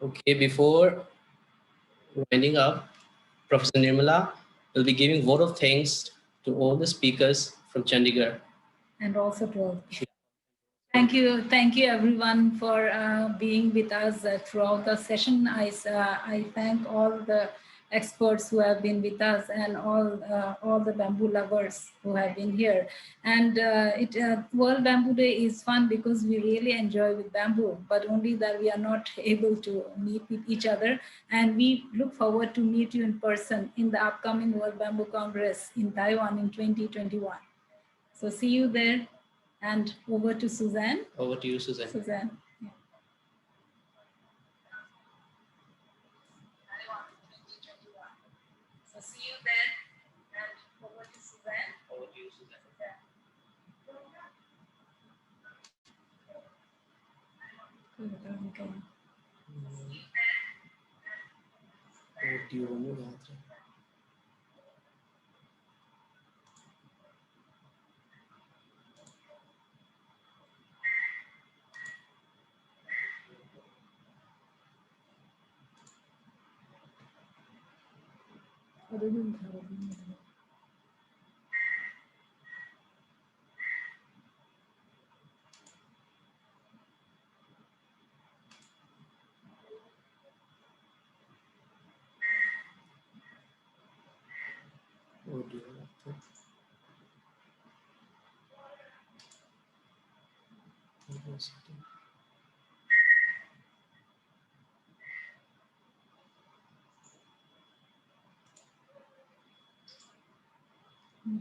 Okay, before winding up, Professor Nirmala will be giving vote of thanks to all the speakers from Chandigarh. And also to all. Thank you everyone for being with us throughout the session. I thank all the experts who have been with us and all the bamboo lovers who have been here. And World Bamboo Day is fun because we really enjoy with bamboo, but only that we are not able to meet with each other. And we look forward to meet you in person in the upcoming World Bamboo Congress in Taiwan in 2021. So see you there. And over to Suzanne. Over to you, Suzanne. Suzanne. Yeah. So see you there. And over to Suzanne. Over to you, Suzanne. Okay. Over to you, Oh dear.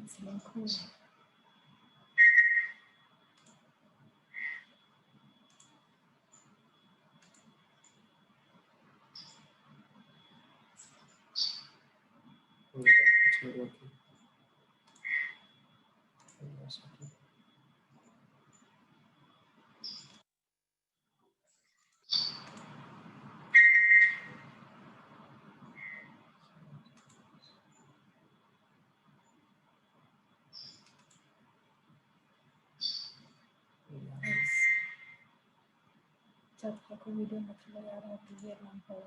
It's so cool. Oh, it's not working. Chat को video मतलब यार मुझे ये नाम हो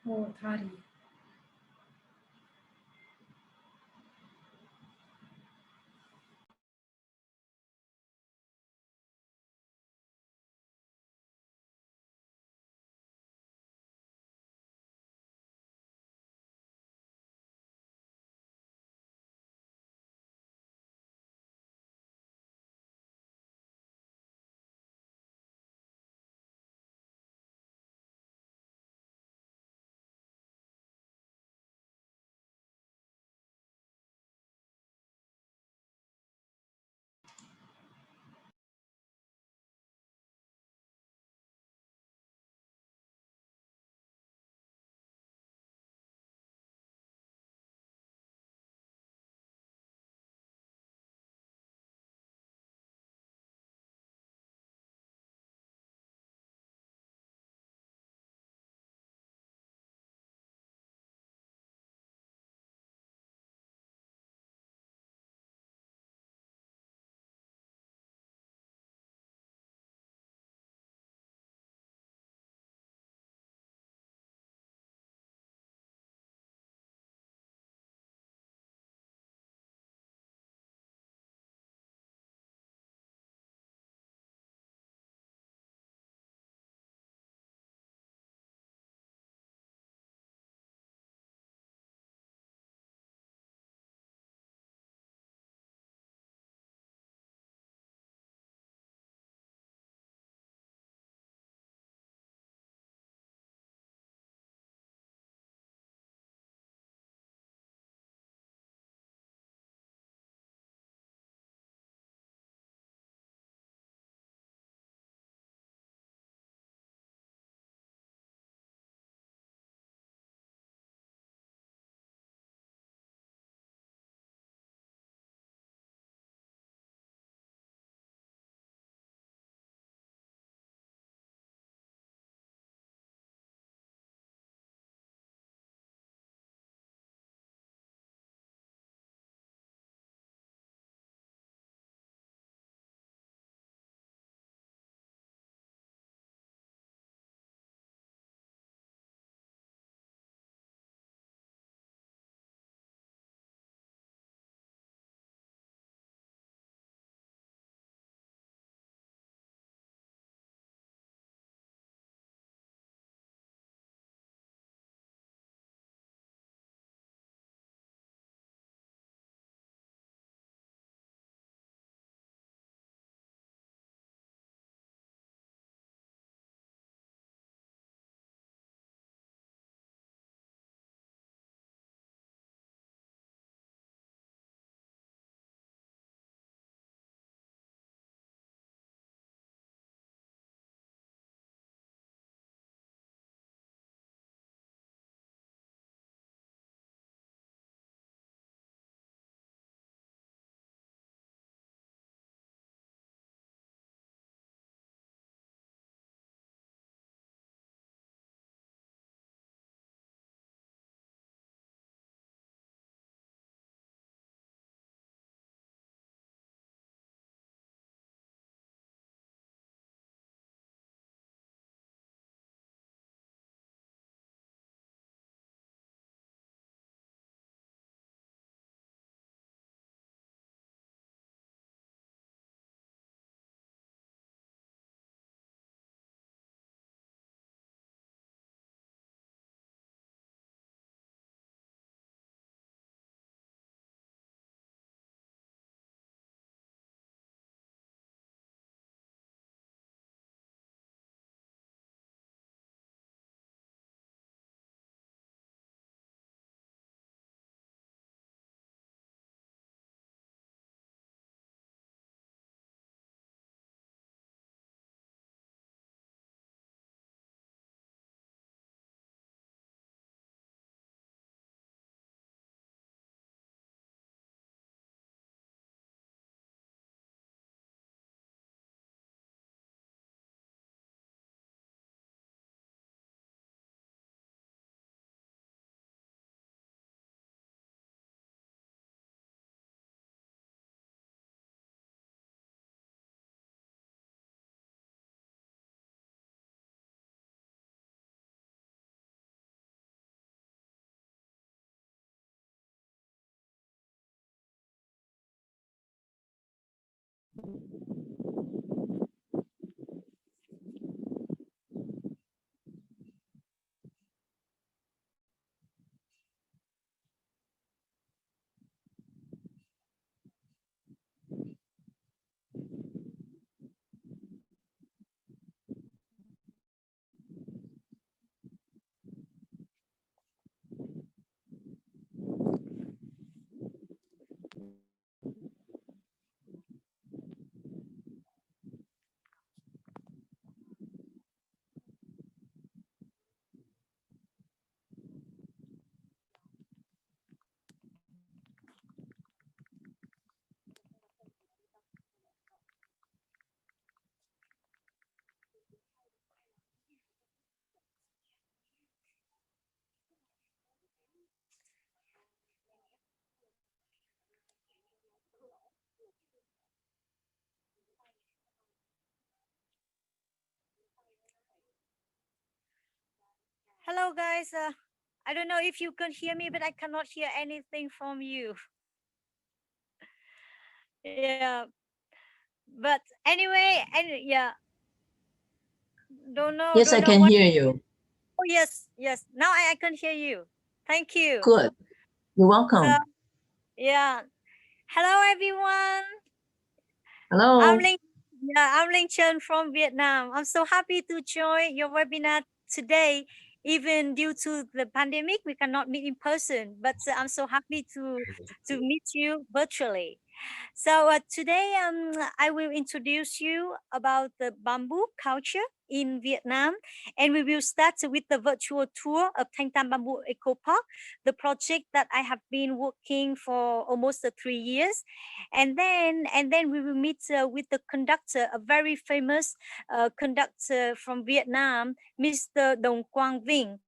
वो थारी Hello, guys. I don't know if you can hear me, but I cannot hear anything from you. Yeah. But anyway, and yeah. Don't know. Yes, I can hear you. Oh, yes. Yes. Now I can hear you. Thank you. Good. You're welcome. So, yeah. Hello, everyone. Hello. I'm Linh Chen from Vietnam. I'm so happy to join your webinar today. Even due to the pandemic, we cannot meet in person, but I'm so happy to meet you virtually. So today I will introduce you about the bamboo culture in Vietnam, and we will start with the virtual tour of Thanh Tam Bamboo Eco Park, the project that I have been working for almost 3 years, and then we will meet with the conductor, a very famous conductor from Vietnam, Mr. Dong Quang Vinh,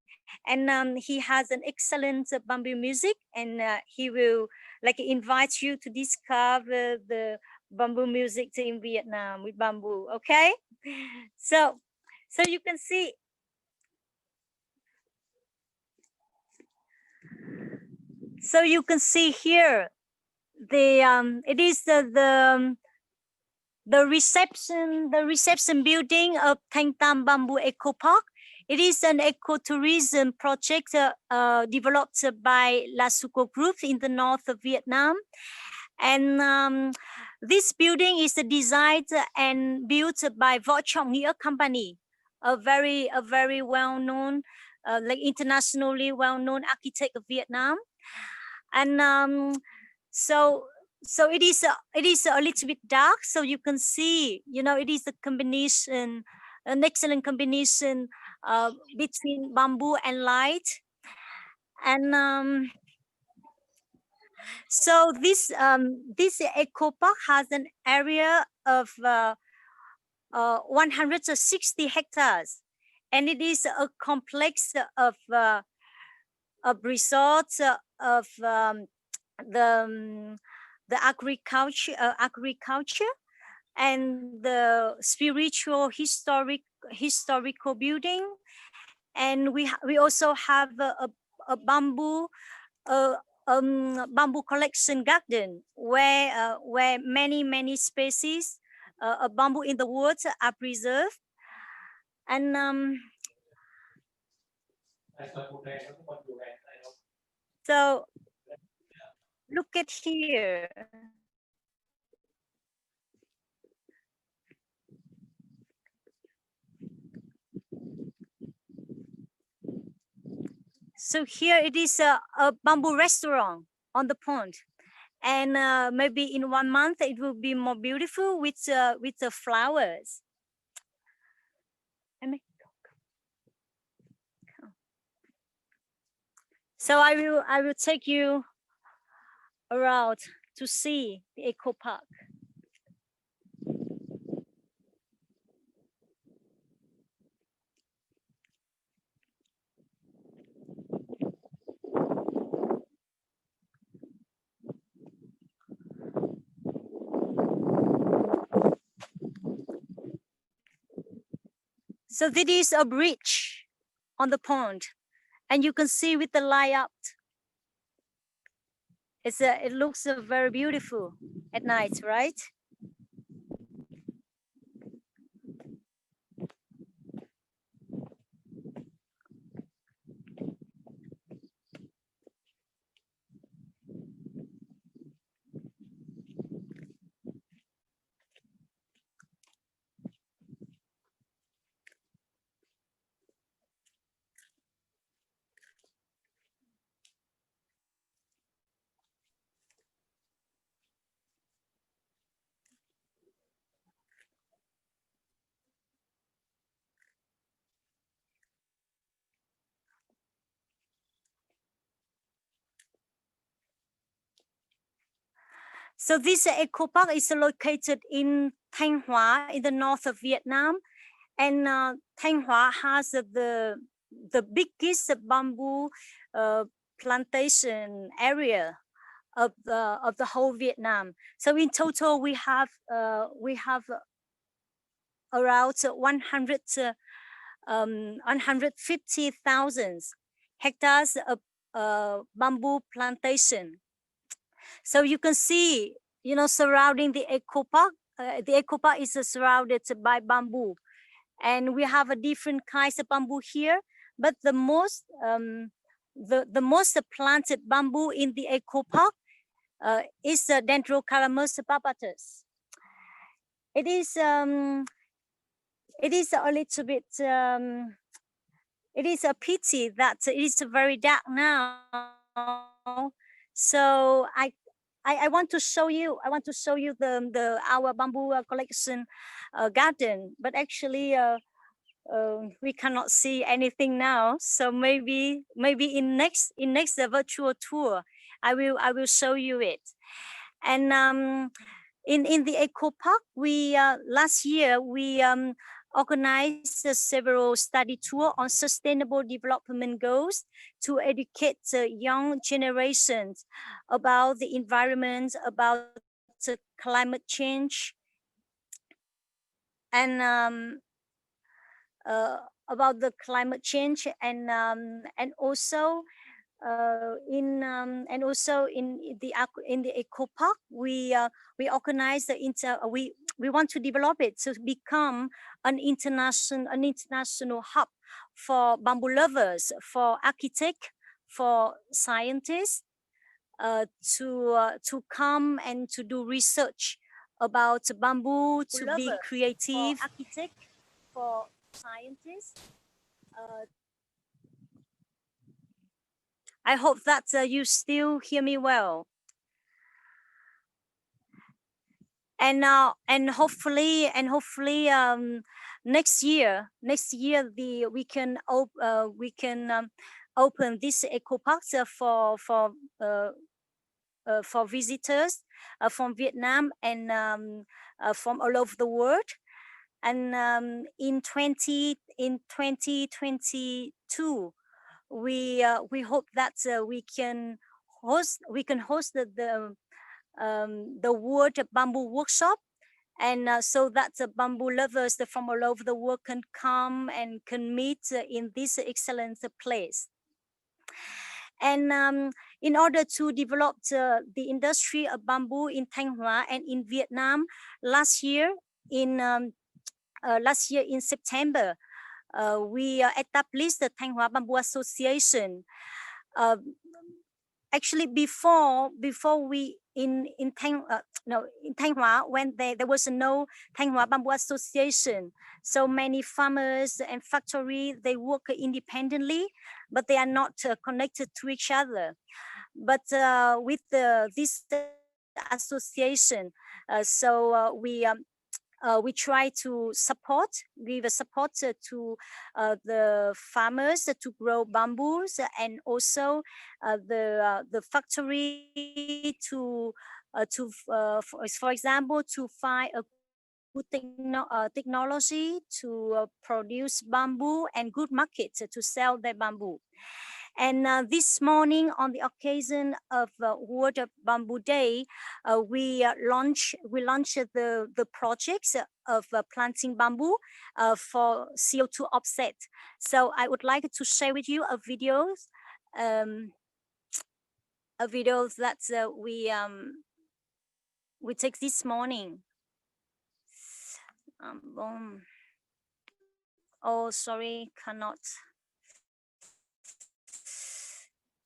and he has an excellent bamboo music, and he will like invite you to discover the bamboo music in Vietnam with bamboo. Okay, so you can see. So you can see here the it is the reception building of Thanh Tam Bamboo Eco Park. It is an ecotourism project developed by Lasuco Group in the north of Vietnam. And this building is designed and built by Võ Trọng Nghĩa Company, a very well-known, like internationally well-known architect of Vietnam. And so it is a little bit dark, so you can see, it is a combination, an excellent combination between bamboo and light. And so this eco park has an area of 160 hectares, and it is a complex of resorts of the agriculture and the spiritual historical building, and we also have a bamboo bamboo collection garden where many species of bamboo in the woods are preserved. And so look at here. So here it is a bamboo restaurant on the pond, and maybe in 1 month it will be more beautiful with the flowers. So I will take you around to see the eco park. So this is a bridge on the pond, and you can see with the light up. It looks very beautiful at night, right? So this eco park is located in Thanh Hóa in the north of Vietnam, and Thanh Hóa has the biggest bamboo plantation area of the whole Vietnam. So in total, we have around 100 150,000 hectares of bamboo plantation. So you can see, surrounding the eco park. The eco park is surrounded by bamboo, and we have a different kinds of bamboo here. But the most planted bamboo in the eco park is the Dendrocalamus barbatus. It is a little bit. It is a pity that it is very dark now. So I want to show you. I want to show you the our bamboo collection garden, but actually we cannot see anything now. So maybe in next virtual tour, I will show you it. And in the eco park, we last year we organized several study tours on sustainable development goals to educate the young generations about the environment, about the climate change, and about the climate change, and also in the eco park, we organize we want to develop it to become an international hub for bamboo lovers, for architects, for scientists to come and to do research about bamboo, to be creative, for architects, for scientists. I hope that you still hear me well. And hopefully next year we can open this eco parks for visitors from Vietnam and from all over the world. And in 2022, we hope that we can host the World Bamboo Workshop, and so that the bamboo lovers from all over the world can come and can meet in this excellent place. And in order to develop the industry of bamboo in Thanh Hóa and in Vietnam, last year in September, we established the Thanh Hóa Bamboo Association. Actually, before we in Thanh Hóa, when there was no Thanh Hóa Bamboo Association, so many farmers and factory, they work independently, but they are not connected to each other. But with this association, we try to give support to the farmers to grow bamboos, and also the factory to for example, to find a good technology to produce bamboo and good markets to sell their bamboo. And this morning, on the occasion of World Bamboo Day, we launched the projects of planting bamboo for CO2 offset. So I would like to share with you a video that we take this morning. Oh, sorry, cannot.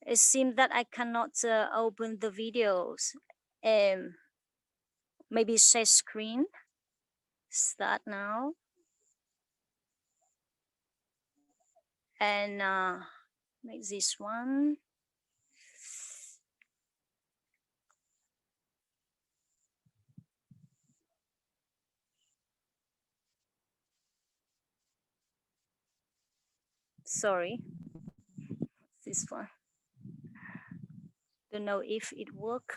It seems that I cannot open the videos. Maybe share screen. Start now. And make this one. Sorry, this one. Don't know if it works.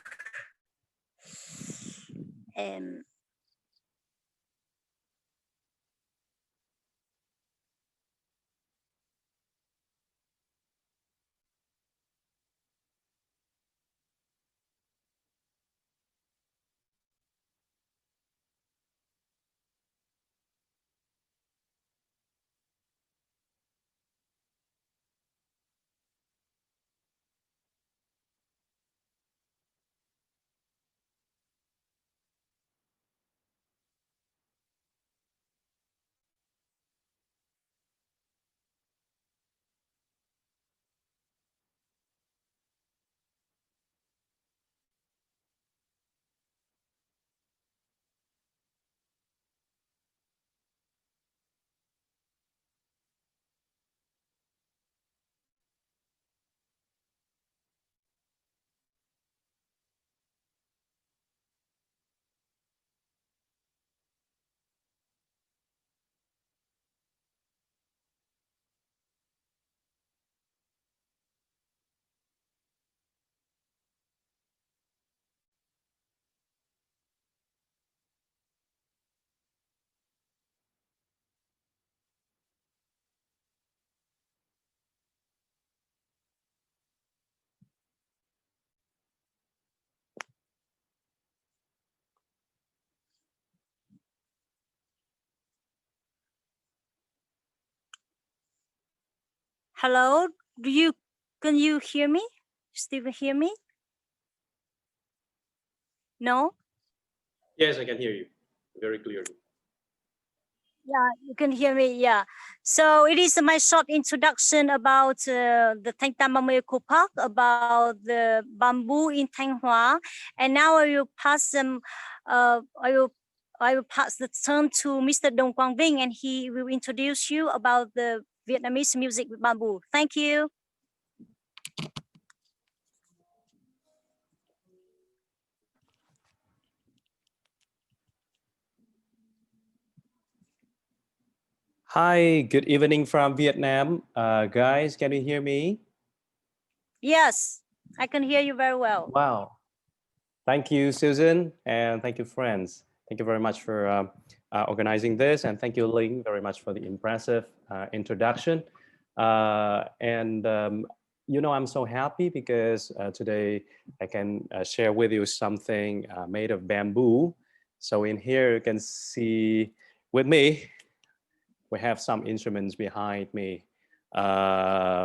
Hello, can you hear me? Steven, hear me? No? Yes, I can hear you very clearly. Yeah, you can hear me. Yeah. So it is my short introduction about the Thanh Tam Eco Park, about the bamboo in Thanh Hóa, and now I will pass them. I will pass the turn to Mr. Dong Quang Vinh, and he will introduce you about the Vietnamese music with bamboo. Thank you. Hi, good evening from Vietnam. Guys, can you hear me? Yes, I can hear you very well. Wow. Thank you, Susan, and thank you, friends. Thank you very much for organizing this, and thank you, Ling, very much for the impressive introduction. You know, I'm so happy because today I can share with you something made of bamboo. So in here, you can see with me, we have some instruments behind me.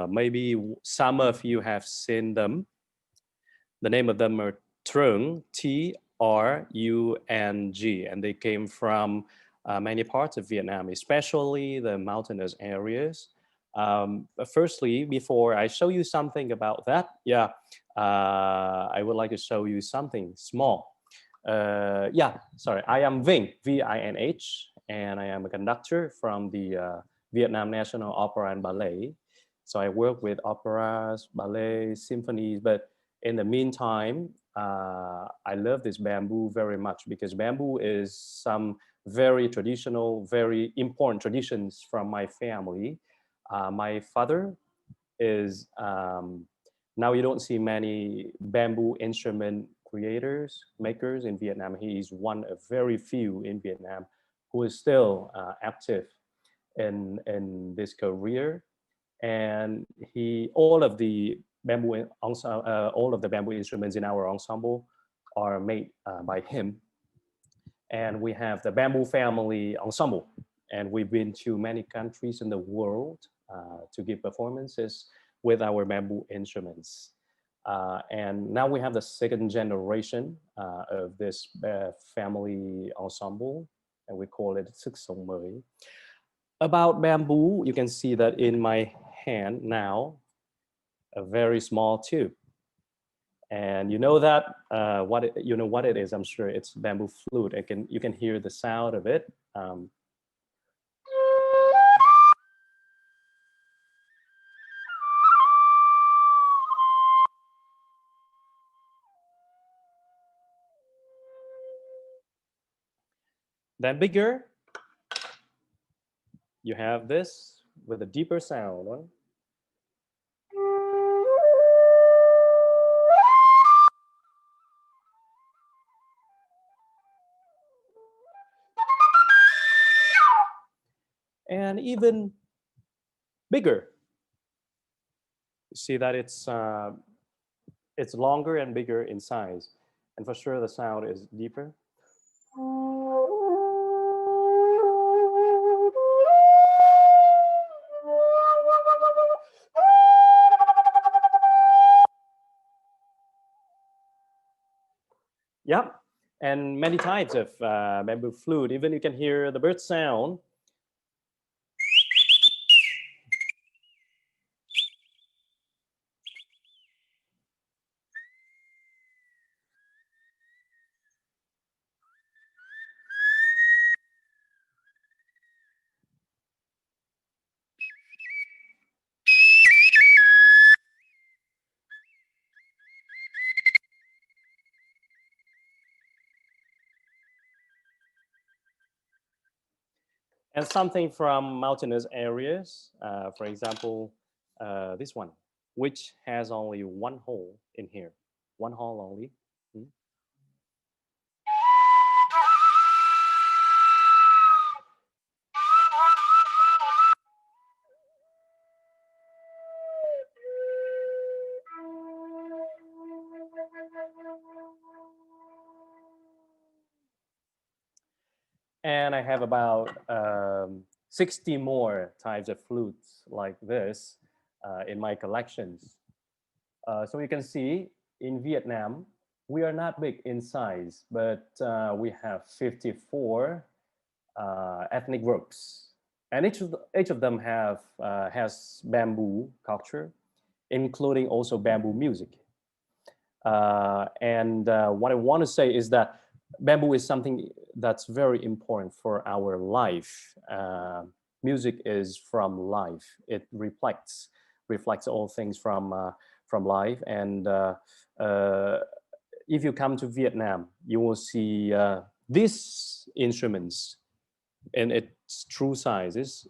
Maybe some of you have seen them. The name of them are Trung, Trung, and they came from many parts of Vietnam, especially the mountainous areas. But firstly, before I show you something about that, I would like to show you something small. I am Vinh, V-I-N-H, and I am a conductor from the Vietnam National Opera and Ballet. So I work with operas, ballets, symphonies, but in the meantime, I love this bamboo very much because bamboo is some very traditional, very important traditions from my family. My father is, now you don't see many bamboo instrument creators, makers in Vietnam. He is one of very few in Vietnam who is still active in this career. And all of the bamboo instruments in our ensemble are made by him. And we have the Bamboo Family Ensemble, and we've been to many countries in the world to give performances with our bamboo instruments. And now we have the second generation of this family ensemble, and we call it Sức Sống Mới. About bamboo, you can see that in my hand now, a very small tube. And you know that you know what it is. I'm sure it's bamboo flute. You can hear the sound of it. Then bigger, you have this with a deeper sound. Right? And even bigger. You see that it's longer and bigger in size, and for sure the sound is deeper. Yep, and many types of bamboo flute. Even you can hear the bird sound. And something from mountainous areas, for example, this one, which has only one hole in here, one hole only. And I have about 60 more types of flutes like this. in my collections. So you can see in Vietnam, we are not big in size, but we have 54 ethnic groups, and each of them has bamboo culture, including also bamboo music. What I want to say is that bamboo is something that's very important for our life. Music is from life. It reflects all things from life. And if you come to Vietnam, you will see these instruments in its true sizes,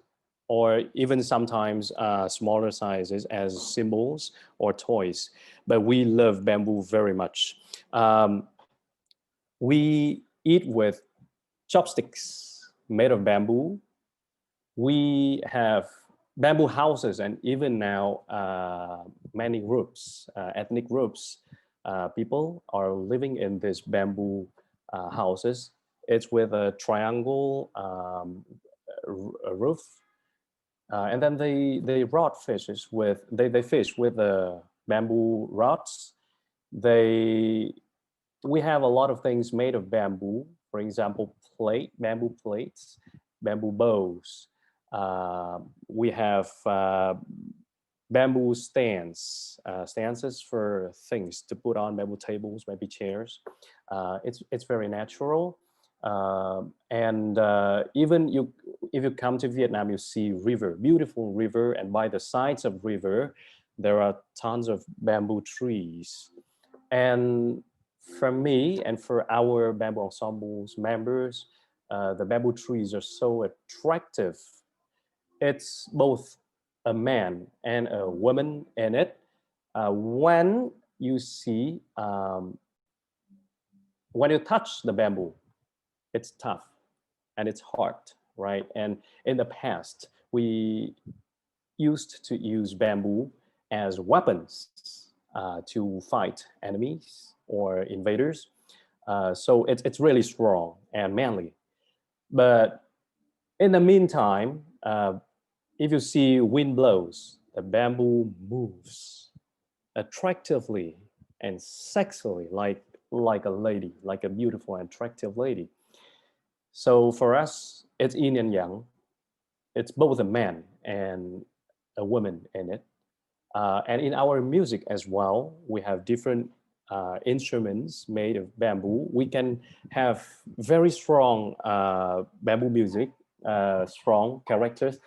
or even sometimes smaller sizes as symbols or toys. But we love bamboo very much. We eat with chopsticks made of bamboo. We have bamboo houses, and even now many groups, ethnic groups, people are living in these bamboo houses. It's with a triangle roof, and then they rod fishes with they fish with the bamboo rods. We have a lot of things made of bamboo. For example, bamboo plates, bamboo bows. We have bamboo stances for things to put on, bamboo tables, maybe chairs. It's very natural. And even if you come to Vietnam, you see beautiful river, and by the sides of river, there are tons of bamboo trees. And for me and for our bamboo ensembles members, the bamboo trees are so attractive. It's both a man and a woman in it. When you see, when you touch the bamboo, it's tough and it's hard, right? And in the past, we used to use bamboo as weapons to fight enemies or invaders. So it's really strong and manly. But in the meantime, if you see wind blows, the bamboo moves attractively and sexily, like a lady, like a beautiful and attractive lady. So for us, it's yin and yang. It's both a man and a woman in it. And in our music as well, we have different instruments made of bamboo. We can have very strong bamboo music, strong characters.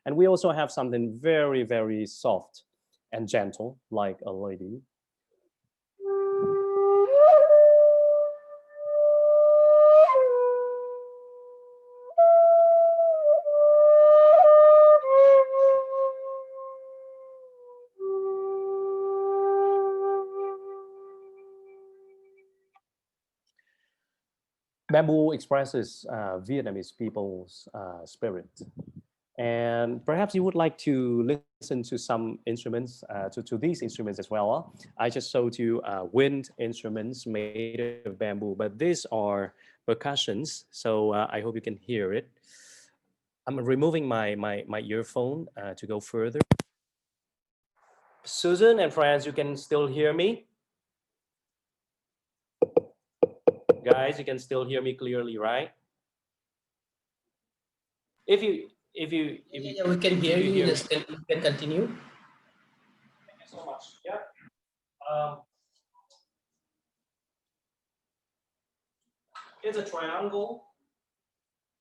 And we also have something very, very soft and gentle, like a lady. Bamboo expresses Vietnamese people's spirit. And perhaps you would like to listen to some instruments, to these instruments as well. I just showed you wind instruments made of bamboo, but these are percussions. So I hope you can hear it. I'm removing my earphone to go further. Susan and friends, you can still hear me? Guys, you can still hear me clearly, right? If you Yeah, we can hear you. You can continue. Thank you so much. Yeah. It's a triangle.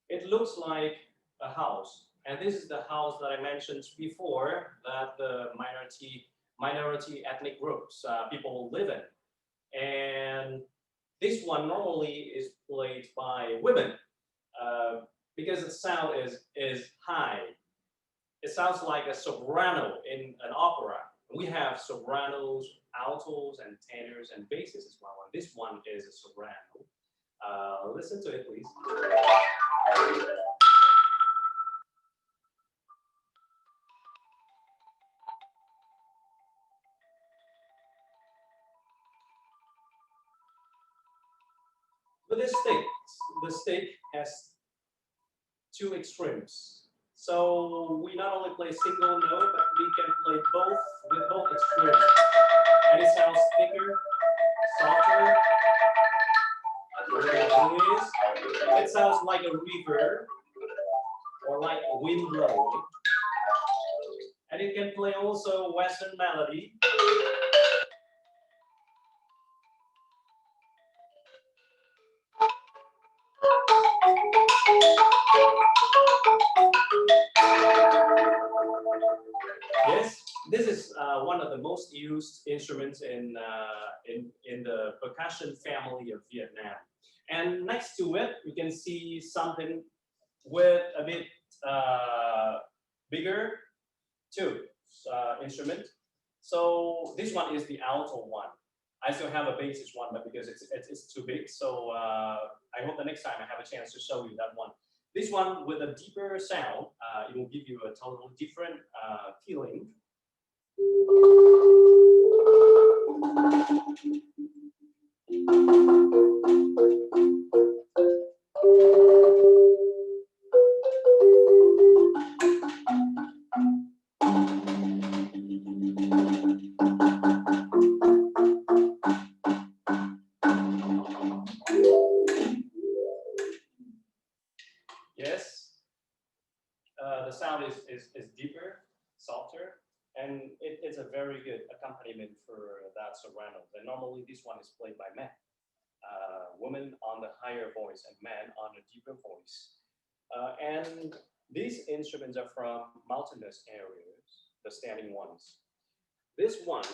It looks like a house, and this is the house that I mentioned before, that the minority ethnic groups people live in. And this one normally is played by women because the sound is high. It sounds like a soprano in an opera. We have sopranos, altos, and tenors, and basses as well. And this one is a soprano. Listen to it, please. With this stick, the stick has two extremes. So we not only play single note, but we can play both with both extremes. And it sounds thicker, softer. It sounds like a river or like a wind blowing. And it can play also Western melody. Yes, this is one of the most used instruments in the percussion family of Vietnam. And next to it, we can see something with a bit bigger too instrument. So this one is the alto one. I still have a bassist one, but because it's too big, so I hope the next time I have a chance to show you that one. This one with a deeper sound, it will give you a totally different feeling. Yes, the sound is deeper, softer, and it's a very good accompaniment for that soprano. And normally this one is played by men, women on the higher voice and men on the deeper voice. And these instruments are from mountainous areas, the standing ones. This one,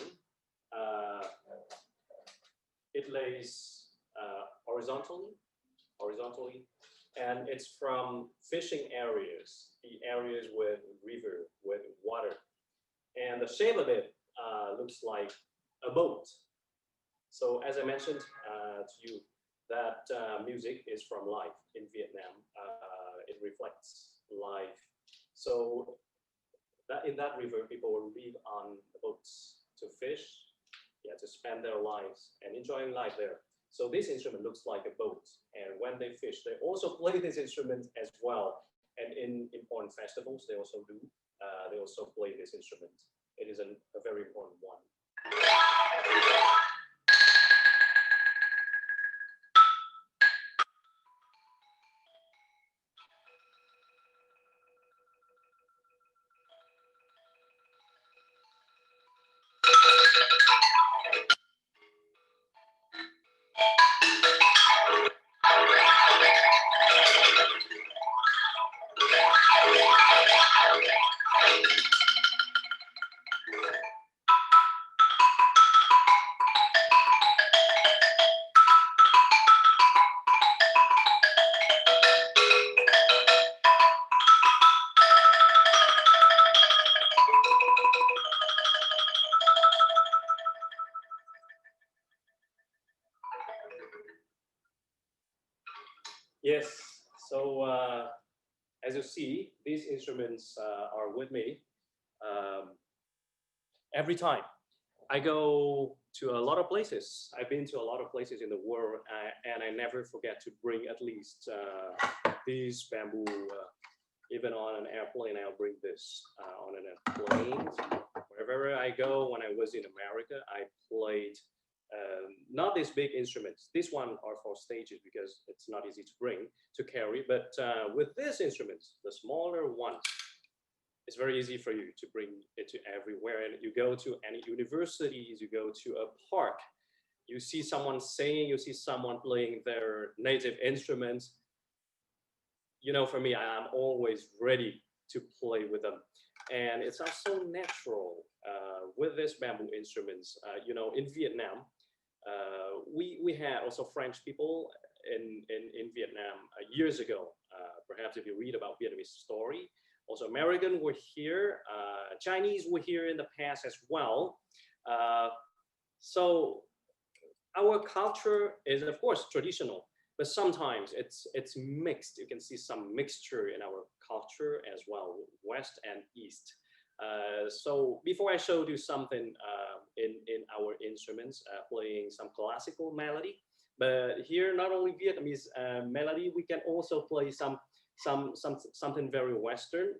it lays horizontally, and it's from fishing areas, the areas with river, with water. And the shape of it looks like a boat. So as I mentioned to you, that music is from life in Vietnam. It reflects life. So that in that river, people will live on the boats to fish, to spend their lives and enjoying life there. So this instrument looks like a boat. And when they fish, they also play this instrument as well. And in important festivals, they also do. They also play this instrument. It is a very important one. Yes, so as you see, these instruments are with me every time. I go to a lot of places. I've been to a lot of places in the world, and I never forget to bring at least these bamboo. Even on an airplane, I'll bring this on an airplane. Wherever I go, when I was in America, I played not these big instruments. This one are for stages because it's not easy to bring, to carry. But with these instruments, the smaller ones, it's very easy for you to bring it to everywhere. And you go to any universities, you go to a park, you see someone singing, you see someone playing their native instruments. You know, for me, I'm always ready to play with them. And it sounds so natural with these bamboo instruments. You know, in Vietnam, we had also French people in Vietnam years ago. Perhaps if you read about Vietnamese story, also American were here, Chinese were here in the past as well. So our culture is, of course, traditional, but sometimes it's mixed. You can see some mixture in our culture as well, West and East. So before I showed you something in our instruments, playing some classical melody, But here, not only Vietnamese melody, we can also play something very Western.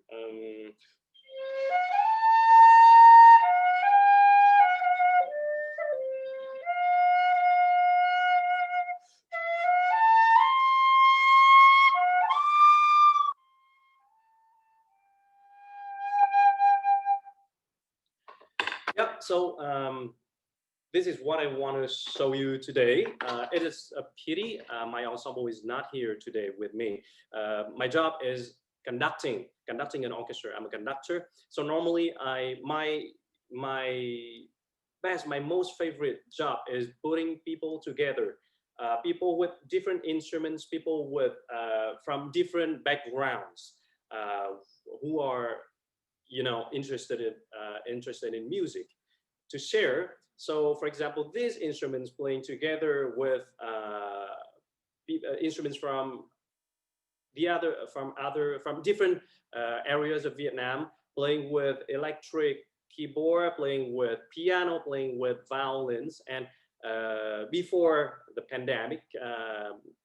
Yeah, so this is what I want to show you today. It is a pity my ensemble is not here today with me. My job is conducting an orchestra. I'm a conductor. So normally my most favorite job is putting people together. People with different instruments, people with from different backgrounds who are interested in music to share. So, for example, these instruments playing together with instruments from different areas of Vietnam, playing with electric keyboard, playing with piano, playing with violins. And before the pandemic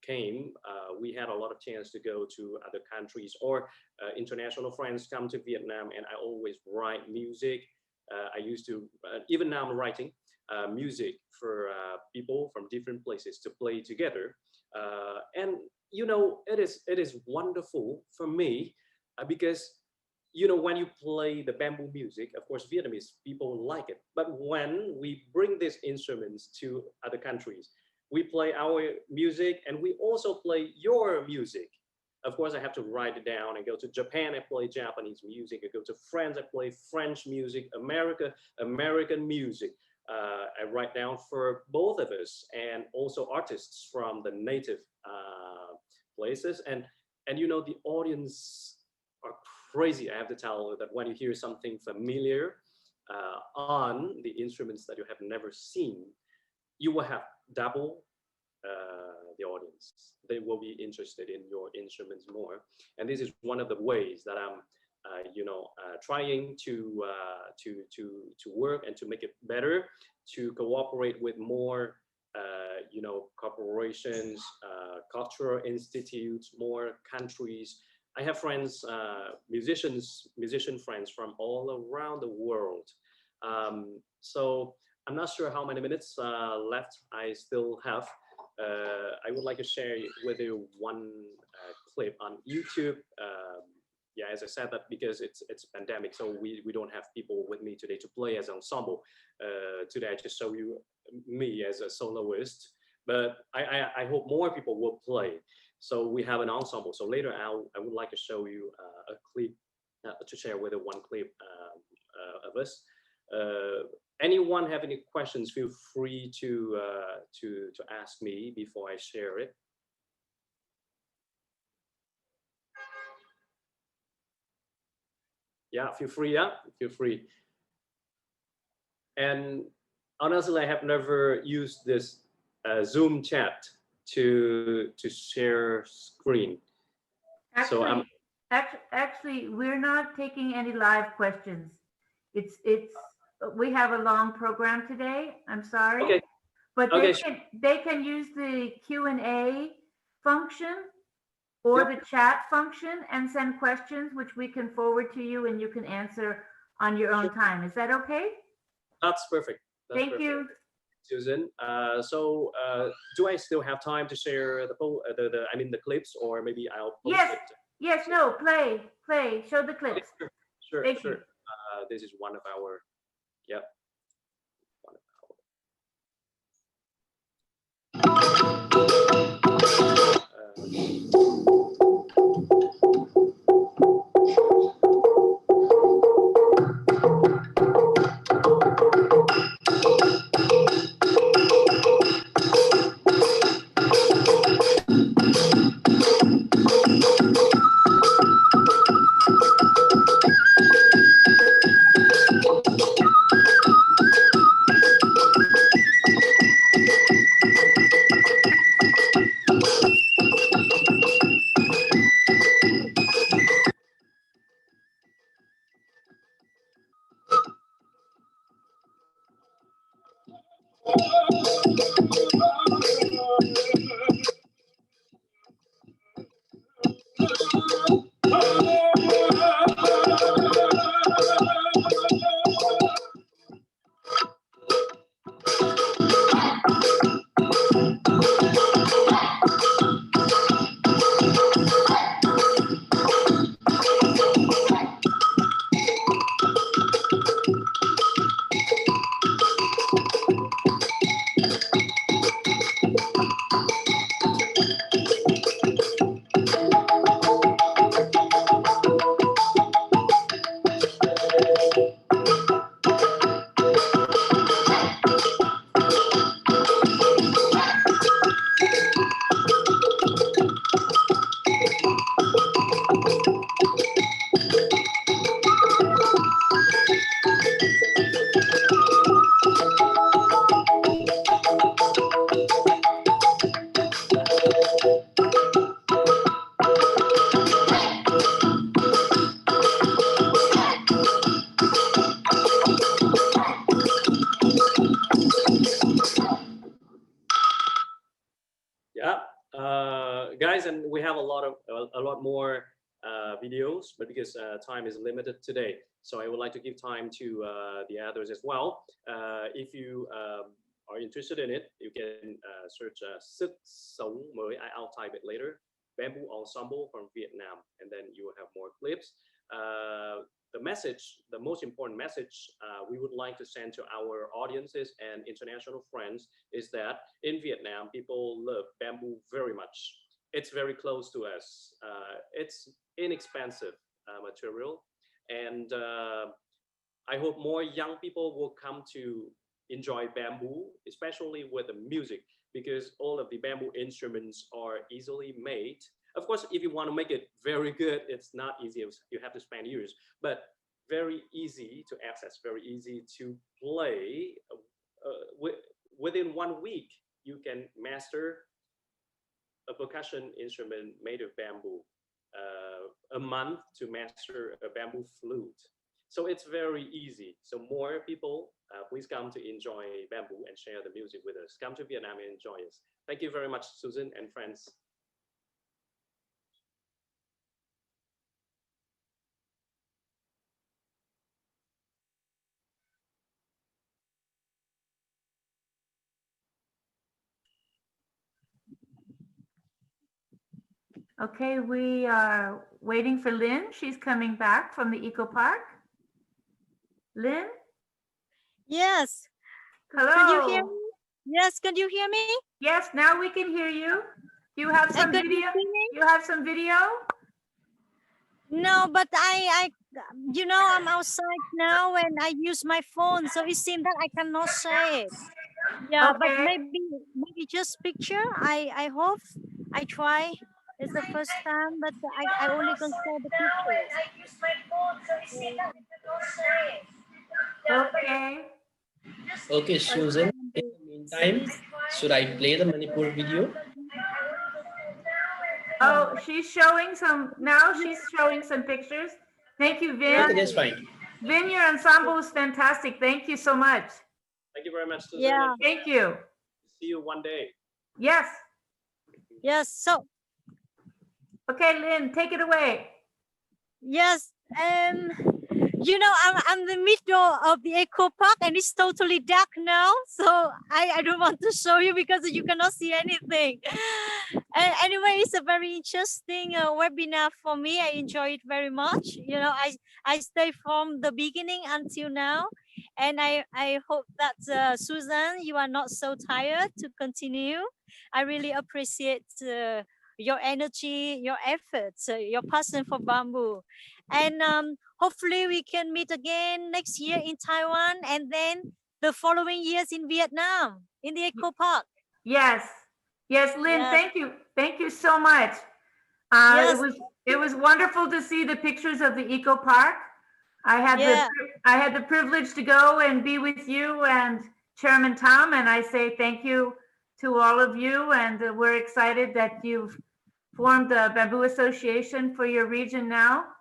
came, we had a lot of chance to go to other countries, or international friends come to Vietnam, and I always write music. I used to, even now I'm writing music for people from different places to play together. And it is wonderful for me because when you play the bamboo music, of course, Vietnamese people like it. But when we bring these instruments to other countries, we play our music and we also play your music. Of course, I have to write it down. I go to Japan, I play Japanese music. I go to France, I play French music. American music. I write down for both of us, and also artists from the native places. And the audience are crazy. I have to tell you that when you hear something familiar on the instruments that you have never seen, you will have double the audience. They will be interested in your instruments more. And this is one of the ways that I'm trying to work and to make it better, to cooperate with more corporations, cultural institutes, more countries. I have friends, musician friends from all around the world. So I'm not sure how many minutes left I still have. I would like to share with you one clip on YouTube. Yeah, as I said, that because it's a pandemic, so we don't have people with me today to play as an ensemble. Today I just show you me as a soloist, but I hope more people will play. So we have an ensemble. So later I would like to show you a clip to share with you one clip of us. Anyone have any questions? Feel free to ask me before I share it. Yeah, feel free. Yeah, feel free. And honestly, I have never used this Zoom chat to share screen. Actually, so I'm actually, we're not taking any live questions. We have a long program today. I'm sorry, okay. but Okay, they can use the Q&A function or Yep. the chat function and send questions, which we can forward to you and you can answer on your own time. Is that okay? That's perfect. Thank you. Susan. So do I still have time to share the clips, or maybe I'll post Yes. it? Yes. No. Play. Show the Okay, clips. sure. Thank Sure. you. This is one of our. Yep. lot more videos, but because time is limited today, so I would like to give time to the others as well. If you are interested in it, you can search Sức Sống Mới. I'll type it later. Bamboo Ensemble from Vietnam, and then you will have more clips. The message, the most important message we would like to send to our audiences and international friends is that in Vietnam, people love bamboo very much. It's very close to us. It's inexpensive material, and I hope more young people will come to enjoy bamboo, especially with the music, because all of the bamboo instruments are easily made. Of course, if you want to make it very good, it's not easy. You have to spend years, but very easy to access, very easy to play. Within 1 week, you can master a percussion instrument made of bamboo. A month to master a bamboo flute. So it's very easy. So more people, please come to enjoy bamboo and share the music with us. Come to Vietnam and enjoy us. Thank you very much, Susan and friends. Okay, we are waiting for Lynn. She's coming back from the Eco Park. Lynn? Yes. Hello. Can you hear me? Yes, can you hear me? Yes, now we can hear you. Do you have some Can you video? see me? You have some video? No, but you know, I'm outside now and I use my phone, so it seems that I cannot say it. Yeah, but Okay. maybe just picture. I hope. I try. It's the first time, but I only can show the pictures. Okay. Okay, Susan, in the meantime, should I play the Manipur video? Oh, she's showing some, now she's showing some pictures. Thank you, Vin. Okay, that's fine. Vin, your ensemble is fantastic. Thank you so much. Thank you very much, Susan. Yeah. Thank you. See you one day. Yes. Yes. So Okay, Lynn, take it away. yes. You know, I'm in the middle of the Eco Park and it's totally dark now. So I don't want to show you because you cannot see anything. Anyway, it's a very interesting webinar for me. I enjoy it very much. You know, I stay from the beginning until now. And I hope that Susan, you are not so tired to continue. I really appreciate your energy, your efforts, your passion for bamboo. And hopefully we can meet again next year in Taiwan and then the following years in Vietnam, in the Eco Park. Yes. Yes, Lynn, Yes. thank you. Thank you so much. Yes. It was wonderful to see the pictures of the Eco Park. I had the privilege to go and be with you and Chairman Tom, and I say thank you to all of you, and we're excited that you've formed the Bamboo Association for your region now.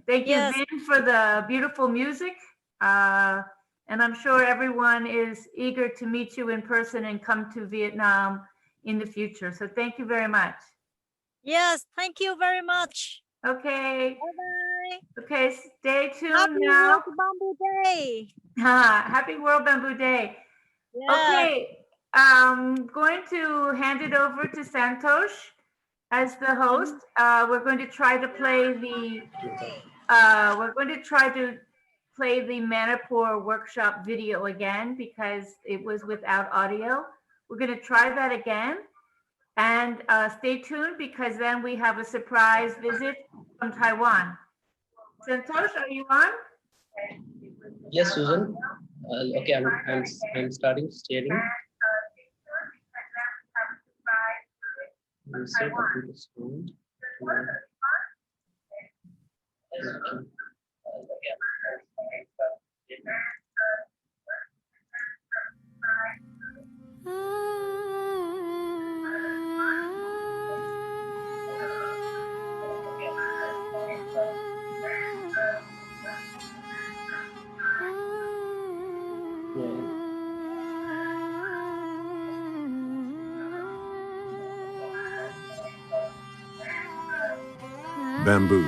Thank you, Yes. Vin, for the beautiful music. And I'm sure everyone is eager to meet you in person and come to Vietnam in the future. So thank you very much. Yes, thank you very much. Okay. Bye-bye. Okay, stay tuned Happy now. World Bamboo Day. Happy World Bamboo Day. Yes. Okay, I'm going to hand it over to Santosh as the host. We're going to try to play the Manipur workshop video again because it was without audio. We're going to try that again, and stay tuned because then we have a surprise visit from Taiwan. Santosh, are you on? Yes, Susan. Okay, I'm starting sharing. Let me see computer screen. Okay. Bamboo,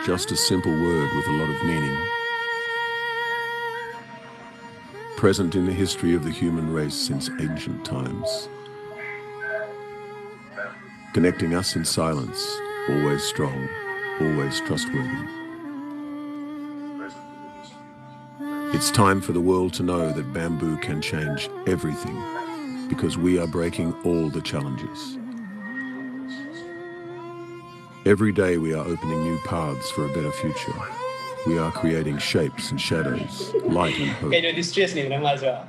just a simple word with a lot of meaning. Present in the history of the human race since ancient times. Connecting us in silence, always strong, always trustworthy. It's time for the world to know that bamboo can change everything because we are breaking all the challenges. Every day we are opening new paths for a better future. We are creating shapes and shadows, light and hope. 感觉你 stress 你了嘛是吧？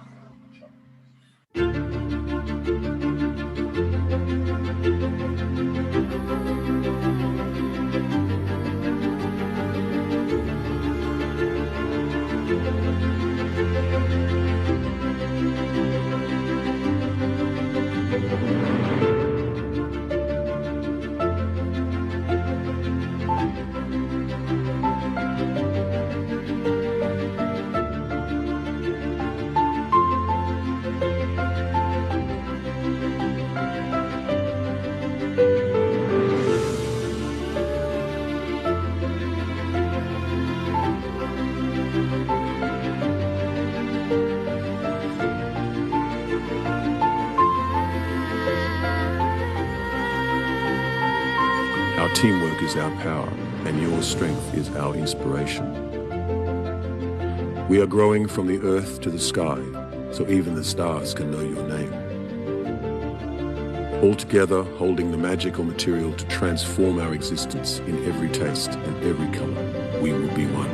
Our teamwork is our power, and your strength is our inspiration. We are growing from the earth to the sky, so even the stars can know your name. All together, holding the magical material to transform our existence in every taste and every color, we will be one.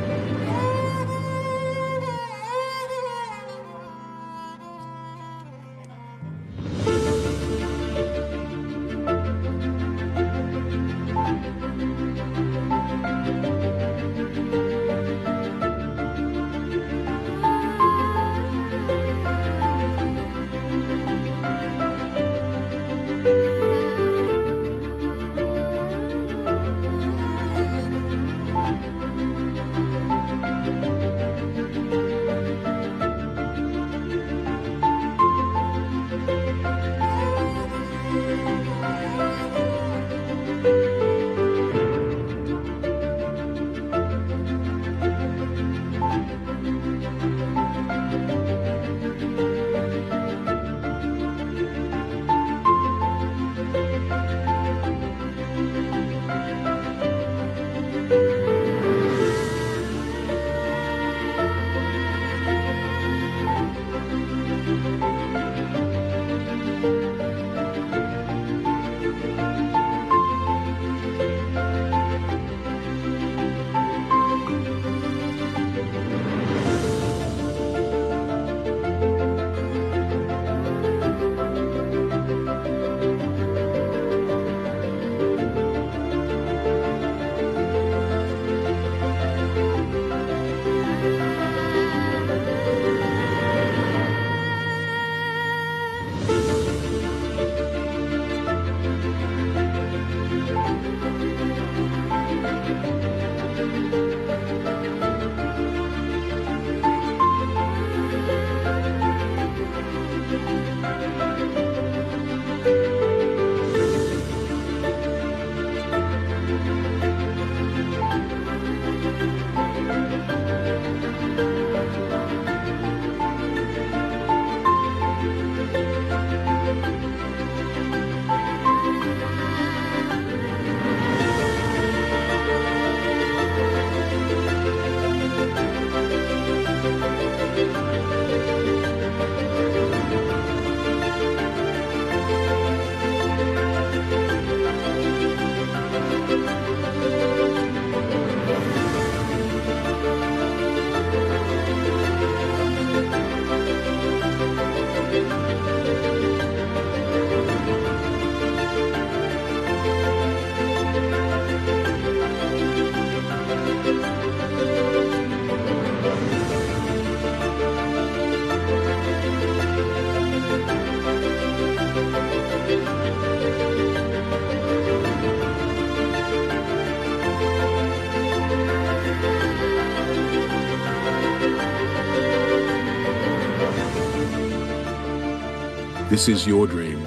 This is your dream,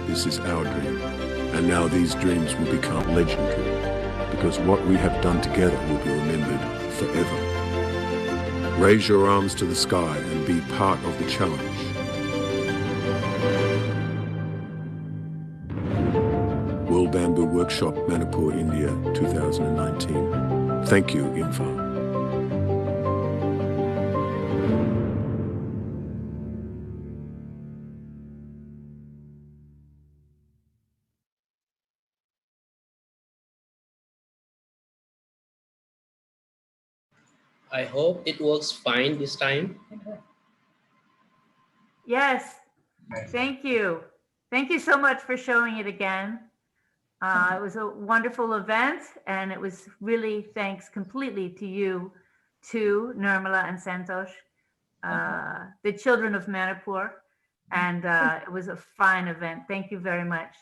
this is our dream, and now these dreams will become legendary because what we have done together will be remembered forever. Raise your arms to the sky and be part of the challenge. World Bamboo Workshop, Manipur, India, 2019. Thank you, Imphal. I hope it works fine this time. Yes, thank you. Thank you so much for showing it again. It was a wonderful event, and it was really thanks completely to you, to Nirmala and Santosh, the children of Manipur, and it was a fine event. Thank you very much.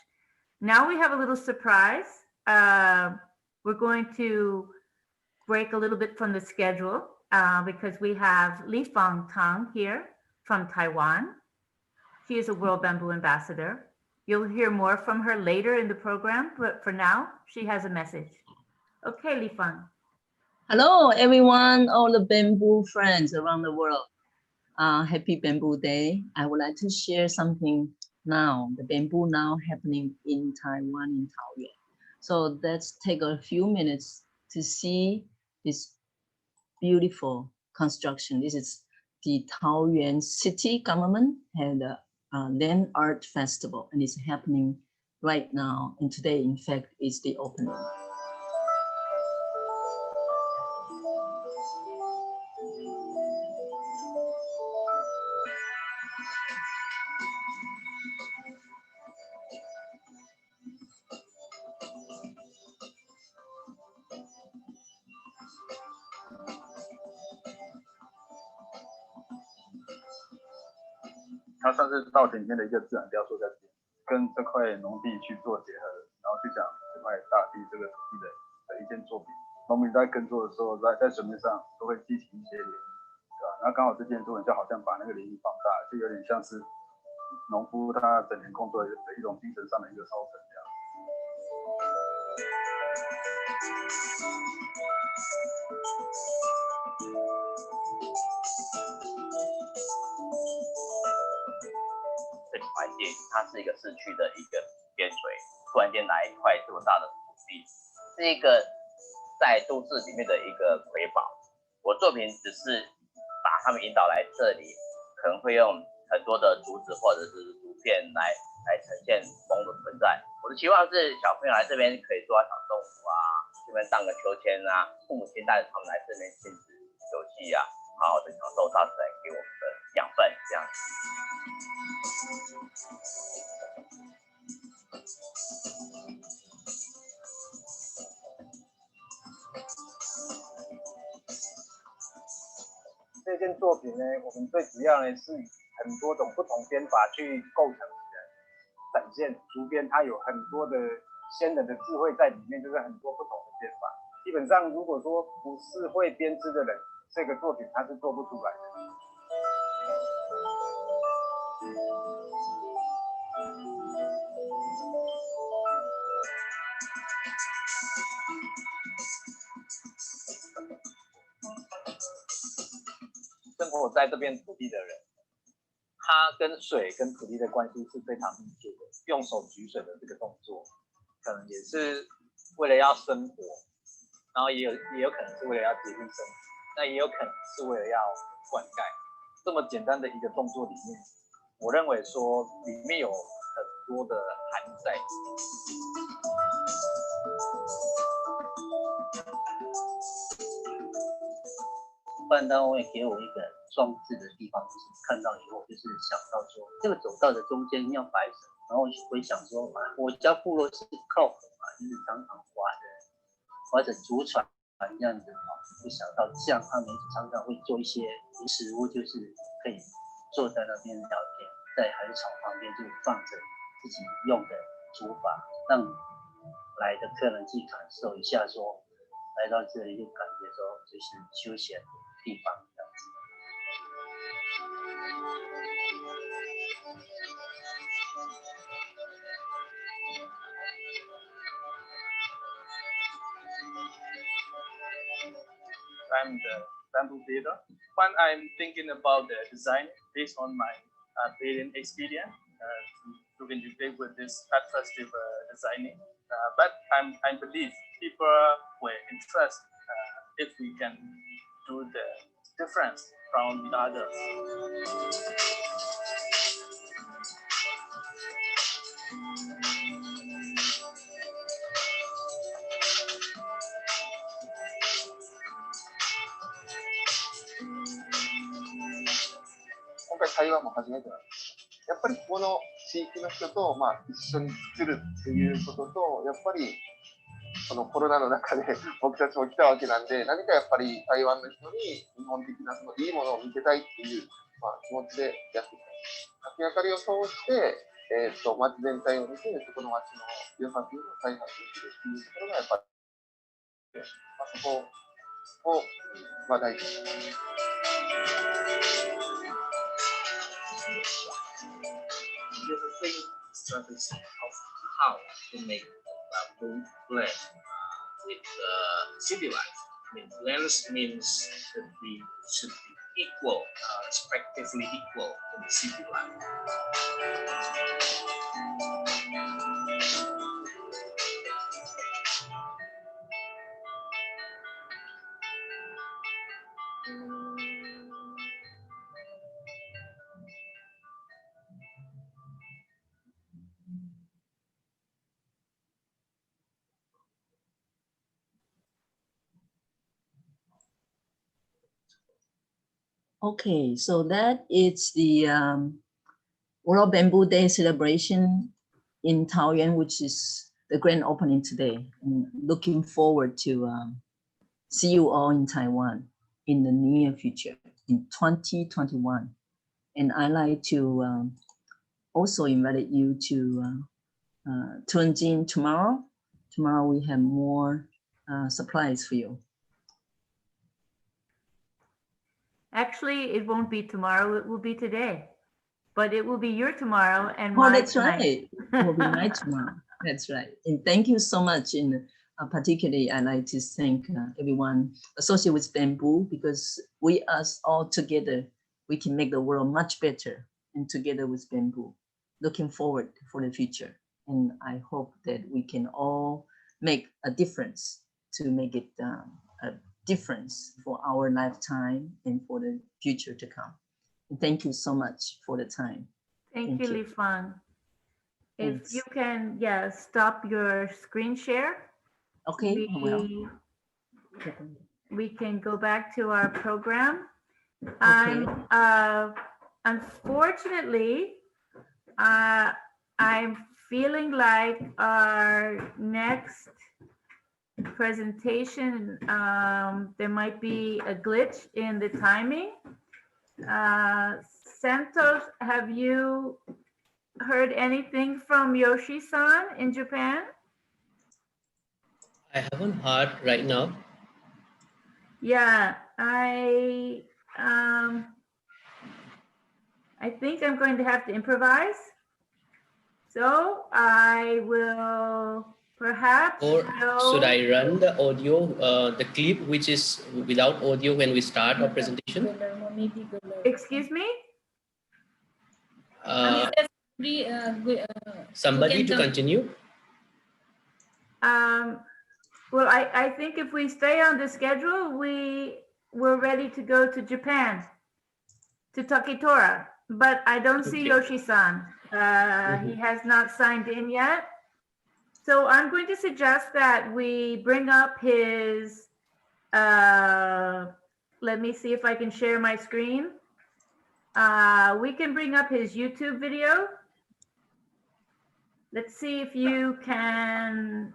Now we have a little surprise. We're going to break a little bit from the schedule because we have Li Fang Tang here from Taiwan. She is a World Bamboo Ambassador. You'll hear more from her later in the program, but for now, she has a message. Okay, Li Fang. Hello, everyone, all the bamboo friends around the world. Happy Bamboo Day. I would like to share something now, the bamboo now happening in Taiwan, in Taoyuan. So let's take a few minutes to see this beautiful construction. This is the Taoyuan city government had a land art festival, and it's happening right now. And today, in fact, is the opening.它算是稻田间的一个自然雕塑，在这边跟这块农地去做结合，然后去讲这块大地这个土地的一件作品。农民在耕作的时候，在水面上都会激起一些涟漪，对吧？然后刚好这件作品就好像把那个涟漪放大，就有点像是农夫他整年工作的一种精神上的一个烧成这样。这个环境，它是一个市区的一个边陲，突然间来一块这么大的土地，是一个在都市里面的一个瑰宝。我作品只是把他们引导来这里，可能会用很多的竹子或者是竹片来呈现风的存在。我的期望是小朋友来这边可以抓小动物啊，这边荡个秋千啊，父母亲带着他们来这边亲子游戏啊，好好的享受大自然给我们的养分，这样子。这件作品呢，我们最主要呢是以很多种不同编法去构成的展现。竹编它有很多的先人的智慧在里面，就是很多不同的编法。基本上如果说不是会编织的人，这个作品它是做不出来的。生活在这片土地的人，他跟水跟土地的关系是非常密切的。用手举水的这个动作，可能也是为了要生活，然后也有可能是为了要节约生活，那也有可能是为了要灌溉。这么简单的一个动作里面，我认为说里面有很多的含义在。办单位给我一个装置的地方，就是看到以后就是想到说，这个走道的中间要摆什么，然后我想说，我家部落是靠河嘛，就是常常划着竹船这样子嘛，就想到这样他们常常会做一些食物，就是可以坐在那边聊天，在海草旁边就放着自己用的竹筏，让来的客人去感受一下说，来到这里就感觉说就是休闲地方这样子。I'm the bamboo builder. When I'm thinking about the design based on my building experience to integrate with this attractive designing. But I believe people were interested if we can do the difference from the others.今回台湾も初めてなんです。やっぱりこの地域の人と、一緒に作るっていうことと、やっぱりそのコロナの中で僕たちも来たわけなんで、何かやっぱり台湾の人に日本的なそのいいものを見せたいっていう、気持ちでやってきた。明かりを通して、街全体を見て、そこの街の良さっていうのを再発するっていうところがやっぱり、そこを、大事にしてます。There's a thing strategy of how to make bamboo blend with city life. I mean, blends means should be equal, respectively equal in the city life. Okay, so that is the World Bamboo Day celebration in Taoyuan, which is the grand opening today. And looking forward to see you all in Taiwan in the near future, in 2021. And I like to also invite you to tune in tomorrow. Tomorrow we have more supplies for you. Actually, it won't be tomorrow, it will be today. But it will be your tomorrow and my that's tonight. right. It will be my tomorrow. That's right. And thank you so much. And particularly, I'd like to thank everyone associated with bamboo, because we us all together, we can make the world much better, and together with bamboo. Looking forward for the future. And I hope that we can all make a difference to make it a difference for our lifetime and for the future to come. And thank you so much for the time. Thank you, Li Fang. If you can, stop your screen share. Okay, we can go back to our program. Okay. Unfortunately, I'm feeling like our next presentation, there might be a glitch in the timing. Santos, have you heard anything from Yoshi-san in Japan? I haven't heard right now. Yeah, I think I'm going to have to improvise. So I will perhaps. Or should I run the audio, the clip which is without audio when we start our presentation? Excuse me? Somebody to continue? Well, I think if we stay on the schedule, we're ready to go to Japan, to Takitora. But I don't see Yoshi-san. He has not signed in yet. So I'm going to suggest that we bring up his, let me see if I can share my screen. We can bring up his YouTube video. Let's see if you can.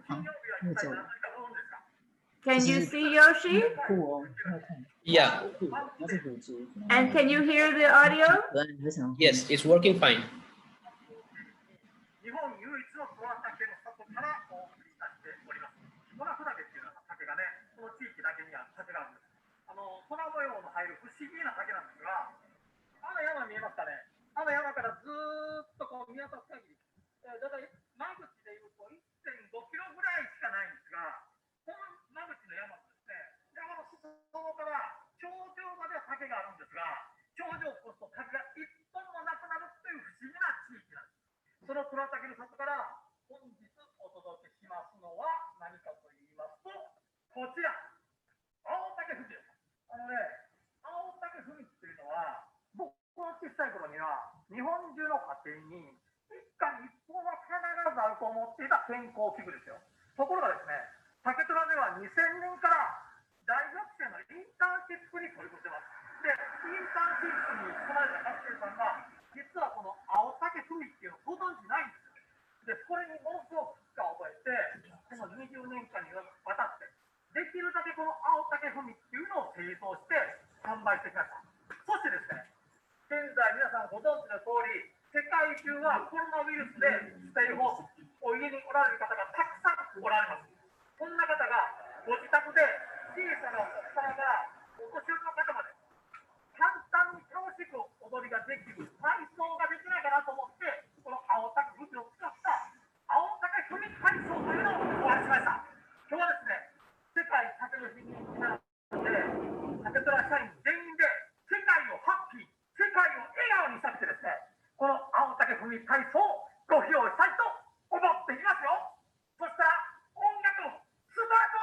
Can you see Yoshi? Yeah. And can you hear the audio? Yes, it's working fine. 日本中の家庭に一家に一本は必ずあると思っていた健康器具ですよ。ところがですね、竹虎では2000年から大学生のインターンシップに取り組んでます。で、インターンシップに来られた学生さんが、実はこの青竹踏みっていうのをご存知ないんですよ。で、これにものすごく負荷を覚えて、この20年間にわたって、できるだけこの青竹踏みっていうのを製造して販売してきました。そしてですね、現在皆さんご存知の通り、世界中はコロナウイルスでステイホーム、お家におられる方がたくさんおられます。そんな方がご自宅で小さなお子様からお年寄りの方まで簡単に楽しく踊りができる体操ができないかなと思って、この青竹踏みを使った青竹踏み体操というのをお話ししました。今日はですね、世界竹の日になので、竹虎社員全員で世界をハッピー、世界を笑顔にしたくてですね、この青竹踏み体操をご披露したいと思っていますよ。そしたら音楽スタート。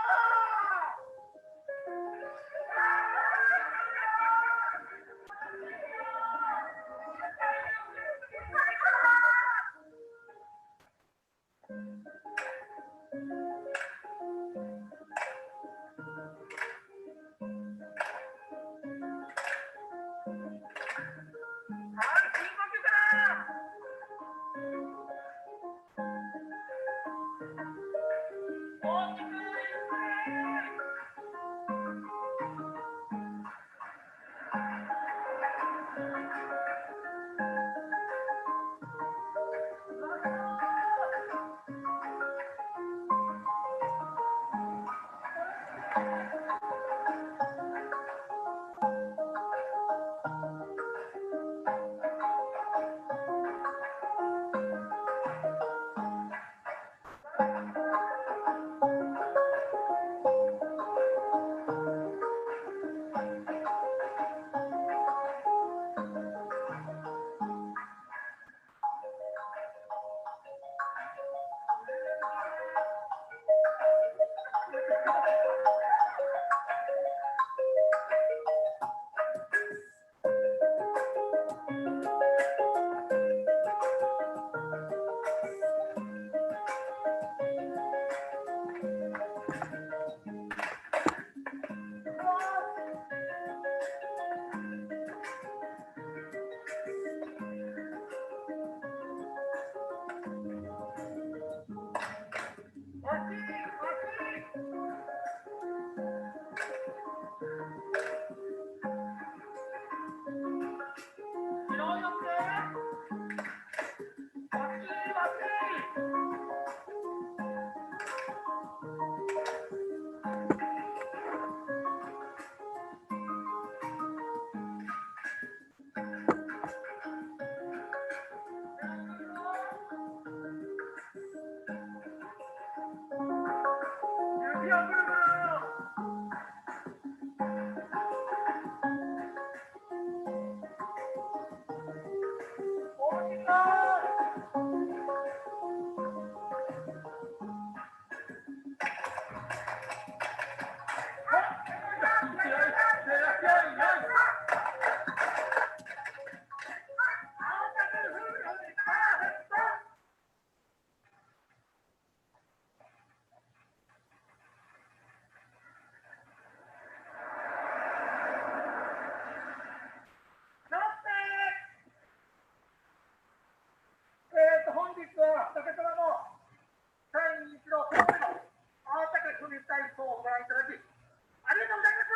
本日は竹虎の第一度青竹踏み体操をご覧いただきありがとうございました。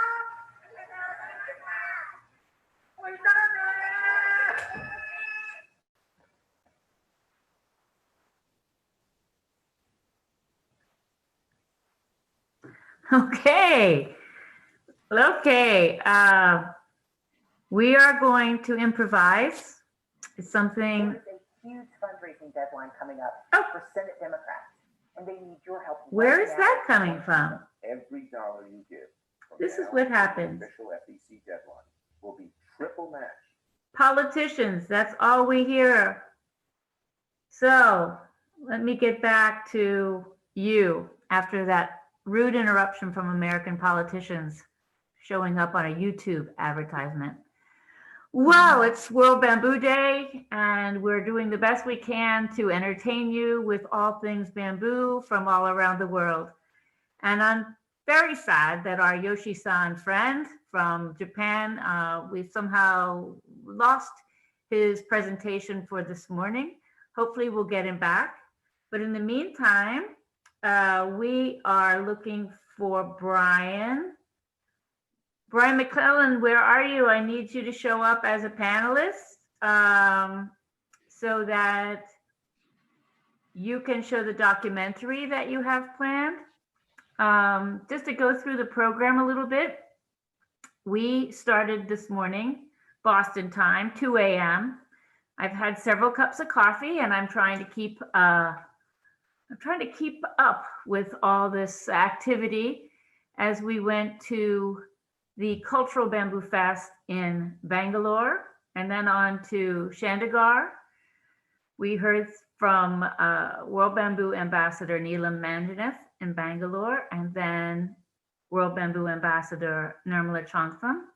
おいたらね。Okay. We are going to improvise. It's something. Huge fundraising deadline coming up for Senate Democrats, and they need your help. Where is that coming from? Every dollar you give. This is what happens. Official FEC deadline will be triple matched. Politicians, that's all we hear. So let me get back to you after that rude interruption from American politicians showing up on a YouTube advertisement. Well, it's World Bamboo Day, and we're doing the best we can to entertain you with all things bamboo from all around the world. And I'm very sad that our Yoshi-san friend from Japan, we've somehow lost his presentation for this morning. Hopefully we'll get him back. But in the meantime, we are looking for Brian. Brian McClellan, where are you? I need you to show up as a panelist so that you can show the documentary that you have planned. Just to go through the program a little bit, we started this morning, Boston time, 2 a.m. I've had several cups of coffee, and I'm trying to keep up with all this activity as we went to the Cultural Bamboo Fest in Bangalore, and then on to Chandigarh. We heard from World Bamboo Ambassador Neelam Manjanath in Bangalore, and then World Bamboo Ambassador Nirmala Chongtham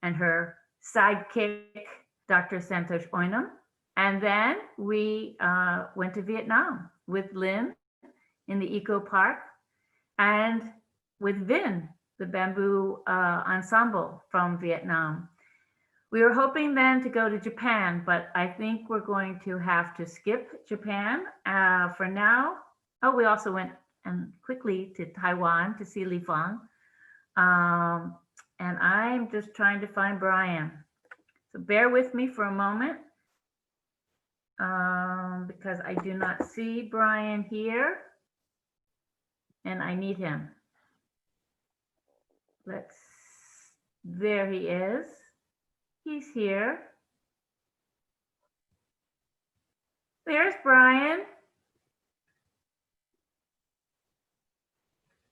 and her sidekick, Dr. Santosh Oinam. And then we went to Vietnam with Lynn in the Eco Park and with Vin, the bamboo ensemble from Vietnam. We were hoping then to go to Japan, but I think we're going to have to skip Japan for now. Oh, we also went quickly to Taiwan to see Li Fang. And I'm just trying to find Brian. So bear with me for a moment because I do not see Brian here and I need him. There he is. He's here. There's Brian.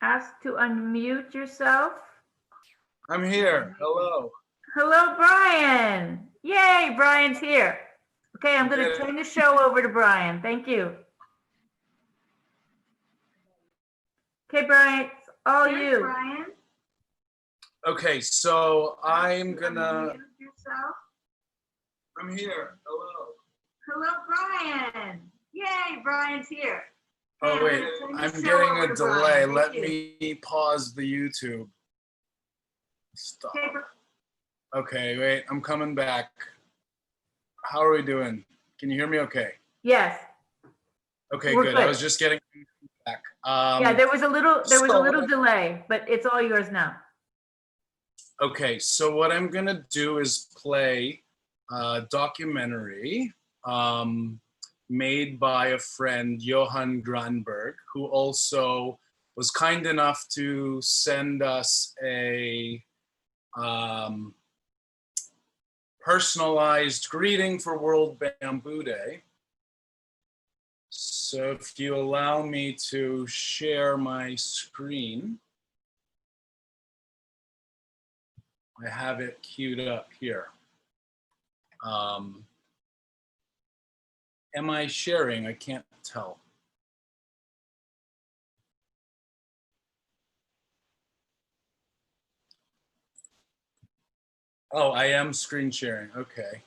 Ask to unmute yourself. I'm here. Hello. Hello, Brian. Yay, Brian's here. Okay, I'm going to turn the show over to Brian. Thank you. Okay, Brian, it's all you. Brian. Okay, so I'm gonna. I'm here. Hello. Hello, Brian. Yay, Brian's here. Oh wait, I'm getting a delay. Let me pause the YouTube. Stop. Okay, wait, I'm coming back. How are we doing? Can you hear me okay? Yes. Okay, good. I was just getting back. Yeah, there was a little delay, but it's all yours now. Okay, so what I'm gonna do is play a documentary made by a friend, Johan Granberg, who also was kind enough to send us a personalized greeting for World Bamboo Day. So if you allow me to share my screen, I have it queued up here. Am I sharing? I can't tell. Oh, I am screen sharing. Okay.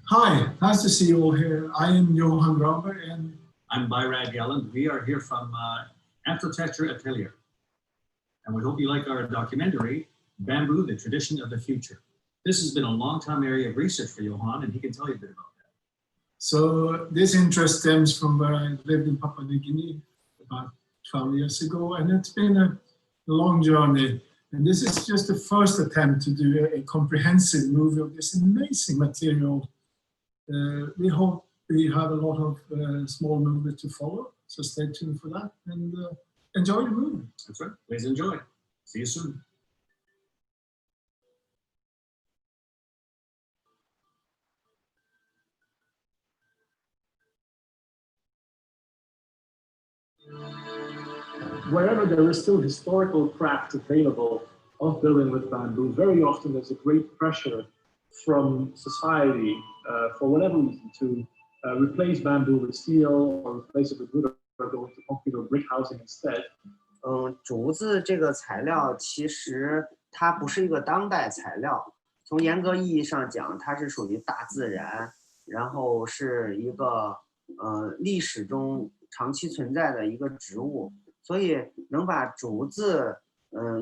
Hi, nice to see you all here. I am Johan Granberg and I'm Bairad Yellen. We are here from Architecture Atelier. And we hope you like our documentary, Bamboo, the Tradition of the Future. This has been a long-time area of research for Johan, and he can tell you a bit about that. So this interest stems from where I lived in Papua New Guinea about 12 years ago, and it's been a long journey. And this is just the first attempt to do a comprehensive movie of this amazing material. We hope we have a lot of small movies to follow, so stay tuned for that and enjoy the movie. That's right. Please enjoy. See you soon. Wherever there is still historical craft available of building with bamboo, very often there's a great pressure from society for whatever reason to replace bamboo with steel or replace it with wood going to concrete or brick housing instead. 竹子这个材料其实它不是一个当代材料，从严格意义上讲，它是属于大自然，然后是一个历史中长期存在的一个植物，所以能把竹子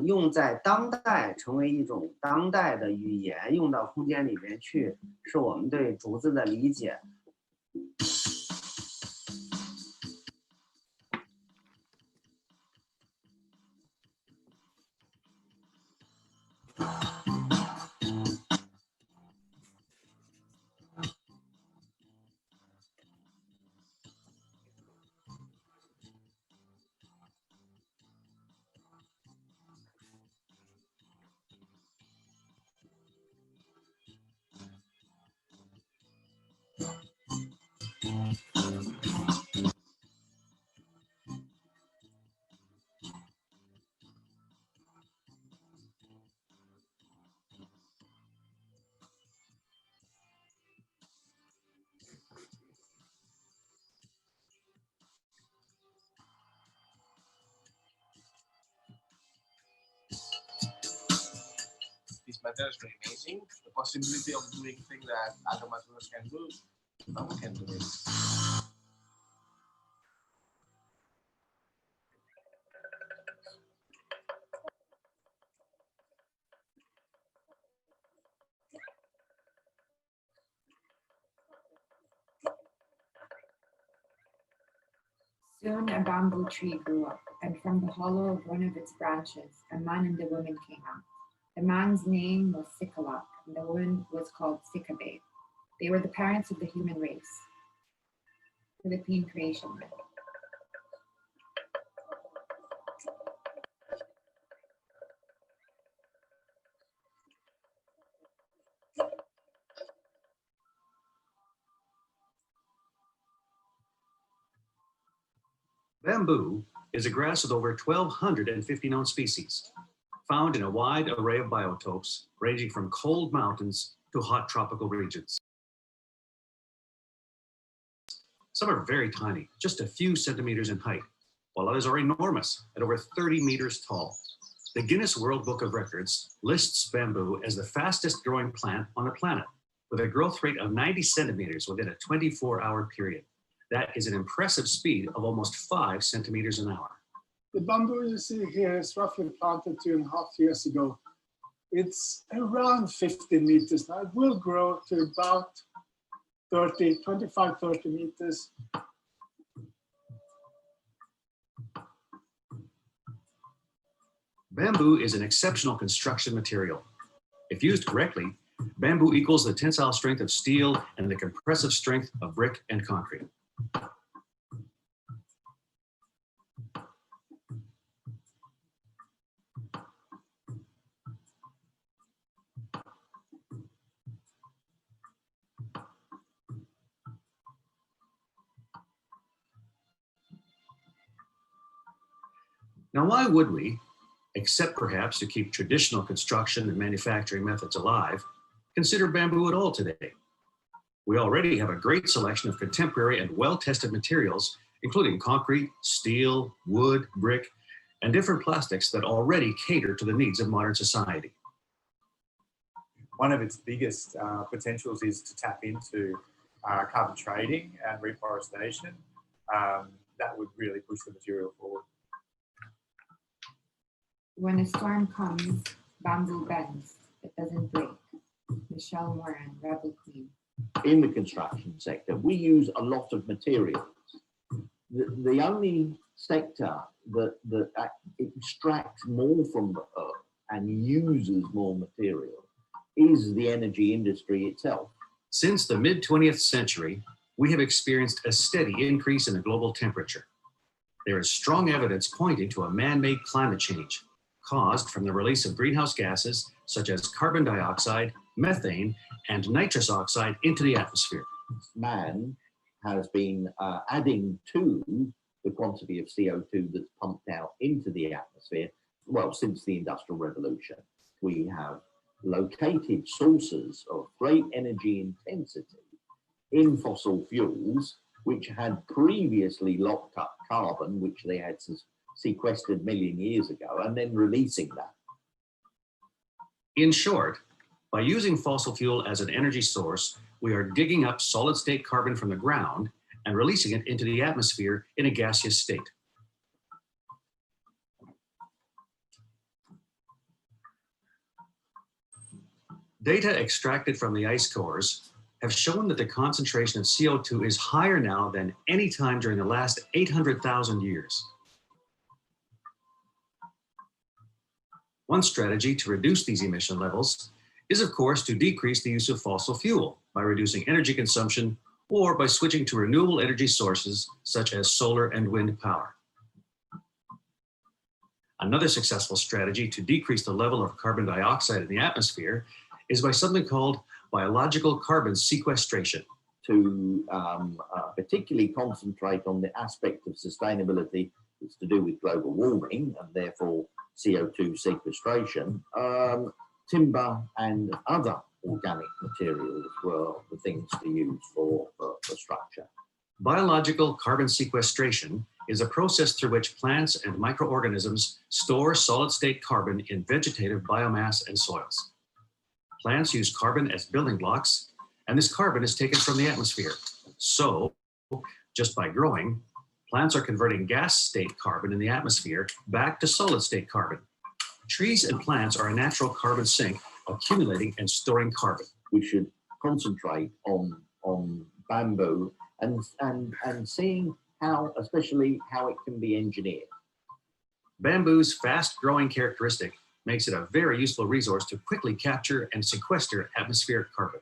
用在当代，成为一种当代的语言，用到空间里面去，是我们对竹子的理解。This method is very amazing. The possibility of doing things that other materials can do, bamboo can do it. Soon a bamboo tree grew up, and from the hollow of one of its branches, a man and a woman came out. The man's name was Sikalak, and the woman was called Sikabe. They were the parents of the human race. Philippine creation myth. Bamboo is a grass with over 1,250 known species, found in a wide array of biotopes ranging from cold mountains to hot tropical regions. Some are very tiny, just a few centimeters in height, while others are enormous at over 30 meters tall. The Guinness World Book of Records lists bamboo as the fastest growing plant on the planet, with a growth rate of 90 centimeters within a 24-hour period. That is an impressive speed of almost 5 centimeters an hour. The bamboo you see here is roughly planted 2.5 years ago. It's around 50 meters now. It will grow to about 25, 30 meters. Bamboo is an exceptional construction material. If used correctly, bamboo equals the tensile strength of steel and the compressive strength of brick and concrete. Now, why would we, except perhaps to keep traditional construction and manufacturing methods alive, consider bamboo at all today? We already have a great selection of contemporary and well-tested materials, including concrete, steel, wood, brick, and different plastics that already cater to the needs of modern society. One of its biggest potentials is to tap into carbon trading and reforestation. That would really push the material forward. When a storm comes, bamboo bends, it doesn't break. Michelle Moran, Rebel Queen. In the construction sector, we use a lot of materials. The only sector that extracts more from the earth and uses more material is the energy industry itself. Since the mid-20th century, we have experienced a steady increase in the global temperature. There is strong evidence pointing to a man-made climate change caused from the release of greenhouse gases such as carbon dioxide, methane, and nitrous oxide into the atmosphere. Man has been adding to the quantity of CO2 that's pumped out into the atmosphere, well, since the Industrial Revolution. We have located sources of great energy intensity in fossil fuels, which had previously locked up carbon, which they had sequestered a million years ago, and then releasing that. In short, by using fossil fuel as an energy source, we are digging up solid state carbon from the ground and releasing it into the atmosphere in a gaseous state. Data extracted from the ice cores have shown that the concentration of CO2 is higher now than any time during the last 800,000 years. One strategy to reduce these emission levels is, of course, to decrease the use of fossil fuel by reducing energy consumption or by switching to renewable energy sources such as solar and wind power. Another successful strategy to decrease the level of carbon dioxide in the atmosphere is by something called biological carbon sequestration. To particularly concentrate on the aspect of sustainability that's to do with global warming and therefore CO2 sequestration, timber and other organic materials were the things to use for structure. Biological carbon sequestration is a process through which plants and microorganisms store solid-state carbon in vegetative biomass and soils. Plants use carbon as building blocks, and this carbon is taken from the atmosphere. So, just by growing, plants are converting gas-state carbon in the atmosphere back to solid-state carbon. Trees and plants are a natural carbon sink, accumulating and storing carbon. We should concentrate on bamboo and seeing how, especially how it can be engineered. Bamboo's fast-growing characteristic makes it a very useful resource to quickly capture and sequester atmospheric carbon.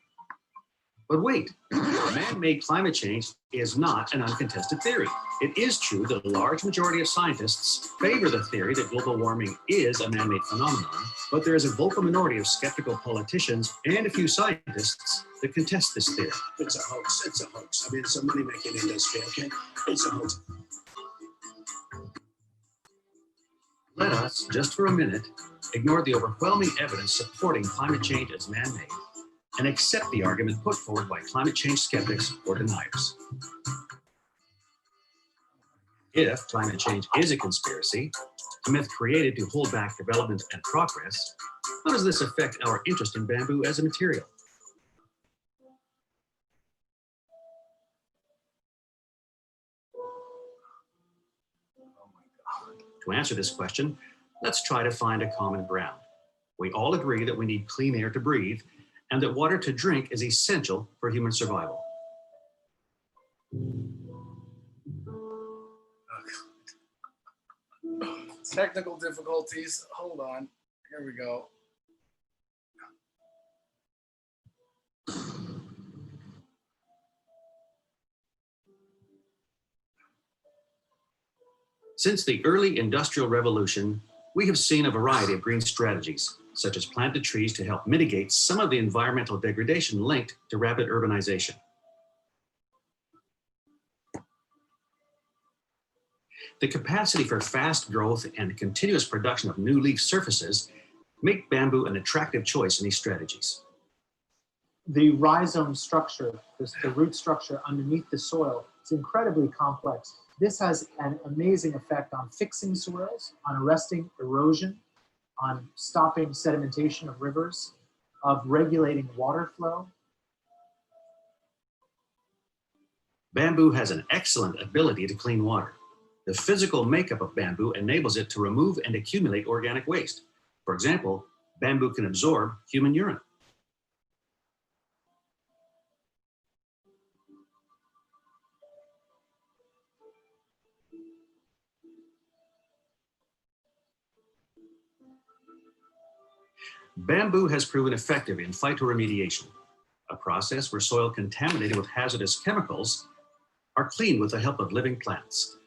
But wait, man-made climate change is not an uncontested theory. It is true that a large majority of scientists favor the theory that global warming is a man-made phenomenon, but there is a vocal minority of skeptical politicians and a few scientists that contest this theory. It's a hoax. It's a hoax. I mean, it's a money-making industry, okay? It's a hoax. Let us, just for a minute, ignore the overwhelming evidence supporting climate change as man-made and accept the argument put forward by climate change skeptics or deniers. If climate change is a conspiracy, a myth created to hold back development and progress, how does this affect our interest in bamboo as a material? To answer this question, let's try to find a common ground. We all agree that we need clean air to breathe and that water to drink is essential for human survival. Technical difficulties. Hold on. Here we go. Since the early Industrial Revolution, we have seen a variety of green strategies, such as planted trees to help mitigate some of the environmental degradation linked to rapid urbanization. The capacity for fast growth and continuous production of new leaf surfaces make bamboo an attractive choice in these strategies. The rhizome structure, the root structure underneath the soil, is incredibly complex. This has an amazing effect on fixing soils, on arresting erosion, on stopping sedimentation of rivers, of regulating water flow. Bamboo has an excellent ability to clean water. The physical makeup of bamboo enables it to remove and accumulate organic waste. For example, bamboo can absorb human urine. Bamboo has proven effective in phytoremediation, a process where soil contaminated with hazardous chemicals are cleaned with the help of living plants.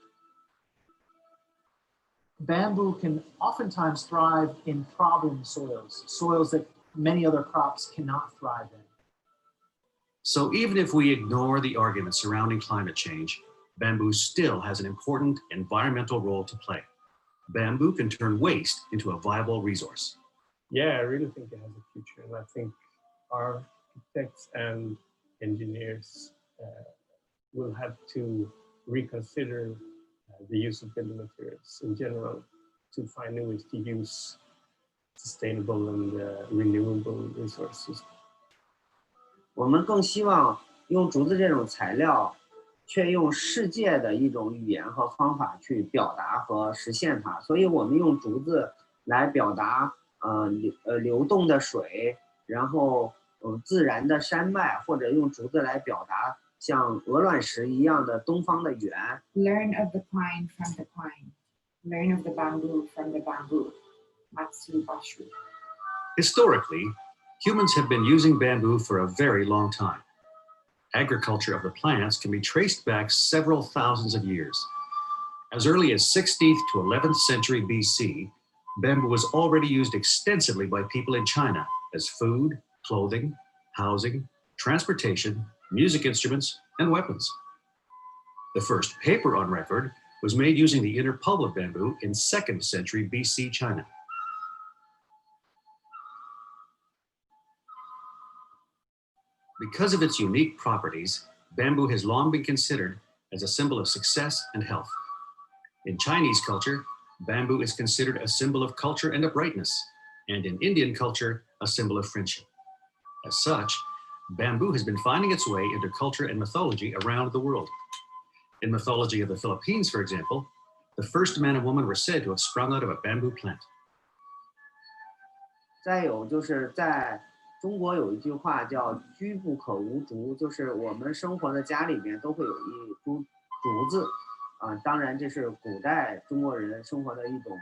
Bamboo can oftentimes thrive in problem soils, soils that many other crops cannot thrive in. So even if we ignore the arguments surrounding climate change, bamboo still has an important environmental role to play. Bamboo can turn waste into a viable resource. Yeah, I really think it has a future, and I think our architects and engineers will have to reconsider the use of building materials in general to find new ways to use sustainable and renewable resources. 我们更希望用竹子这种材料，却用世界的一种语言和方法去表达和实现它。所以我们用竹子来表达流动的水，然后自然的山脉，或者用竹子来表达像鹅卵石一样的东方的圆。Learn of the pine from the pine. Learn of the bamboo from the bamboo. Matsu Bashu. Historically, humans have been using bamboo for a very long time. Agriculture of the plants can be traced back several thousands of years. As early as 16th to 11th century BC, bamboo was already used extensively by people in China as food, clothing, housing, transportation, music instruments, and weapons. The first paper on record was made using the inner pulp of bamboo in 2nd century BC China. Because of its unique properties, bamboo has long been considered as a symbol of success and health. In Chinese culture, bamboo is considered a symbol of culture and uprightness, and in Indian culture, a symbol of friendship. As such, bamboo has been finding its way into culture and mythology around the world. In mythology of the Philippines, for example, the first man and woman were said to have sprung out of a bamboo plant. 再有就是在中国有一句话叫“居不可无竹”，就是我们生活的家里面都会有一株竹子，当然这是古代中国人生活的一种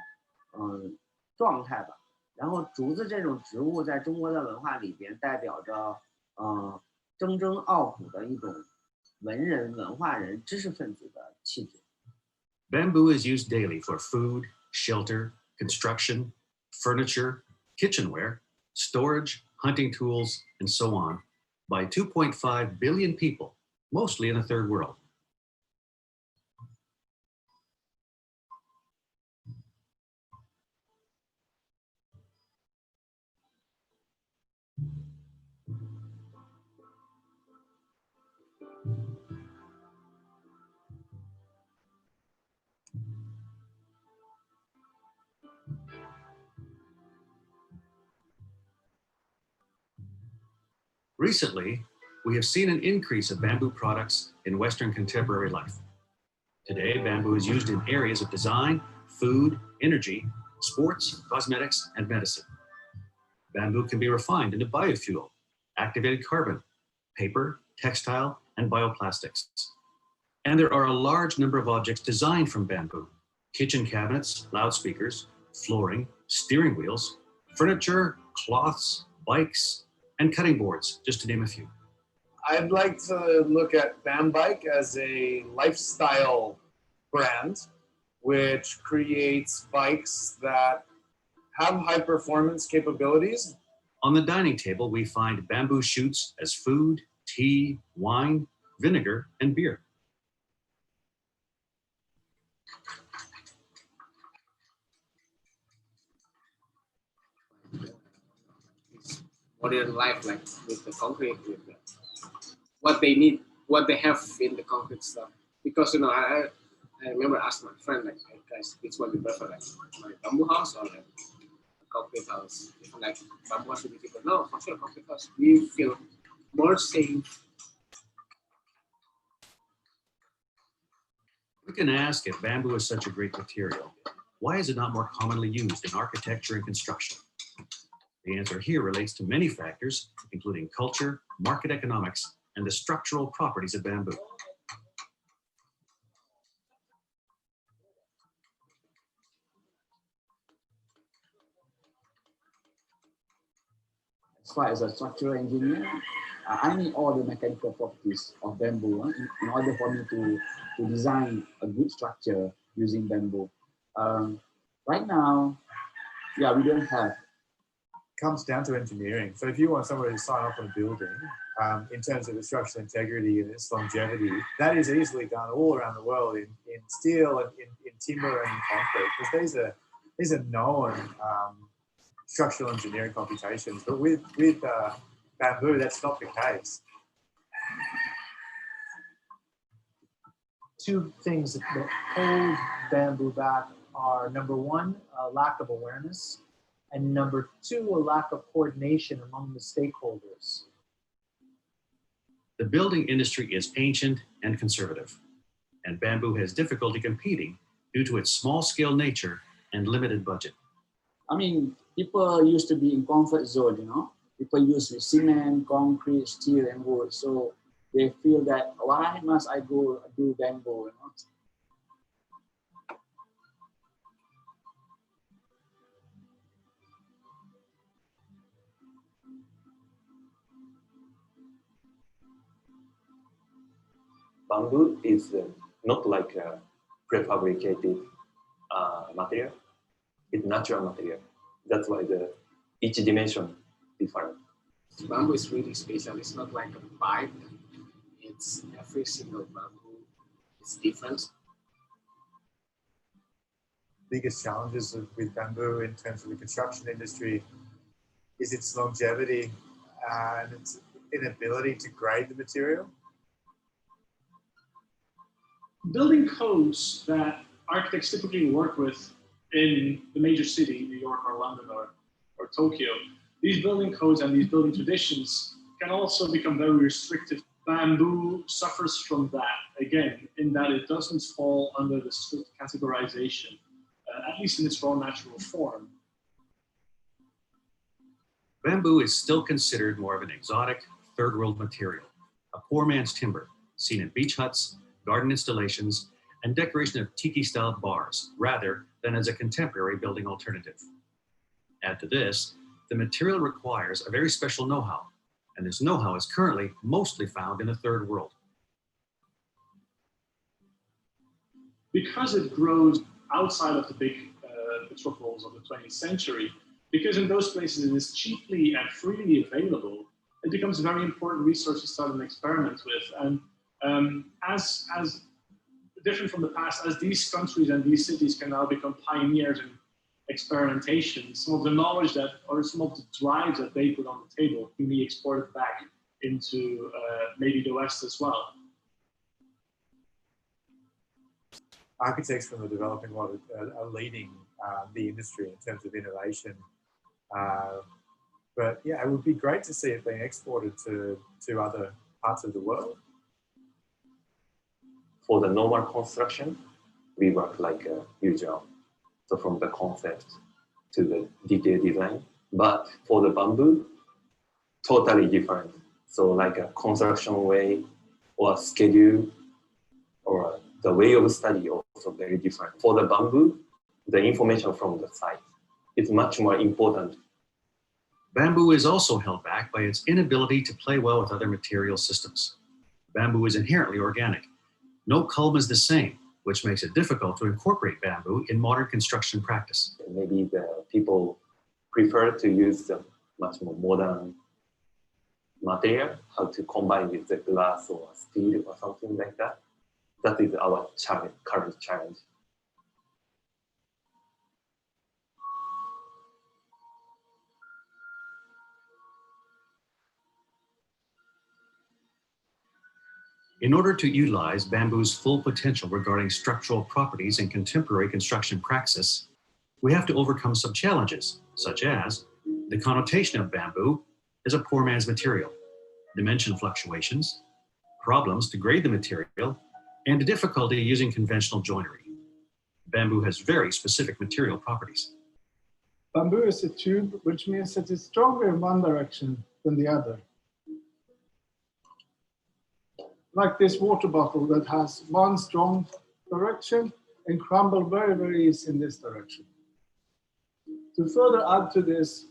状态吧。然后竹子这种植物在中国的文化里边代表着铮铮傲骨的一种文人、文化人、知识分子的气质。Bamboo is used daily for food, shelter, construction, furniture, kitchenware, storage, hunting tools, and so on by 2.5 billion people, mostly in the third world. Recently, we have seen an increase of bamboo products in Western contemporary life. Today, bamboo is used in areas of design, food, energy, sports, cosmetics, and medicine. Bamboo can be refined into biofuel, activated carbon, paper, textile, and bioplastics. And there are a large number of objects designed from bamboo: kitchen cabinets, loudspeakers, flooring, steering wheels, furniture, cloths, bikes, and cutting boards, just to name a few. I'd like to look at Bambike as a lifestyle brand, which creates bikes that have high performance capabilities. On the dining table, we find bamboo shoots as food, tea, wine, vinegar, and beer. Modern life, like with the concrete, with what they need, what they have in the concrete stuff. Because I remember asking my friend, like, hey guys, which one do you prefer, like my bamboo house or like a concrete house? Like bamboo house would be different. No, for sure, concrete house. We feel more safe. We can ask, if bamboo is such a great material, why is it not more commonly used in architecture and construction? The answer here relates to many factors, including culture, market economics, and the structural properties of bamboo. As far as a structural engineer, I need all the mechanical properties of bamboo in order for me to design a good structure using bamboo. Right now, yeah, we don't have. Comes down to engineering. So if you want somebody to sign off on a building, in terms of its structural integrity and its longevity, that is easily done all around the world in steel and in timber and in concrete, because these are known structural engineering computations. But with bamboo, that's not the case. Two things that hold bamboo back are number one, a lack of awareness, and number two, a lack of coordination among the stakeholders. The building industry is ancient and conservative, and bamboo has difficulty competing due to its small-scale nature and limited budget. I mean, people used to be in comfort zone, you know. People used with cement, concrete, steel, and wood. So they feel that, why must I go do bamboo, you know? Bamboo is not like a prefabricated material. It's natural material. That's why each dimension different. Bamboo is really special. It's not like a pipe. It's every single bamboo. It's different. Biggest challenges with bamboo in terms of the construction industry is its longevity and its inability to grade the material. Building codes that architects typically work with in the major city, New York or London or Tokyo, these building codes and these building traditions can also become very restrictive. Bamboo suffers from that, again, in that it doesn't fall under the strict categorization, at least in its raw natural form. Bamboo is still considered more of an exotic, third world material, a poor man's timber, seen in beach huts, garden installations, and decoration of tiki-style bars, rather than as a contemporary building alternative. Add to this, the material requires a very special know-how, and this know-how is currently mostly found in the third world. Because it grows outside of the big metropoles of the 20th century, because in those places it is cheaply and freely available, it becomes a very important resource to start an experiment with. And as different from the past, as these countries and these cities can now become pioneers in experimentation, some of the knowledge that, or some of the drives that they put on the table can be exported back into maybe the West as well. Architects from the developing world are leading the industry in terms of innovation. But yeah, it would be great to see it being exported to other parts of the world. For the normal construction, we work like usual. So from the concept to the detailed design. But for the bamboo, totally different. So like a construction way or schedule or the way of study also very different. For the bamboo, the information from the site is much more important. Bamboo is also held back by its inability to play well with other material systems. Bamboo is inherently organic. No culm is the same, which makes it difficult to incorporate bamboo in modern construction practice. Maybe the people prefer to use the much more modern material, how to combine with the glass or steel or something like that. That is our challenge, current challenge. In order to utilize bamboo's full potential regarding structural properties in contemporary construction praxis, we have to overcome some challenges, such as the connotation of bamboo as a poor man's material, dimension fluctuations, problems to grade the material, and the difficulty using conventional joinery. Bamboo has very specific material properties. Bamboo is a tube, which means that it's stronger in one direction than the other. Like this water bottle that has one strong direction and crumble very, very easy in this direction. To further add to this,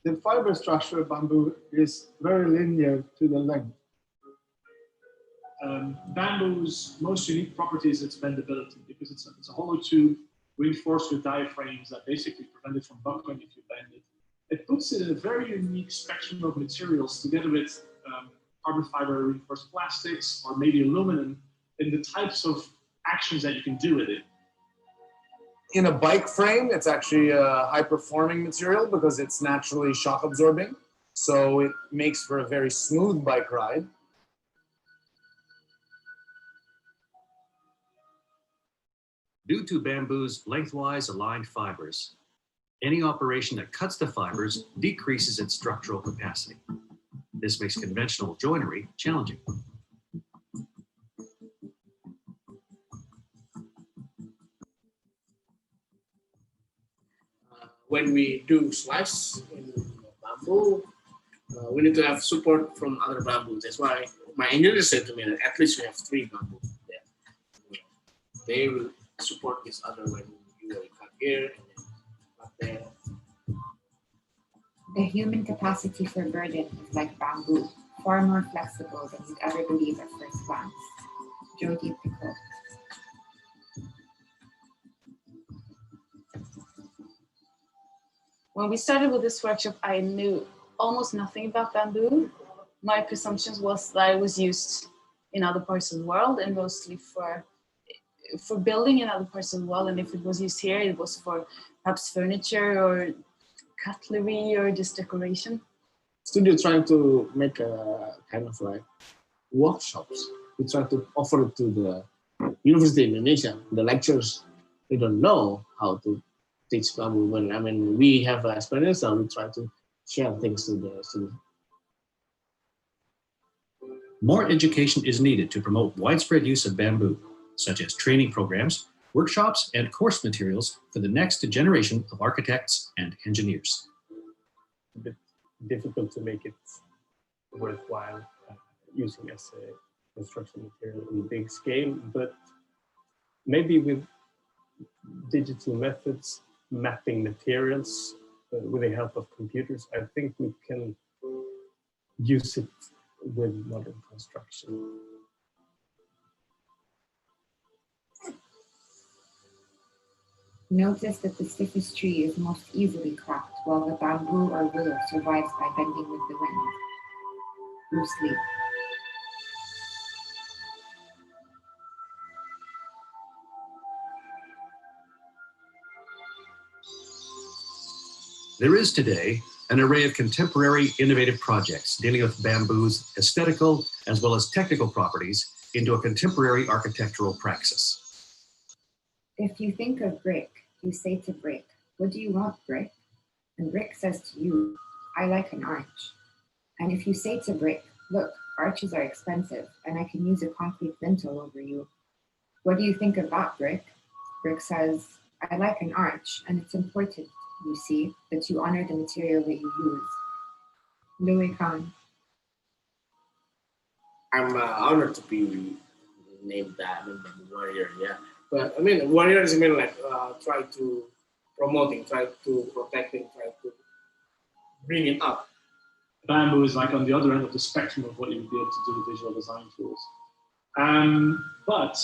the fiber structure of bamboo is very linear to the length. Bamboo's most unique property is its bendability, because it's a hollow tube reinforced with diaphragms that basically prevent it from buckling if you bend it. It puts it in a very unique spectrum of materials together with carbon fiber reinforced plastics or maybe aluminum in the types of actions that you can do with it. In a bike frame, it's actually a high-performing material because it's naturally shock absorbing. So it makes for a very smooth bike ride. Due to bamboo's lengthwise aligned fibers, any operation that cuts the fibers decreases its structural capacity. This makes conventional joinery challenging. When we do slice in bamboo, we need to have support from other bamboos. That's why my engineer said to me that at least we have 3 bamboo there. They will support each other when you will cut here and then cut there. The human capacity for burden is like bamboo, far more flexible than you'd ever believe at first glance. Jody Pickle. When we started with this workshop, I knew almost nothing about bamboo. My presumption was that it was used in other parts of the world and mostly for building in other parts of the world. And if it was used here, it was for perhaps furniture or cutlery or just decoration. Studio trying to make a kind of like workshops. We try to offer it to the University of Indonesia. The lecturers, they don't know how to teach bamboo. When we have experience, and we try to share things to the students. More education is needed to promote widespread use of bamboo, such as training programs, workshops, and course materials for the next generation of architects and engineers. A bit difficult to make it worthwhile using as a construction material in big scale, but maybe with digital methods, mapping materials with the help of computers, I think we can use it with modern construction. Notice that the stiffest tree is most easily cracked, while the bamboo or willow survives by bending with the wind. Bruce Lee. There is today an array of contemporary innovative projects dealing with bamboo's aesthetical as well as technical properties into a contemporary architectural praxis. If you think of brick, you say to brick, "What do you want, brick?" And brick says to you, "I like an arch." And if you say to brick, "Look, arches are expensive and I can use a concrete lintel over you," what do you think of that, brick? Brick says, "I like an arch and it's important, you see, that you honor the material that you use." Louis Kahn. I'm honored to be named that, warrior, yeah. But warrior is like try to promoting, try to protecting, try to bring it up. Bamboo is like on the other end of the spectrum of what you would be able to do with visual design tools. But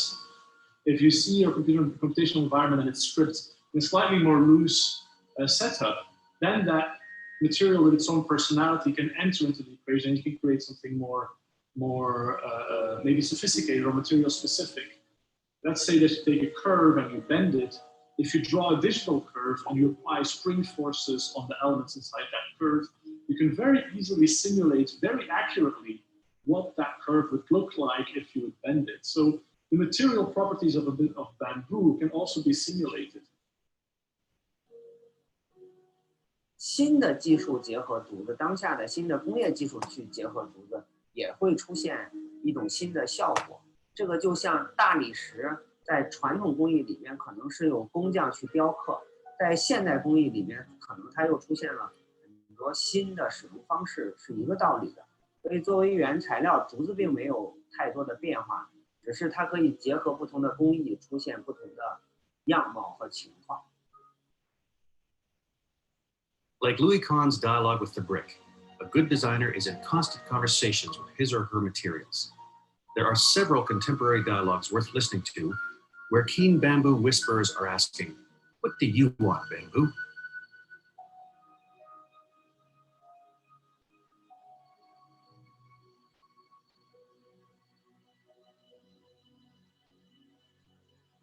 if you see your computational environment and it's scripts in a slightly more loose setup, then that material with its own personality can enter into the equation. You can create something more maybe sophisticated or material specific. Let's say that you take a curve and you bend it. If you draw a digital curve and you apply spring forces on the elements inside that curve, you can very easily simulate very accurately what that curve would look like if you would bend it. So the material properties of a bit of bamboo can also be simulated. 新的技术结合竹子，当下的新的工业技术去结合竹子，也会出现一种新的效果。这个就像大理石，在传统工艺里面可能是有工匠去雕刻，在现代工艺里面，可能它又出现了很多新的使用方式，是一个道理的。所以作为原材料，竹子并没有太多的变化，只是它可以结合不同的工艺，出现不同的样貌和情况。Like Louis Kahn's dialogue with the brick, a good designer is in constant conversations with his or her materials. There are several contemporary dialogues worth listening to where keen bamboo whisperers are asking, "What do you want, bamboo?"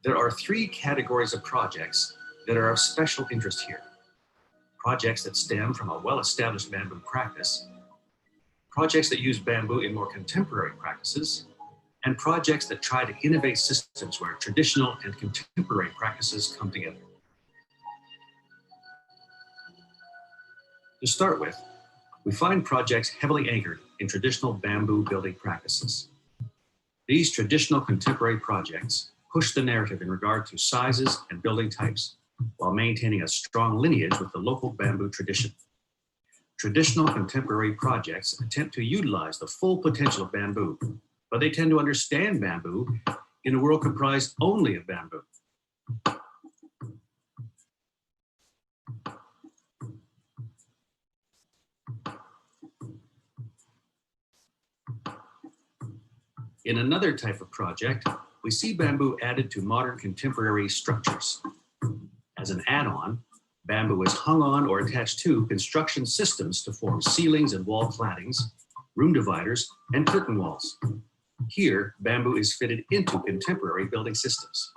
There are 3 categories of projects that are of special interest here. Projects that stem from a well-established bamboo practice, projects that use bamboo in more contemporary practices, and projects that try to innovate systems where traditional and contemporary practices come together. To start with, we find projects heavily anchored in traditional bamboo building practices. These traditional contemporary projects push the narrative in regard to sizes and building types, while maintaining a strong lineage with the local bamboo tradition. Traditional contemporary projects attempt to utilize the full potential of bamboo, but they tend to understand bamboo in a world comprised only of bamboo. In another type of project, we see bamboo added to modern contemporary structures. As an add-on, bamboo is hung on or attached to construction systems to form ceilings and wall claddings, room dividers, and curtain walls. Here, bamboo is fitted into contemporary building systems.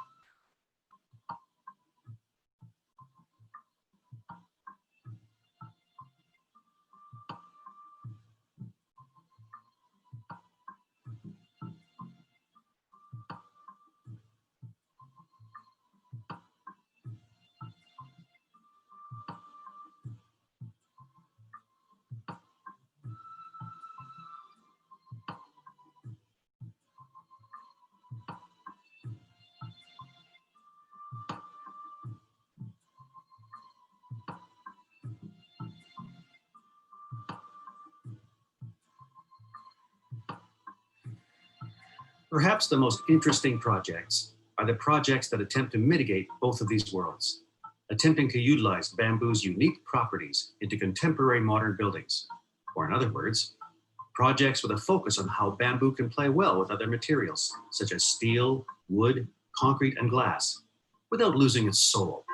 Perhaps the most interesting projects are the projects that attempt to mitigate both of these worlds, attempting to utilize bamboo's unique properties into contemporary modern buildings. Or in other words, projects with a focus on how bamboo can play well with other materials, such as steel, wood, concrete, and glass, without losing its soul.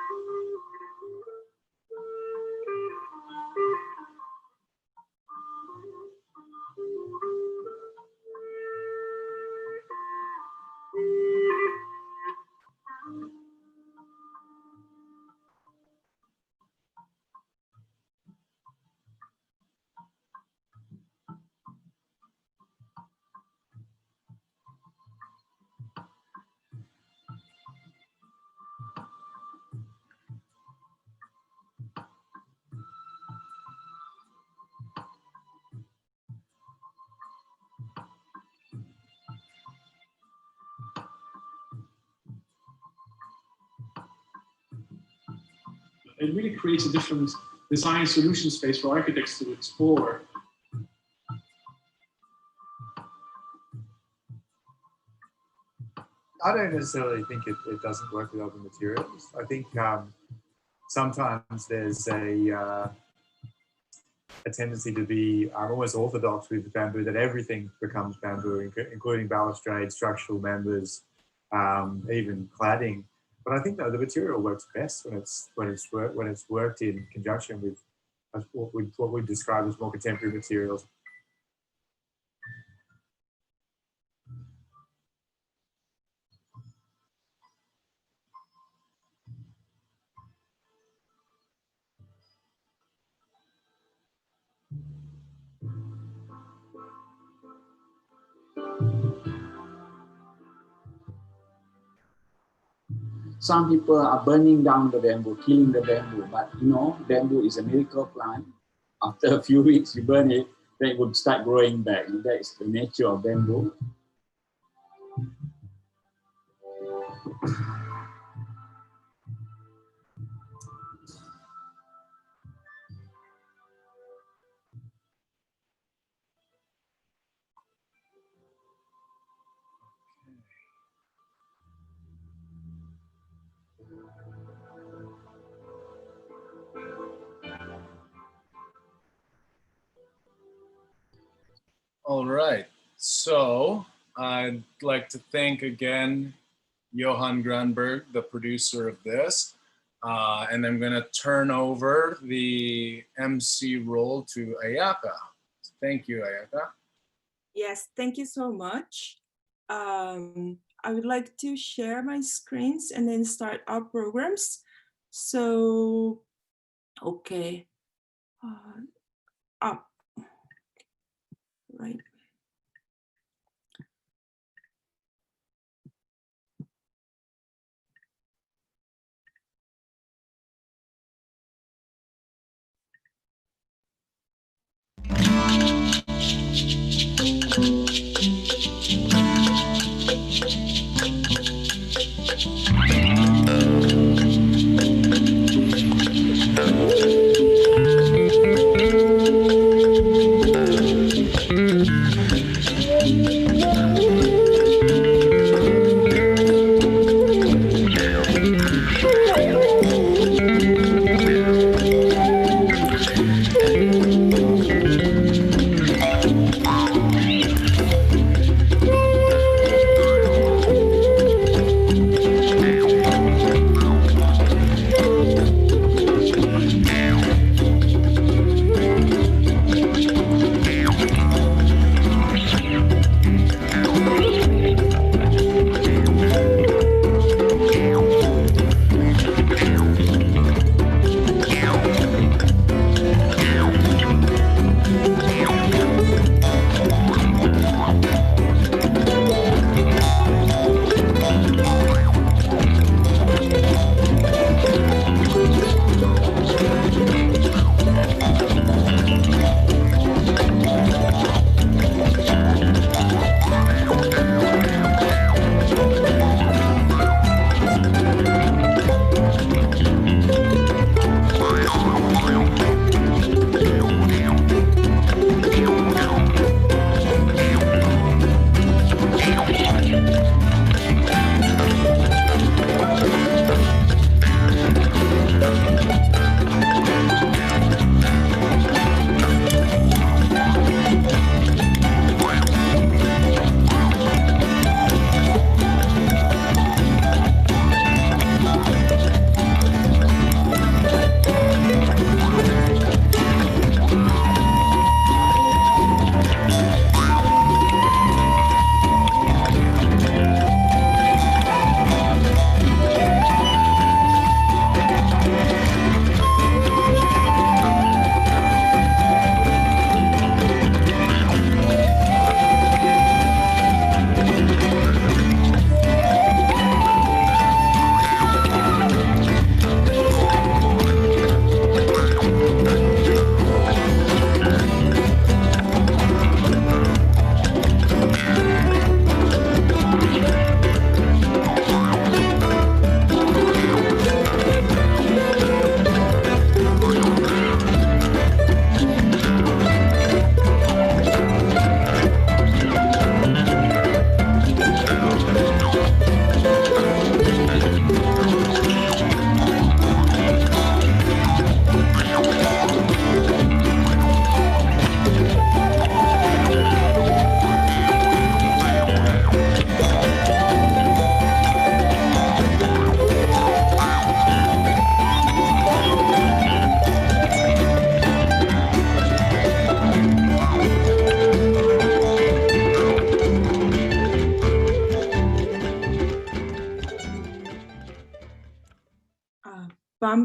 It really creates a different design solution space for architects to explore. I don't necessarily think it doesn't work with other materials. I think sometimes there's a tendency to be almost orthodox with bamboo, that everything becomes bamboo, including balustrade, structural members, even cladding. But I think, though, the material works best when it's worked in conjunction with what we describe as more contemporary materials. Some people are burning down the bamboo, killing the bamboo, but you know, bamboo is a miracle plant. After a few weeks, you burn it, then it would start growing back. And that is the nature of bamboo. All right, so I'd like to thank again Johan Granberg, the producer of this, and I'm gonna turn over the MC role to Ayaka. Thank you, Ayaka. Yes, thank you so much. I would like to share my screens and then start our programs. So, okay. Right.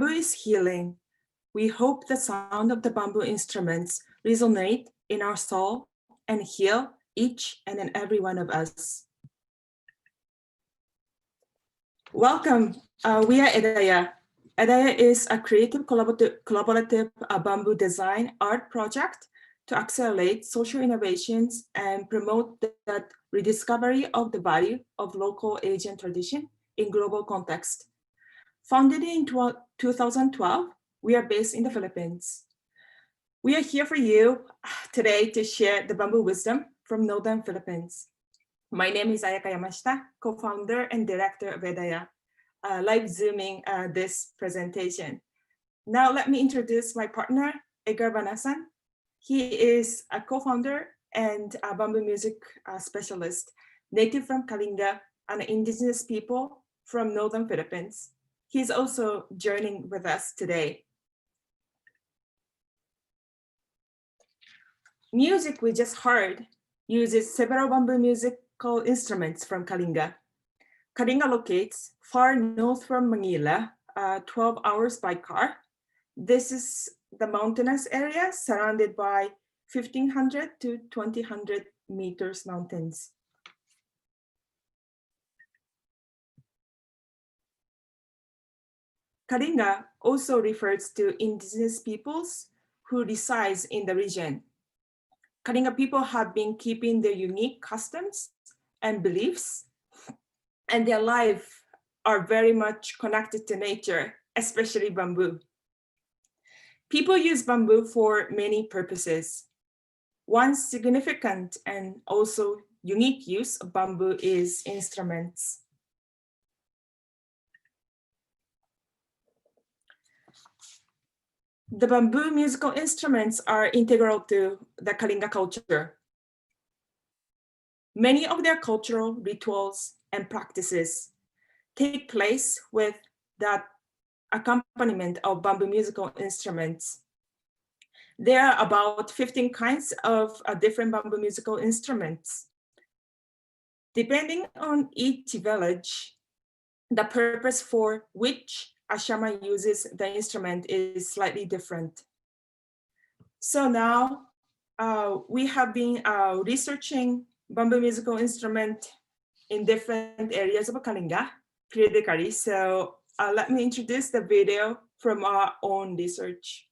Bamboo is healing. We hope the sound of the bamboo instruments resonate in our soul and heal each and every one of us. Welcome, we are Edaya. Edaya is a creative collaborative bamboo design art project to accelerate social innovations and promote the rediscovery of the value of local Asian tradition in global context. Founded in 2012, we are based in the Philippines. We are here for you today to share the bamboo wisdom from Northern Philippines. My name is Ayaka Yamashita, co-founder and director of Edaya, live zooming this presentation. Now let me introduce my partner, Edgar Banasan. He is a co-founder and a bamboo music specialist, native from Kalinga, an indigenous people from Northern Philippines. He's also joining with us today. Music we just heard uses several bamboo musical instruments from Kalinga. Kalinga locates far north from Manila, 12 hours by car. This is the mountainous area surrounded by 1,500 to 2,000 meters mountains. Kalinga also refers to indigenous peoples who reside in the region. Kalinga people have been keeping their unique customs and beliefs, and their life are very much connected to nature, especially bamboo. People use bamboo for many purposes. One significant and also unique use of bamboo is instruments. The bamboo musical instruments are integral to the Kalinga culture. Many of their cultural rituals and practices take place with that accompaniment of bamboo musical instruments. There are about 15 kinds of different bamboo musical instruments. Depending on each village, the purpose for which a shaman uses the instrument is slightly different. So now we have been researching bamboo musical instrument in different areas of Kalinga, critically. So let me introduce the video from our own research.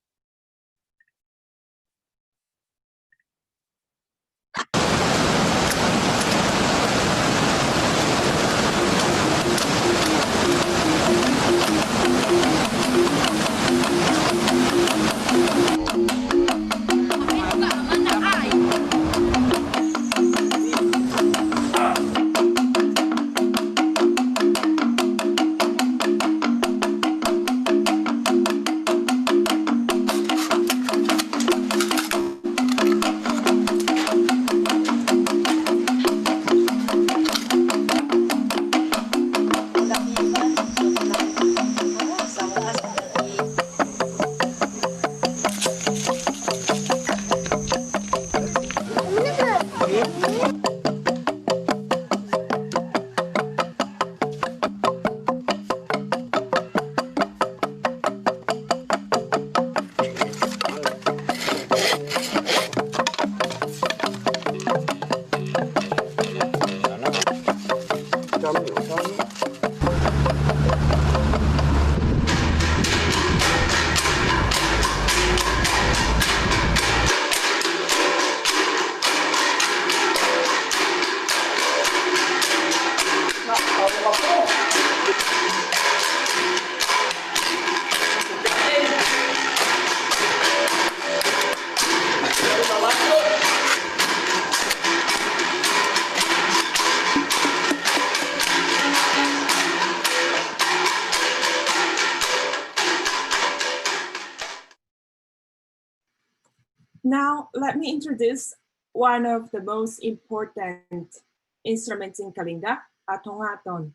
Now, let me introduce one of the most important instruments in Kalinga, a tongaton.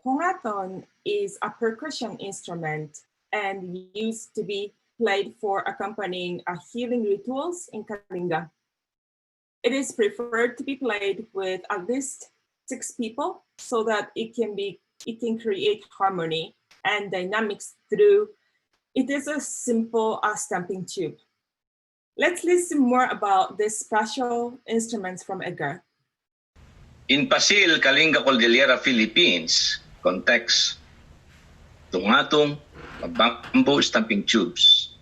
Tongaton is a percussion instrument and used to be played for accompanying healing rituals in Kalinga. It is preferred to be played with at least 6 people so that it can create harmony and dynamics through it is a simple stamping tube. Let's listen more about these special instruments from Edgar. In Pasil, Kalinga Cordillera, Philippines, context, tungatong, bamboo stamping tubes,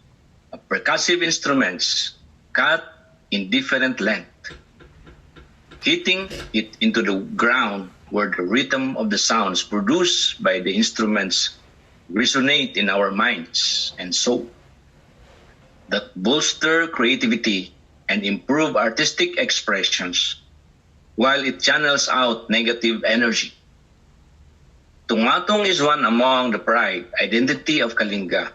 percussive instruments cut in different length, hitting it into the ground where the rhythm of the sounds produced by the instruments resonate in our minds and soul, that bolster creativity and improve artistic expressions while it channels out negative energy. Tungatong is one among the pride, identity of Kalinga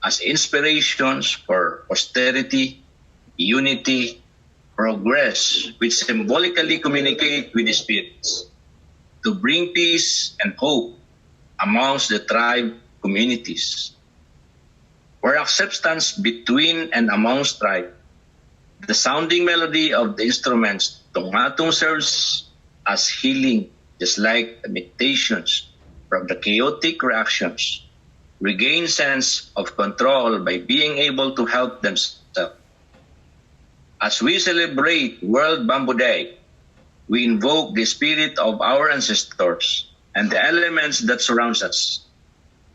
as inspirations for austerity, unity, progress, which symbolically communicate with the spirits to bring peace and hope amongst the tribe communities. Where acceptance between and amongst tribe, the sounding melody of the instruments, tungatong serves as healing, just like meditations from the chaotic reactions, regain sense of control by being able to help themselves. As we celebrate World Bamboo Day, we invoke the spirit of our ancestors and the elements that surround us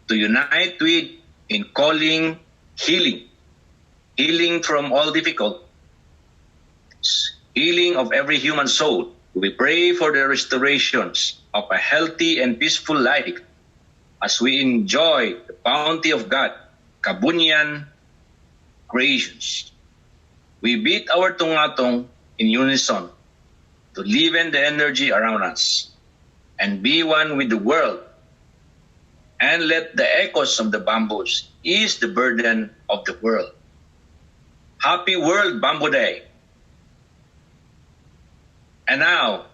to unite with in calling healing, healing from all difficulties, healing of every human soul. We pray for the restorations of a healthy and peaceful life as we enjoy the bounty of God, Kabunyan creations. We beat our tungatong in unison to live in the energy around us and be one with the world, and let the echoes of the bamboos ease the burden of the world. Happy World Bamboo Day! And now,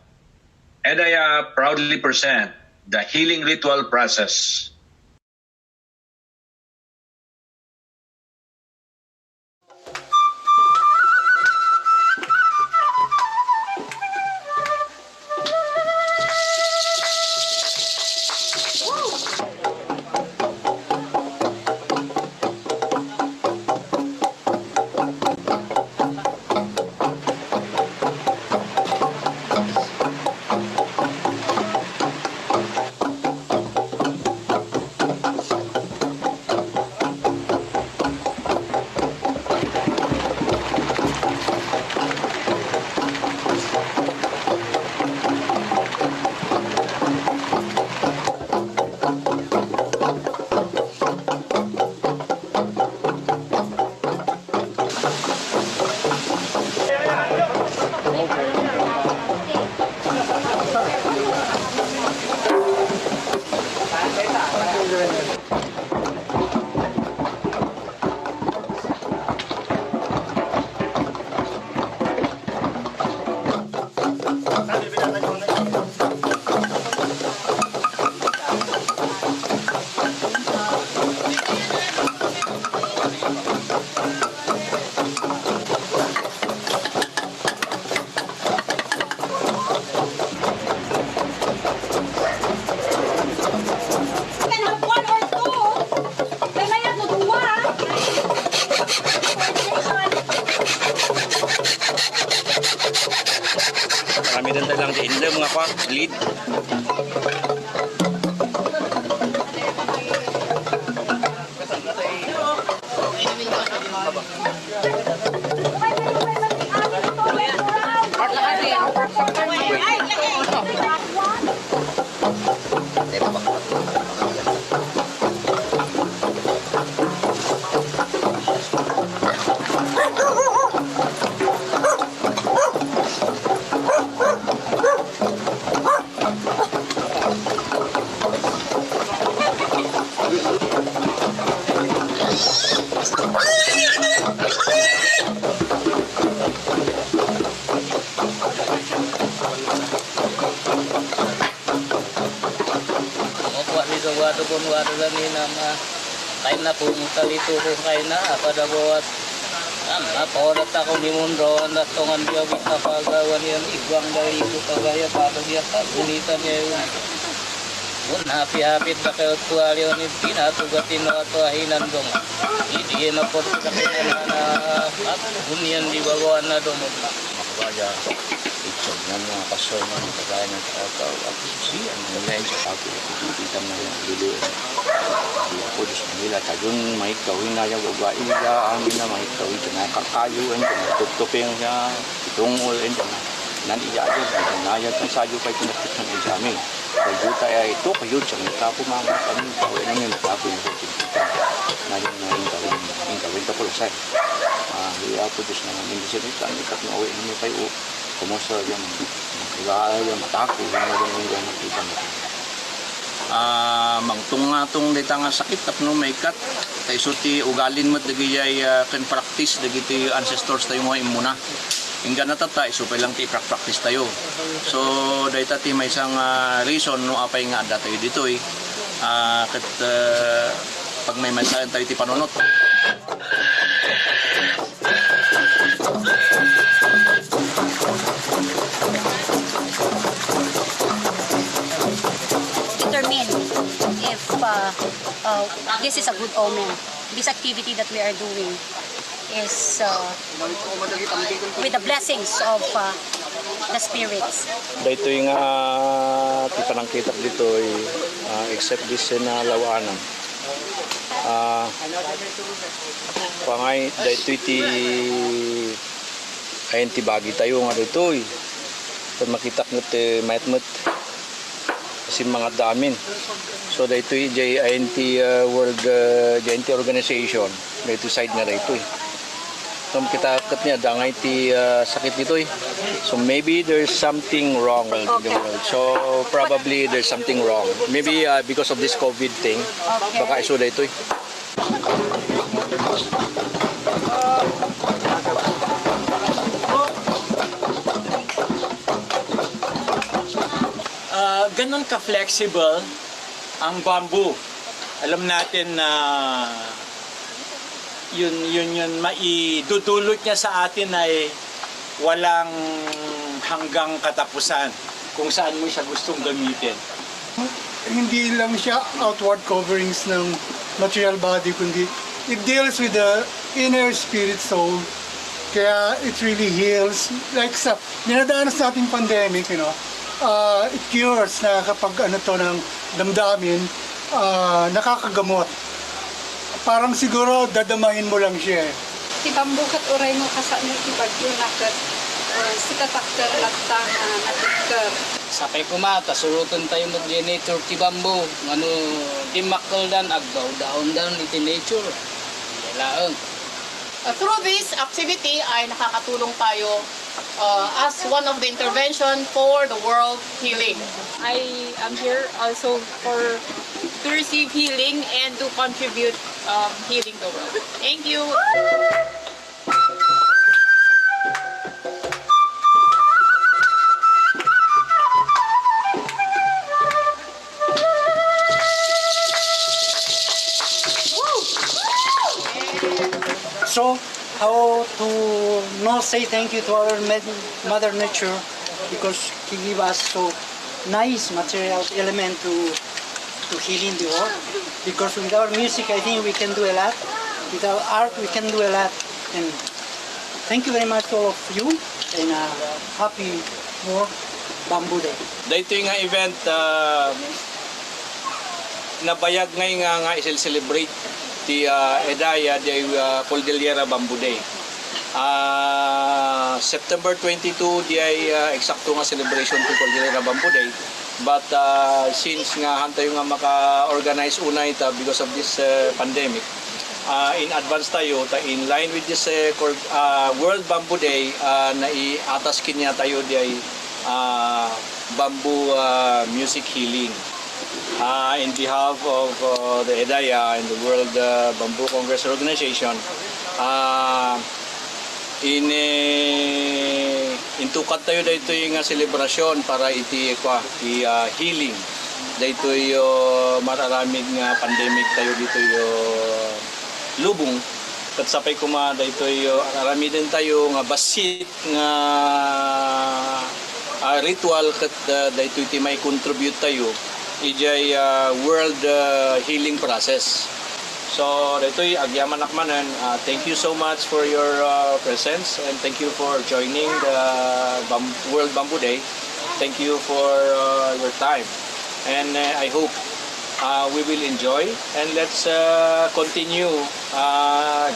Edaya proudly present the healing ritual process. Marami din talang kainda mga kwa, lead. Wado pun wado ni nama kain na pun kalito kung kain na pada buat apa orang tak kau di mundo anda tongan dia bisa pagawan yang ibang dari itu kagaya pada dia tak gulitan ya Mun hapi-hapit na kayo tuwalyo ni pinatugatin na ito ahinan dong. Hindi mapot sa kanya na at bunyan di bawaan na dong. Makabaya. Itong ng mga kasama ng kagaya ng tao at siya ang nalayan sa ako kita mo yung luluin. Di ako dos Manila tagun may kawin na yung babae niya ang ina may kawin na kakayuan na tutupin niya itungulin na nandiyayan na nayag ang sayo pa itinapit ng examen. Kaya juta ay ito kayo siya nagtapo mga kami kawin namin nagtapo yung kita na yung kawin ka po lasay. Di ako dos naman hindi siya nito ang ikat na uwi niya kayo kumusta yung yung matako yung nakita mo. Mangtung-ngatong dita nga sakit tapno may kat kay suti ugalin mo dagiyay kan practice dagiti ancestors tayo mo imuna. Ingga na tata isupay lang ti practice tayo. So dayta ti may isang reason no apay nga ada tayo dito ket pag may mensahe tayo ti panunot. Determine if this is a good omen. This activity that we are doing is with the blessings of the spirits. Dito yung tipanangkitak dito except this na lawanan. Pangay dito iti ayan ti bagi tayo nga dito pag makitak nga ti mayat-mat kasi mga damin. So dito yung JINT World JINT Organization dito side na dito So kita niya dangay ti sakit dito So maybe there's something wrong in the world. So probably there's something wrong. Maybe because of this COVID thing. Baka iso dito Ganon ka-flexible ang bamboo. Alam natin na yun maidudulot niya sa atin ay walang hanggang katapusan kung saan mo siya gustong gamitin. Hindi lang siya outward coverings ng material body, kundi it deals with the inner spirit soul. Kaya it really heals. Like sa dinadanas nating pandemic, it cures na kapag ng damdamin, nakakagamot. Parang siguro dadamahin mo lang siya. Ti bambu kat oray mo kasano ti bagyo nakat sikatakter laktang natikter. Sapay kumata, surutan tayo mag-generator ti bambu. Ti makal dan, agbaw daon dan iti nature. Laang. Through this activity ay nakakatulong tayo as one of the intervention for the world healing. I am here also to receive healing and to contribute healing the world. Thank you. So, how to not say thank you to our Mother Nature because she give us so nice material element to healing the world. Because with our music, I think we can do a lot. With our art, we can do a lot. And thank you very much to all of you and happy World Bamboo Day. Dito yung event nabayag ngayon nga i-celebrate ti Edaya de Cordillera Bamboo Day. September 22 di ay eksakto nga celebration ti Cordillera Bamboo Day. But since nga hantayo nga maka-organize unay ta because of this pandemic, in advance tayo in line with this World Bamboo Day na i-atas kinya tayo di ay bamboo music healing. In behalf of the Edaya and the World Bamboo Congress Organization, intukat tayo dito yung selebrasyon para iti healing. Dito yung mararamid nga pandemic tayo dito yung lubong. Kat sapay kuma dito yung aramidin tayo nga basit nga ritual kat dito iti may contribute tayo ijay world healing process. So dito'y agyaman nakmanan. Thank you so much for your presence and thank you for joining the World Bamboo Day. Thank you for your time. And I hope we will enjoy and let's continue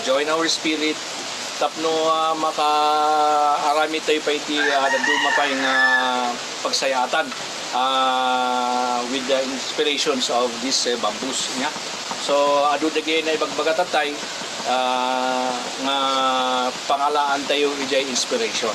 join our spirit tapno makaarami tayo pa iti nagduma pa yung pagsayatan with the inspirations of these bamboos nya. So adu dagay na ibagbagatay nga pangalaan tayo ijay inspiration.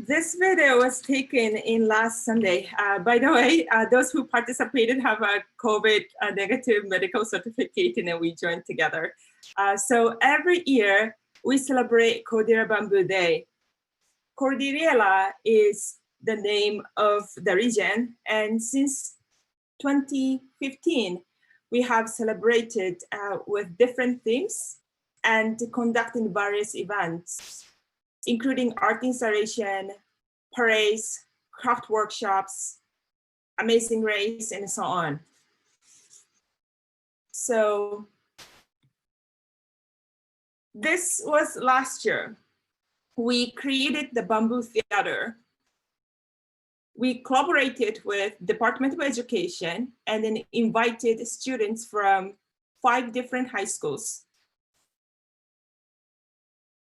This video was taken in last Sunday. By the way, those who participated have a COVID negative medical certificate and then we joined together. So every year we celebrate Cordillera Bamboo Day. Cordillera is the name of the region, and since 2015, we have celebrated with different themes and conducting various events, including art installation, parades, craft workshops, amazing race, and so on. So this was last year. We created the Bamboo Theater. We collaborated with Department of Education and then invited students from 5 different high schools.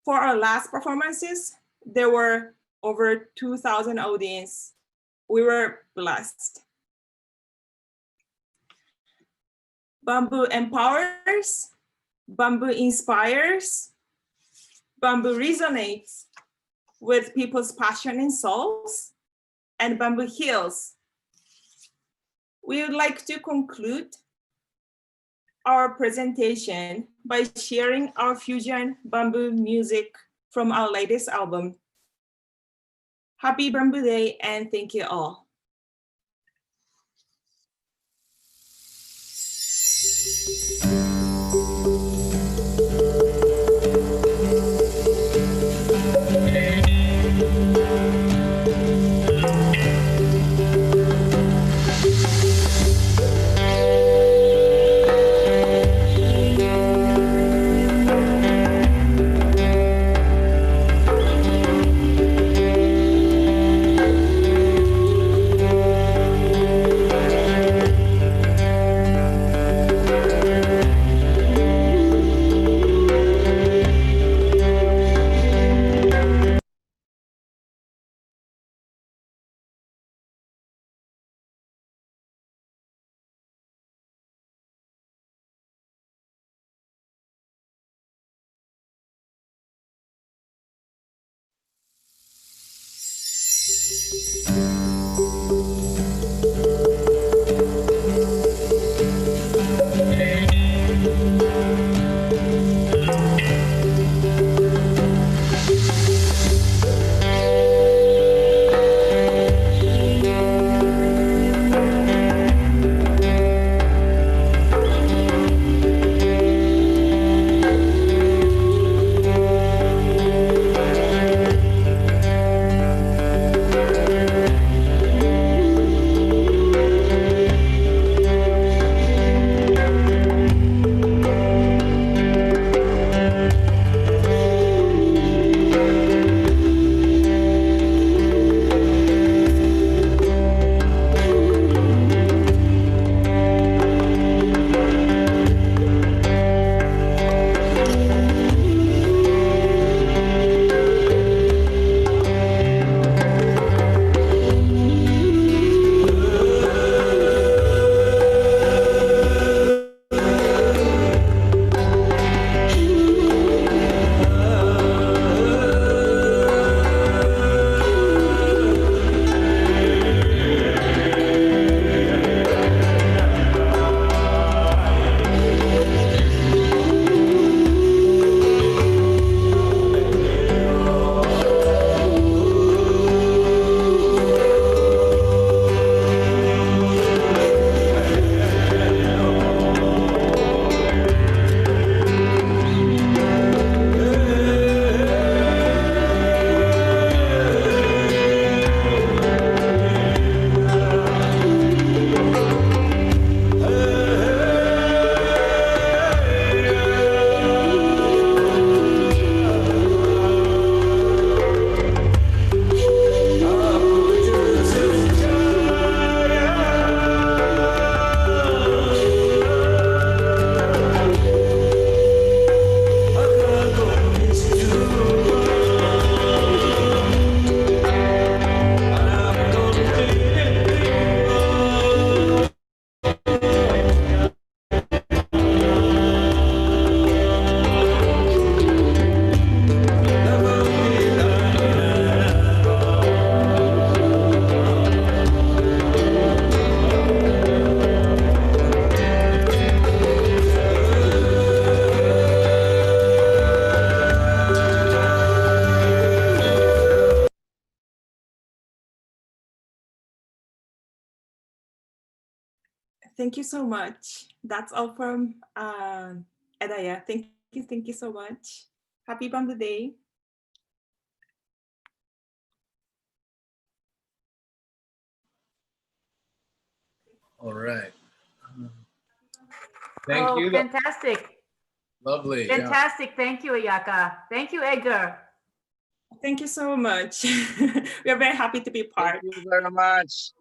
For our last performances, there were over 2,000 audience. We were blessed. Bamboo empowers, bamboo inspires, bamboo resonates with people's passion and souls, and bamboo heals. We would like to conclude our presentation by sharing our fusion bamboo music from our latest album. Happy Bamboo Day and thank you all. Thank you so much. That's all from Edaya. Thank you so much. Happy Bamboo Day. All right. Thank you. Fantastic. Lovely. Fantastic. Thank you, Ayaka. Thank you, Edgar. Thank you so much. We are very happy to be part. Thank you very much.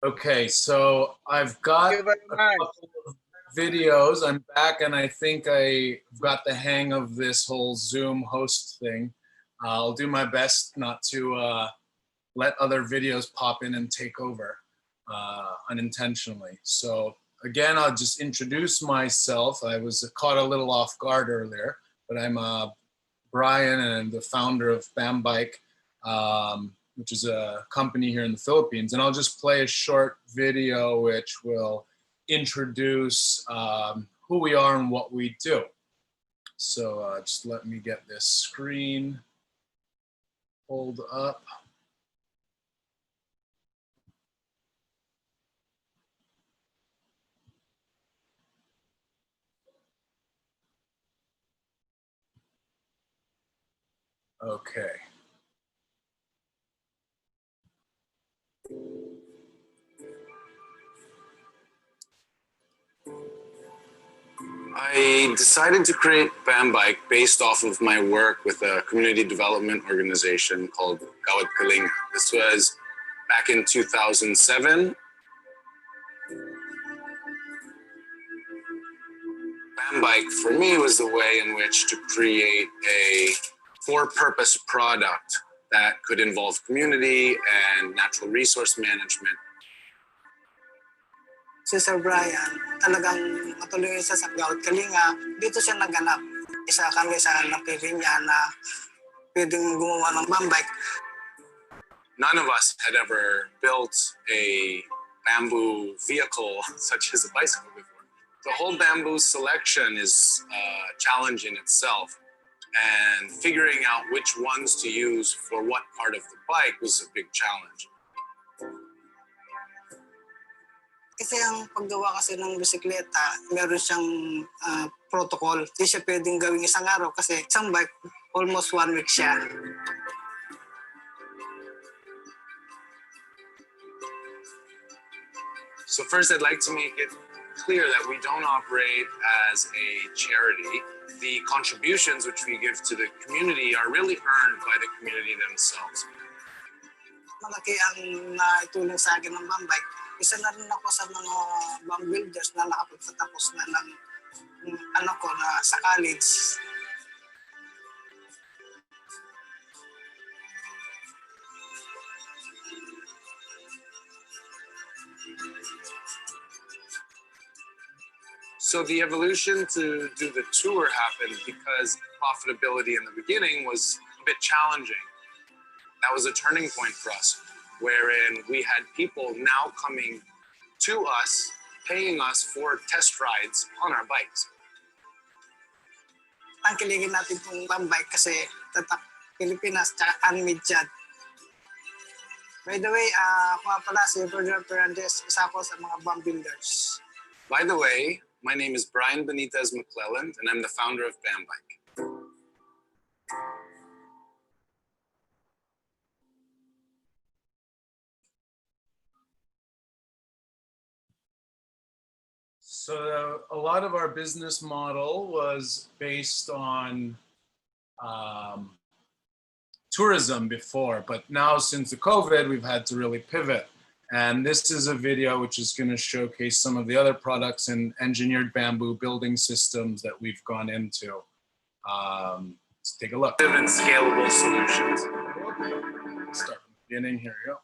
Okay, so I've got a couple of videos. I'm back, and I think I've got the hang of this whole Zoom host thing. I'll do my best not to let other videos pop in and take over unintentionally. So again, I'll just introduce myself. I was caught a little off guard earlier, but I'm Brian, and I'm the founder of Bambike, which is a company here in the Philippines. And I'll just play a short video which will introduce who we are and what we do. So just let me get this screen pulled up. Okay. I decided to create Bambike based off of my work with a community development organization called Gawad Kalinga. This was back in 2007. Bambike for me was the way in which to create a for-purpose product that could involve community and natural resource management. Si Sir Brian, talagang matuloy siya sa Gawad Kalinga. Dito siya naganap. Isa kami sa napili niya na pwedeng gumawa ng Bambike. None of us had ever built a bamboo vehicle such as a bicycle before. The whole bamboo selection is a challenge in itself, and figuring out which ones to use for what part of the bike was a big challenge. Kasi ang paggawa kasi ng bisikleta, meron siyang protocol. Hindi siya pwedeng gawing isang araw kasi isang bike, almost 1 week siya. So first, I'd like to make it clear that we don't operate as a charity. The contributions which we give to the community are really earned by the community themselves. Malaki ang naitulong sa akin ng Bambike. Isa na rin ako sa mga bomb builders na nakapagtatapos na ng anak ko na sa college. So the evolution to do the tour happened because profitability in the beginning was a bit challenging. That was a turning point for us, wherein we had people now coming to us, paying us for test rides on our bikes. Tangkiligin natin itong Bambike kasi tatak Pilipinas tsaka handmade yan. By the way, ako nga pala si Ferdinand Fernandez, isa ako sa mga bomb builders. By the way, my name is Brian Benitez McClelland, and I'm the founder of Bambike. So a lot of our business model was based on tourism before, but now since the COVID, we've had to really pivot. And this is a video which is going to showcase some of the other products and engineered bamboo building systems that we've gone into. Let's take a look. And scalable solutions. Start from the beginning. Here we go.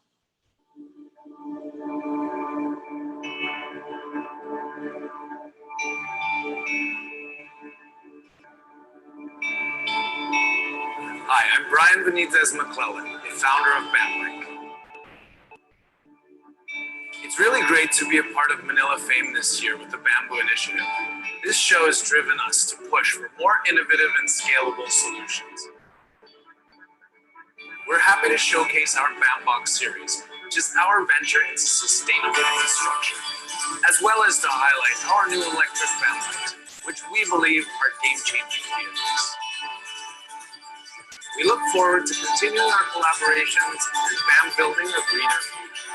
Hi, I'm Brian Benitez McClelland, the founder of Bambike. It's really great to be a part of Manila Fame this year with the Bamboo Initiative. This show has driven us to push for more innovative and scalable solutions. we're happy to showcase our Bambox series, which is our venture into sustainable construction, as well as to highlight our new electric bamboo, which we believe are game-changing vehicles. We look forward to continuing our collaborations and BAM building a greener future.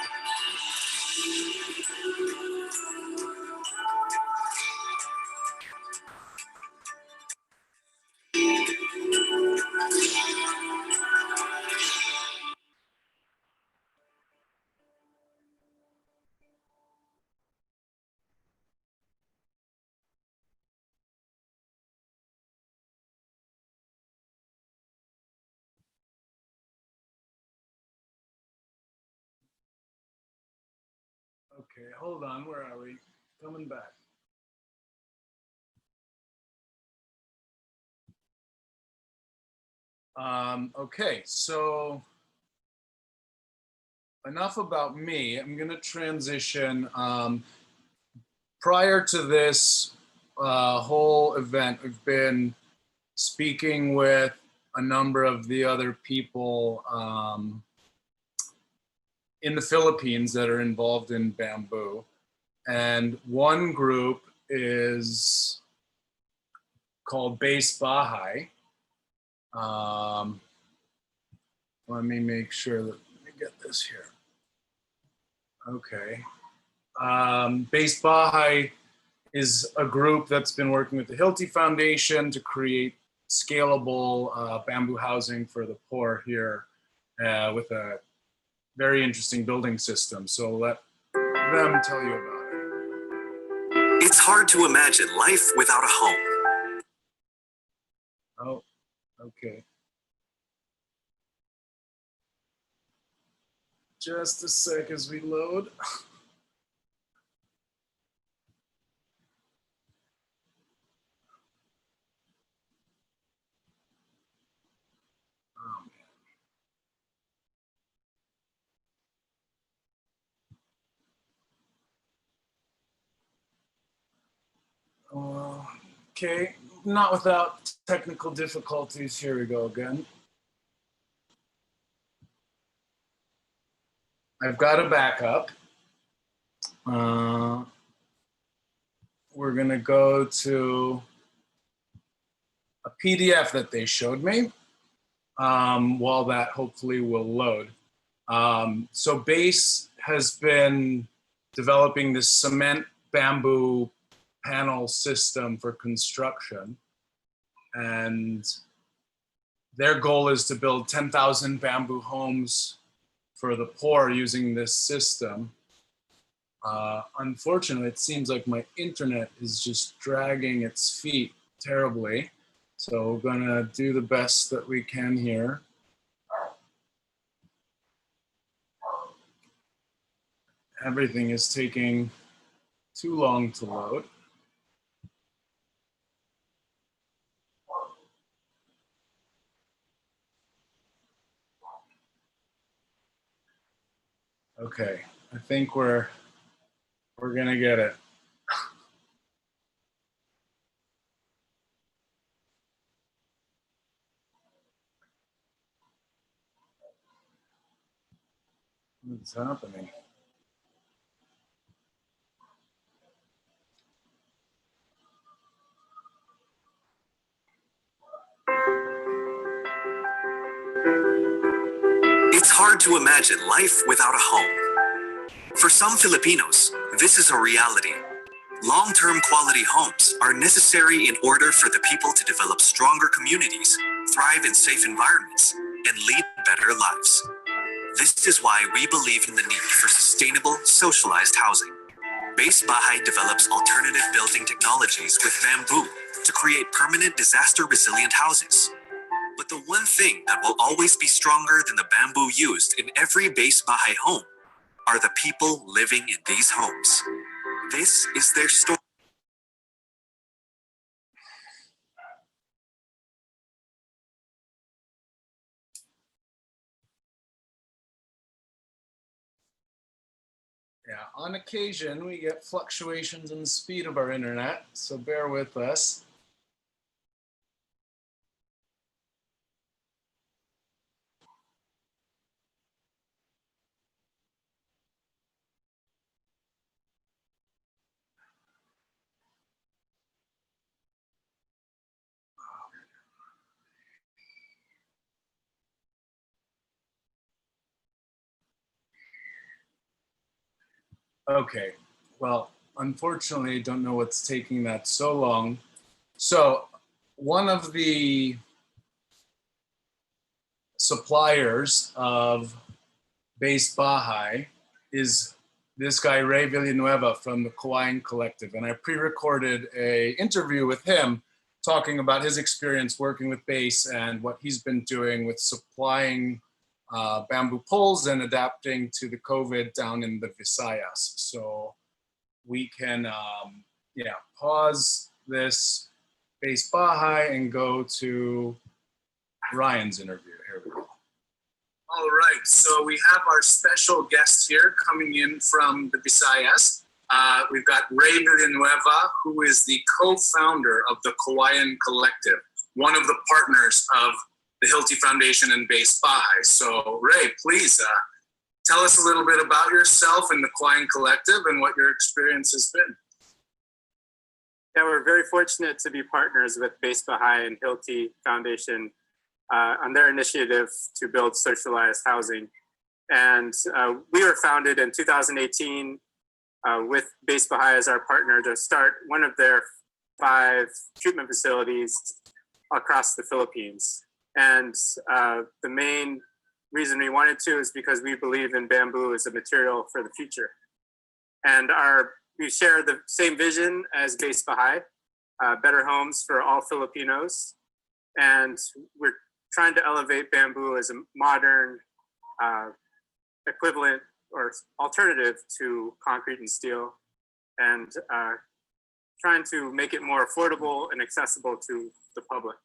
Okay, hold on. Where are we? Coming back. Okay, so enough about me. I'm going to transition. Prior to this whole event, we've been speaking with a number of the other people in the Philippines that are involved in bamboo. And one group is called Base Bahay. Let me make sure that, let me get this here. Okay. Base Bahay is a group that's been working with the Hilti Foundation to create scalable bamboo housing for the poor here with a very interesting building system. So let them tell you about it. It's hard to imagine life without a home. Oh, okay. Just a sec as we load. Okay, not without technical difficulties. Here we go again. I've got a backup. We're gonna go to a PDF that they showed me while that hopefully will load. So Base has been developing this cement bamboo panel system for construction, and their goal is to build 10,000 bamboo homes for the poor using this system. Unfortunately, it seems like my internet is just dragging its feet terribly, so we're gonna do the best that we can here. Everything is taking too long to load. Okay, I think we're gonna get it. What's happening? It's hard to imagine life without a home. For some Filipinos, this is a reality. Long-term quality homes are necessary in order for the people to develop stronger communities, thrive in safe environments, and lead better lives. This is why we believe in the need for sustainable, socialized housing. Base Bahay develops alternative building technologies with bamboo to create permanent disaster-resilient houses. But the one thing that will always be stronger than the bamboo used in every Base Bahay home are the people living in these homes. This is their story. Yeah, on occasion we get fluctuations in the speed of our internet, so bear with us. Okay, well, unfortunately, I don't know what's taking that so long. So one of the suppliers of Base Baha'i is this guy, Ray Villanueva from the Kauaian Collective. And I pre-recorded a interview with him talking about his experience working with Base and what he's been doing with supplying bamboo poles and adapting to the COVID down in the Visayas. So we can, pause this Base Baha'i and go to Ryan's interview. Here we go. All right, so we have our special guest here coming in from the Visayas. We've got Ray Villanueva, who is the co-founder of the Kauaian Collective, one of the partners of the Hilti Foundation and Base Baha'i. So Ray, please tell us a little bit about yourself and the Kauaian Collective and what your experience has been. Yeah, we're very fortunate to be partners with Base Baha'i and Hilti Foundation on their initiative to build socialized housing. And we were founded in 2018 with Base Baha'i as our partner to start one of their 5 treatment facilities across the Philippines. And the main reason we wanted to is because we believe in bamboo as a material for the future. And we share the same vision as Base Baha'i, better homes for all Filipinos. And we're trying to elevate bamboo as a modern equivalent or alternative to concrete and steel, and trying to make it more affordable and accessible to the public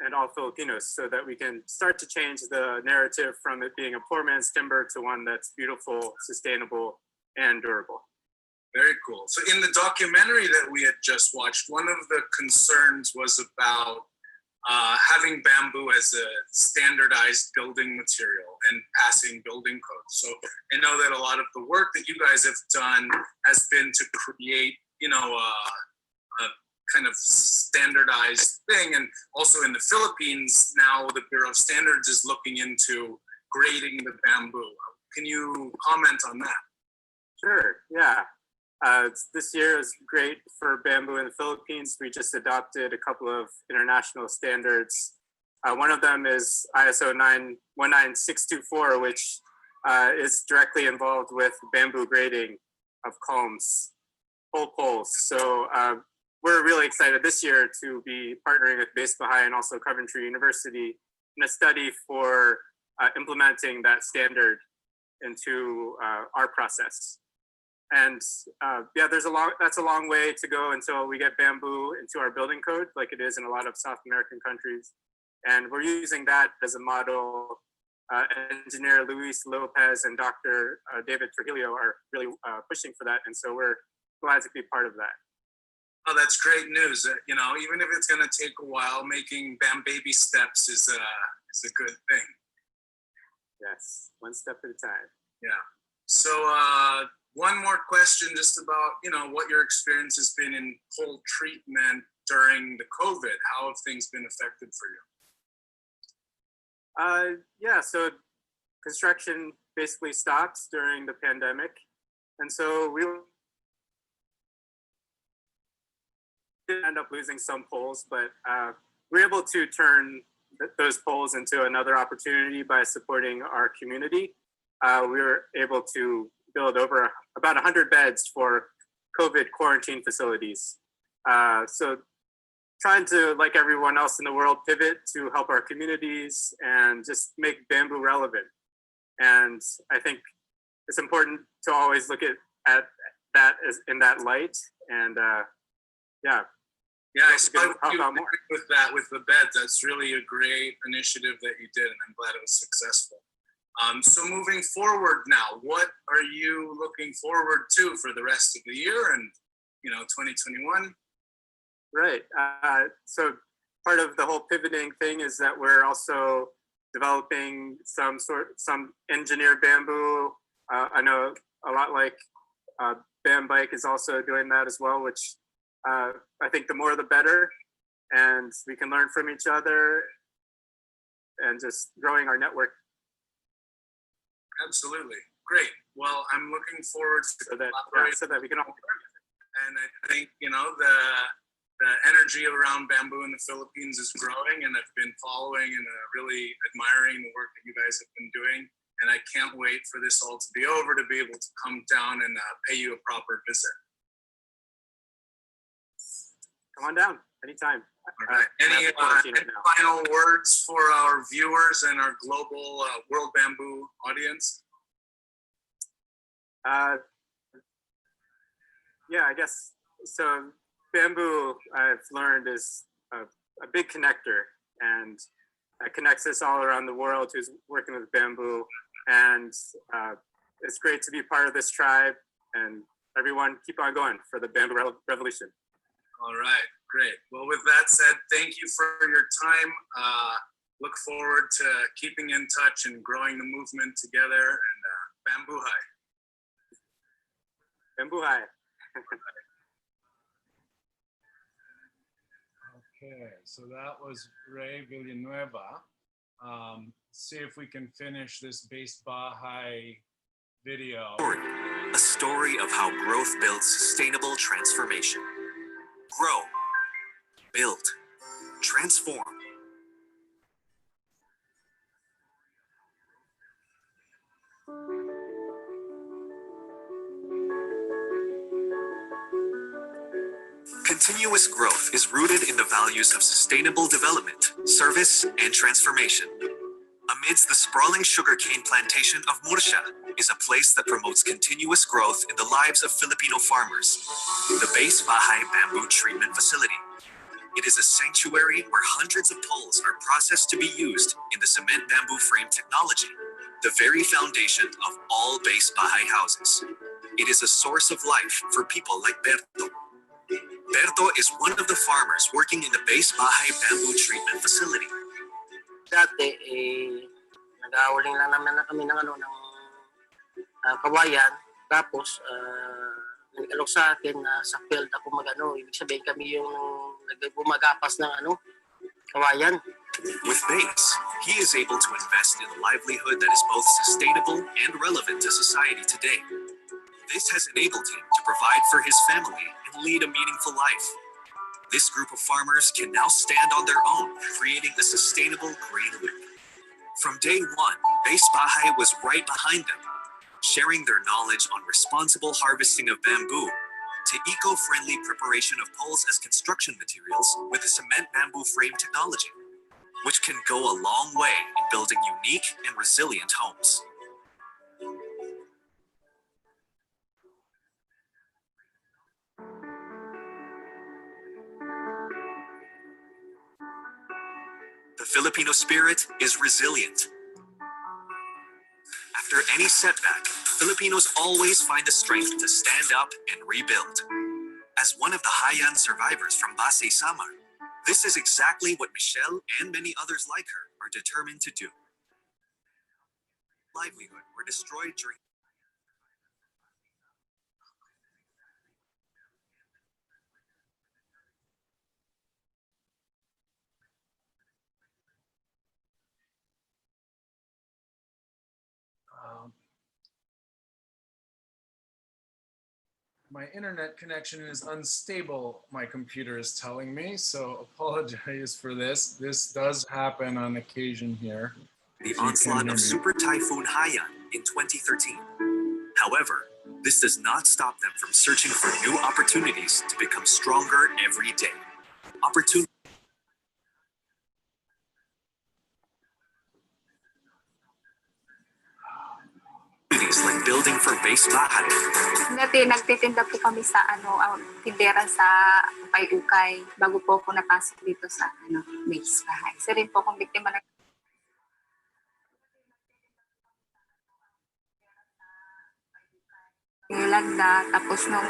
and all Filipinos, so that we can start to change the narrative from it being a poor man's timber to one that's beautiful, sustainable, and durable. Very cool. So in the documentary that we had just watched, one of the concerns was about having bamboo as a standardized building material and passing building codes. So I know that a lot of the work that you guys have done has been to create, a kind of standardized thing. And also in the Philippines, now the Bureau of Standards is looking into grading the bamboo. Can you comment on that? Sure, yeah. This year is great for bamboo in the Philippines. We just adopted a couple of international standards. One of them is ISO 19624, which is directly involved with bamboo grading of culms, pole poles. So we're really excited this year to be partnering with Base Baha'i and also Coventry University in a study for implementing that standard into our process. And that's a long way to go until we get bamboo into our building code, like it is in a lot of South American countries. And we're using that as a model. Engineer Luis Lopez and Dr. David Trujillo are really pushing for that. And so we're glad to be part of that. Oh, that's great news. Even if it's going to take a while, making baby steps is a good thing. Yes, one step at a time. Yeah. So one more question just about, what your experience has been in pole treatment during the COVID. How have things been affected for you? So construction basically stopped during the pandemic. And so we did end up losing some poles, but we were able to turn those poles into another opportunity by supporting our community. We were able to build over about 100 beds for COVID quarantine facilities. So trying to, like everyone else in the world, pivot to help our communities and just make bamboo relevant. And I think it's important to always look at that as in that light. And I with that, with the beds. That's really a great initiative that you did, and I'm glad it was successful. So moving forward now, what are you looking forward to for the rest of the year and 2021? Right. So part of the whole pivoting thing is that we're also developing some engineered bamboo. I know a lot like Bambike is also doing that as well, which I think the more the better, and we can learn from each other and just growing our network. Absolutely. Great. Well, I'm looking forward to so that we can all. And I think, you know, the energy around bamboo in the Philippines is growing, and I've been following and really admiring the work that you guys have been doing. And I can't wait for this all to be over to be able to come down and pay you a proper visit. Come on down anytime. All right. Any final words for our viewers and our global World Bamboo audience? Yeah, I guess so. Bamboo, I've learned, is a big connector, and connects us all around the world who's working with bamboo. And it's great to be part of this tribe. And everyone, keep on going for the bamboo revolution. All right, great. Well, with that said, thank you for your time. Look forward to keeping in touch and growing the movement together. And bamboo high. Bamboo high. Okay, so that was Ray Villanueva. See if we can finish this Base Baha'i video. A story of how growth builds sustainable transformation. Grow, build, transform. Continuous growth is rooted in the values of sustainable development, service, and transformation. Amidst the sprawling sugarcane plantation of Murcia is a place that promotes continuous growth in the lives of Filipino farmers, the Base Baha'i Bamboo Treatment Facility. It is a sanctuary where hundreds of poles are processed to be used in the cement bamboo frame technology, the very foundation of all Base Baha'i houses. It is a source of life for people like Berto. Berto is one of the farmers working in the Base Baha'i Bamboo Treatment Facility. Dati, nag-awaling lang naman na kami ng kawayan. Tapos, nag-alok sa akin na sa field ako ibig sabihin kami yung gumagapas ng kawayan. With Base, he is able to invest in a livelihood that is both sustainable and relevant to society today. This has enabled him to provide for his family and lead a meaningful life. This group of farmers can now stand on their own, creating a sustainable green loop. From day one, Base Baha'i was right behind them, sharing their knowledge on responsible harvesting of bamboo to eco-friendly preparation of poles as construction materials with the cement bamboo frame technology, which can go a long way in building unique and resilient homes. The Filipino spirit is resilient. After any setback, Filipinos always find the strength to stand up and rebuild. As one of the Hayan survivors from Basay Samar, this is exactly what Michelle and many others like her are determined to do. Livelihood were destroyed during my internet connection is unstable, my computer is telling me, so apologize for this. This does happen on occasion here. the onslaught of Super Typhoon Haiyan in 2013. However, this does not stop them from searching for new opportunities to become stronger every day. Opportunities like building for Base Baha'i. Dati nagtitinda po kami sa tindera sa Ukay-Ukay bago po ako napasok dito sa Base Baha'i. Isa rin po akong biktima ng Yolanda. Tapos nung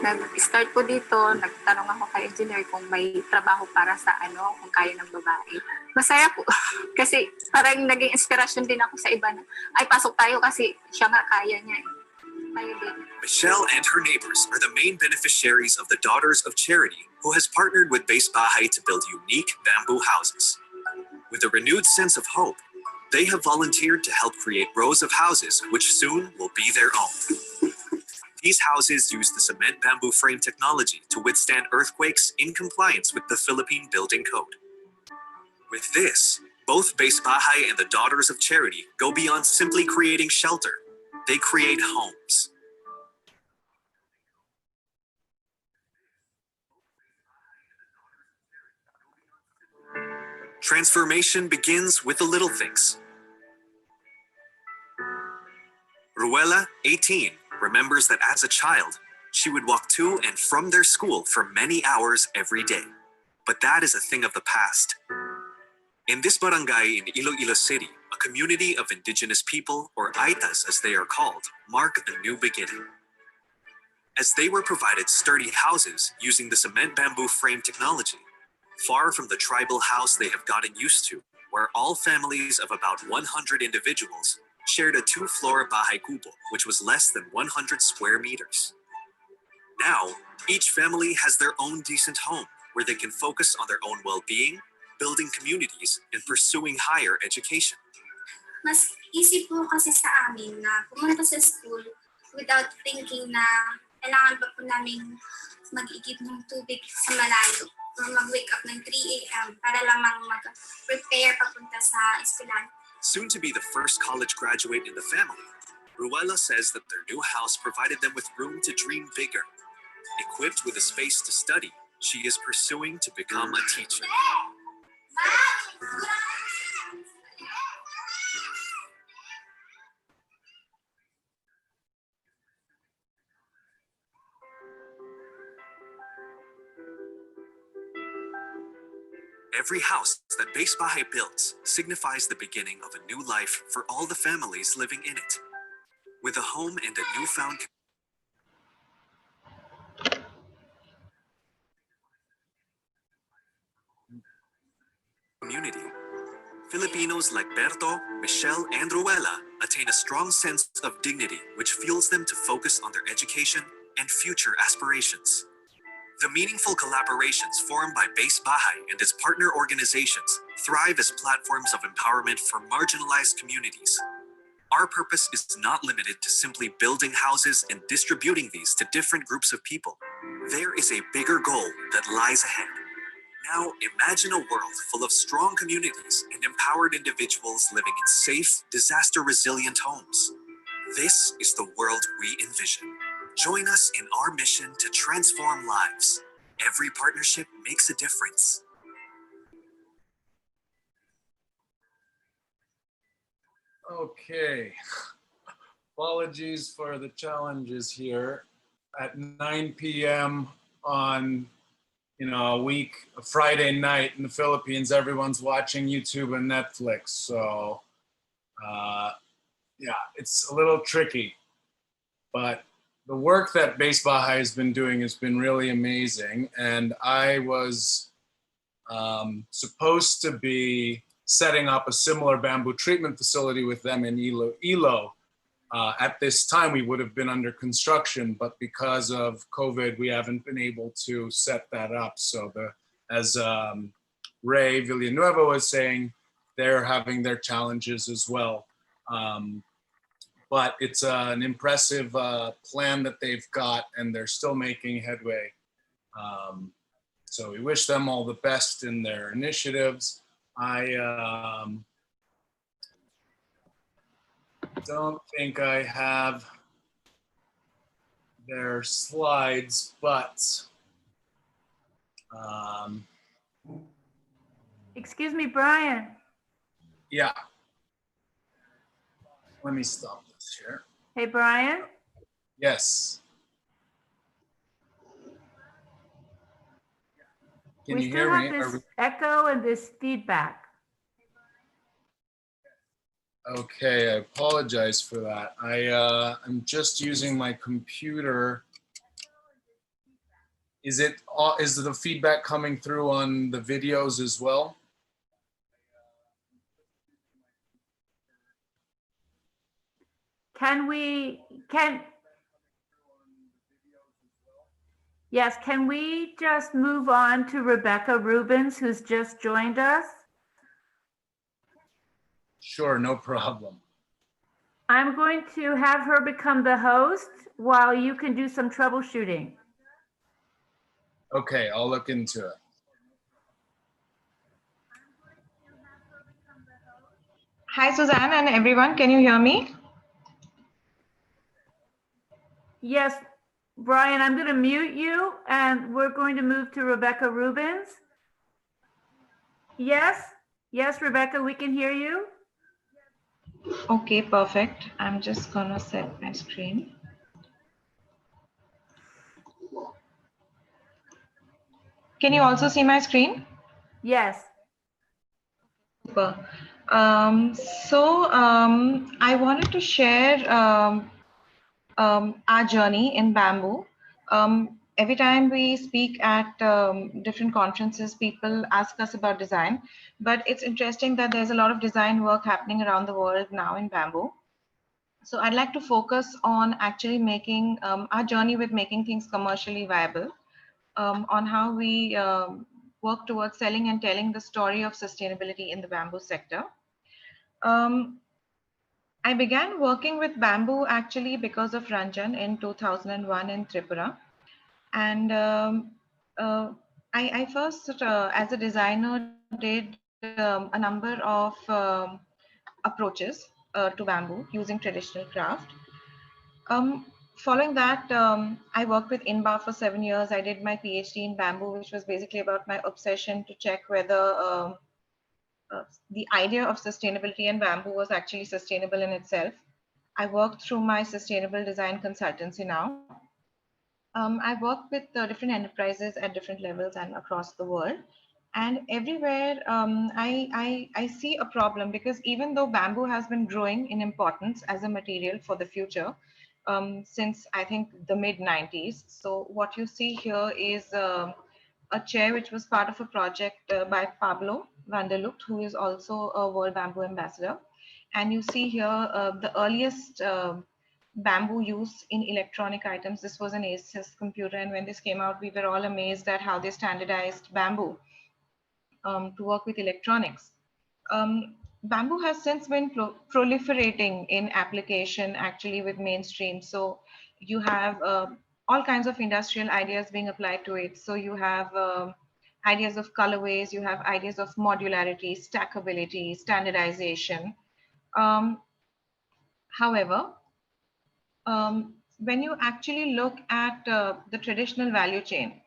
nag-start po dito, nagtanong ako kay engineer kung may trabaho para sa kung kaya ng babae. Masaya po. Kasi parang naging inspirasyon din ako sa iba na, ay pasok tayo kasi siya nga kaya niya eh. Tayo din. Michelle and her neighbors are the main beneficiaries of the Daughters of Charity, who has partnered with Base Baha'i to build unique bamboo houses. With a renewed sense of hope, They have volunteered to help create rows of houses, which soon will be their own. These houses use the cement bamboo frame technology to withstand earthquakes in compliance with the Philippine Building Code. With this, both Base Bahay and the Daughters of Charity go beyond simply creating shelter. They create homes. Transformation begins with the little things. Ruela, 18, remembers that as a child, she would walk to and from their school for many hours every day. But that is a thing of the past. In this barangay in Iloilo City, a community of indigenous people, or Aitas as they are called, mark a new beginning. As they were provided sturdy houses using the cement bamboo frame technology, far from the tribal house they have gotten used to, where all families of about 100 individuals shared a 2-floor bahay kubo, which was less than 100 square meters. Now, each family has their own decent home where they can focus on their own well-being, building communities, and pursuing higher education. Mas easy po kasi sa amin na pumunta sa school without thinking na kailangan pa po namin mag-igib ng tubig sa malayo or mag-wake up ng 3 a.m. para lamang mag-prepare papunta sa eskwelahan. Soon to be the first college graduate in the family, Ruela says that their new house provided them with room to dream bigger. Equipped with a space to study, she is pursuing to become a teacher. Every house that Base Bahay builds signifies the beginning of a new life for all the families living in it. With a home and a newfound community, Filipinos like Berto, Michelle, and Ruela attain a strong sense of dignity which fuels them to focus on their education and future aspirations. The meaningful collaborations formed by Base Bahay and its partner organizations thrive as platforms of empowerment for marginalized communities. Our purpose is not limited to simply building houses and distributing these to different groups of people. There is a bigger goal that lies ahead. Now imagine a world full of strong communities and empowered individuals living in safe, disaster-resilient homes. This is the world we envision. Join us in our mission to transform lives. Every partnership makes a difference. Okay. Apologies for the challenges here. At 9 p.m. on, a Friday night in the Philippines, everyone's watching YouTube and Netflix. So, it's a little tricky. But the work that Base Bahay has been doing has been really amazing. And I was supposed to be setting up a similar bamboo treatment facility with them in Iloilo. At this time, we would have been under construction, but because of COVID, we haven't been able to set that up. So as Ray Villanueva was saying, they're having their challenges as well. But it's an impressive plan that they've got, and they're still making headway. So we wish them all the best in their initiatives. I don't think I have their slides, but Excuse me, Brian. yeah. Let me stop this here. Hey, Brian. Yes. Can We you still hear me? have this echo and this feedback. Okay, I apologize for that. I'm just using my computer. Is the feedback coming through on the videos as well? Can we just move on to Rebecca Rubens, who's just joined us? Sure, no problem. I'm going to have her become the host while you can do some troubleshooting. Okay, I'll look into it. Hi, Suzanne and everyone. Can you hear me? Yes, Brian, I'm going to mute you and we're going to move to Rebecca Rubens. Yes, yes, Rebecca, we can hear you. Okay, perfect. I'm just gonna set my screen. Can you also see my screen? Yes. Super. I wanted to share our journey in bamboo. Every time we speak at different conferences, people ask us about design, but it's interesting that there's a lot of design work happening around the world now in bamboo. So I'd like to focus on actually making our journey with making things commercially viable, on how we work towards selling and telling the story of sustainability in the bamboo sector. I began working with bamboo actually because of Ranjan in 2001 in Tripura. And I first, as a designer, did a number of approaches to bamboo using traditional craft. Following that, I worked with INBA for 7 years. I did my PhD in bamboo, which was basically about my obsession to check whether the idea of sustainability in bamboo was actually sustainable in itself. I worked through my sustainable design consultancy now. I worked with different enterprises at different levels and across the world. And everywhere I see a problem, because even though bamboo has been growing in importance as a material for the future since I think the mid 90s. So what you see here is a chair which was part of a project by Pablo van der Lucht, who is also a World Bamboo Ambassador. And you see here the earliest bamboo use in electronic items. This was an Asus computer, and when this came out, we were all amazed at how they standardized bamboo to work with electronics. Bamboo has since been proliferating in application actually with mainstream. So you have all kinds of industrial ideas being applied to it. So you have ideas of colorways, you have ideas of modularity, stackability, standardization. However, when you actually look at the traditional value chain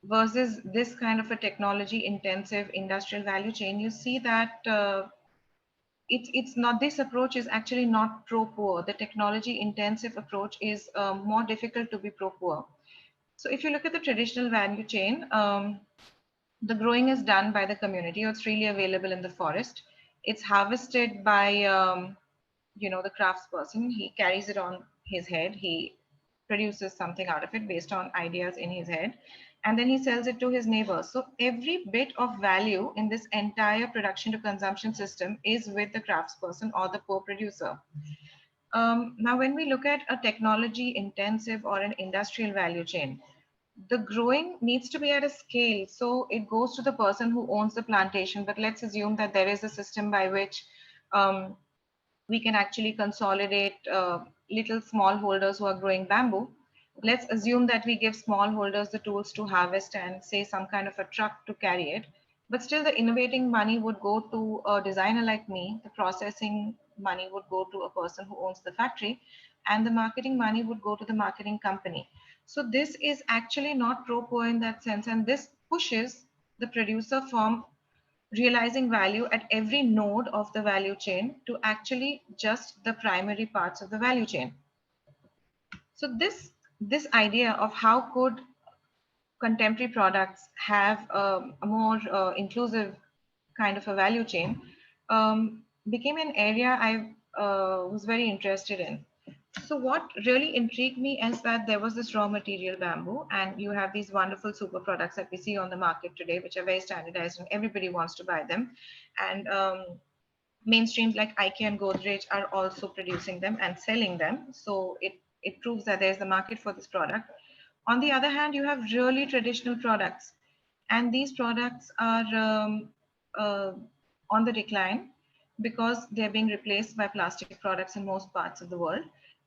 versus this kind of a technology intensive industrial value chain, you see that it's not, this approach is actually not pro-poor. The technology intensive approach is more difficult to be pro-poor. So if you look at the traditional value chain, the growing is done by the community, or it's really available in the forest. It's harvested by you know, the craftsperson. He carries it on his head. He produces something out of it based on ideas in his head, and then he sells it to his neighbors. So every bit of value in this entire production to consumption system is with the craftsperson or the poor producer. Now, when we look at a technology intensive or an industrial value chain, the growing needs to be at a scale. So it goes to the person who owns the plantation, but let's assume that there is a system by which we can actually consolidate little smallholders who are growing bamboo. Let's assume that we give smallholders the tools to harvest and say some kind of a truck to carry it. But still the innovating money would go to a designer like me. The processing money would go to a person who owns the factory, and the marketing money would go to the marketing company. So this is actually not pro-poor in that sense. And this pushes the producer from realizing value at every node of the value chain to actually just the primary parts of the value chain. So this idea of how could contemporary products have a more inclusive kind of a value chain became an area I was very interested in. So what really intrigued me is that there was this raw material bamboo, and you have these wonderful super products that we see on the market today, which are very standardized and everybody wants to buy them. And mainstreams like IKEA and Godrej are also producing them and selling them. So it proves that there's a market for this product. On the other hand, you have really traditional products, and these products are on the decline. because they're being replaced by plastic products in most parts of the world.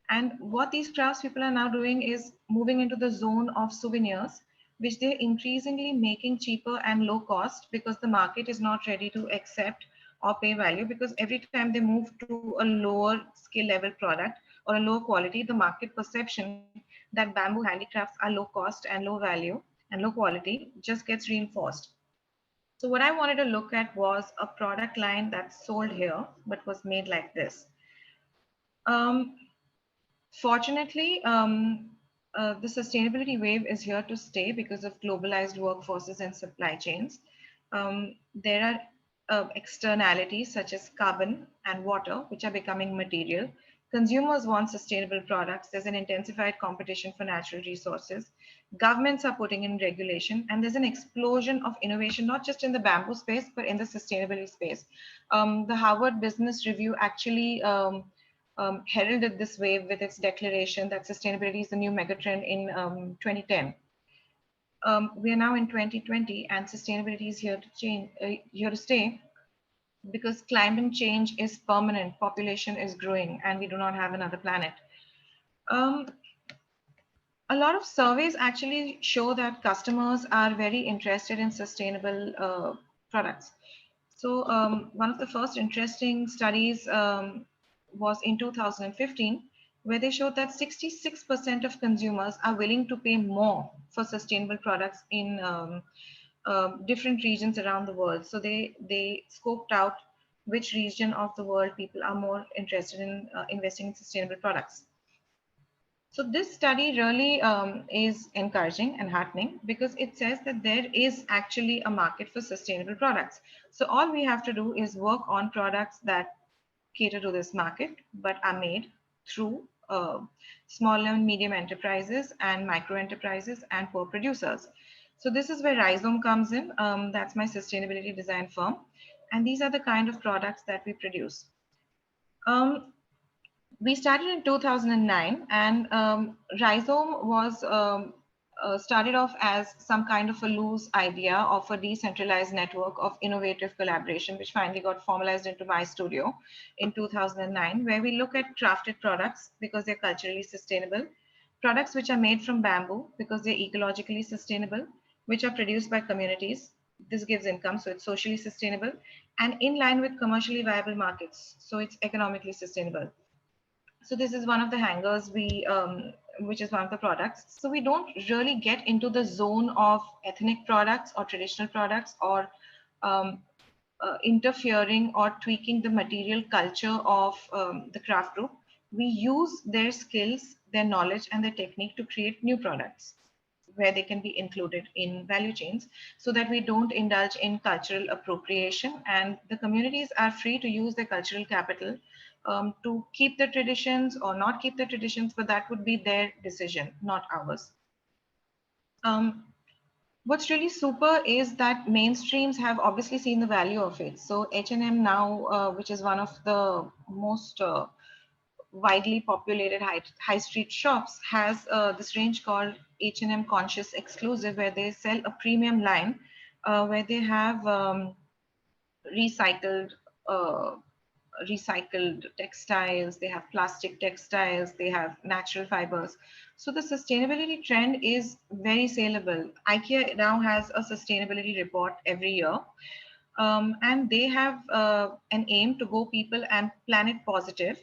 And what these craftspeople are now doing is moving into the zone of souvenirs, which they're increasingly making cheaper and low cost because the market is not ready to accept or pay value, because every time they move to a lower skill level product or a low quality, the market perception that bamboo handicrafts are low cost and low value and low quality just gets reinforced. So what I wanted to look at was a product line that's sold here, but was made like this. Fortunately, the sustainability wave is here to stay because of globalized workforces and supply chains. There are externalities such as carbon and water, which are becoming material. Consumers want sustainable products. There's an intensified competition for natural resources. Governments are putting in regulation, and there's an explosion of innovation, not just in the bamboo space, but in the sustainability space. The Harvard Business Review actually heralded this wave with its declaration that sustainability is the new megatrend in 2010. We are now in 2020, and sustainability is here to stay, because climate change is permanent, population is growing, and we do not have another planet. A lot of surveys actually show that customers are very interested in sustainable products. So one of the first interesting studies was in 2015, where they showed that 66% of consumers are willing to pay more for sustainable products in different regions around the world. So they scoped out which region of the world people are more interested in investing in sustainable products. So this study really is encouraging and heartening, because it says that there is actually a market for sustainable products. So all we have to do is work on products that cater to this market, but are made through small and medium enterprises and micro enterprises and poor producers. So this is where Rhizome comes in. That's my sustainability design firm. And these are the kind of products that we produce. We started in 2009, and Rhizome was started off as some kind of a loose idea of a decentralized network of innovative collaboration, which finally got formalized into my studio in 2009, where we look at crafted products because they're culturally sustainable, products which are made from bamboo because they're ecologically sustainable, which are produced by communities. This gives income, so it's socially sustainable, and in line with commercially viable markets, so it's economically sustainable. So this is one of the hangers which is one of the products. So we don't really get into the zone of ethnic products or traditional products, or interfering or tweaking the material culture of the craft group. We use their skills, their knowledge, and their technique to create new products where they can be included in value chains, so that we don't indulge in cultural appropriation, and the communities are free to use their cultural capital to keep the traditions or not keep the traditions, but that would be their decision, not ours. What's really super is that mainstreams have obviously seen the value of it. So H&M now, which is one of the most widely populated high street shops, has this range called H&M Conscious Exclusive, where they sell a premium line where they have recycled textiles, they have plastic textiles, they have natural fibers. So the sustainability trend is very saleable. IKEA now has a sustainability report every year, and they have an aim to go people and planet positive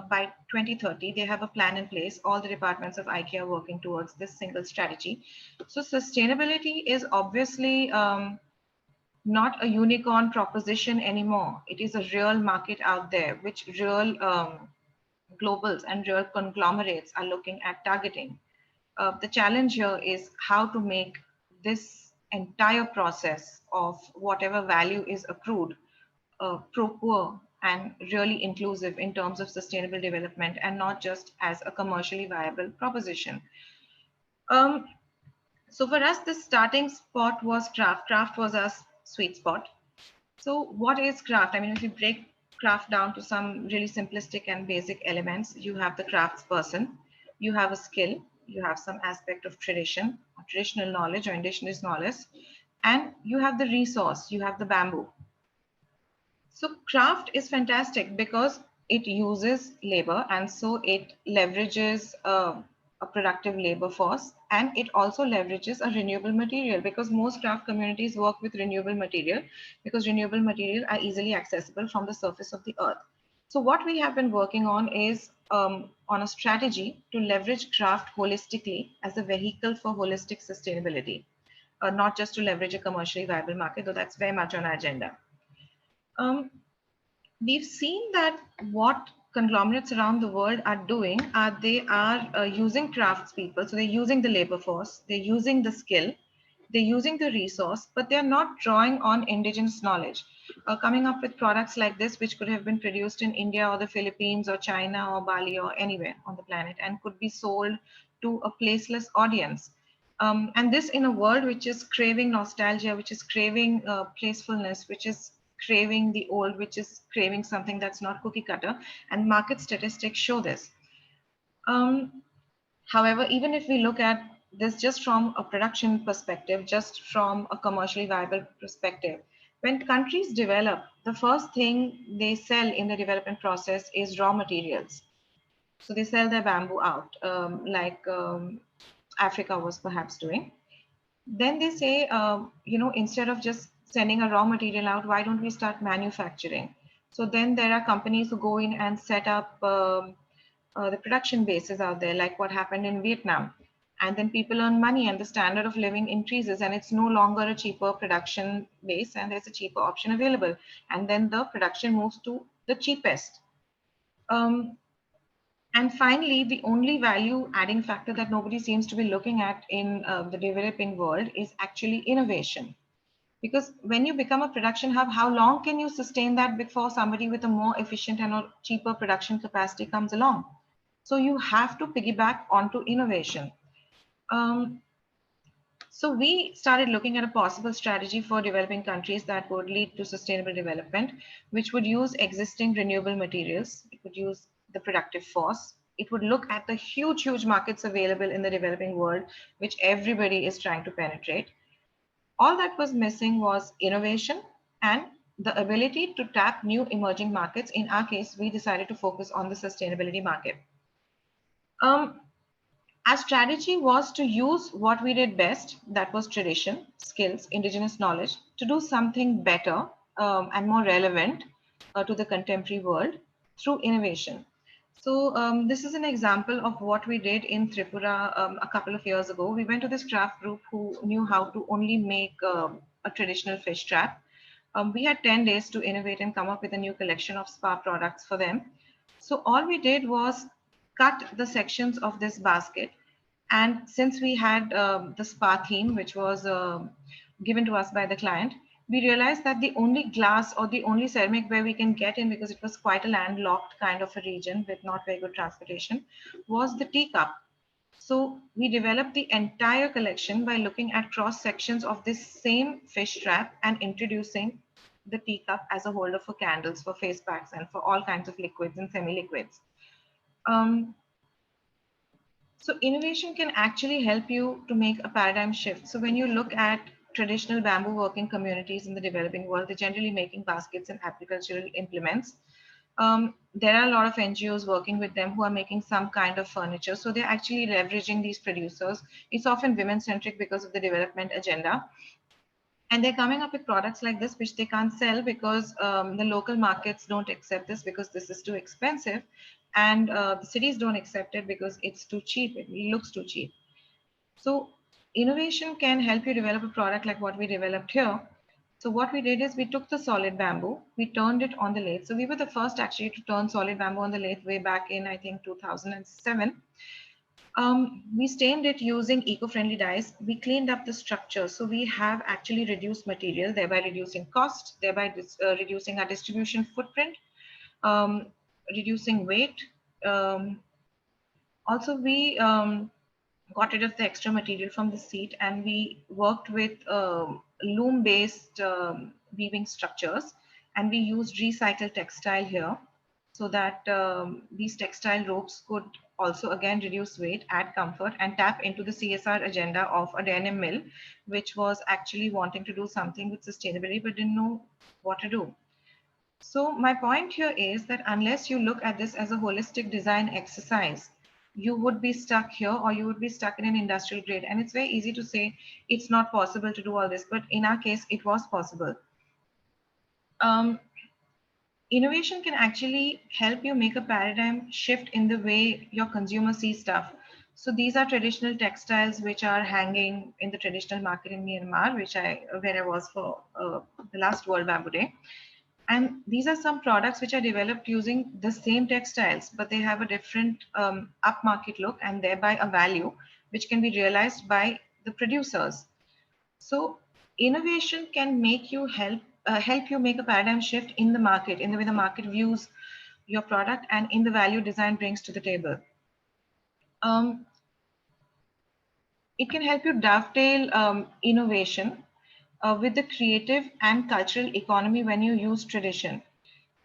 by 2030. They have a plan in place. All the departments of IKEA are working towards this single strategy. So sustainability is obviously not a unicorn proposition anymore. It is a real market out there, which real globals and real conglomerates are looking at targeting. The challenge here is how to make this entire process of whatever value is accrued pro-poor and really inclusive in terms of sustainable development, and not just as a commercially viable proposition. So for us, the starting spot was craft. Craft was our sweet spot. So what is craft? I mean, if you break craft down to some really simplistic and basic elements, you have the craftsperson, you have a skill, you have some aspect of tradition, or traditional knowledge or indigenous knowledge, and you have the resource, you have the bamboo. So craft is fantastic because it uses labor, and so it leverages a productive labor force, and it also leverages a renewable material, because most craft communities work with renewable material, because renewable material are easily accessible from the surface of the earth. So what we have been working on is on a strategy to leverage craft holistically as a vehicle for holistic sustainability, not just to leverage a commercially viable market, though that's very much on our agenda. We've seen that what conglomerates around the world are doing are they are using craftspeople. So they're using the labor force, they're using the skill, they're using the resource, but they're not drawing on indigenous knowledge. Coming up with products like this, which could have been produced in India or the Philippines or China or Bali or anywhere on the planet, and could be sold to a placeless audience. And this in a world which is craving nostalgia, which is craving placefulness, which is craving the old, which is craving something that's not cookie cutter, and market statistics show this. However, even if we look at this just from a production perspective, just from a commercially viable perspective, when countries develop, the first thing they sell in the development process is raw materials. So they sell their bamboo out, like Africa was perhaps doing. Then they say, you know, instead of just sending a raw material out, why don't we start manufacturing? So then there are companies who go in and set up the production bases out there, like what happened in Vietnam. And then people earn money and the standard of living increases, and it's no longer a cheaper production base, and there's a cheaper option available. And then the production moves to the cheapest. And finally, the only value adding factor that nobody seems to be looking at in the developing world is actually innovation. Because when you become a production hub, how long can you sustain that before somebody with a more efficient and a cheaper production capacity comes along? So you have to piggyback onto innovation. So we started looking at a possible strategy for developing countries that would lead to sustainable development, which would use existing renewable materials. It would use the productive force. It would look at the huge, huge markets available in the developing world, which everybody is trying to penetrate. All that was missing was innovation and the ability to tap new emerging markets. In our case, we decided to focus on the sustainability market. Our strategy was to use what we did best, that was tradition, skills, indigenous knowledge, to do something better and more relevant to the contemporary world through innovation. So this is an example of what we did in Tripura a couple of years ago. We went to this craft group who knew how to only make a traditional fish trap. We had 10 days to innovate and come up with a new collection of spa products for them. So all we did was cut the sections of this basket. And since we had the spa theme, which was given to us by the client, we realized that the only glass or the only ceramic where we can get in, because it was quite a landlocked kind of a region with not very good transportation, was the teacup. So we developed the entire collection by looking at cross sections of this same fish trap and introducing the teacup as a holder for candles, for face packs, and for all kinds of liquids and semi-liquids. So innovation can actually help you to make a paradigm shift. So when you look at traditional bamboo working communities in the developing world, they're generally making baskets and agricultural implements. There are a lot of NGOs working with them who are making some kind of furniture. So they're actually leveraging these producers. It's often women-centric because of the development agenda. And they're coming up with products like this, which they can't sell because the local markets don't accept this because this is too expensive. And the cities don't accept it because it's too cheap. It looks too cheap. So innovation can help you develop a product like what we developed here. So what we did is we took the solid bamboo, we turned it on the lathe. So we were the first actually to turn solid bamboo on the lathe way back in, I think, 2007. We stained it using eco-friendly dyes. We cleaned up the structure. So we have actually reduced material, thereby reducing cost, thereby reducing our distribution footprint, reducing weight. Also, we got rid of the extra material from the seat, and we worked with loom-based weaving structures, and we used recycled textile here so that these textile ropes could also again reduce weight, add comfort, and tap into the CSR agenda of a denim mill, which was actually wanting to do something with sustainability but didn't know what to do. So my point here is that unless you look at this as a holistic design exercise, you would be stuck here, or you would be stuck in an industrial grade. And it's very easy to say it's not possible to do all this, but in our case, it was possible. Innovation can actually help you make a paradigm shift in the way your consumer sees stuff. So these are traditional textiles which are hanging in the traditional market in Myanmar, where I was for the last World Bamboo Day. And these are some products which are developed using the same textiles, but they have a different upmarket look and thereby a value which can be realized by the producers. So innovation can make you help you make a paradigm shift in the market, in the way the market views your product and in the value design brings to the table. It can help you dovetail innovation with the creative and cultural economy when you use tradition.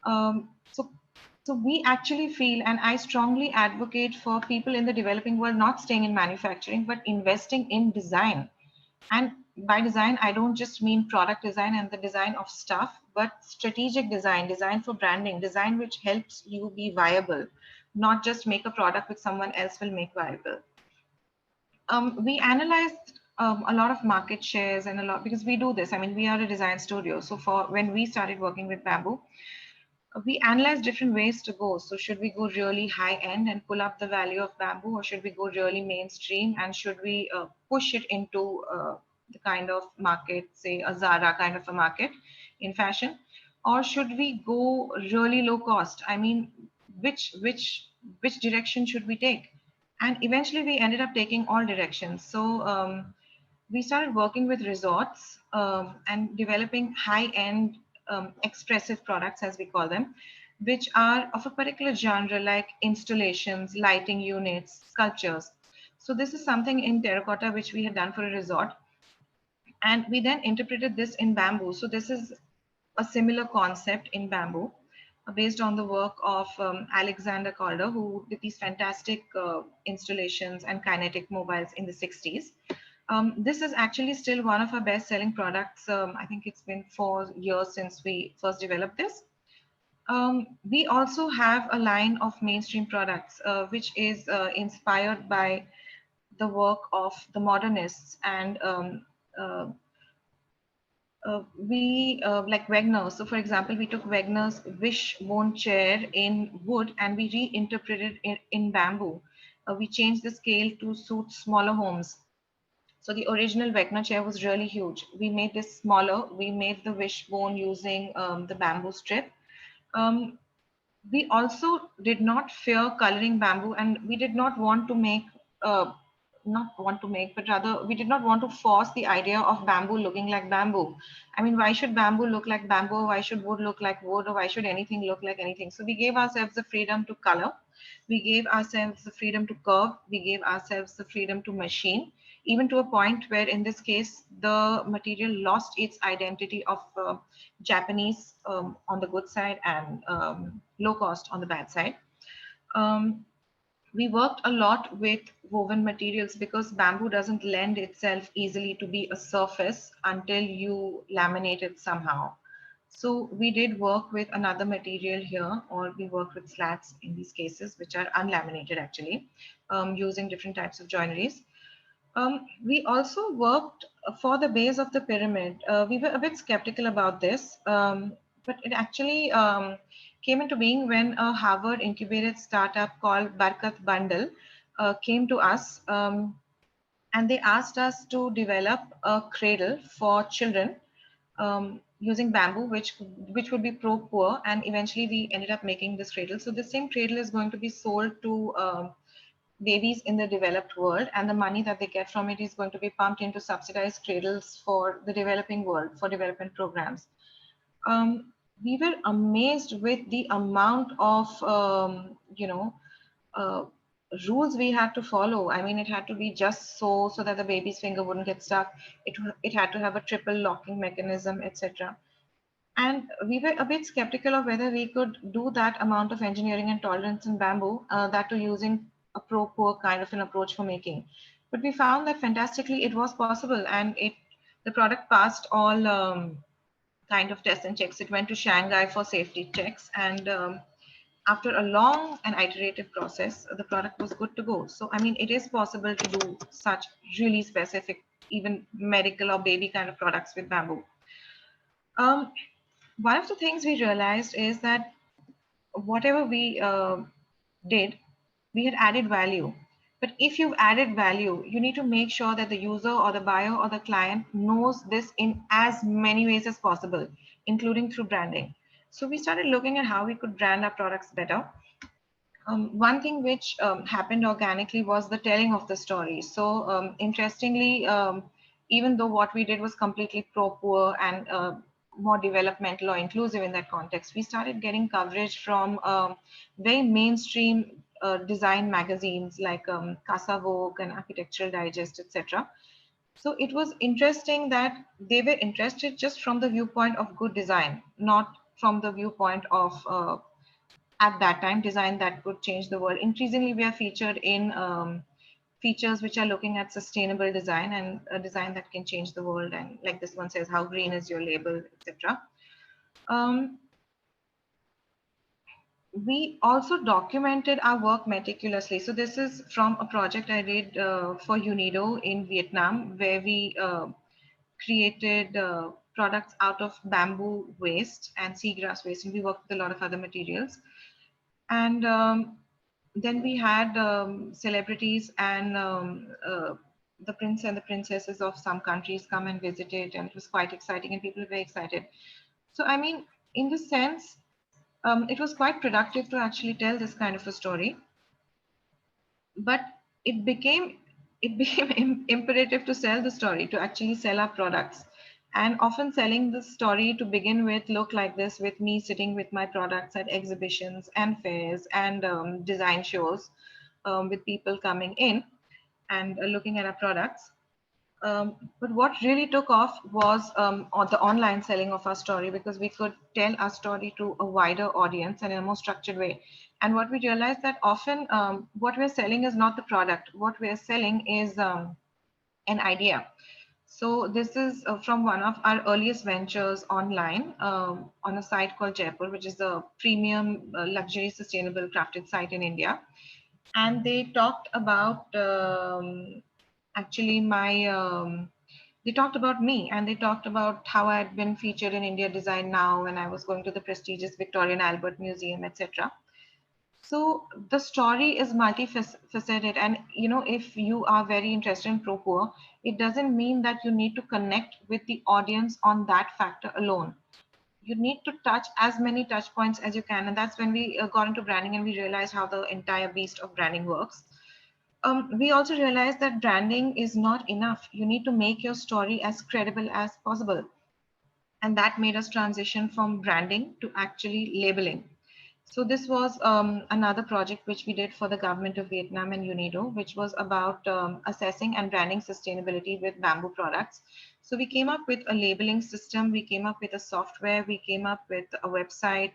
So we actually feel, and I strongly advocate for people in the developing world not staying in manufacturing, but investing in design. And by design, I don't just mean product design and the design of stuff, but strategic design, design for branding, design which helps you be viable, not just make a product which someone else will make viable. We analyzed a lot of market shares and a lot, because we do this. I mean, we are a design studio. So when we started working with Bamboo, we analyzed different ways to go. So should we go really high end and pull up the value of Bamboo, or should we go really mainstream, and should we push it into the kind of market, say a Zara kind of a market in fashion, or should we go really low cost? I mean, which direction should we take? And eventually we ended up taking all directions. So we started working with resorts and developing high-end expressive products, as we call them, which are of a particular genre, like installations, lighting units, sculptures. So this is something in terracotta which we had done for a resort, and we then interpreted this in Bamboo. So this is a similar concept in Bamboo, based on the work of Alexander Calder, who did these fantastic installations and kinetic mobiles in the 60s. This is actually still one of our best-selling products. I think it's been 4 years since we first developed this. We also have a line of mainstream products, which is inspired by the work of the modernists, and like Wegner. So for example, we took Wegner's wishbone chair in wood and we reinterpreted it in Bamboo. We changed the scale to suit smaller homes. So the original Wegner chair was really huge. We made this smaller. We made the wishbone using the bamboo strip. We also did not fear coloring Bamboo, and we did not want to make, but rather we did not want to force the idea of Bamboo looking like Bamboo. I mean, why should Bamboo look like Bamboo? Why should wood look like wood? Or why should anything look like anything? So we gave ourselves the freedom to color. We gave ourselves the freedom to curve. We gave ourselves the freedom to machine, even to a point where in this case, the material lost its identity of Japanese on the good side and low cost on the bad side. We worked a lot with woven materials because Bamboo doesn't lend itself easily to be a surface until you laminate it somehow. So we did work with another material here, or we worked with slats in these cases, which are unlaminated actually, using different types of joineries. We also worked for the base of the pyramid. We were a bit skeptical about this, but it actually came into being when a Harvard incubated startup called Barkat Bundle came to us, and they asked us to develop a cradle for children using Bamboo, which would be pro-poor, and eventually we ended up making this cradle. So the same cradle is going to be sold to babies in the developed world, and the money that they get from it is going to be pumped into subsidized cradles for the developing world, for development programs. We were amazed with the amount of rules we had to follow. I mean, it had to be just so that the baby's finger wouldn't get stuck. It had to have a triple locking mechanism, etc. And we were a bit skeptical of whether we could do that amount of engineering and tolerance in Bamboo, that to using a pro-poor kind of an approach for making. But we found that fantastically it was possible, and the product passed all kind of tests and checks. It went to Shanghai for safety checks, and after a long and iterative process, the product was good to go. So, I mean, it is possible to do such really specific, even medical or baby kind of products with bamboo. One of the things we realized is that whatever we did, we had added value. But if you've added value, you need to make sure that the user or the buyer or the client knows this in as many ways as possible, including through branding. So we started looking at how we could brand our products better. One thing which happened organically was the telling of the story. So interestingly, even though what we did was completely pro-poor and more developmental or inclusive in that context, we started getting coverage from very mainstream design magazines like Casa Vogue and Architectural Digest, etc. So it was interesting that they were interested just from the viewpoint of good design, not from the viewpoint of at that time design that could change the world. Increasingly, we are featured in features which are looking at sustainable design and a design that can change the world. And like this one says, how green is your label, etc. We also documented our work meticulously. So this is from a project I did for UNIDO in Vietnam, where we created products out of bamboo waste and seagrass waste, and we worked with a lot of other materials. And then we had celebrities and the prince and the princesses of some countries come and visit it, and it was quite exciting, and people were very excited. So, I mean, in this sense, it was quite productive to actually tell this kind of a story. But it became imperative to sell the story, to actually sell our products. And often selling the story to begin with looked like this, with me sitting with my products at exhibitions and fairs and design shows, with people coming in and looking at our products. But what really took off was on the online selling of our story, because we could tell our story to a wider audience and in a more structured way. And what we realized that often what we're selling is not the product. What we're selling is an idea. So this is from one of our earliest ventures online on a site called Jaipur, which is a premium luxury sustainable crafted site in India. And they talked about actually they talked about me, and they talked about how I had been featured in India Design Now when I was going to the prestigious Victoria and Albert Museum, etc. So the story is multifaceted, and you know, if you are very interested in pro-poor, it doesn't mean that you need to connect with the audience on that factor alone. You need to touch as many touch points as you can, and that's when we got into branding and we realized how the entire beast of branding works. We also realized that branding is not enough. You need to make your story as credible as possible, and that made us transition from branding to actually labeling. So this was another project which we did for the government of Vietnam and UNIDO, which was about assessing and branding sustainability with bamboo products. So we came up with a labeling system, we came up with a software, we came up with a website.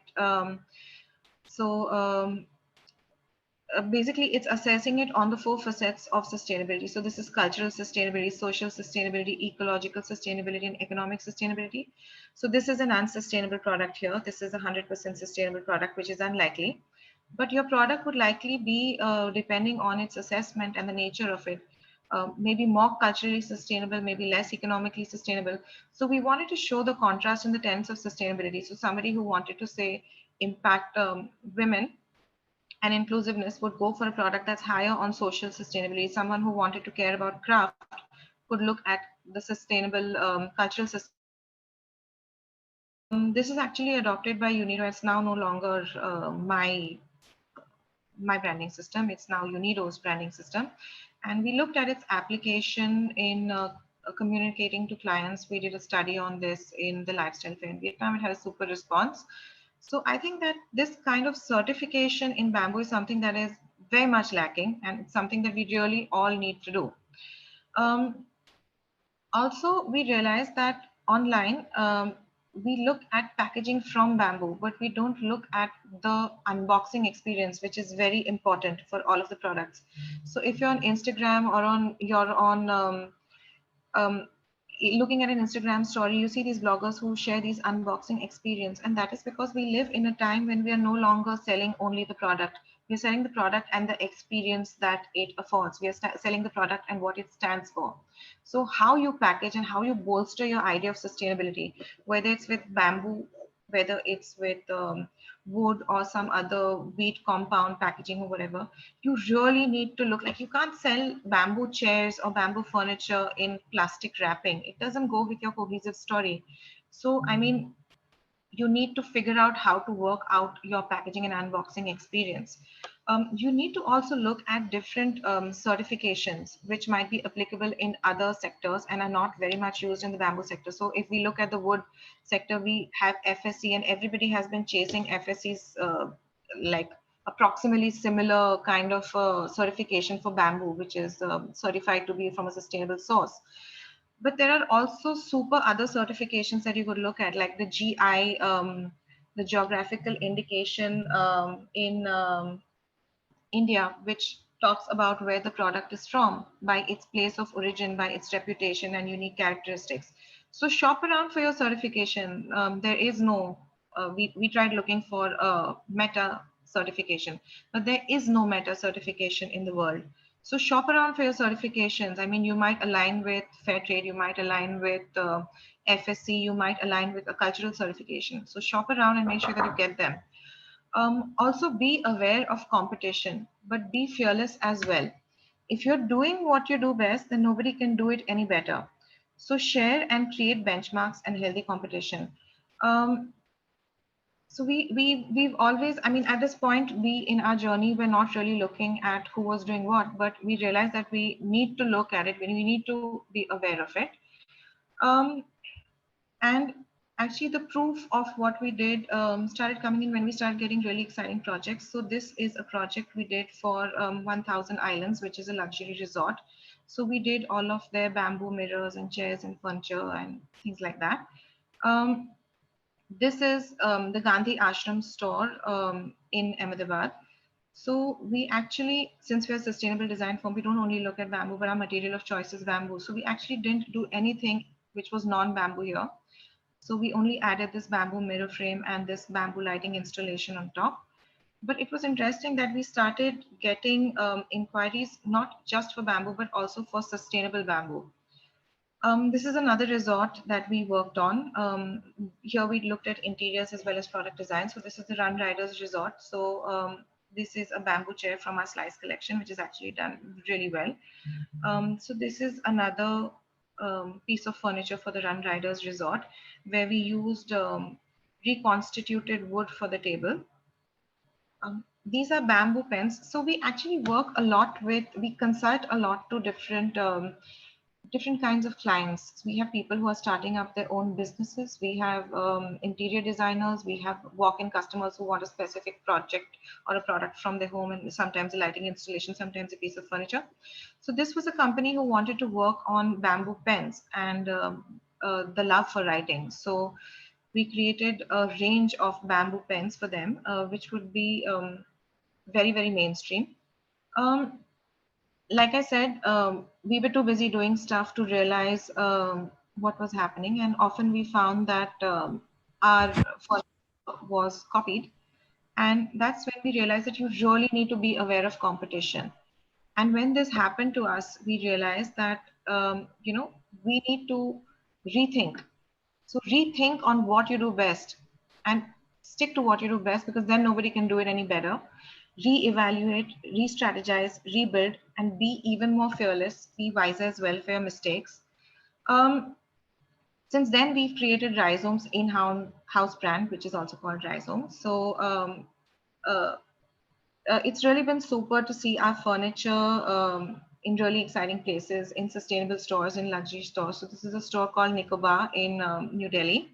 Basically, it's assessing it on the 4 facets of sustainability. So this is cultural sustainability, social sustainability, ecological sustainability, and economic sustainability. So this is an unsustainable product here. This is a 100% sustainable product, which is unlikely. But your product would likely be, depending on its assessment and the nature of it, maybe more culturally sustainable, maybe less economically sustainable. So we wanted to show the contrast in the tenets of sustainability. So somebody who wanted to say impact women and inclusiveness would go for a product that's higher on social sustainability. Someone who wanted to care about craft could look at the sustainable cultural sustainability. This is actually adopted by UNIDO. It's now no longer my branding system. It's now UNIDO's branding system. And we looked at its application in communicating to clients. We did a study on this in the lifestyle fair in Vietnam. It had a super response. So I think that this kind of certification in bamboo is something that is very much lacking, and it's something that we really all need to do. Also, we realized that online, we look at packaging from bamboo, but we don't look at the unboxing experience, which is very important for all of the products. So if you're on Instagram or you're on looking at an Instagram story, you see these bloggers who share these unboxing experience. And that is because we live in a time when we are no longer selling only the product. We're selling the product and the experience that it affords. We are selling the product and what it stands for. So how you package and how you bolster your idea of sustainability, whether it's with bamboo, whether it's with wood or some other wheat compound packaging or whatever, you really need to look like, you can't sell bamboo chairs or bamboo furniture in plastic wrapping. It doesn't go with your cohesive story. So, I mean, you need to figure out how to work out your packaging and unboxing experience. You need to also look at different certifications which might be applicable in other sectors and are not very much used in the bamboo sector. So if we look at the wood sector, we have FSC, and everybody has been chasing FSC's like approximately similar kind of certification for bamboo, which is certified to be from a sustainable source. But there are also super other certifications that you could look at, like the GI, the geographical indication in India, which talks about where the product is from by its place of origin, by its reputation and unique characteristics. So shop around for your certification. There is no, we tried looking for a Meta certification, but there is no Meta certification in the world. So shop around for your certifications. I mean, you might align with Fair Trade, you might align with FSC, you might align with a cultural certification. So shop around and make sure that you get them. Also be aware of competition, but be fearless as well. If you're doing what you do best, then nobody can do it any better. So share and create benchmarks and healthy competition. So we've always, I mean, at this point, we in our journey, we're not really looking at who was doing what, but we realized that we need to look at it, we need to be aware of it. And actually the proof of what we did started coming in when we started getting really exciting projects. So this is a project we did for 1000 Islands, which is a luxury resort. So we did all of their bamboo mirrors and chairs and furniture and things like that. This is the Gandhi Ashram store in Ahmedabad. So we actually, since we're a sustainable design firm, we don't only look at bamboo, but our material of choice is bamboo. So we actually didn't do anything which was non-bamboo here. So we only added this bamboo mirror frame and this bamboo lighting installation on top. But it was interesting that we started getting inquiries, not just for bamboo, but also for sustainable bamboo. This is another resort that we worked on. Here we looked at interiors as well as product design. So this is the Run Riders Resort. So this is a bamboo chair from our Slice collection, which is actually done really well. So this is another piece of furniture for the Run Riders Resort, where we used reconstituted wood for the table. These are bamboo pens. So we actually work a lot with, we consult a lot to different kinds of clients. We have people who are starting up their own businesses. We have interior designers. We have walk-in customers who want a specific project or a product from their home, and sometimes a lighting installation, sometimes a piece of furniture. So this was a company who wanted to work on bamboo pens and the love for writing. So we created a range of bamboo pens for them, which would be very, very mainstream. Like I said, we were too busy doing stuff to realize what was happening. And often we found that our furniture was copied. And that's when we realized that you really need to be aware of competition. And when this happened to us, we realized that, you know, we need to rethink. So rethink on what you do best and stick to what you do best, because then nobody can do it any better. Re-evaluate, re-strategize, rebuild, and be even more fearless, be wiser as well for your mistakes. Since then, we've created Rhizome's in-house brand, which is also called Rhizome. So it's really been super to see our furniture in really exciting places, in sustainable stores, in luxury stores. So this is a store called Nicobar in New Delhi.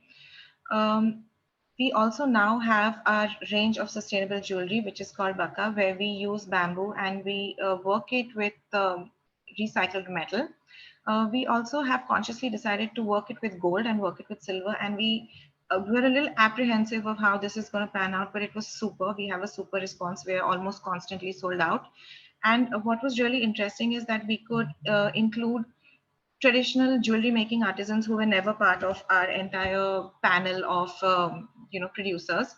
We also now have our range of sustainable jewelry, which is called Baka, where we use bamboo and we work it with recycled metal. We also have consciously decided to work it with gold and work it with silver. And we were a little apprehensive of how this is going to pan out, but it was super. We have a super response. We are almost constantly sold out. And what was really interesting is that we could include traditional jewelry making artisans who were never part of our entire panel of producers.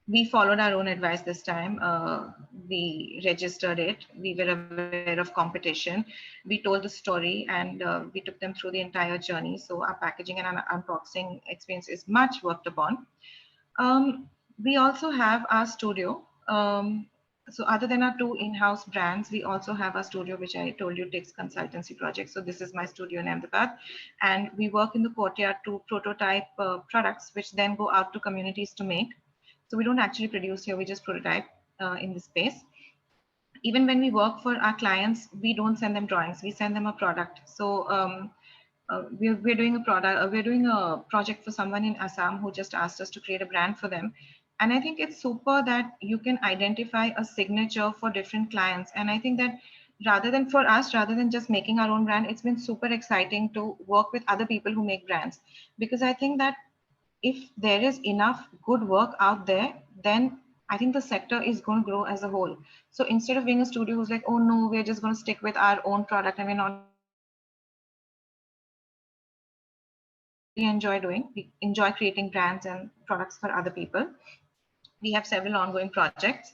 We followed our own advice this time. We registered it. We were aware of competition. We told the story, and we took them through the entire journey. So our packaging and unboxing experience is much worked upon. We also have our studio. So other than our 2 in-house brands, we also have our studio, which I told you takes consultancy projects. So this is my studio in Ahmedabad, and we work in the courtyard to prototype products, which then go out to communities to make. So we don't actually produce here, we just prototype in the space. Even when we work for our clients, we don't send them drawings, we send them a product. So we're doing a project for someone in Assam who just asked us to create a brand for them. And I think it's super that you can identify a signature for different clients. And I think that rather than just making our own brand, it's been super exciting to work with other people who make brands. Because I think that if there is enough good work out there, then I think the sector is going to grow as a whole. So instead of being a studio who's like, oh no, we're just going to stick with our own product and we're not enjoy doing, we enjoy creating brands and products for other people. We have several ongoing projects.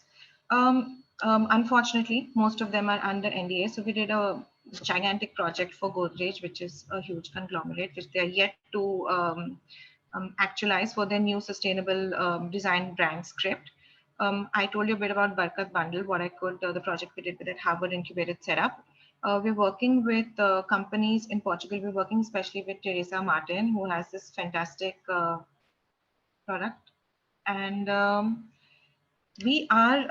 Unfortunately, most of them are under NDA. So we did a gigantic project for Godrej, which is a huge conglomerate, which they're yet to actualize for their new sustainable design brand script. I told you a bit about Barkat Bundle, what I could, the project we did with that Harvard incubated setup. We're working with companies in Portugal. We're working especially with Teresa Martin, who has this fantastic product. And we are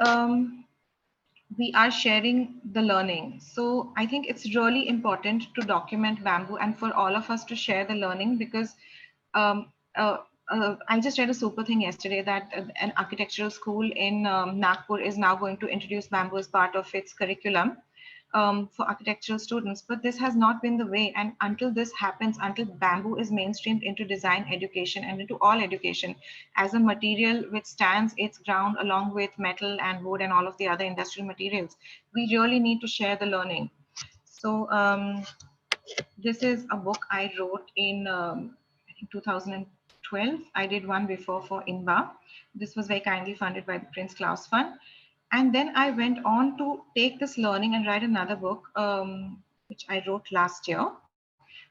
sharing the learning. So I think it's really important to document bamboo and for all of us to share the learning, because I just read a super thing yesterday that an architectural school in Nagpur is now going to introduce bamboo as part of its curriculum for architectural students. But this has not been the way. And until this happens, until bamboo is mainstreamed into design education and into all education as a material which stands its ground along with metal and wood and all of the other industrial materials, we really need to share the learning. So this is a book I wrote in 2012. I did one before for INBA. This was very kindly funded by the Prince Claus Fund. And then I went on to take this learning and write another book, which I wrote last year,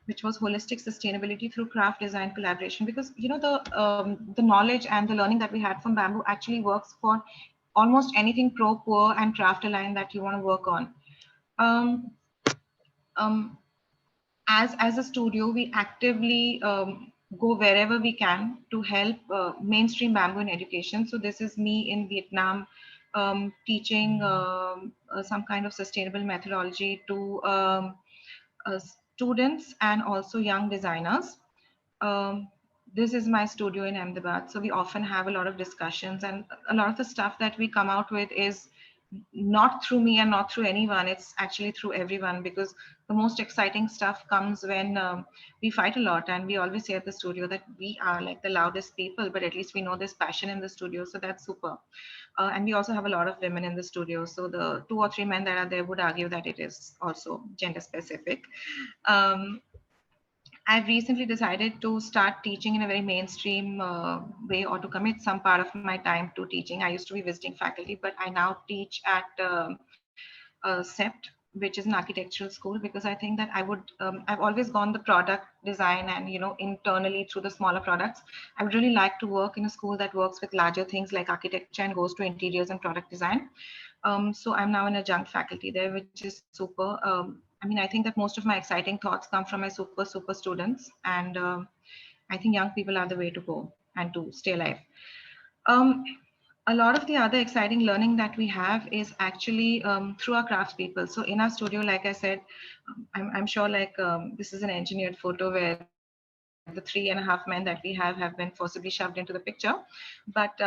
which was Holistic Sustainability Through Craft Design Collaboration. Because the knowledge and the learning that we had from bamboo actually works for almost anything pro, poor, and craft aligned that you want to work on. As a studio, we actively go wherever we can to help mainstream bamboo in education. So this is me in Vietnam teaching some kind of sustainable methodology to students and also young designers. This is my studio in Ahmedabad. So we often have a lot of discussions, and a lot of the stuff that we come out with is not through me and not through anyone. It's actually through everyone, because the most exciting stuff comes when we fight a lot. And we always say at the studio that we are like the loudest people, but at least we know there's passion in the studio. So that's super. And we also have a lot of women in the studio. So the 2 or 3 men that are there would argue that it is also gender specific. I've recently decided to start teaching in a very mainstream way, or to commit some part of my time to teaching. I used to be visiting faculty, but I now teach at CEPT, which is an architectural school, because I think that I've always gone the product design and, internally through the smaller products. I would really like to work in a school that works with larger things like architecture and goes to interiors and product design. So I'm now an adjunct faculty there, which is super. I think that most of my exciting thoughts come from my super students, and I think young people are the way to go and to stay alive. A lot of the other exciting learning that we have is actually through our craftspeople. So in our studio, like I said, I'm sure this is an engineered photo where the 3.5 men that we have been forcibly shoved into the picture, but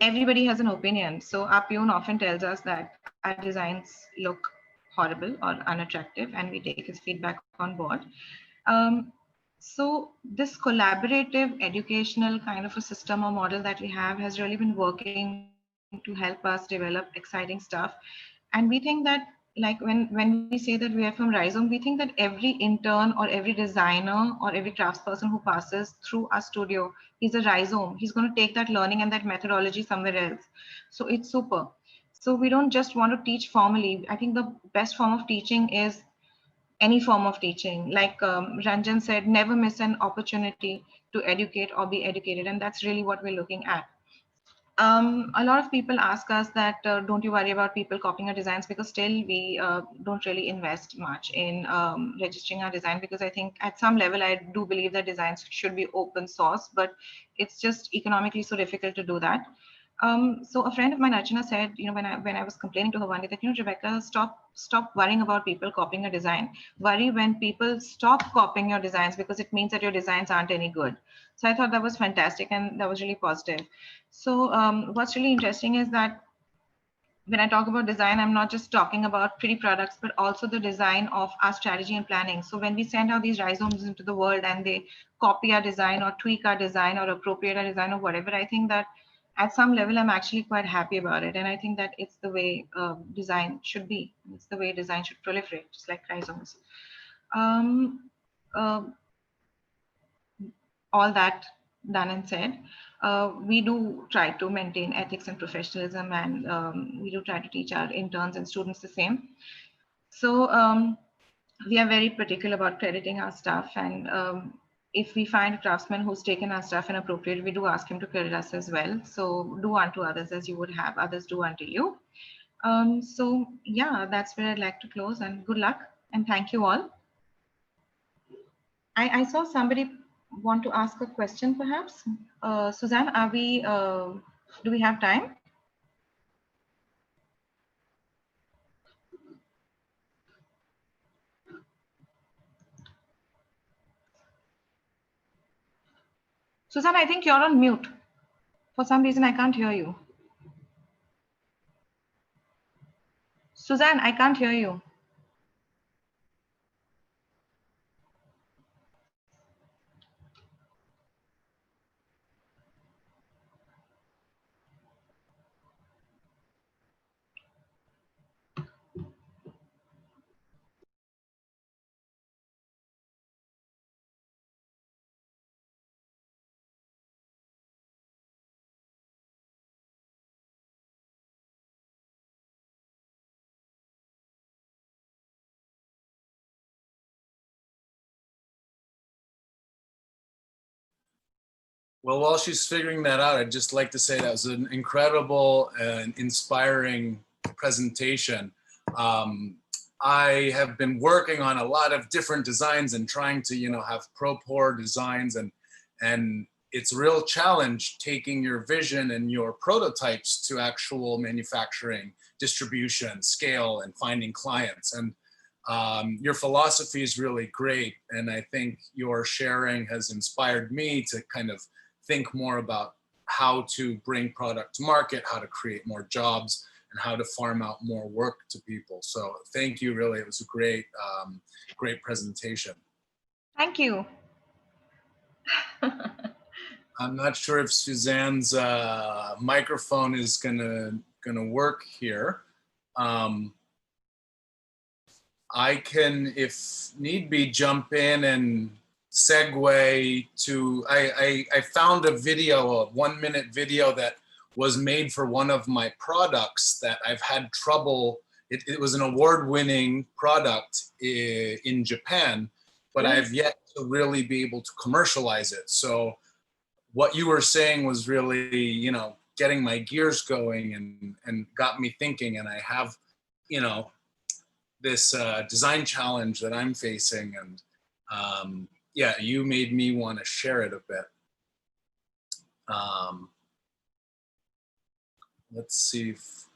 everybody has an opinion. So our peon often tells us that our designs look horrible or unattractive, and we take his feedback on board. So this collaborative educational kind of a system or model that we have has really been working to help us develop exciting stuff. And we think that like when we say that we are from Rhizome, we think that every intern or every designer or every craftsperson who passes through our studio is a Rhizome. He's going to take that learning and that methodology somewhere else. So it's super. So we don't just want to teach formally. I think the best form of teaching is any form of teaching. Like Ranjan said, never miss an opportunity to educate or be educated. And that's really what we're looking at. A lot of people ask us that don't you worry about people copying our designs, because still we don't really invest much in registering our design, because I think at some level I do believe that designs should be open source, but it's just economically so difficult to do that. So a friend of mine, Archana, said, you know, when I was complaining to her one day that, you know, Rebecca, stop worrying about people copying a design. Worry when people stop copying your designs, because it means that your designs aren't any good. So I thought that was fantastic, and that was really positive. So what's really interesting is that when I talk about design, I'm not just talking about pretty products, but also the design of our strategy and planning. So when we send out these Rhizomes into the world and they copy our design or tweak our design or appropriate our design or whatever, I think that at some level, I'm actually quite happy about it. And I think that it's the way design should be. It's the way design should proliferate, just like Rhizomes. All that done and said, we do try to maintain ethics and professionalism, and we do try to teach our interns and students the same. So we are very particular about crediting our staff, and if we find a craftsman who's taken our stuff inappropriate, we do ask him to credit us as well. So do unto others as you would have others do unto you. So yeah, that's where I'd like to close, and good luck and thank you all. I saw somebody want to ask a question perhaps. Suzanne, are we, do we have time? Suzanne, I think you're on mute. For some reason, I can't hear you. Suzanne, I can't hear you. Well, while she's figuring that out, I'd just like to say that was an incredible and inspiring presentation. I have been working on a lot of different designs and trying to, you know, have pro-pour designs, and it's a real challenge taking your vision and your prototypes to actual manufacturing, distribution, scale, and finding clients. And your philosophy is really great, and I think your sharing has inspired me to kind of think more about how to bring product to market, how to create more jobs, and how to farm out more work to people. So thank you, really. It was a great, great presentation. Thank you. I'm not sure if Suzanne's microphone is gonna work here. I can, if need be, jump in and segue to, I found a video, a 1-minute video that was made for one of my products that I've had trouble. It was an award-winning product in Japan, but I've yet to really be able to commercialize it. So what you were saying was really, you know, getting my gears going and got me thinking. And I have, you know, this design challenge that I'm facing, and yeah, you made me want to share it a bit. Let's see if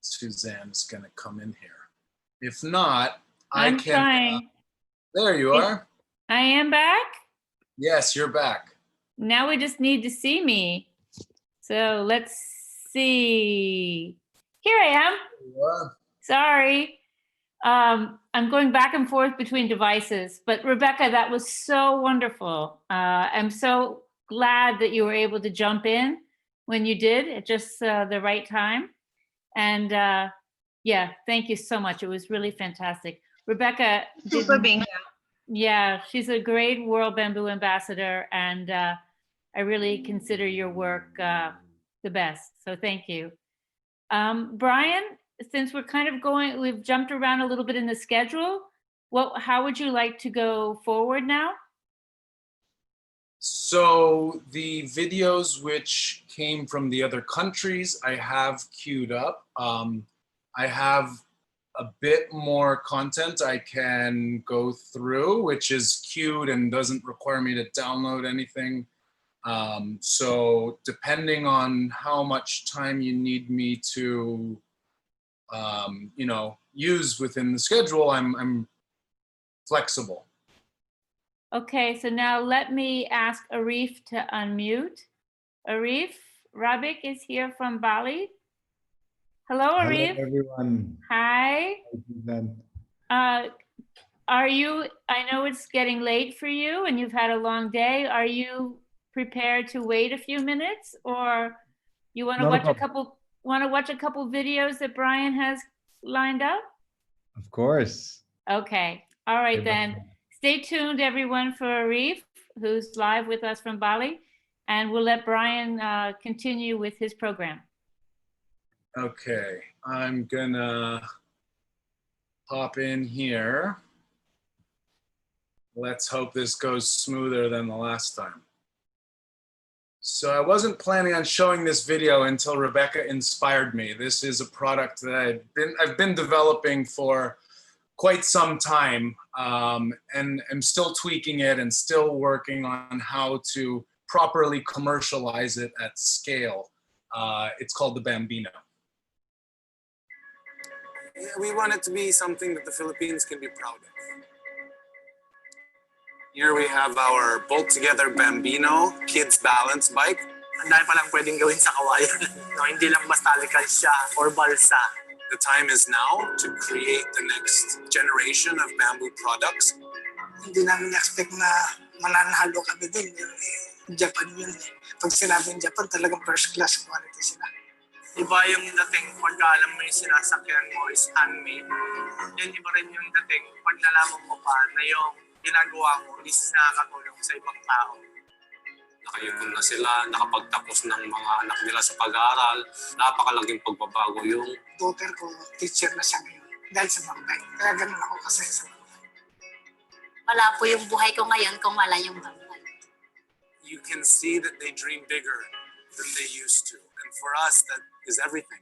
Suzanne's gonna come in here. If not, I'm trying. There you are. I am back. Yes, you're back. Now we just need to see me. So let's see. Here I am. There you are. Sorry. I'm going back and forth between devices, but Rebecca, that was so wonderful. I'm so glad that you were able to jump in when you did at just the right time. And Yeah, thank you so much. It was really fantastic. Rebecca, Super being here. yeah, she's a great World Bamboo Ambassador, and I really consider your work the best. So thank you. Brian, since we're kind of we've jumped around a little bit in the schedule. How would you like to go forward now? So the videos which came from the other countries, I have queued up. I have a bit more content I can go through, which is queued and doesn't require me to download anything. So depending on how much time you need me to, you know, use within the schedule, I'm flexible. Okay, so now let me ask Arif to unmute. Arif, Rabik is here from Bali. Hello, Arif. Hello, everyone. Hi. Then. Are you, I know it's getting late for you and you've had a long day. Are you prepared to wait a few minutes, or you want to Not a watch problem. a couple videos that Brian has lined up? Of course. Okay. All right, Okay, then. Stay tuned, everyone, for Arif, who's live with us from Bali, and we'll let Brian continue with his program. Okay, I'm gonna pop in here. Let's hope this goes smoother than the last time. So I wasn't planning on showing this video until Rebecca inspired me. This is a product that I've been developing for quite some time, and I'm still tweaking it and still working on how to properly commercialize it at scale. It's called the Bambino. We want it to be something that the Philippines can be proud of. Here we have our bolt together Bambino kids balance bike. Ang dami palang pwedeng gawin sa kawayan. No, hindi lang basta alkansya or balsa. The time is now to create the next generation of bamboo products. Hindi namin expect na mananalo kami din. Japan yun eh. Pag sinabing Japan, talagang first class quality sila. Iba yung dating pagka alam mo yung sinasakyan mo is handmade. Then iba rin yung dating pag nalaman mo pa na yung ginagawa mo is nakakatulong sa ibang tao. Nakayipon na sila, nakapagtapos ng mga anak nila sa pag-aaral. Napakalaking pagbabago yung Daughter ko, teacher na siya ngayon. Dahil sa bangkay. Kaya ganun ako kasi sa bangkay. Wala po yung buhay ko ngayon kung wala yung bangkay. you can see that they dream bigger than they used to. And for us, that is everything.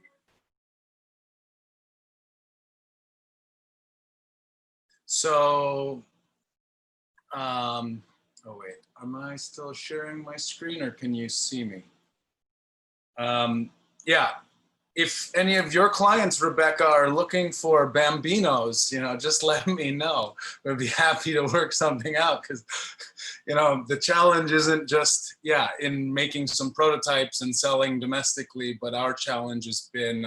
So, oh wait, am I still sharing my screen or can you see me? Yeah, if any of your clients, Rebecca, are looking for Bambinos, just let me know. We'd be happy to work something out because, the challenge isn't just, in making some prototypes and selling domestically, but our challenge has been,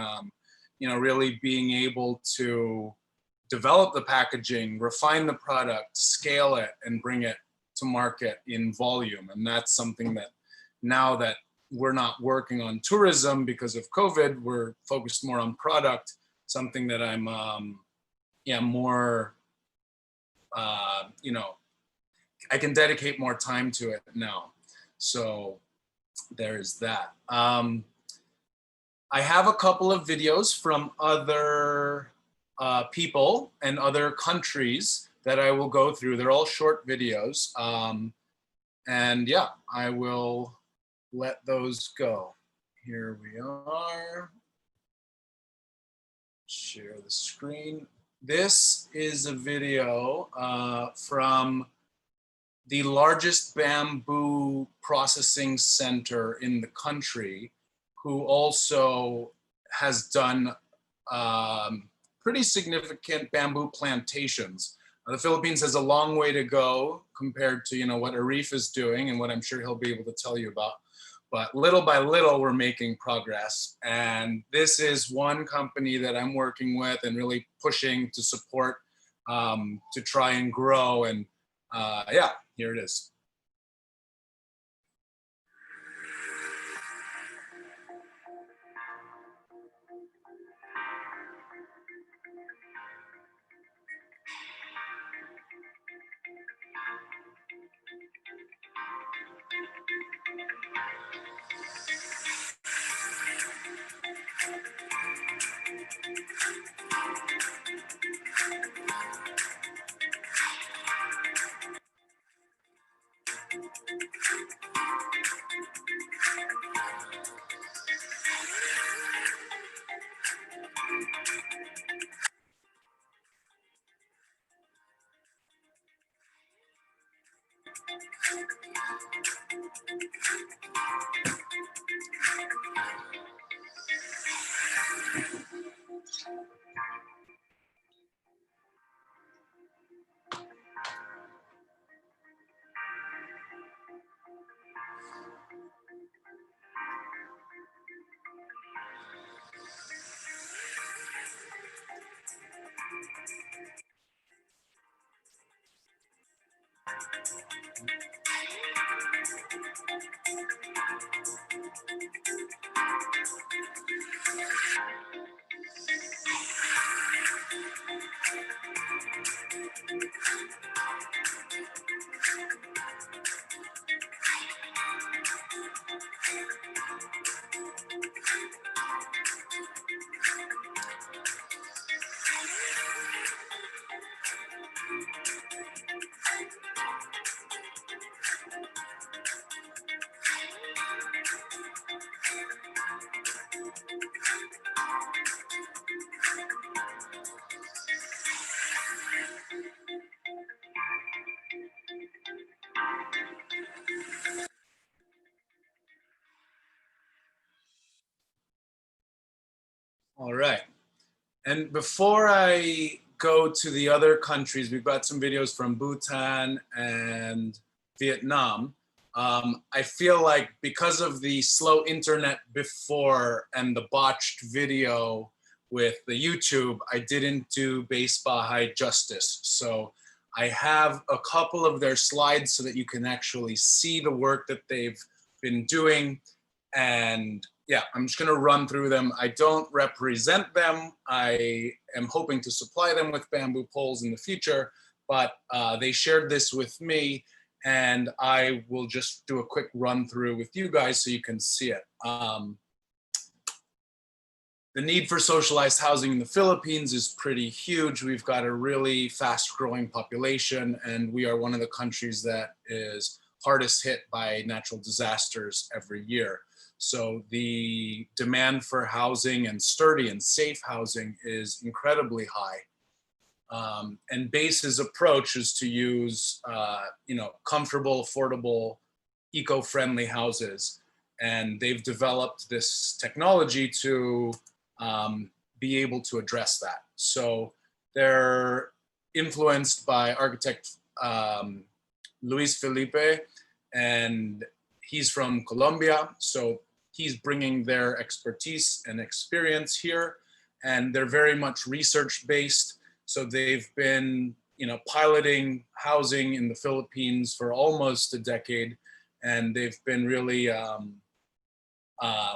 really being able to develop the packaging, refine the product, scale it, and bring it to market in volume. And that's something that now that we're not working on tourism because of COVID, we're focused more on product, something that I'm, more, I can dedicate more time to it now. So there's that. I have a couple of videos from other people and other countries that I will go through. They're all short videos. And yeah, I will let those go. Here we are. Share the screen. This is a video from the largest bamboo processing center in the country, who also has done pretty significant bamboo plantations. The Philippines has a long way to go compared to what Arif is doing and what I'm sure he'll be able to tell you about. But little by little, we're making progress. And this is one company that I'm working with and really pushing to support to try and grow. And yeah, here it is. All right. And before I go to the other countries, we've got some videos from Bhutan and Vietnam. I feel like because of the slow internet before and the botched video with the YouTube, I didn't do Base Baha'i justice. So I have a couple of their slides so that you can actually see the work that they've been doing. And yeah, I'm just gonna run through them. I don't represent them. I am hoping to supply them with bamboo poles in the future, but they shared this with me, and I will just do a quick run through with you guys so you can see it. The need for socialized housing in the Philippines is pretty huge. We've got a really fast growing population, and we are one of the countries that is hardest hit by natural disasters every year. So the demand for housing and sturdy and safe housing is incredibly high. And BASE's approach is to use, comfortable, affordable, eco-friendly houses. And they've developed this technology to be able to address that. So they're influenced by architect Luis Felipe, and he's from Colombia. So he's bringing their expertise and experience here, and they're very much research-based. So they've been, piloting housing in the Philippines for almost a decade, and they've been really,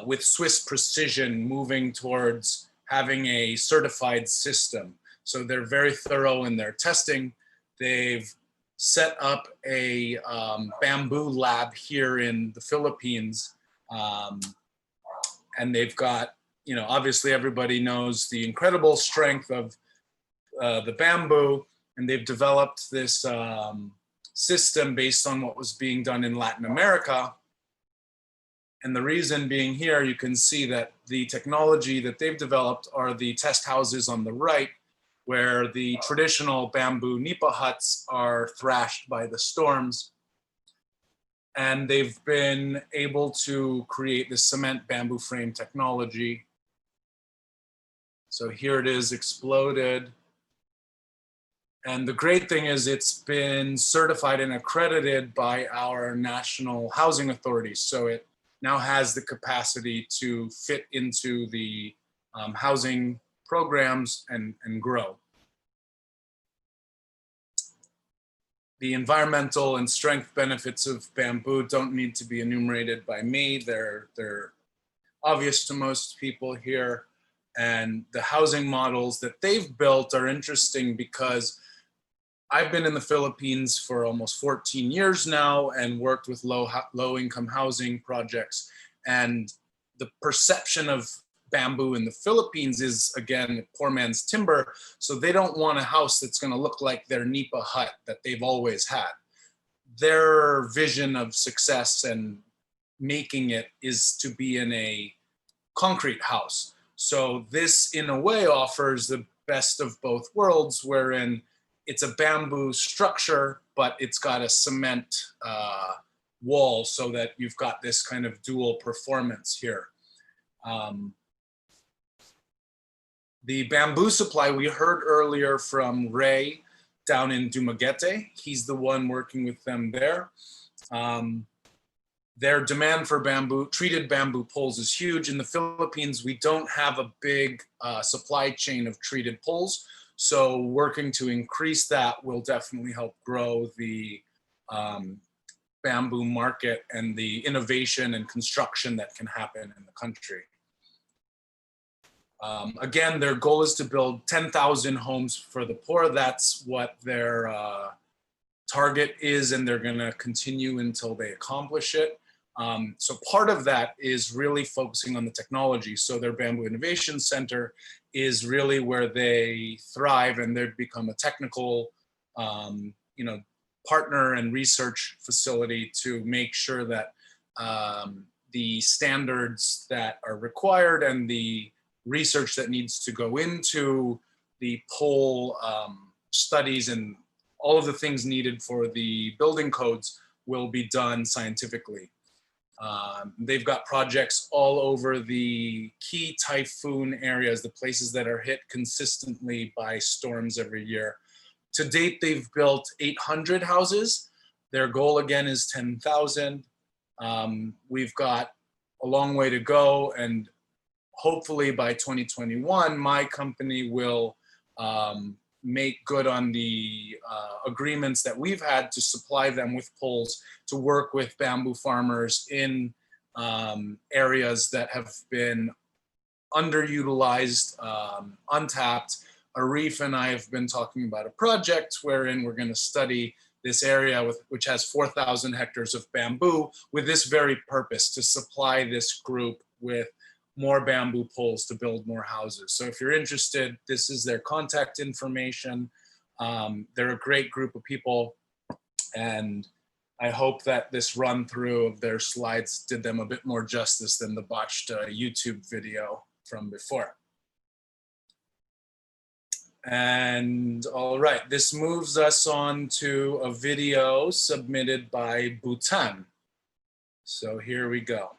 with Swiss precision, moving towards having a certified system. So they're very thorough in their testing. They've set up a bamboo lab here in the Philippines. And they've got, obviously everybody knows the incredible strength of the bamboo, and they've developed this system based on what was being done in Latin America. And the reason being here, you can see that the technology that they've developed are the test houses on the right, where the traditional bamboo nipa huts are thrashed by the storms. And they've been able to create this cement bamboo frame technology. So here it is exploded. And the great thing is it's been certified and accredited by our national housing authorities. So it now has the capacity to fit into the housing programs and grow. The environmental and strength benefits of bamboo don't need to be enumerated by me. They're obvious to most people here. And the housing models that they've built are interesting because I've been in the Philippines for almost 14 years now and worked with low income housing projects. And the perception of bamboo in the Philippines is, again, poor man's timber. So they don't want a house that's going to look like their nipa hut that they've always had. Their vision of success and making it is to be in a concrete house. So this, in a way, offers the best of both worlds, wherein it's a bamboo structure, but it's got a cement wall so that you've got this kind of dual performance here. The bamboo supply we heard earlier from Ray down in Dumaguete. He's the one working with them there. Their demand for treated bamboo poles is huge. In the Philippines, we don't have a big supply chain of treated poles. So working to increase that will definitely help grow the bamboo market and the innovation and construction that can happen in the country. Again, their goal is to build 10,000 homes for the poor. That's what their target is, and they're gonna continue until they accomplish it. So part of that is really focusing on the technology. So their Bamboo Innovation Center is really where they thrive, and they've become a technical partner and research facility to make sure that the standards that are required and the research that needs to go into the pole studies and all of the things needed for the building codes will be done scientifically. They've got projects all over the key typhoon areas, the places that are hit consistently by storms every year. To date, they've built 800 houses. Their goal again is 10,000. We've got a long way to go, and hopefully by 2021, my company will make good on the agreements that we've had to supply them with poles to work with bamboo farmers in areas that have been underutilized, untapped. Arif and I have been talking about a project wherein we're going to study this area which has 4,000 hectares of bamboo with this very purpose, to supply this group with more bamboo poles to build more houses. So if you're interested, this is their contact information. They're a great group of people, and I hope that this run through of their slides did them a bit more justice than the botched YouTube video from before. And all right, this moves us on to a video submitted by Bhutan. So here we go.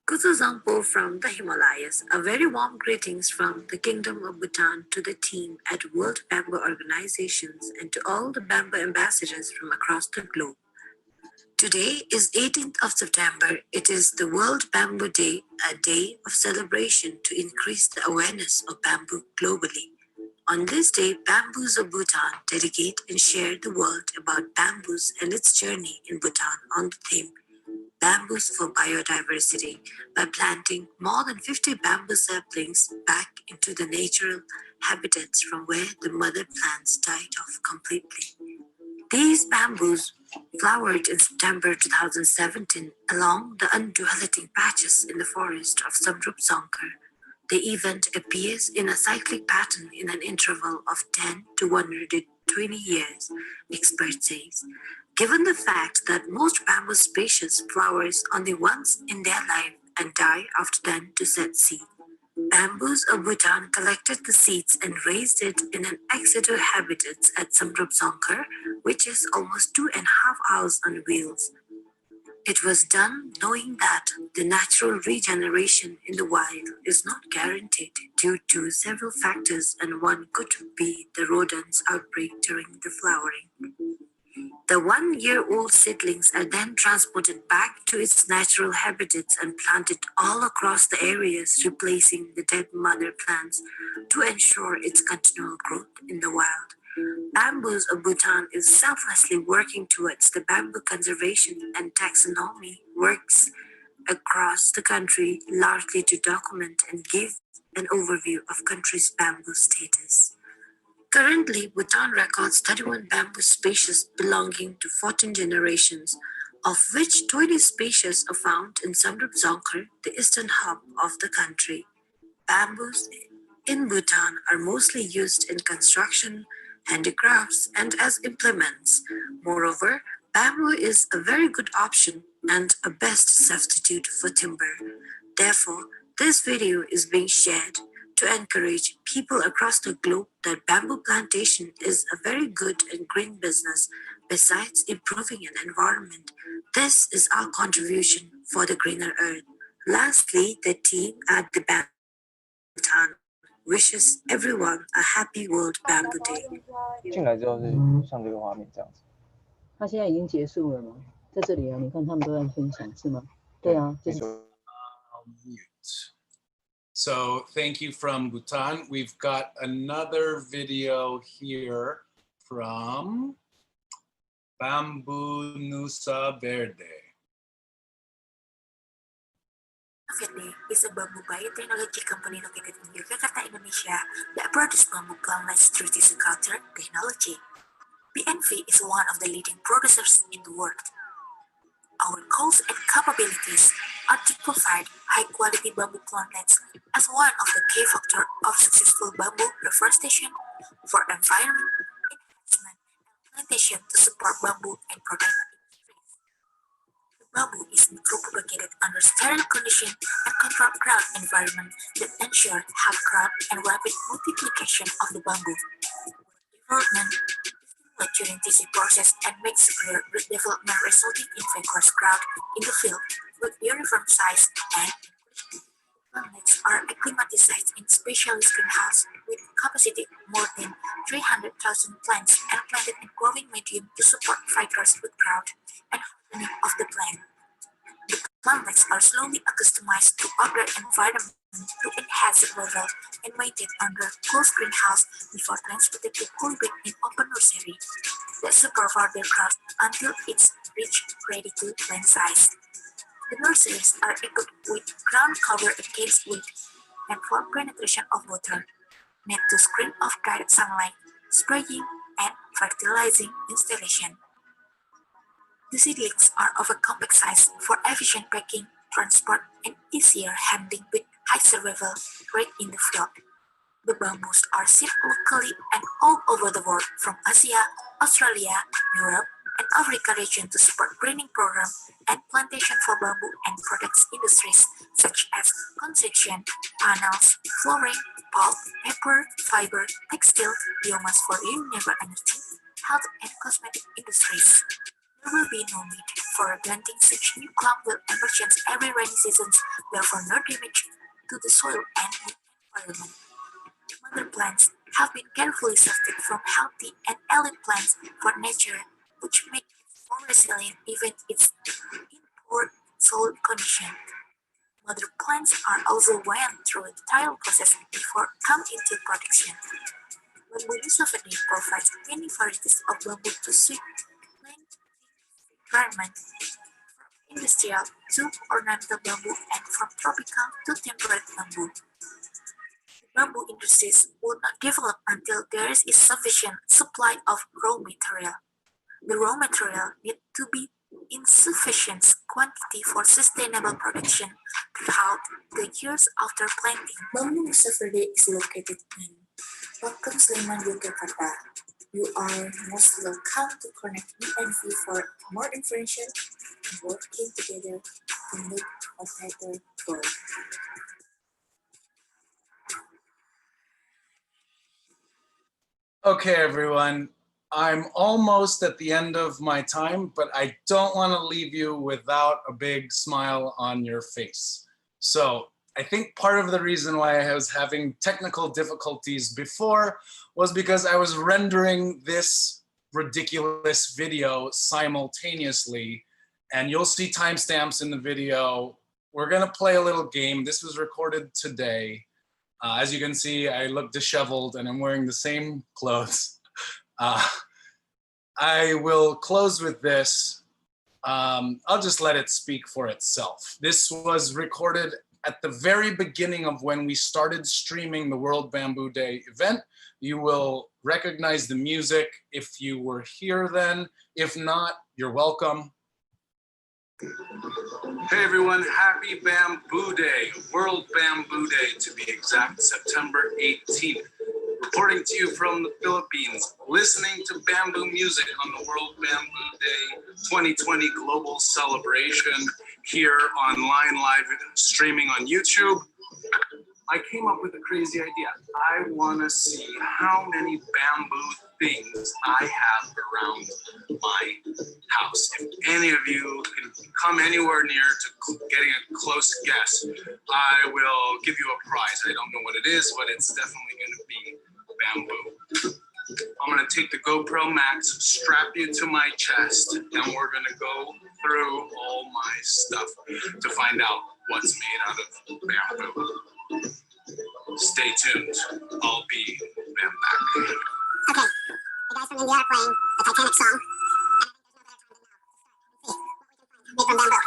Kutuzangpo from the Himalayas. A very warm greetings from the Kingdom of Bhutan to the team at World Bamboo Organizations and to all the bamboo ambassadors from across the globe. Today is 18th of September. It is the World Bamboo Day, a day of celebration to increase the awareness of bamboo globally. On this day, Bamboos of Bhutan dedicate and share the world about bamboos and its journey in Bhutan on the theme Bamboos for Biodiversity by planting more than 50 bamboo saplings back into the natural habitats from where the mother plants died off completely. These bamboos flowered in September 2017 along the undulating patches in the forest of Samrup Songkhar. The event appears in a cyclic pattern in an interval of 10 to 120 years, expert says. Given the fact that most bamboo species flowers only once in their life and die after then to set seed, Bamboos of Bhutan collected the seeds and raised it in an ex-situ habitats at Samrup Songkhar, which is almost 2.5 hours on wheels. It was done knowing that the natural regeneration in the wild is not guaranteed due to several factors, and one could be the rodents outbreak during the flowering. The 1-year-old seedlings are then transported back to its natural habitats and planted all across the areas, replacing the dead mother plants to ensure its continual growth in the wild. Bamboos of Bhutan is selflessly working towards the bamboo conservation and taxonomy works across the country, largely to document and give an overview of country's bamboo status. Currently, Bhutan records 31 bamboo species belonging to 14 generations, of which 20 species are found in Samrup Songkhar, the eastern hub of the country. Bamboos in Bhutan are mostly used in construction, handicrafts, and as implements. Moreover, bamboo is a very good option and a best substitute for timber. Therefore, this video is being shared to encourage people across the globe that bamboo plantation is a very good and green business besides improving an environment. This is our contribution for the greener earth. Lastly, the team at the Bhutan wishes everyone a happy World Bamboo Day. 进来之后是像这个画面这样子。它现在已经结束了吗？在这里啊，你看他们都在分享是吗？对啊，就是。So thank you from Bhutan. We've got another video here from Bamboo Nusa Verde. Verde is a bamboo biotechnology company located in Yogyakarta, Indonesia that produces bamboo gumlets through tissue culture technology. BNV is one of the leading producers in the world. Our goals and capabilities are to provide high-quality bamboo plantnets as one of the key factors of successful bamboo reforestation for environment enhancement and plantation to support bamboo and protect industries. The bamboo is propagated under sterile conditions and controlled ground environment that ensure high crop and rapid multiplication of the bamboo. Development during this process and makes severe root development resulting in vigorous growth in the field with uniform size and plantnets are acclimatized in specialist greenhouse with capacity more than 300,000 plants and planted in growing medium to support vigorous root growth and hardening of the plant. The plantnets are slowly accustomed to other environment to enhance survival and maintained under closed greenhouse before transported to cool bed in open nursery that supervise their growth until it's reached ready to plant size. The nurseries are equipped with ground cover against wind and for penetration of water, net to screen off direct sunlight, spraying and fertilizing installation. The seedlings are of a compact size for efficient packing, transport, and easier handling with high survival rate in the field. The bamboos are shipped locally and all over the world from Asia, Australia, Europe, and Africa region to support greening program and plantation for bamboo and products industries such as construction, panels, flooring, pulp, paper, fiber, textile, biomass for renewable energy, health and cosmetic industries. There will be no need for planting such new clump will emerge every rainy season, therefore no damage to the soil and the environment. Mother plants have been carefully selected from healthy and elite plants for nature, which make it more resilient even it's in poor soil condition. Mother plants are also went through the trial process before come into production. Bamboo Nusa Verde provides many varieties of bamboo to suit environment, from industrial to ornamental bamboo and from tropical to temperate bamboo. The bamboo industries will not develop until there is a sufficient supply of raw material. The raw material need to be in sufficient quantity for sustainable production throughout the years after planting. Bamboo Nusa Verde is located in Pakem Sleman, Yogyakarta. You are most welcome to connect BNV for more information and working together to make a better world. Okay, everyone. I'm almost at the end of my time, but I don't want to leave you without a big smile on your face. So I think part of the reason why I was having technical difficulties before was because I was rendering this ridiculous video simultaneously, and you'll see timestamps in the video. We're gonna play a little game. This was recorded today. As you can see, I look disheveled and I'm wearing the same clothes. I will close with this. I'll just let it speak for itself. This was recorded at the very beginning of when we started streaming the World Bamboo Day event. You will recognize the music if you were here then. If not, you're welcome. Hey everyone, happy Bamboo Day, World Bamboo Day to be exact, September 18th. Reporting to you from the Philippines, listening to bamboo music on the World Bamboo Day 2020 Global Celebration here online live streaming on YouTube. I came up with a crazy idea. I want to see how many bamboo things I have around my house. If any of you can come anywhere near to getting a close guess, I will give you a prize. I don't know what it is, but it's definitely going to be bamboo. I'm going to take the GoPro Max, strap you to my chest, and we're going to go through all my stuff to find out what's made out of bamboo. Stay tuned. I'll be back. Okay, the guys from India are playing the Titanic song. Made from bamboo.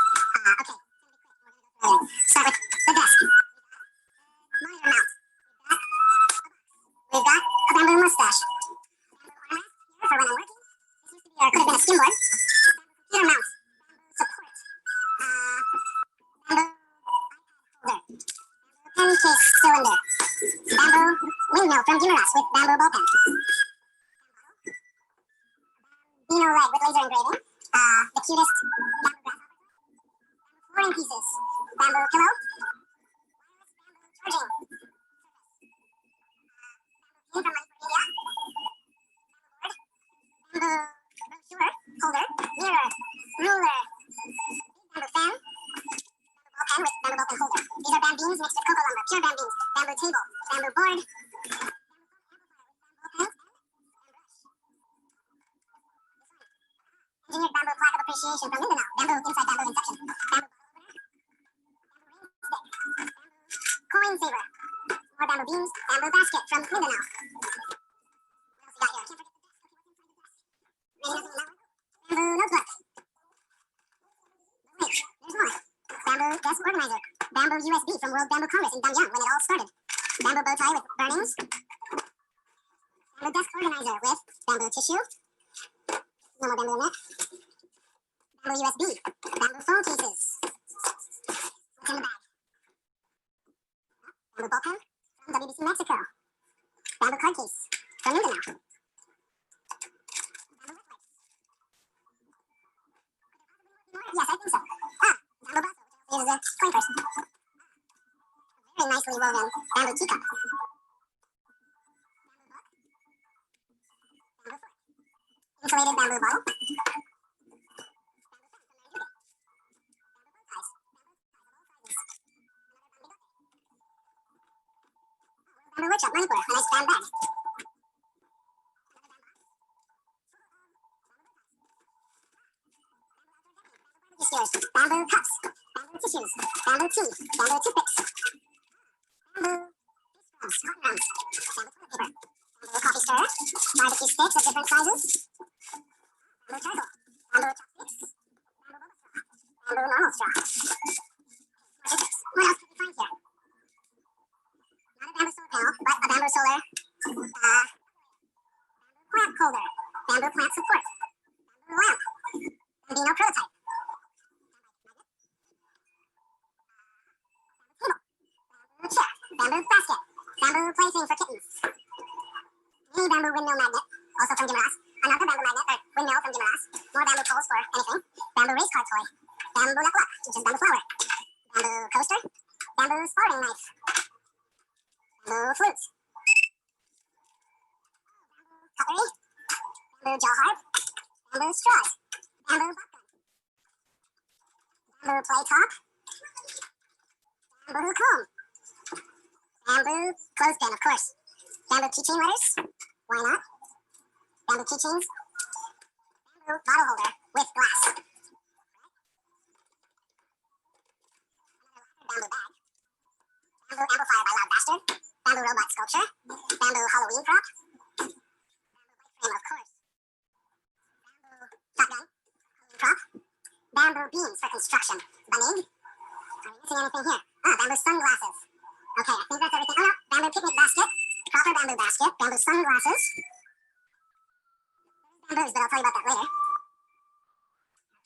Okay. Start with the desk. Monitor mount. We've got a bamboo mustache. For when I'm working. This used to be, or could have been a skimboard. Computer mounts. Support. Bamboo holder. Pen case cylinder. Bamboo windmill from Guimaras with bamboo ball pen. Beano leg with laser engraving. The cutest bamboo grasshopper. Flooring pieces. Bamboo pillow. Charging. Pin from India. Bamboo brochure holder. Mirror. Ruler. Bamboo fan. Ball pen with bamboo ball pen holder. These are bambeans mixed with cocoa lumber, pure bambeans, bamboo table, bamboo board, engineered bamboo plaque of appreciation from Mindanao, bamboo inside bamboo inception, bamboo coin saver, more bamboo beams, bamboo basket from Mindanao. What else we got here? Bamboo notebook. Wait, there's more. Bamboo desk organizer. Bamboo USB from World Bamboo Congress in Danyang when it all started. Bamboo bow tie with burnings. Bamboo desk organizer with bamboo tissue. No more bamboo in it. Bamboo USB. Bamboo phone cases. What's in the bag? Bamboo ball pen from WBC Mexico. Bamboo card case from Mindanao. Bamboo wipes. Yes, I think so. Bamboo basso. Here's a coin purse. Very nicely woven bamboo teacup. Insulated bamboo bottle. Bamboo workshop, Manipur, a nice brown bag. Bamboo cups, bamboo tissues, bamboo tea, bamboo toothpicks, bamboo scrubs, cotton rounds, bamboo toilet paper, bamboo coffee stirrer, barbecue sticks of different sizes, bamboo charcoal, bamboo chopsticks, bamboo normal straw. What else can we find here? Not a bamboo solar panel, but a bamboo solar plant holder, bamboo plant support, bamboo lamp, Bambino prototype. Chair, bamboo basket, bamboo plaything for kittens. Mini bamboo windmill magnet, also from Guimaras. Another bamboo magnet, or windmill from Guimaras. More bamboo poles for anything. Bamboo race car toy. Bamboo luck, which is bamboo flower. Bamboo coaster. Bamboo sparring knife. Bamboo flutes. Cutlery. Bamboo jaw harp. Bamboo straws. Bamboo butt gun. Bamboo play top. Bamboo comb. Bamboo clothespin, of course. Bamboo keychain letters. Why not? Bamboo keychains. Bamboo bottle holder with glass. Bamboo bag. Bamboo amplifier by Loud Bastard. Bamboo robot sculpture. Bamboo Halloween prop. Bamboo light frame, of course. Bamboo shotgun. Halloween prop. Bamboo beams for construction. Banig. Are we missing anything here? Ah, bamboo sunglasses. Okay, I think that's everything. Oh no, bamboo picnic basket, proper bamboo basket, bamboo sunglasses. Bamboos, but I'll tell you about that later.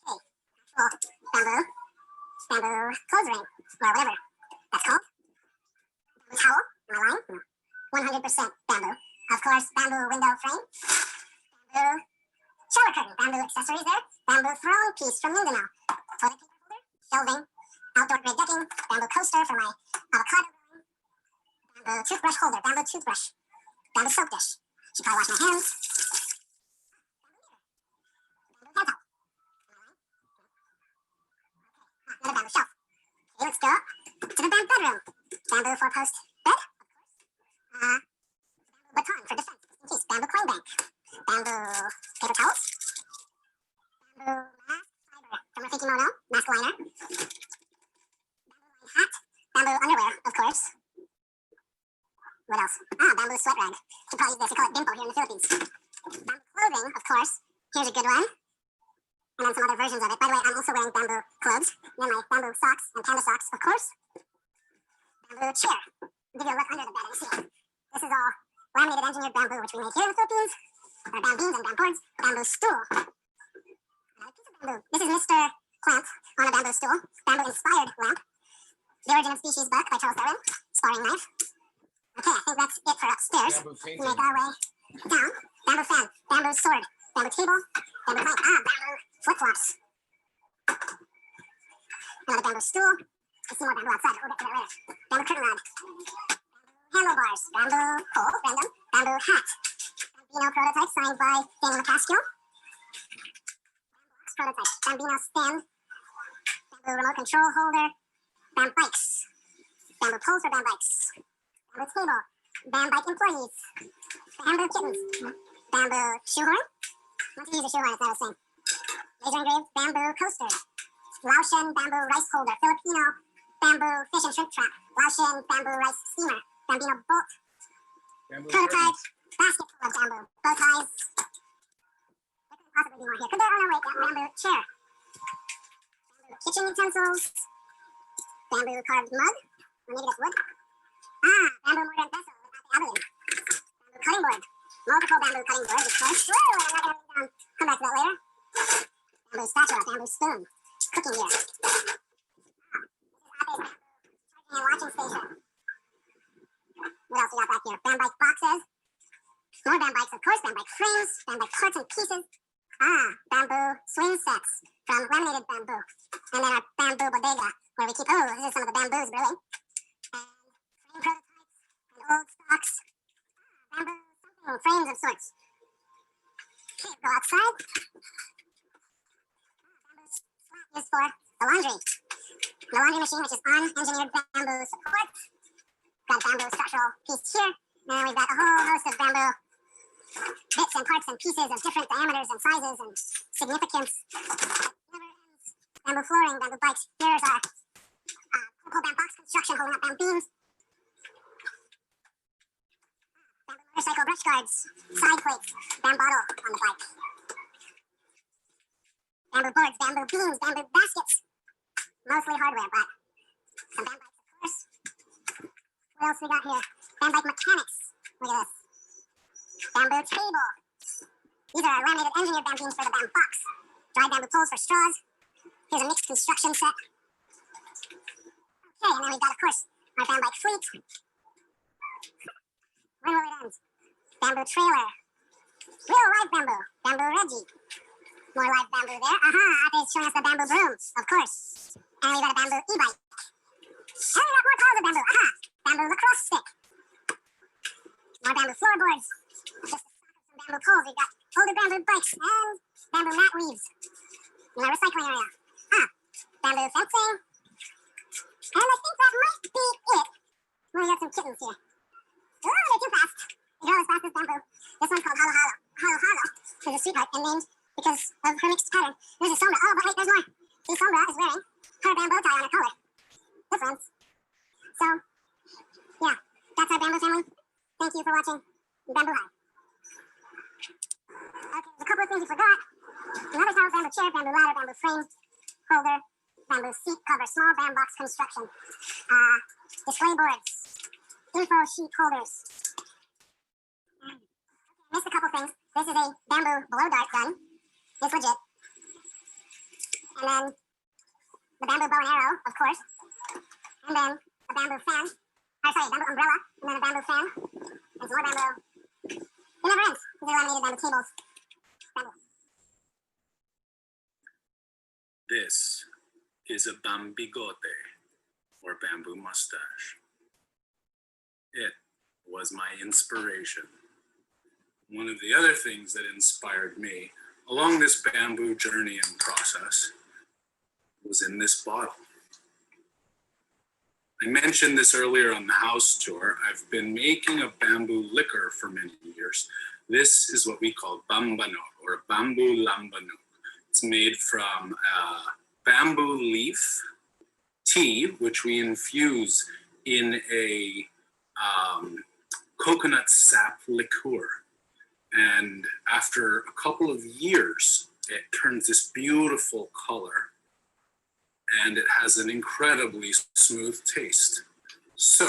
Okay, actual bamboo clothes ring, or whatever that's called. Bamboo towel, am I lying? No. 100% bamboo. Of course, bamboo window frame, bamboo shower curtain, bamboo accessories there, bamboo throne piece from Mindanao, toilet paper holder, shelving, outdoor grid decking, bamboo coaster for my avocado. Bamboo toothbrush holder, bamboo toothbrush, bamboo soap dish. Should probably wash my hands. Bamboo handle. Another bamboo shelf. Okay, let's go to the bedroom. Bamboo four-post bed, of course. Baton for defense, just in case. Bamboo coin bank. Bamboo paper towels. Bamboo mask fiber from Rafiki Mono, mask liner. Bamboo hat. Bamboo underwear, of course. What else? Bamboo sweat rag. You can probably use this. We call it bimpo here in the Philippines. Bamboo clothing, of course. Here's a good one. And then some other versions of it. By the way, I'm also wearing bamboo clothes. And then my bamboo socks and panda socks, of course. Bamboo chair. I'll give you a look under the bed and see. This is all laminated engineered bamboo, which we make here in the Philippines. Or bamboos and bamboards. Bamboo stool. Another piece of bamboo. This is Mr. Plant on a bamboo stool. Bamboo inspired lamp. The Origin of Species book by Charles Darwin. Sparring knife. Okay, I think that's it for upstairs. We make our way down. Bamboo fan. Bamboo sword. Bamboo table. Bamboo plank. Bamboo flip-flops. Another bamboo stool. I see more bamboo outside. We'll get to that later. Bamboo curtain rod. Handlebars. Bamboo pole. Random. Bamboo hat. Bambino prototype signed by Daniel McCaskill. Prototype. Bambino stand. Bamboo remote control holder. Bamboo bikes. Bamboo poles for bamboo bikes. Bamboo table. Bamboo bike employees. Bamboo kittens. Bamboo shoehorn. Once you use a shoehorn, it's not the same. Laser engraved bamboo coaster. Laotian bamboo rice holder. Filipino bamboo fish and shrimp trap. Laotian bamboo rice steamer. Bambino bolt. Bamboo Prototype basket full of bamboo. Bow ties. There could possibly be more here. Could there? Oh no, wait. Bamboo chair. Bamboo kitchen utensils. Bamboo carved mug. Or maybe that's wood. Bamboo mortar and pestle with Abilene. Bamboo cutting board. Multiple bamboo cutting boards, of course. Woo! I'm not gonna leave down. Come back to that later. Bamboo spatula. Bamboo spoon. Cooking gear. This is Abe's charging and watching station. What else we got back here? Bamboo bike boxes. More bamboo bikes, of course. Bamboo bike frames. Bamboo bike parts and pieces. Bamboo swing sets from laminated bamboo. And then our bamboo bodega, where we keep, this is some of the bamboos brewing. And frame prototypes and old stocks. Bamboo something, frames of sorts. Okay, go outside. Bamboo slat used for the laundry. The laundry machine, which is on engineered bamboo support. Got a bamboo structural piece here. And we've got a whole host of bamboo bits and parts and pieces of different diameters and sizes and significance. Never ends. Bamboo flooring, bamboo bikes. Here's our pole bamboo box construction holding up bamboo beams. Bamboo motorcycle brush guards, side plates, bamboo bottle on the bike. Bamboo boards, bamboo beams, bamboo baskets. Mostly hardware, but some bamboo bikes, of course. What else we got here? Bamboo bike mechanics. Look at this. Bamboo table. These are laminated engineered bamboo beams for the bamboo box. Dried bamboo poles for straws. Here's a mixed construction set. Okay, and then we've got, of course, our bamboo bike fleet. When will it end? Bamboo trailer. Real live bamboo. Bamboo Reggie. More live bamboo there. Ate's showing us the bamboo brooms, of course. And we've got a bamboo e-bike. And we got more piles of bamboo. Bamboo lacrosse stick. More bamboo floorboards. Just a stock of some bamboo poles. We've got older bamboo bikes and bamboo mat weaves in our recycling area. Bamboo fencing. And I think that might be it. We got some kittens here. They're too fast. They grow as fast as bamboo. This one's called Halo Halo. Halo Halo is a sweetheart and named because of her mixed pattern. There's a Sombra. But wait, there's more. See, Sombra is wearing her bamboo tie on her collar. Difference. So, yeah, that's our bamboo family. Thank you for watching Bamboo Hive. Okay, there's a couple of things you forgot. Another style of bamboo chair, bamboo ladder, bamboo frame holder, bamboo seat cover, small bamboo box construction, display boards, info sheet holders. Missed a couple things. This is a bamboo blow dart gun. It's legit. And then the bamboo bow and arrow, of course. And then a bamboo fan. Bamboo umbrella. And then a bamboo fan. And some more bamboo. It never ends. These are laminated bamboo tables. Bamboo. This is a bambigote, or bamboo mustache. It was my inspiration. One of the other things that inspired me along this bamboo journey and process was in this bottle. I mentioned this earlier on the house tour. I've been making a bamboo liquor for many years. This is what we call bambanog, or bamboo lambanog. It's made from bamboo leaf tea, which we infuse in a coconut sap liqueur. And after a couple of years, it turns this beautiful color, and it has an incredibly smooth taste. So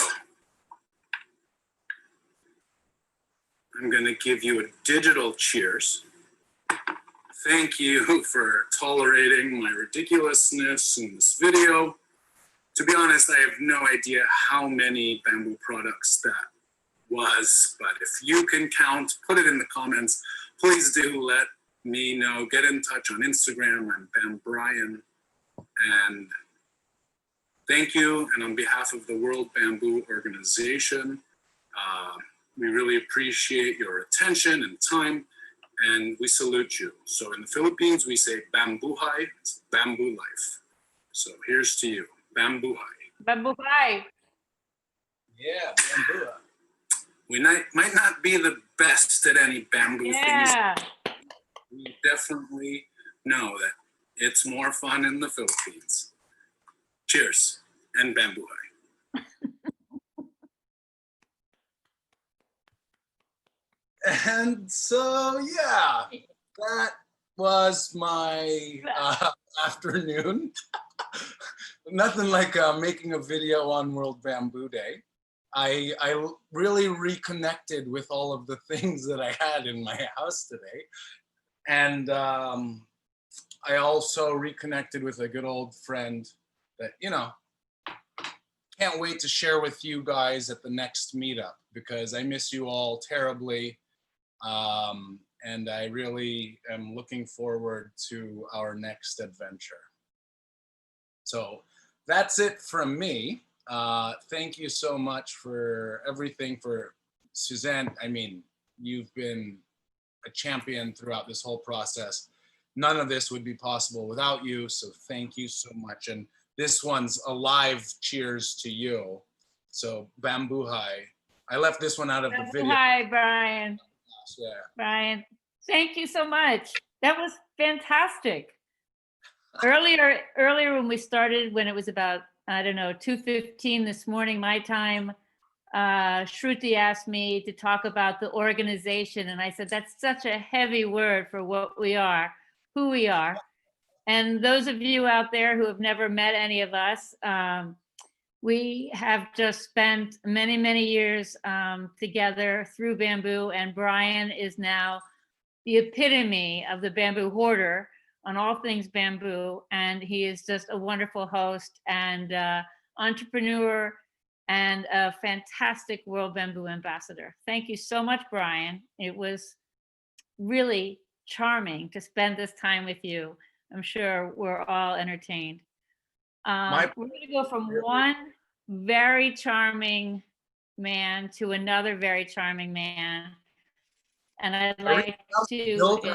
I'm going to give you a digital cheers. Thank you for tolerating my ridiculousness in this video. To be honest, I have no idea how many bamboo products that was, but if you can count, put it in the comments. Please do let me know. Get in touch on Instagram. I'm BamBrian. And thank you. And on behalf of the World Bamboo Organization, we really appreciate your attention and time, and we salute you. So in the Philippines, we say Bambuhay, it's bamboo life. So here's to you, Bambuhay. Bambuhay. Yeah, bamboo. We might not be the best at any bamboo things. We definitely know that it's more fun in the Philippines. Cheers and Bambuhay. And so, yeah, that was my afternoon. Nothing like making a video on World Bamboo Day. I really reconnected with all of the things that I had in my house today. And I also reconnected with a good old friend that, you know, can't wait to share with you guys at the next meetup, because I miss you all terribly. And I really am looking forward to our next adventure. So that's it from me. Thank you so much for everything, for Suzanne. I mean, you've been a champion throughout this whole process. None of this would be possible without you, so thank you so much. And this one's a live cheers to you. So Bambuhay. I left this one out of the video. Hi, Brian. Yeah. Brian, thank you so much. That was fantastic. Earlier when we started, when it was about, I don't know, 2:15 this morning, my time, Shruti asked me to talk about the organization. And I said, that's such a heavy word for what we are, who we are. And those of you out there who have never met any of us, we have just spent many, many years together through bamboo, and Brian is now the epitome of the bamboo hoarder on all things bamboo. And he is just a wonderful host and entrepreneur and a fantastic World Bamboo Ambassador. Thank you so much, Brian. It was really charming to spend this time with you. I'm sure we're all entertained. We're going to go from one very charming man to another very charming man. And I'd like to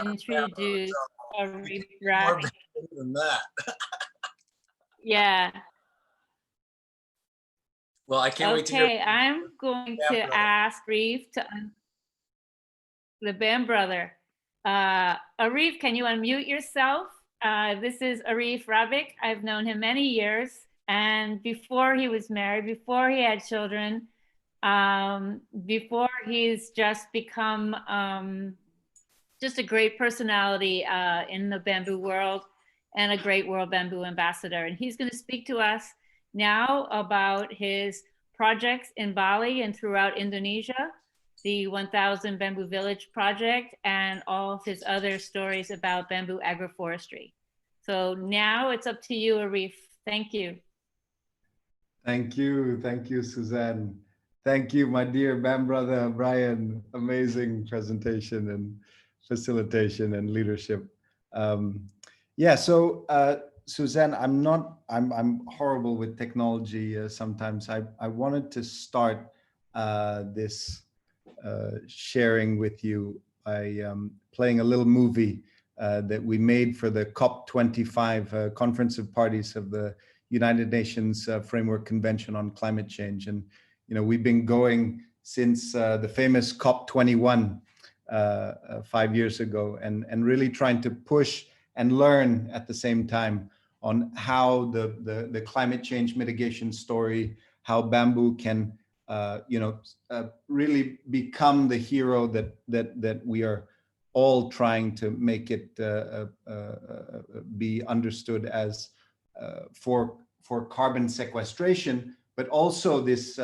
introduce Arif Ravi. Than that. Yeah. Well, I can't wait to hear. Okay, I'm going to ask Arif to, the Bam brother. Arif, can you unmute yourself? This is Arif Rabik. I've known him many years. And before he was married, before he had children, before he's just become just a great personality in the bamboo world and a great World Bamboo Ambassador. And he's going to speak to us now about his projects in Bali and throughout Indonesia, the 1000 Bamboo Village project, and all of his other stories about bamboo agroforestry. So now it's up to you, Arif. Thank you. Thank you, Suzanne. Thank you, my dear Bam brother, Brian. Amazing presentation and facilitation and leadership. Yeah, so Suzanne, I'm horrible with technology sometimes. I wanted to start this sharing with you by playing a little movie that we made for the COP25 Conference of Parties of the United Nations Framework Convention on Climate Change. And, you know, we've been going since the famous COP21 5 years ago, and really trying to push and learn at the same time on how the climate change mitigation story, how bamboo can really become the hero that we are all trying to make it be understood as for carbon sequestration, but also this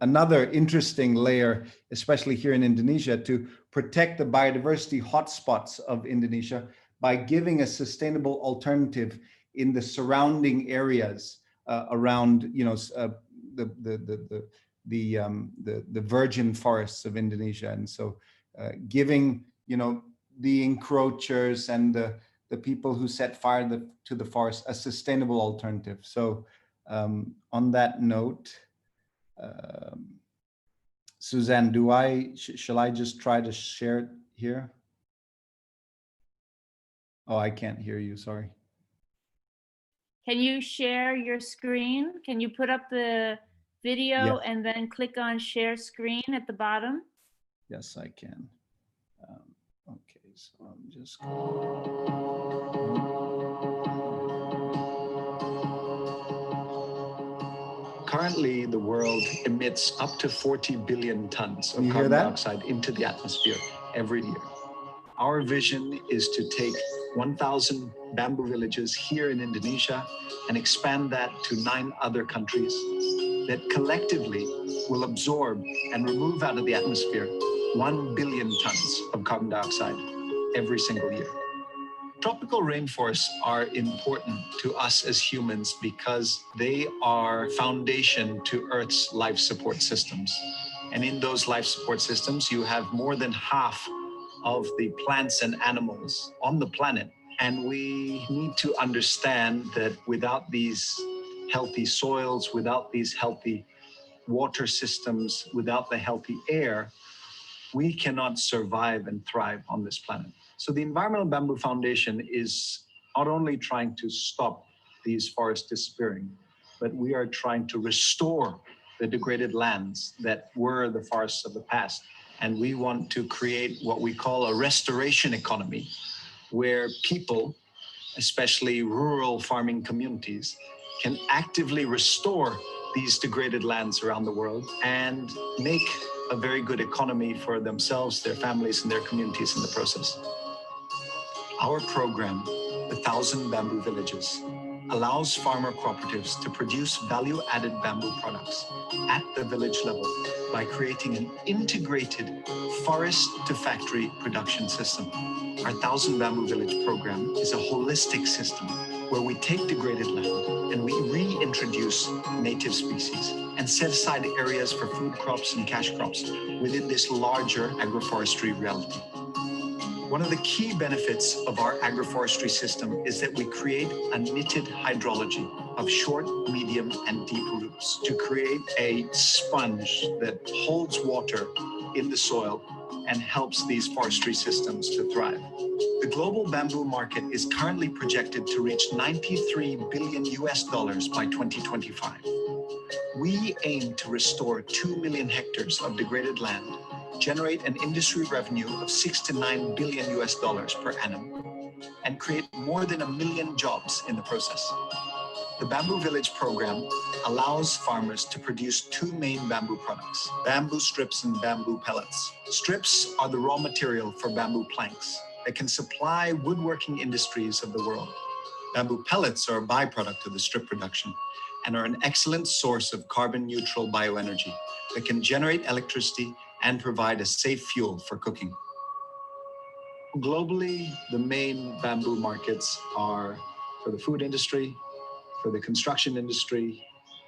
another interesting layer, especially here in Indonesia, to protect the biodiversity hotspots of Indonesia by giving a sustainable alternative in the surrounding areas around, you know, the virgin forests of Indonesia. And so giving, you know, the encroachers and the people who set fire to the forest a sustainable alternative. So on that note, Suzanne, shall I just try to share it here? Oh, I can't hear you, sorry. Can you share your screen? Can you put up the video Yes. and then click on share screen at the bottom? Yes, I can. Okay, so I'm just Currently, the world emits up to 40 billion tons of You hear carbon that? dioxide into the atmosphere every year. Our vision is to take 1,000 bamboo villages here in Indonesia and expand that to 9 other countries that collectively will absorb and remove out of the atmosphere 1 billion tons of carbon dioxide every single year. Tropical rainforests are important to us as humans because they are foundation to Earth's life support systems. And in those life support systems, you have more than half of the plants and animals on the planet. And we need to understand that without these healthy soils, without these healthy water systems, without the healthy air, we cannot survive and thrive on this planet. So the Environmental Bamboo Foundation is not only trying to stop these forests disappearing, but we are trying to restore the degraded lands that were the forests of the past. And we want to create what we call a restoration economy, where people, especially rural farming communities, can actively restore these degraded lands around the world and make a very good economy for themselves, their families, and their communities in the process. Our program, 1,000 Bamboo Villages, allows farmer cooperatives to produce value-added bamboo products at the village level by creating an integrated forest-to-factory production system. Our 1,000 Bamboo Village program is a holistic system where we take degraded land and we reintroduce native species and set aside areas for food crops and cash crops within this larger agroforestry reality. One of the key benefits of our agroforestry system is that we create a knitted hydrology of short, medium, and deep roots to create a sponge that holds water in the soil and helps these forestry systems to thrive. The global bamboo market is currently projected to reach $93 billion by 2025. We aim to restore 2 million hectares of degraded land, generate an industry revenue of $6 to $9 billion per annum, and create more than 1 million jobs in the process. The Bamboo Village program allows farmers to produce 2 main bamboo products: bamboo strips and bamboo pellets. Strips are the raw material for bamboo planks that can supply woodworking industries of the world. Bamboo pellets are a byproduct of the strip production and are an excellent source of carbon-neutral bioenergy that can generate electricity and provide a safe fuel for cooking. Globally, the main bamboo markets are for the food industry, for the construction industry,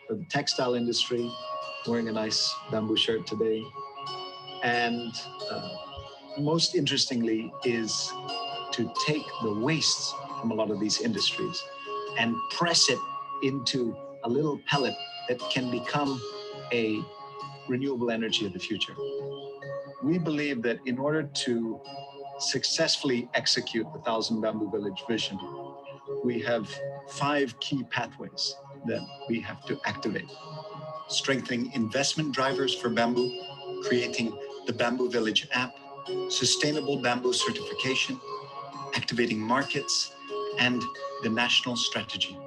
for the textile industry, wearing a nice bamboo shirt today. And most interestingly is to take the waste from a lot of these industries and press it into a little pellet that can become a renewable energy of the future. We believe that in order to successfully execute the 1,000 Bamboo Village vision, we have 5 key pathways that we have to activate. Strengthening investment drivers for bamboo, creating the Bamboo Village app, sustainable bamboo certification, activating markets, and the national strategy.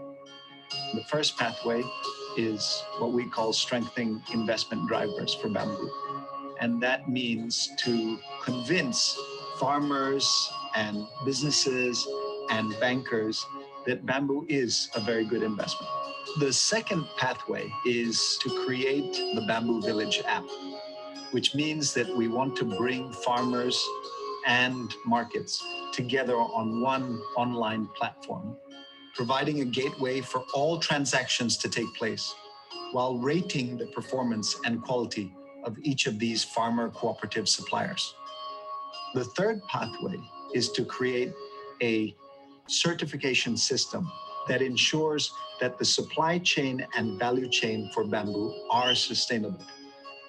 The first pathway is what we call strengthening investment drivers for bamboo. And that means to convince farmers and businesses and bankers that bamboo is a very good investment. The second pathway is to create the Bamboo Village app, which means that we want to bring farmers and markets together on one online platform, providing a gateway for all transactions to take place while rating the performance and quality of each of these farmer cooperative suppliers. The third pathway is to create a certification system that ensures that the supply chain and value chain for bamboo are sustainable.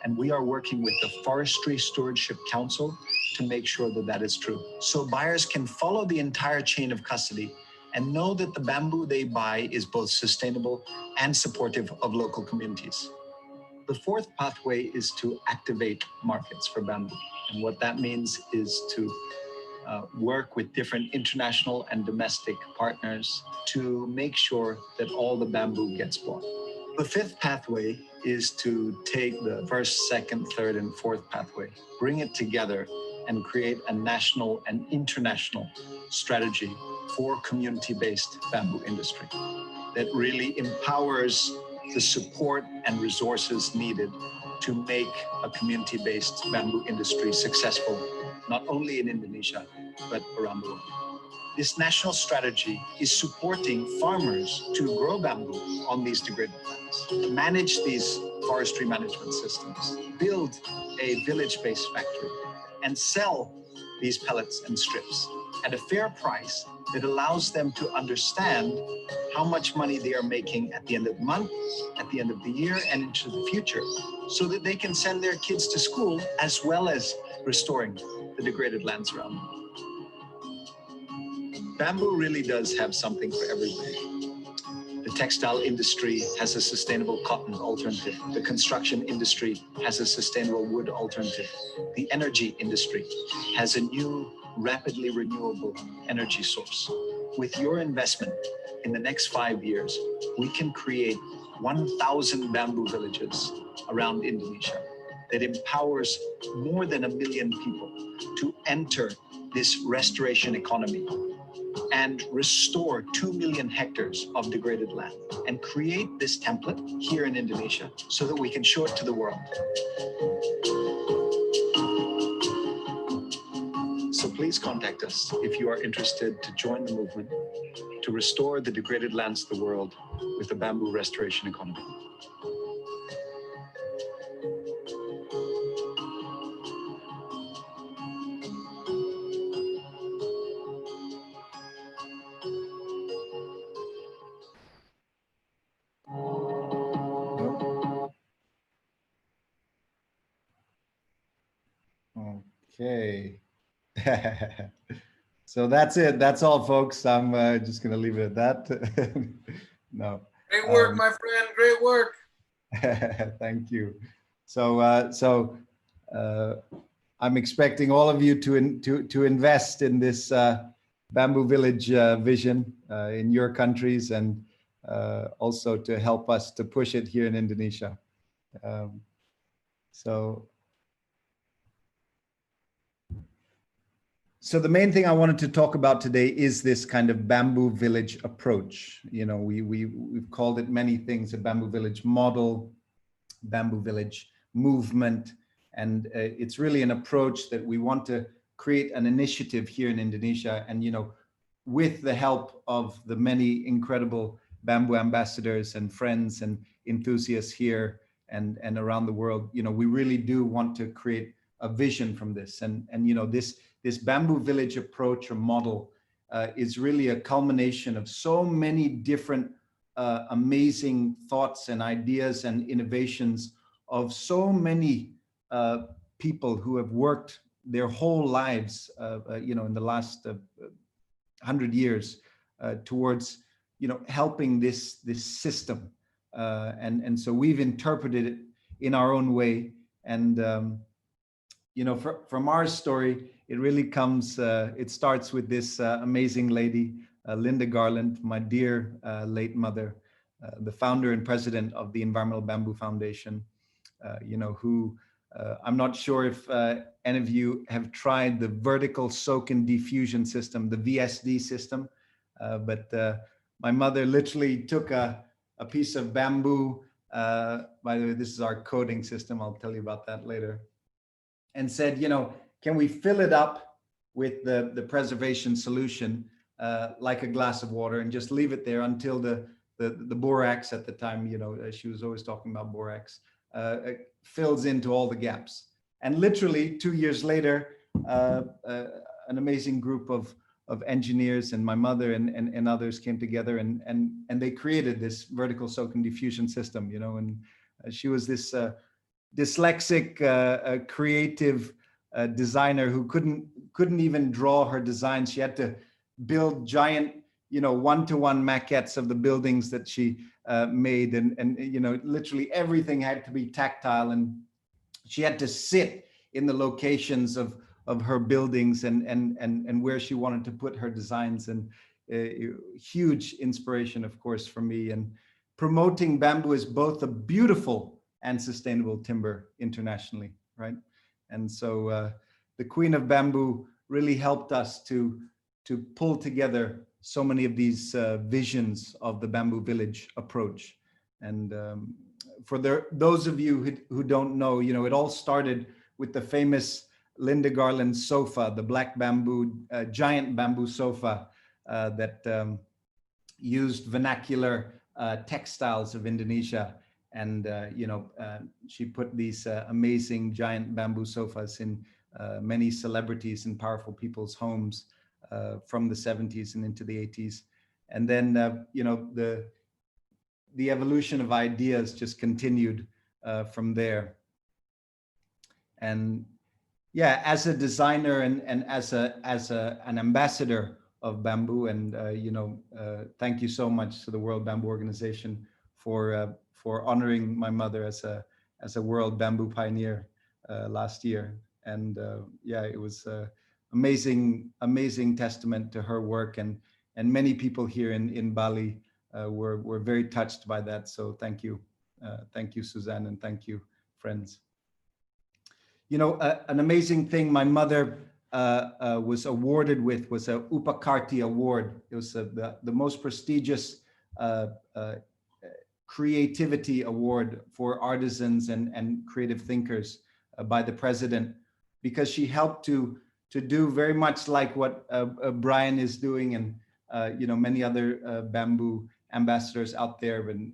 And we are working with the Forestry Stewardship Council to make sure that that is true. So buyers can follow the entire chain of custody and know that the bamboo they buy is both sustainable and supportive of local communities. The fourth pathway is to activate markets for bamboo. And what that means is to work with different international and domestic partners to make sure that all the bamboo gets bought. The fifth pathway is to take the first, second, third, and fourth pathway, bring it together and create a national and international strategy for community-based bamboo industry that really empowers the support and resources needed to make a community-based bamboo industry successful, not only in Indonesia, but around the world. This national strategy is supporting farmers to grow bamboo on these degraded lands, manage these forestry management systems, build a village-based factory, and sell these pellets and strips at a fair price that allows them to understand how much money they are making at the end of the month, at the end of the year, and into the future, so that they can send their kids to school as well as restoring the degraded lands around them. Bamboo really does have something for everybody. The textile industry has a sustainable cotton alternative. The construction industry has a sustainable wood alternative. The energy industry has a new, rapidly renewable energy source. With your investment in the next 5 years, we can create 1,000 bamboo villages around Indonesia that empowers more than 1 million people to enter this restoration economy and restore 2 million hectares of degraded land and create this template here in Indonesia so that we can show it to the world. So please contact us if you are interested to join the movement to restore the degraded lands of the world with a bamboo restoration economy. Okay. So that's it. That's all, folks. I'm just going to leave it at that. No. Great work, my friend. Great work. Thank you. So, I'm expecting all of you to invest in this Bamboo Village vision in your countries, and also to help us to push it here in Indonesia. So the main thing I wanted to talk about today is this kind of Bamboo Village approach. You know, we've called it many things: a Bamboo Village model, Bamboo Village movement, and it's really an approach that we want to create an initiative here in Indonesia. And, you know, with the help of the many incredible bamboo ambassadors and friends and enthusiasts here and around the world, you know, we really do want to create a vision from this. And you know, this Bamboo Village approach or model is really a culmination of so many different amazing thoughts and ideas and innovations of so many people who have worked their whole lives, you know, in the last 100 years towards, you know, helping this system. And so we've interpreted it in our own way. And, you know, from our story, it really comes, it starts with this amazing lady, Linda Garland, my dear late mother, the founder and president of the Environmental Bamboo Foundation, you know, who I'm not sure if any of you have tried the vertical soak and diffusion system, the VSD system, but my mother literally took a piece of bamboo, by the way, this is our coding system, I'll tell you about that later, and said, you know, can we fill it up with the preservation solution like a glass of water and just leave it there until the borax at the time, you know, she was always talking about borax, fills into all the gaps. And literally 2 years later, an amazing group of engineers and my mother and others came together and they created this vertical soak and diffusion system, you know, and she was this dyslexic, creative designer who couldn't even draw her designs. She had to build giant, you know, one-to-one maquettes of the buildings that she made, and you know, literally everything had to be tactile, and she had to sit in the locations of her buildings and where she wanted to put her designs, and huge inspiration, of course, for me. And promoting bamboo as both a beautiful and sustainable timber internationally, right? And so the Queen of Bamboo really helped us to pull together so many of these visions of the Bamboo Village approach. And for those of you who don't know, you know, it all started with the famous Linda Garland sofa, the black bamboo, giant bamboo sofa that used vernacular textiles of Indonesia. And, you know, she put these amazing giant bamboo sofas in many celebrities and powerful people's homes from the 70s and into the 80s. And then, you know, the evolution of ideas just continued from there. And yeah, as a designer and as an ambassador of bamboo, and you know, thank you so much to the World Bamboo Organization for honoring my mother as a World Bamboo Pioneer last year. And yeah, it was amazing testament to her work, and many people here in Bali were very touched by that. So thank you, Suzanne, and thank you, friends. You know, an amazing thing my mother was awarded with was a Upakarti Award. It was the most prestigious creativity award for artisans and creative thinkers by the president, because she helped to do very much like what Brian is doing, and you know, many other bamboo ambassadors out there. And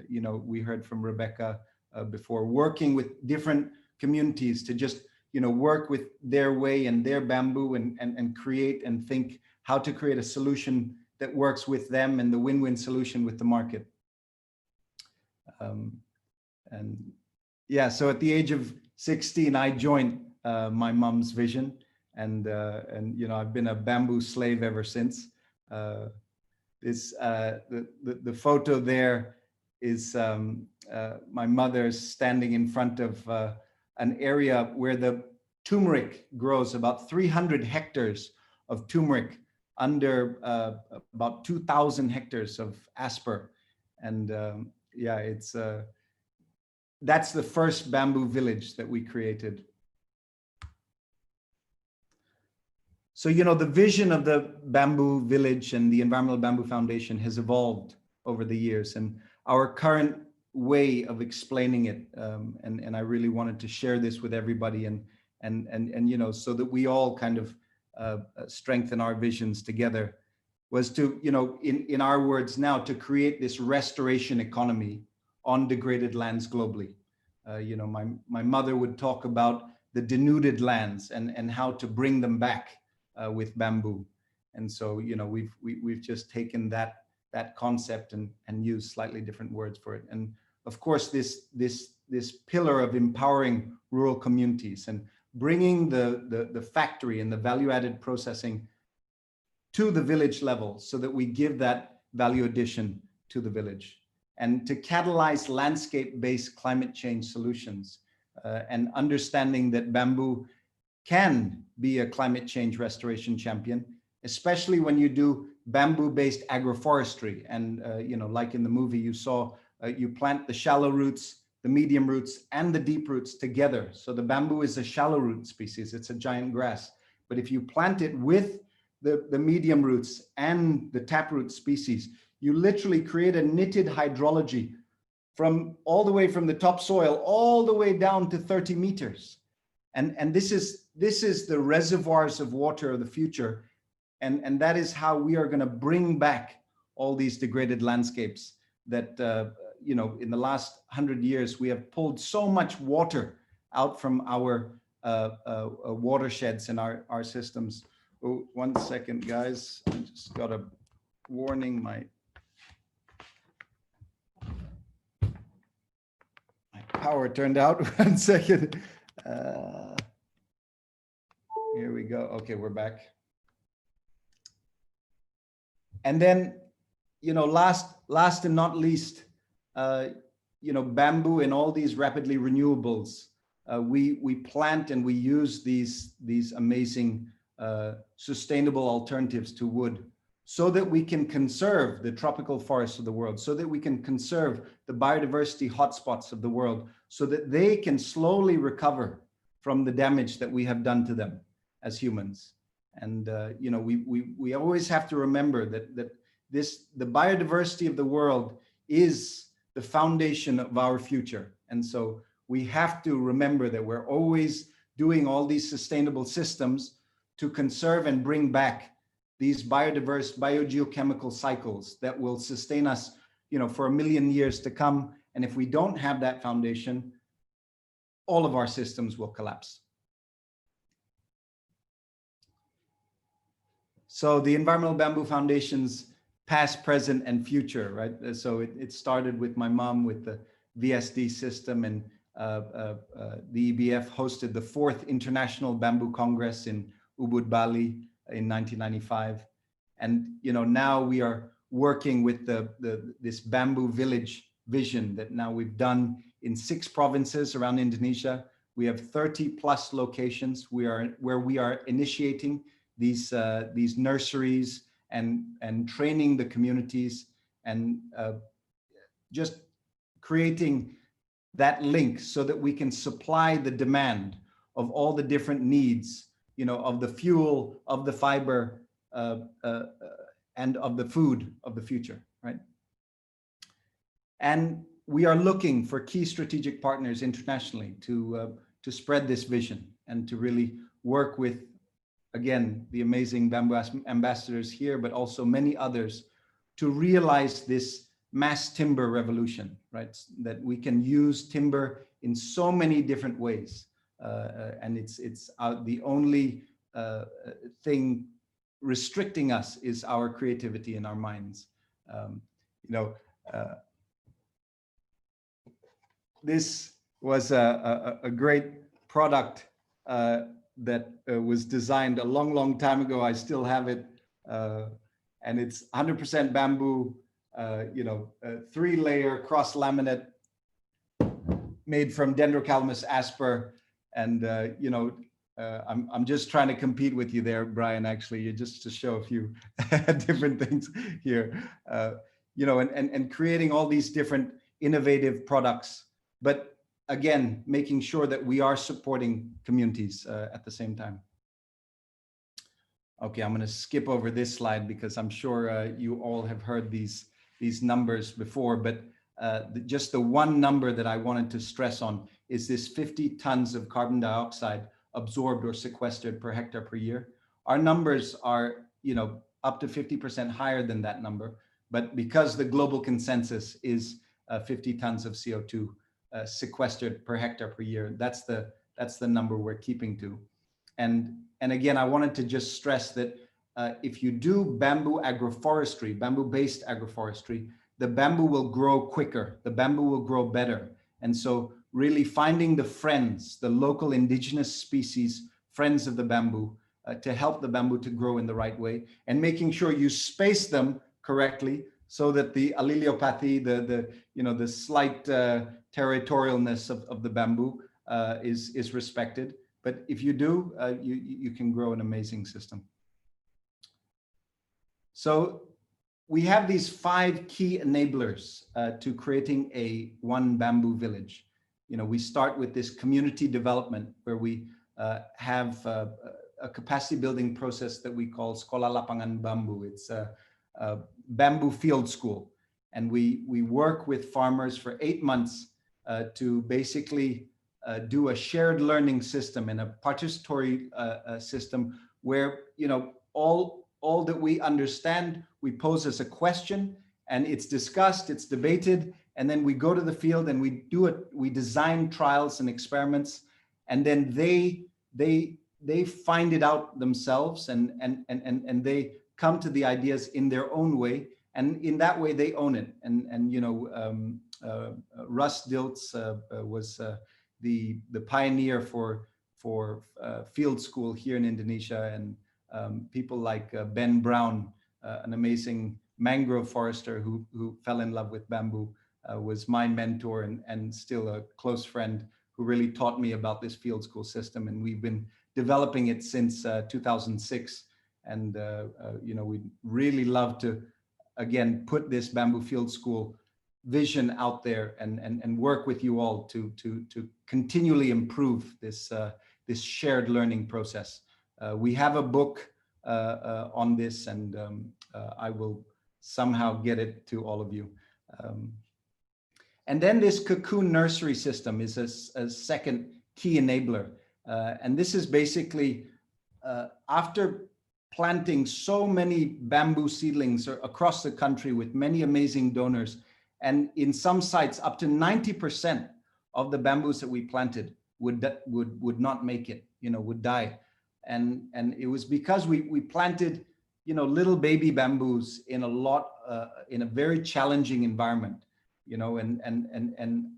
you know, we heard from Rebecca before, working with different communities to just, you know, work with their way and their bamboo and create and think how to create a solution that works with them, and the win-win solution with the market. And yeah, so at the age of 16, I joined my mom's vision, and you know, I've been a bamboo slave ever since. This the photo there is my mother standing in front of an area where the turmeric grows, about 300 hectares of turmeric under about 2,000 hectares of asper. And yeah, it's that's the first bamboo village that we created. So, you know, the vision of the Bamboo Village and the Environmental Bamboo Foundation has evolved over the years, and our current way of explaining it, and I really wanted to share this with everybody, and you know, so that we all kind of strengthen our visions together, was to, you know, in our words now, to create this restoration economy on degraded lands globally. You know, my mother would talk about the denuded lands and how to bring them back with bamboo. And so, you know, we've just taken that concept and used slightly different words for it. And of course, this pillar of empowering rural communities and bringing the factory and the value-added processing to the village level so that we give that value addition to the village, and to catalyze landscape-based climate change solutions, and understanding that bamboo can be a climate change restoration champion, especially when you do bamboo-based agroforestry. And, you know, like in the movie you saw, you plant the shallow roots, the medium roots, and the deep roots together. So the bamboo is a shallow root species, it's a giant grass. But if you plant it with the medium roots and the taproot species, you literally create a knitted hydrology from all the way from the topsoil all the way down to 30 meters. And this is the reservoirs of water of the future. And that is how we are going to bring back all these degraded landscapes that, you know, in the last 100 years, we have pulled so much water out from our watersheds and our systems. Oh, 1 second, guys. I just got a warning. My power turned out. 1 second. Here we go. Okay, we're back. And then, you know, last and not least, you know, bamboo and all these rapidly renewables. We plant and we use these amazing sustainable alternatives to wood so that we can conserve the tropical forests of the world, so that we can conserve the biodiversity hotspots of the world, so that they can slowly recover from the damage that we have done to them as humans. And, you know, we always have to remember that the biodiversity of the world is the foundation of our future. And so we have to remember that we're always doing all these sustainable systems to conserve and bring back these biodiverse biogeochemical cycles that will sustain us, you know, for 1 million years to come. And if we don't have that foundation, all of our systems will collapse. So the Environmental Bamboo Foundation's past, present, and future, right? So it started with my mom with the VSD system, and the EBF hosted the 4th International Bamboo Congress in Ubud, Bali in 1995. And, you know, now we are working with this bamboo village vision that now we've done in 6 provinces around Indonesia. We have 30+ locations where we are initiating these nurseries and training the communities, and just creating that link so that we can supply the demand of all the different needs, you know, of the fuel, of the fiber, and of the food of the future, right? And we are looking for key strategic partners internationally to spread this vision and to really work with, again, the amazing bamboo ambassadors here, but also many others, to realize this mass timber revolution, right? That we can use timber in so many different ways. And it's the only thing restricting us is our creativity and our minds. You know, this was a great product that was designed a long time ago. I still have it, and it's 100% bamboo, you know, 3-layer cross laminate made from Dendrocalamus asper. And, you know, I'm just trying to compete with you there, Brian, actually, just to show a few different things here, you know, and creating all these different innovative products, but again, making sure that we are supporting communities at the same time. Okay, I'm going to skip over this slide because I'm sure you all have heard these numbers before, but just the one number that I wanted to stress on is this 50 tons of carbon dioxide absorbed or sequestered per hectare per year. Our numbers are, you know, up to 50% higher than that number, but because the global consensus is 50 tons of CO2 sequestered per hectare per year, that's the number we're keeping to. And again, I wanted to just stress that if you do bamboo agroforestry, bamboo-based agroforestry, the bamboo will grow quicker, the bamboo will grow better. And so really finding the friends, the local indigenous species, friends of the bamboo, to help the bamboo to grow in the right way, and making sure you space them correctly so that the alleliopathy, the slight territorialness of the bamboo is respected. But if you do, you can grow an amazing system. So we have these 5 key enablers to creating a one bamboo village. We start with this community development where we have a capacity building process that we call Sekolah Lapangan Bambu. It's a bamboo field school. And we work with farmers for 8 months to basically do a shared learning system and a participatory system where, all that we understand, we pose as a question, and it's discussed, it's debated, and then we go to the field and we design trials and experiments, and then they find it out themselves and they come to the ideas in their own way, and in that way they own it. And Russ Dilts was the pioneer for field school here in Indonesia, and people like Ben Brown, an amazing mangrove forester who fell in love with bamboo, was my mentor and still a close friend who really taught me about this field school system. And we've been developing it since 2006. And we'd really love to, again, put this bamboo field school vision out there and work with you all to continually improve this shared learning process. We have a book on this, and I will somehow get it to all of you. And then this cocoon nursery system is a second key enabler. And this is basically after planting so many bamboo seedlings across the country with many amazing donors, and in some sites up to 90% of the bamboos that we planted would not make it, would die. And it was because we planted, little baby bamboos in a very challenging environment, and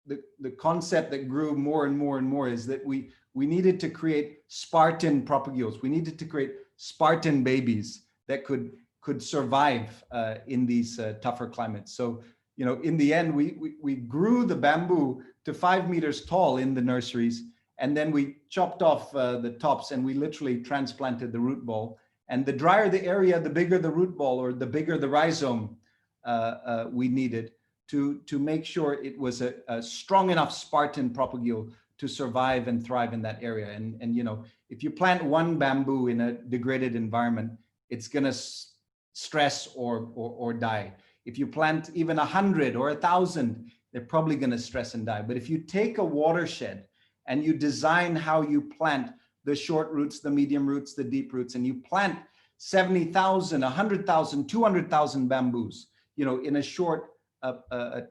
the concept that grew more and more and more is that we needed to create Spartan propagules. We needed to create Spartan babies that could survive in these tougher climates. So, in the end, we grew the bamboo to 5 meters tall in the nurseries, and then we chopped off the tops and we literally transplanted the root ball. And the drier the area, the bigger the root ball, or the bigger the rhizome we needed to make sure it was a strong enough Spartan propagule to survive and thrive in that area. And if you plant one bamboo in a degraded environment, it's gonna stress or die. If you plant even 100 or 1,000, they're probably gonna stress and die. But if you take a watershed and you design how you plant the short roots, the medium roots, the deep roots, and you plant 70,000, 100,000, 200,000 bamboos, in a short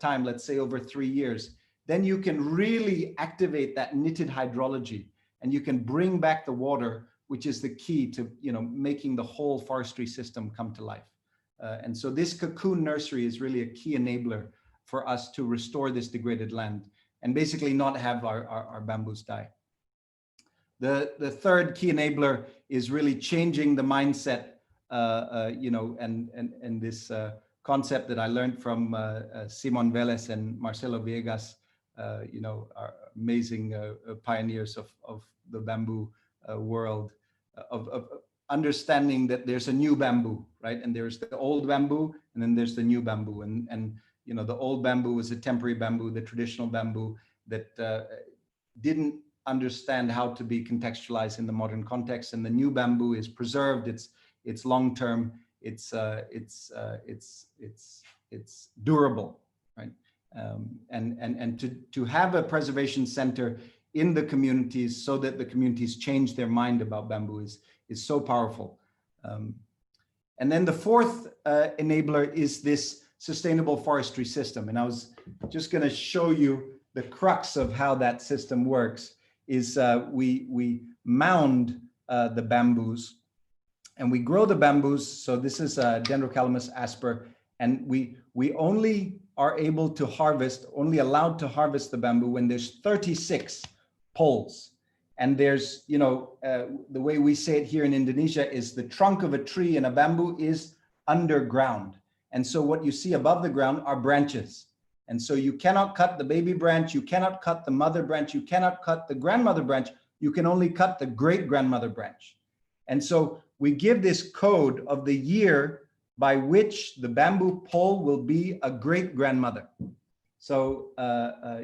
time, let's say over 3 years, then you can really activate that knitted hydrology, and you can bring back the water, which is the key to making the whole forestry system come to life. And so this cocoon nursery is really a key enabler for us to restore this degraded land and basically not have our bamboos die. The third key enabler is really changing the mindset, and this concept that I learned from Simon Velez and Marcelo Viegas, are amazing pioneers of the bamboo world, of understanding that there's a new bamboo, right? And there's the old bamboo, and then there's the new bamboo. And the old bamboo was a temporary bamboo, the traditional bamboo that didn't understand how to be contextualized in the modern context. And the new bamboo is preserved, it's long-term, it's durable, right? And to have a preservation center in the communities so that the communities change their mind about bamboo is so powerful. And then the fourth enabler is this sustainable forestry system. And I was just going to show you the crux of how that system works. Is we mound the bamboos and we grow the bamboos. So this is Dendrocalamus asper, And we only are able to harvest, only allowed to harvest the bamboo when there's 36 poles. And there's, you know, the way we say it here in Indonesia is the trunk of a tree and a bamboo is underground. And so what you see above the ground are branches. And so you cannot cut the baby branch, you cannot cut the mother branch, you cannot cut the grandmother branch, you can only cut the great grandmother branch. And so we give this code of the year by which the bamboo pole will be a great grandmother. So,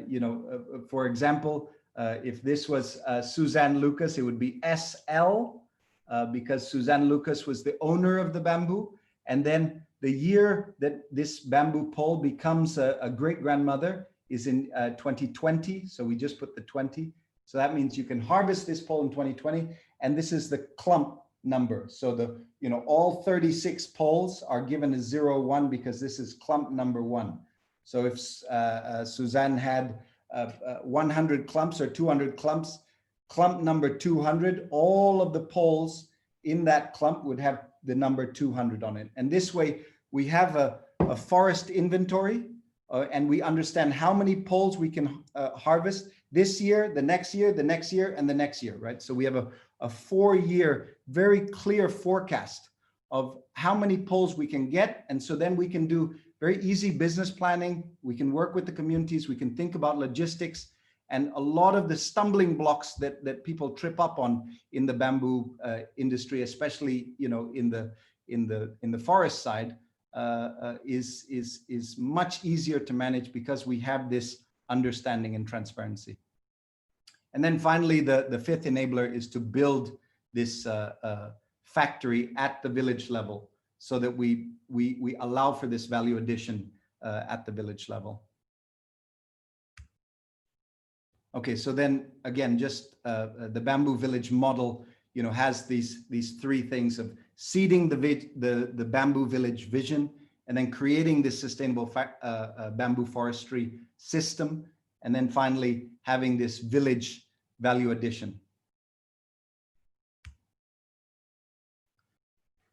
you know, for example, if this was Suzanne Lucas, it would be SL, because Suzanne Lucas was the owner of the bamboo. And then the year that this bamboo pole becomes a great grandmother is in 2020. So we just put the 20. So that means you can harvest this pole in 2020. And this is the clump number. So the, you know, all 36 poles are given a 0, 1 because this is clump number 1. So if Suzanne had 100 clumps or 200 clumps, clump number 200, all of the poles in that clump would have the number 200 on it. And this way we have a forest inventory and we understand how many poles we can harvest this year, the next year, the next year, and the next year, right? So we have a 4-year, very clear forecast of how many poles we can get. And so then we can do very easy business planning. We can work with the communities. We can think about logistics and a lot of the stumbling blocks that people trip up on in the bamboo industry, especially, you know, in the forest side, is much easier to manage because we have this understanding and transparency. And then finally, the fifth enabler is to build this factory at the village level so that we allow for this value addition at the village level. Okay, so then again, just the bamboo village model, you know, has these 3 things of seeding the bamboo village vision, and then creating this sustainable bamboo forestry system, and then finally having this village value addition.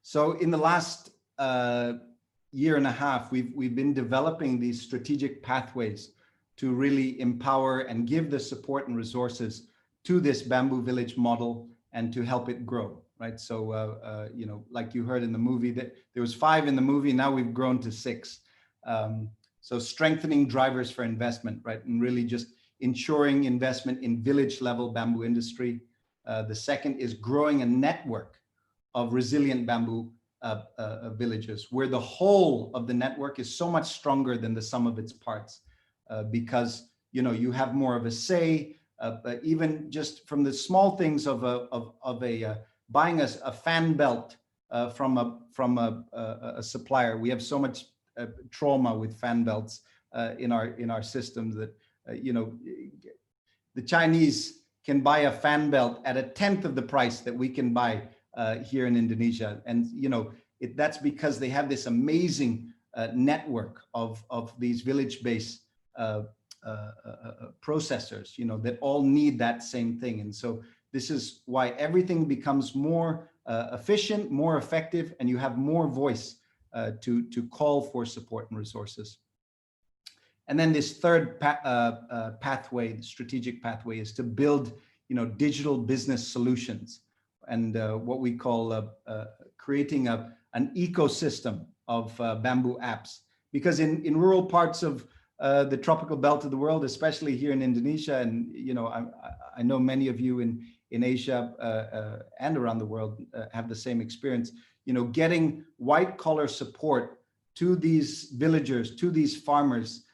So in the last year and a half, we've been developing these strategic pathways to really empower and give the support and resources to this bamboo village model and to help it grow, right? So, you know, like you heard in the movie, that there was 5 in the movie, now we've grown to 6. So strengthening drivers for investment, right? And really just ensuring investment in village level bamboo industry. The second is growing a network of resilient bamboo villages where the whole of the network is so much stronger than the sum of its parts. Because, you know, you have more of a say, but even just from the small things of buying a fan belt from a supplier. We have so much trauma with fan belts in our systems that you know, the Chinese can buy a fan belt at 1/10 of the price that we can buy here in Indonesia, and you know that's because they have this amazing network of these village-based processors, you know, that all need that same thing. And so this is why everything becomes more efficient, more effective, and you have more voice to call for support and resources. And then this third pathway, the strategic pathway, is to build, you know, digital business solutions, and what we call creating an ecosystem of bamboo apps. Because in rural parts of the tropical belt of the world, especially here in Indonesia, and you know, I know many of you in Asia and around the world have the same experience. You know, getting white collar support to these villagers, to these farmers,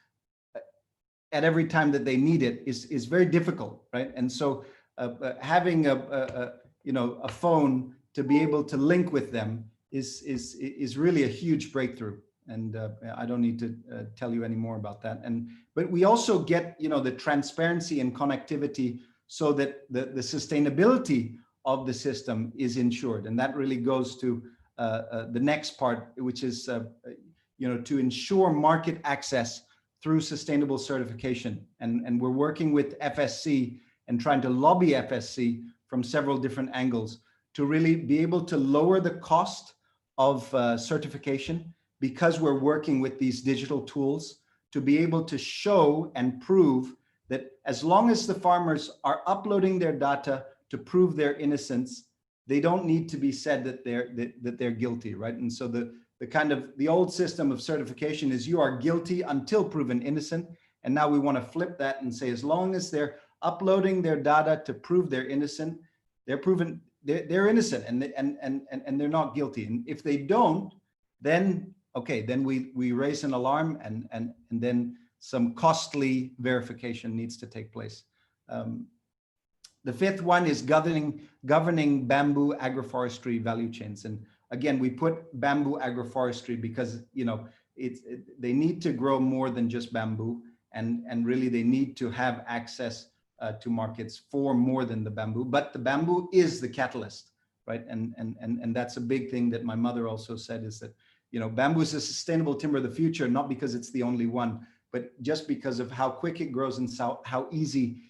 at every time that they need it is very difficult, right? And so having you know, a phone to be able to link with them is really a huge breakthrough. And I don't need to tell you any more about that. But we also get, you know, the transparency and connectivity so that the sustainability of the system is ensured. And that really goes to the next part, which is, you know, to ensure market access through sustainable certification. And we're working with FSC and trying to lobby FSC from several different angles to really be able to lower the cost of certification because we're working with these digital tools, to be able to show and prove that as long as the farmers are uploading their data to prove their innocence, they don't need to be said that they're guilty, right? And so the old system of certification is you are guilty until proven innocent. And now we want to flip that and say, as long as they're uploading their data to prove they're innocent, they're proven they're innocent and they're not guilty. And if they don't, then okay, then we raise an alarm and then some costly verification needs to take place. The fifth one is governing bamboo agroforestry value chains. And again, we put bamboo agroforestry because, you know, they need to grow more than just bamboo, and really they need to have access to markets for more than the bamboo. But the bamboo is the catalyst, right? And that's a big thing that my mother also said, is that, you know, bamboo is a sustainable timber of the future, not because it's the only one, but just because of how quick it grows and how easy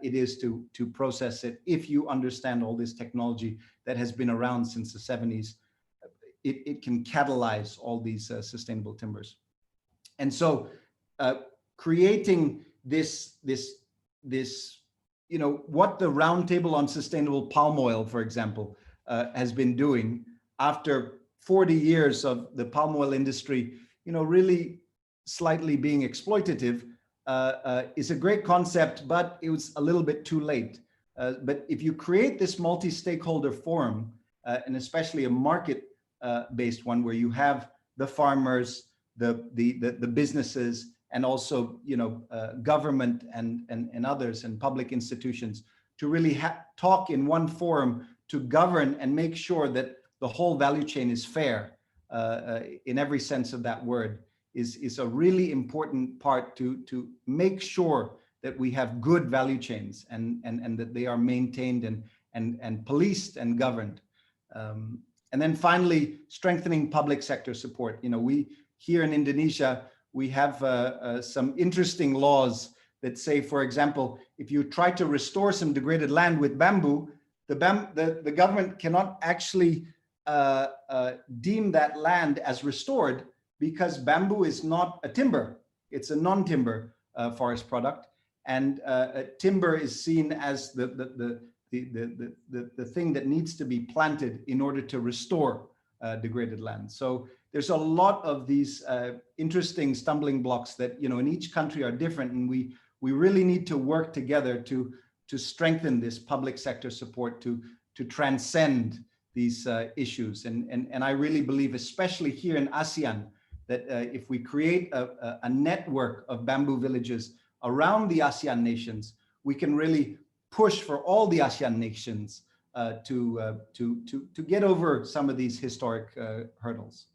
it is to process it. If you understand all this technology that has been around since the 70s, it can catalyze all these sustainable timbers. And so creating this, you know, what the Roundtable on Sustainable Palm Oil, for example, has been doing after 40 years of the palm oil industry, you know, really slightly being exploitative, is a great concept, but it was a little bit too late. But if you create this multi-stakeholder forum, and especially a market-based one where you have the farmers, the businesses, and also, you know, government and others and public institutions, to really talk in one forum to govern and make sure that the whole value chain is fair in every sense of that word, is a really important part to make sure that we have good value chains and that they are maintained and policed and governed. And then finally, strengthening public sector support. You know, we here in Indonesia, we have some interesting laws that say, for example, if you try to restore some degraded land with bamboo, the government cannot actually deem that land as restored, because bamboo is not a timber. It's a non-timber forest product, and timber is seen as the thing that needs to be planted in order to restore degraded land. So there's a lot of these interesting stumbling blocks that, you know, in each country are different, and we really need to work together to strengthen this public sector support to transcend these issues. And I really believe, especially here in ASEAN, that if we create a network of bamboo villages around the ASEAN nations, we can really push for all the ASEAN nations to get over some of these historic hurdles.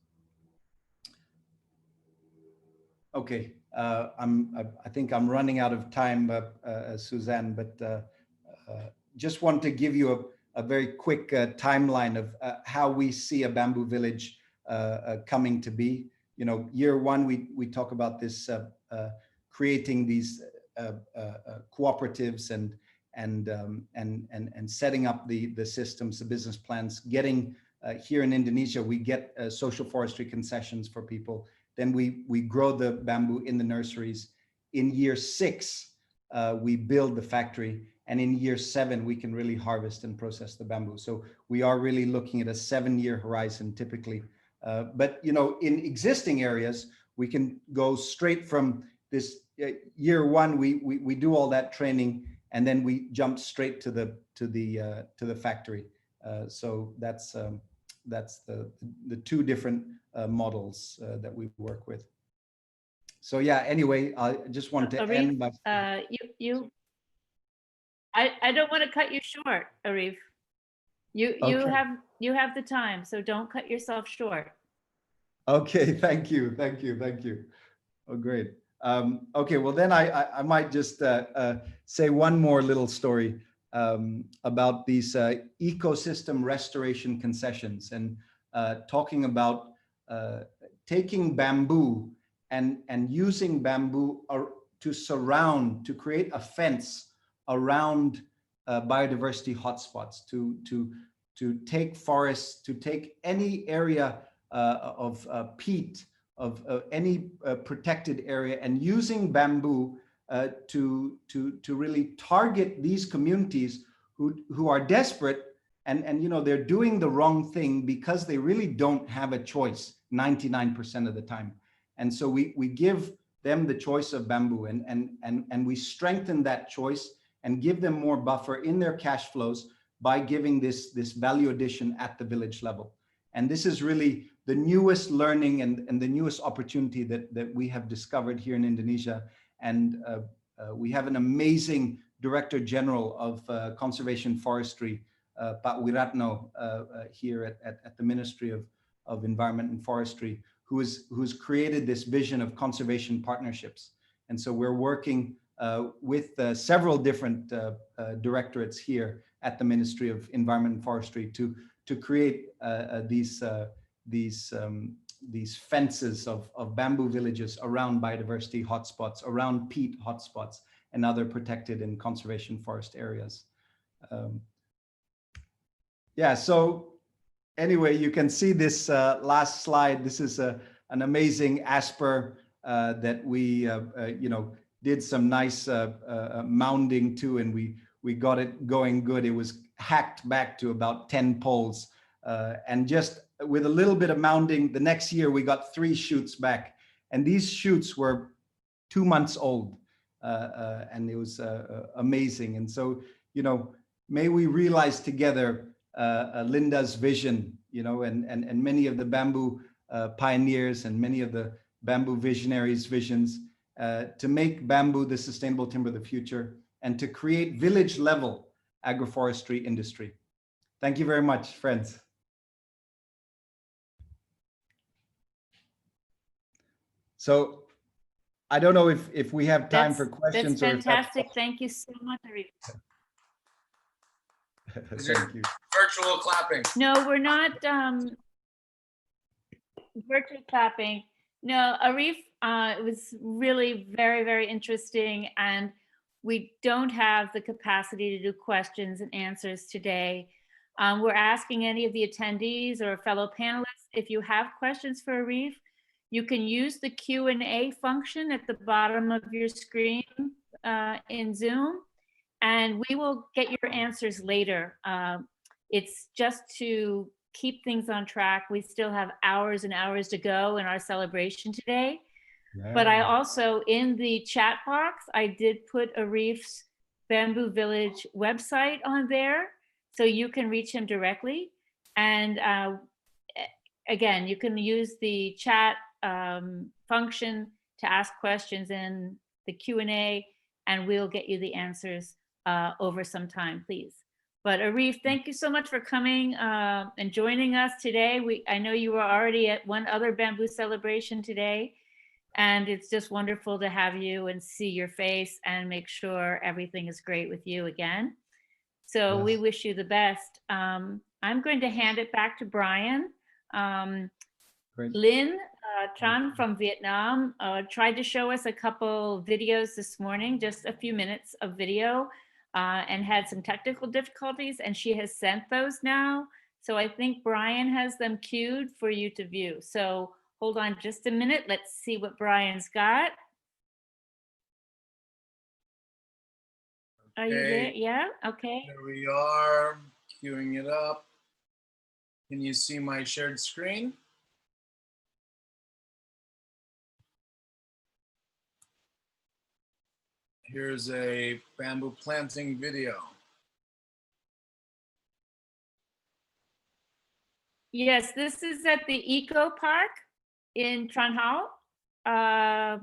Okay, I think I'm running out of time, Suzanne, but just want to give you a very quick timeline of how we see a bamboo village coming to be. You know, year one, we talk about this creating these cooperatives and setting up the systems, the business plans. Getting here in Indonesia, we get social forestry concessions for people. Then we grow the bamboo in the nurseries. In year 6, we build the factory. And in year 7, we can really harvest and process the bamboo. So we are really looking at a 7-year horizon typically. But, you know, in existing areas, we can go straight from this year 1, we do all that training, and then we jump straight to the factory. So that's the 2 different models that we work with. So yeah, anyway, I just wanted to end by I don't want to cut you short, Arif. You have the time, so don't cut yourself short. Okay, thank you. Oh, great. Okay, well then I might just say one more little story about these ecosystem restoration concessions, and talking about taking bamboo and using bamboo to create a fence around biodiversity hotspots, to take forests, to take any area of peat of any protected area, and using bamboo to really target these communities who are desperate, and you know, they're doing the wrong thing because they really don't have a choice 99% of the time. And so we give them the choice of bamboo, and we strengthen that choice and give them more buffer in their cash flows by giving this value addition at the village level. And this is really the newest learning and the newest opportunity that we have discovered here in Indonesia. And we have an amazing Director General of Conservation Forestry, Pak Wiratno, here at the Ministry of Environment and Forestry, who's created this vision of conservation partnerships. And so we're working with several different directorates here at the Ministry of Environment and Forestry to create these fences of bamboo villages around biodiversity hotspots, around peat hotspots, and other protected and conservation forest areas. Yeah, so anyway, you can see this last slide. This is an amazing asper that we, you know, did some nice mounding to, and we got it going good. It was hacked back to about 10 poles. And just with a little bit of mounding, the next year we got 3 shoots back. And these shoots were 2 months old. And it was amazing. And so, you know, may we realize together Linda's vision, you know, and many of the bamboo pioneers and many of the bamboo visionaries' visions to make bamboo the sustainable timber of the future and to create village level agroforestry industry. Thank you very much, friends. So I don't know if we have time for questions. That's fantastic. Thank you so much, Arif. Thank you. Virtual clapping. No, we're not virtual clapping. No, Arif, it was really very, very interesting. And we don't have the capacity to do questions and answers today. We're asking any of the attendees or fellow panelists, if you have questions for Arif, you can use the Q&A function at the bottom of your screen in Zoom, and we will get your answers later. It's just to keep things on track. We still have hours and hours to go in our celebration today. Yeah. But I also, in the chat box, I did put Arif's Bamboo Village website on there, so you can reach him directly. And again, you can use the chat function to ask questions in the Q&A, and we'll get you the answers over some time, please. But Arif, thank you so much for coming and joining us today. I know you were already at one other bamboo celebration today, and it's just wonderful to have you and see your face and make sure everything is great with you again. So yes, we wish you the best. I'm going to hand it back to Brian. Lynn Tran from Vietnam tried to show us a couple videos this morning, just a few minutes of video, and had some technical difficulties, and she has sent those now. So I think Brian has them queued for you to view. So hold on just a minute. Let's see what Brian's got. Are you there? Yeah, okay. There we are, queuing it up. Can you see my shared screen? Here's a bamboo planting video. Yes, this is at the Eco Park in Tran Hau,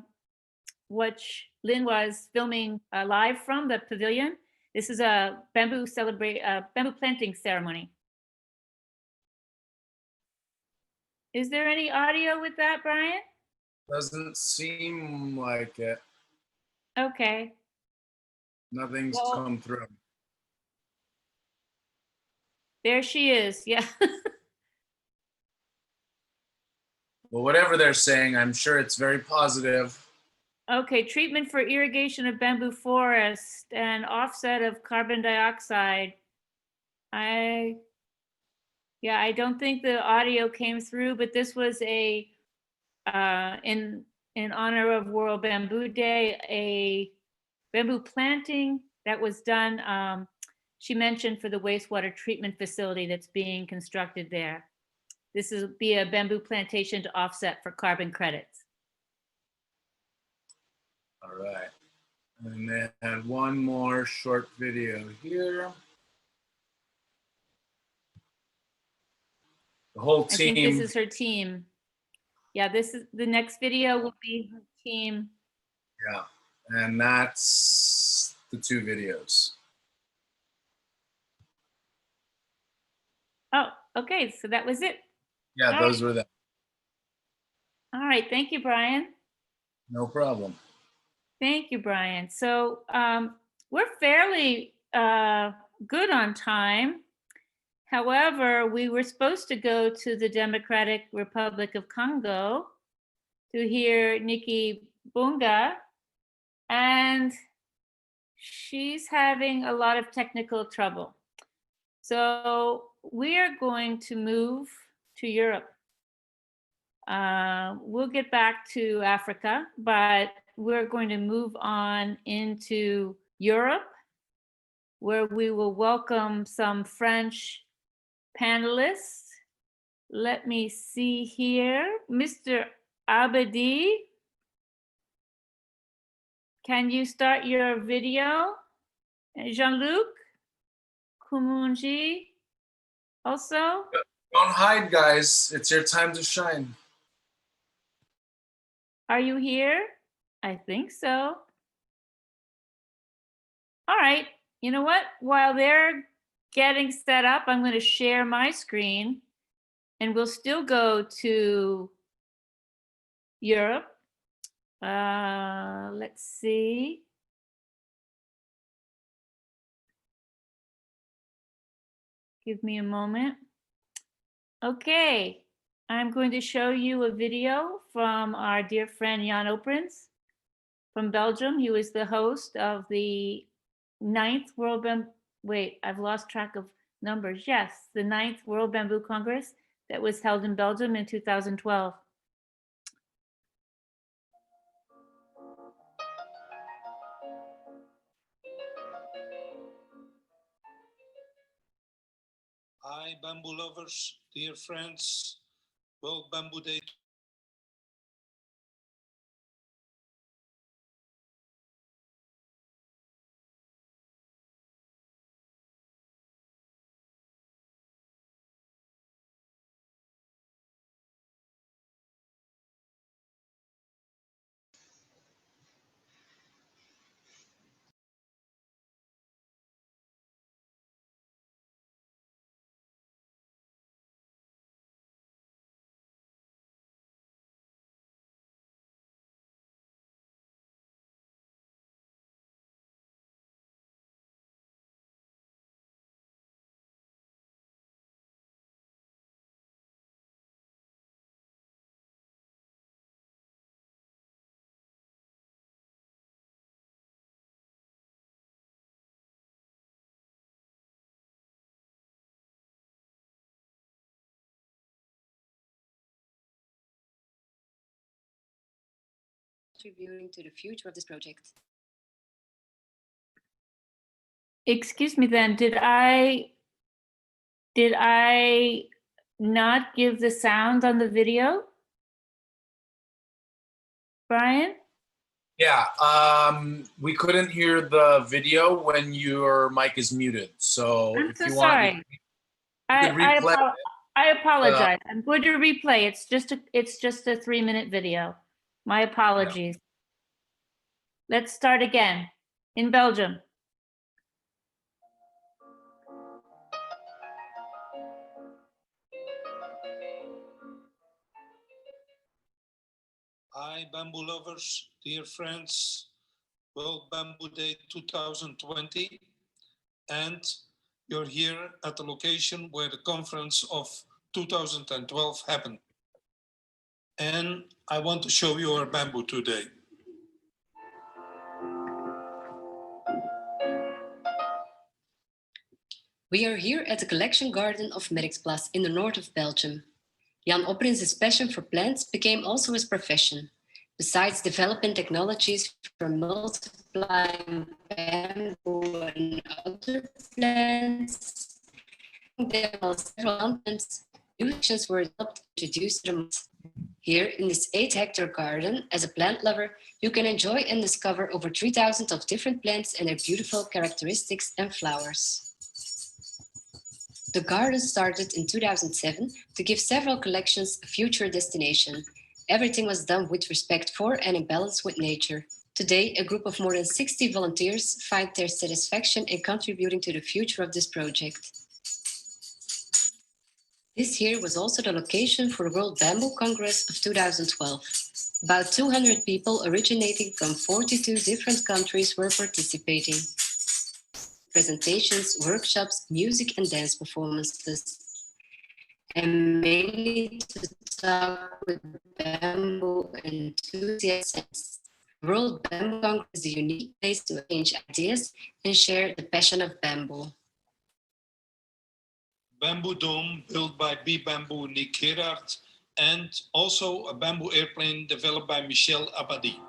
which Lynn was filming live from the pavilion. This is a bamboo planting ceremony. Is there any audio with that, Brian? Doesn't seem like it. Okay. Nothing's come through. There she is, yeah. Well, whatever they're saying, I'm sure it's very positive. Okay, treatment for irrigation of bamboo forest and offset of carbon dioxide. Yeah, I don't think the audio came through, but this was a in honor of World Bamboo Day, a bamboo planting that was done, she mentioned, for the wastewater treatment facility that's being constructed there. This is be a bamboo plantation to offset for carbon credits. All right. And they had one more short video here. The whole I think team. this is her team. Yeah, this is the next video will be her team. Yeah, and that's the 2 videos. Oh, okay, so that was it. Yeah, All those right. were them. All right, thank you, Brian. No problem. Thank you, Brian. So we're fairly good on time. However, we were supposed to go to the Democratic Republic of Congo to hear Nikki Bunga, and she's having a lot of technical trouble. So we are going to move to Europe. We'll get back to Africa, but we're going to move on into Europe, where we will welcome some French panelists. Let me see here. Mr. Abedi, can you start your video? Jean-Luc Kumunji also? Don't hide, guys. It's your time to shine. Are you here? I think so. All right. You know what? While they're getting set up, I'm going to share my screen and we'll still go to Europe. Let's see. Give me a moment. Okay. I'm going to show you a video from our dear friend Jan Oprins from Belgium. He was the host of the 9th World Bamboo, wait, I've lost track of numbers. Yes, the 9th World Bamboo Congress that was held in Belgium in 2012. Hi, bamboo lovers, dear friends, World Bamboo Day. Contributing to the future of this project. Excuse me then, did I not give the sound on the video? Brian? Yeah, we couldn't hear the video when your mic is muted. So I'm if so you sorry. want, you could replay it. I apologize. I'm going to replay. It's just a 3-minute video. My apologies. Let's start again in Belgium. Hi, bamboo lovers, dear friends, World Bamboo Day 2020. And you're here at the location where the conference of 2012 happened. And I want to show you our bamboo today. We are here at the collection garden of Merksplas in the north of Belgium. Jan Oprins' passion for plants became also his profession. Besides developing technologies for multiplying bamboo and other plants, there are several continents, new sections were developed to introduce them. Here in this 8-hectare garden, as a plant lover, you can enjoy and discover over 3,000 of different plants and their beautiful characteristics and flowers. The garden started in 2007 to give several collections a future destination. Everything was done with respect for and in balance with nature. Today, a group of more than 60 volunteers find their satisfaction in contributing to the future of this project. This year was also the location for the World Bamboo Congress of 2012. About 200 people originating from 42 different countries were participating. Presentations, workshops, music and dance performances, and mainly to talk with bamboo enthusiasts. World Bamboo Congress is a unique place to exchange ideas and share the passion of bamboo. Bamboo dome built by B Bamboo Nick Gerard, and also a bamboo airplane developed by Michel Abadi.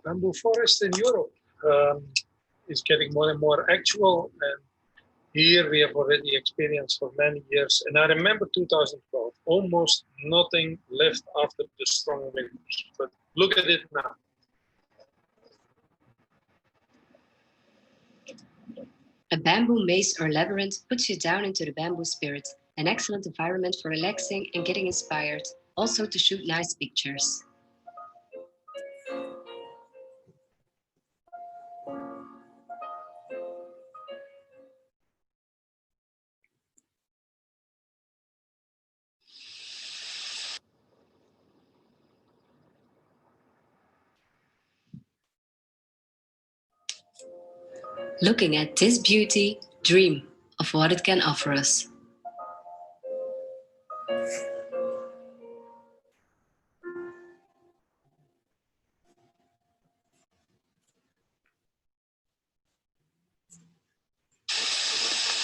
Bamboo forest in Europe is getting more and more actual, and here we have already experienced for many years. And I remember 2012, almost nothing left after the strong winters. But look at it now. A bamboo maze or labyrinth puts you down into the bamboo spirit, an excellent environment for relaxing and getting inspired, also to shoot nice pictures. Looking at this beauty, dream of what it can offer us.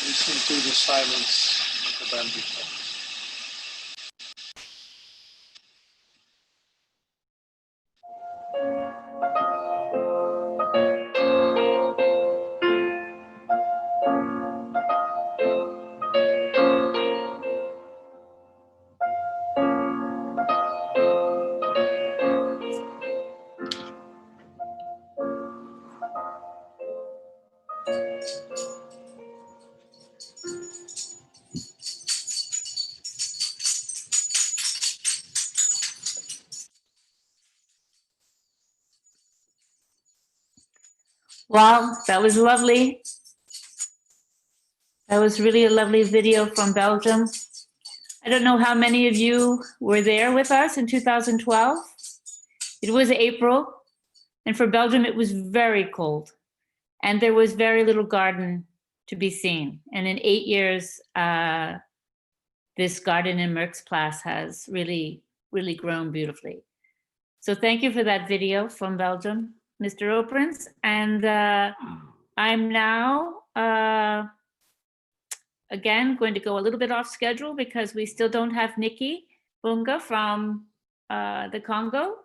Listen to the silence of the bamboo forest. Wow, that was lovely. That was really a lovely video from Belgium. I don't know how many of you were there with us in 2012. It was April, and for Belgium, it was very cold, and there was very little garden to be seen. And in 8 years, this garden in Merksplas has really, really grown beautifully. So thank you for that video from Belgium, Mr. Oprins. And I'm now, again, going to go a little bit off schedule because we still don't have Nikki Bunga from the Congo.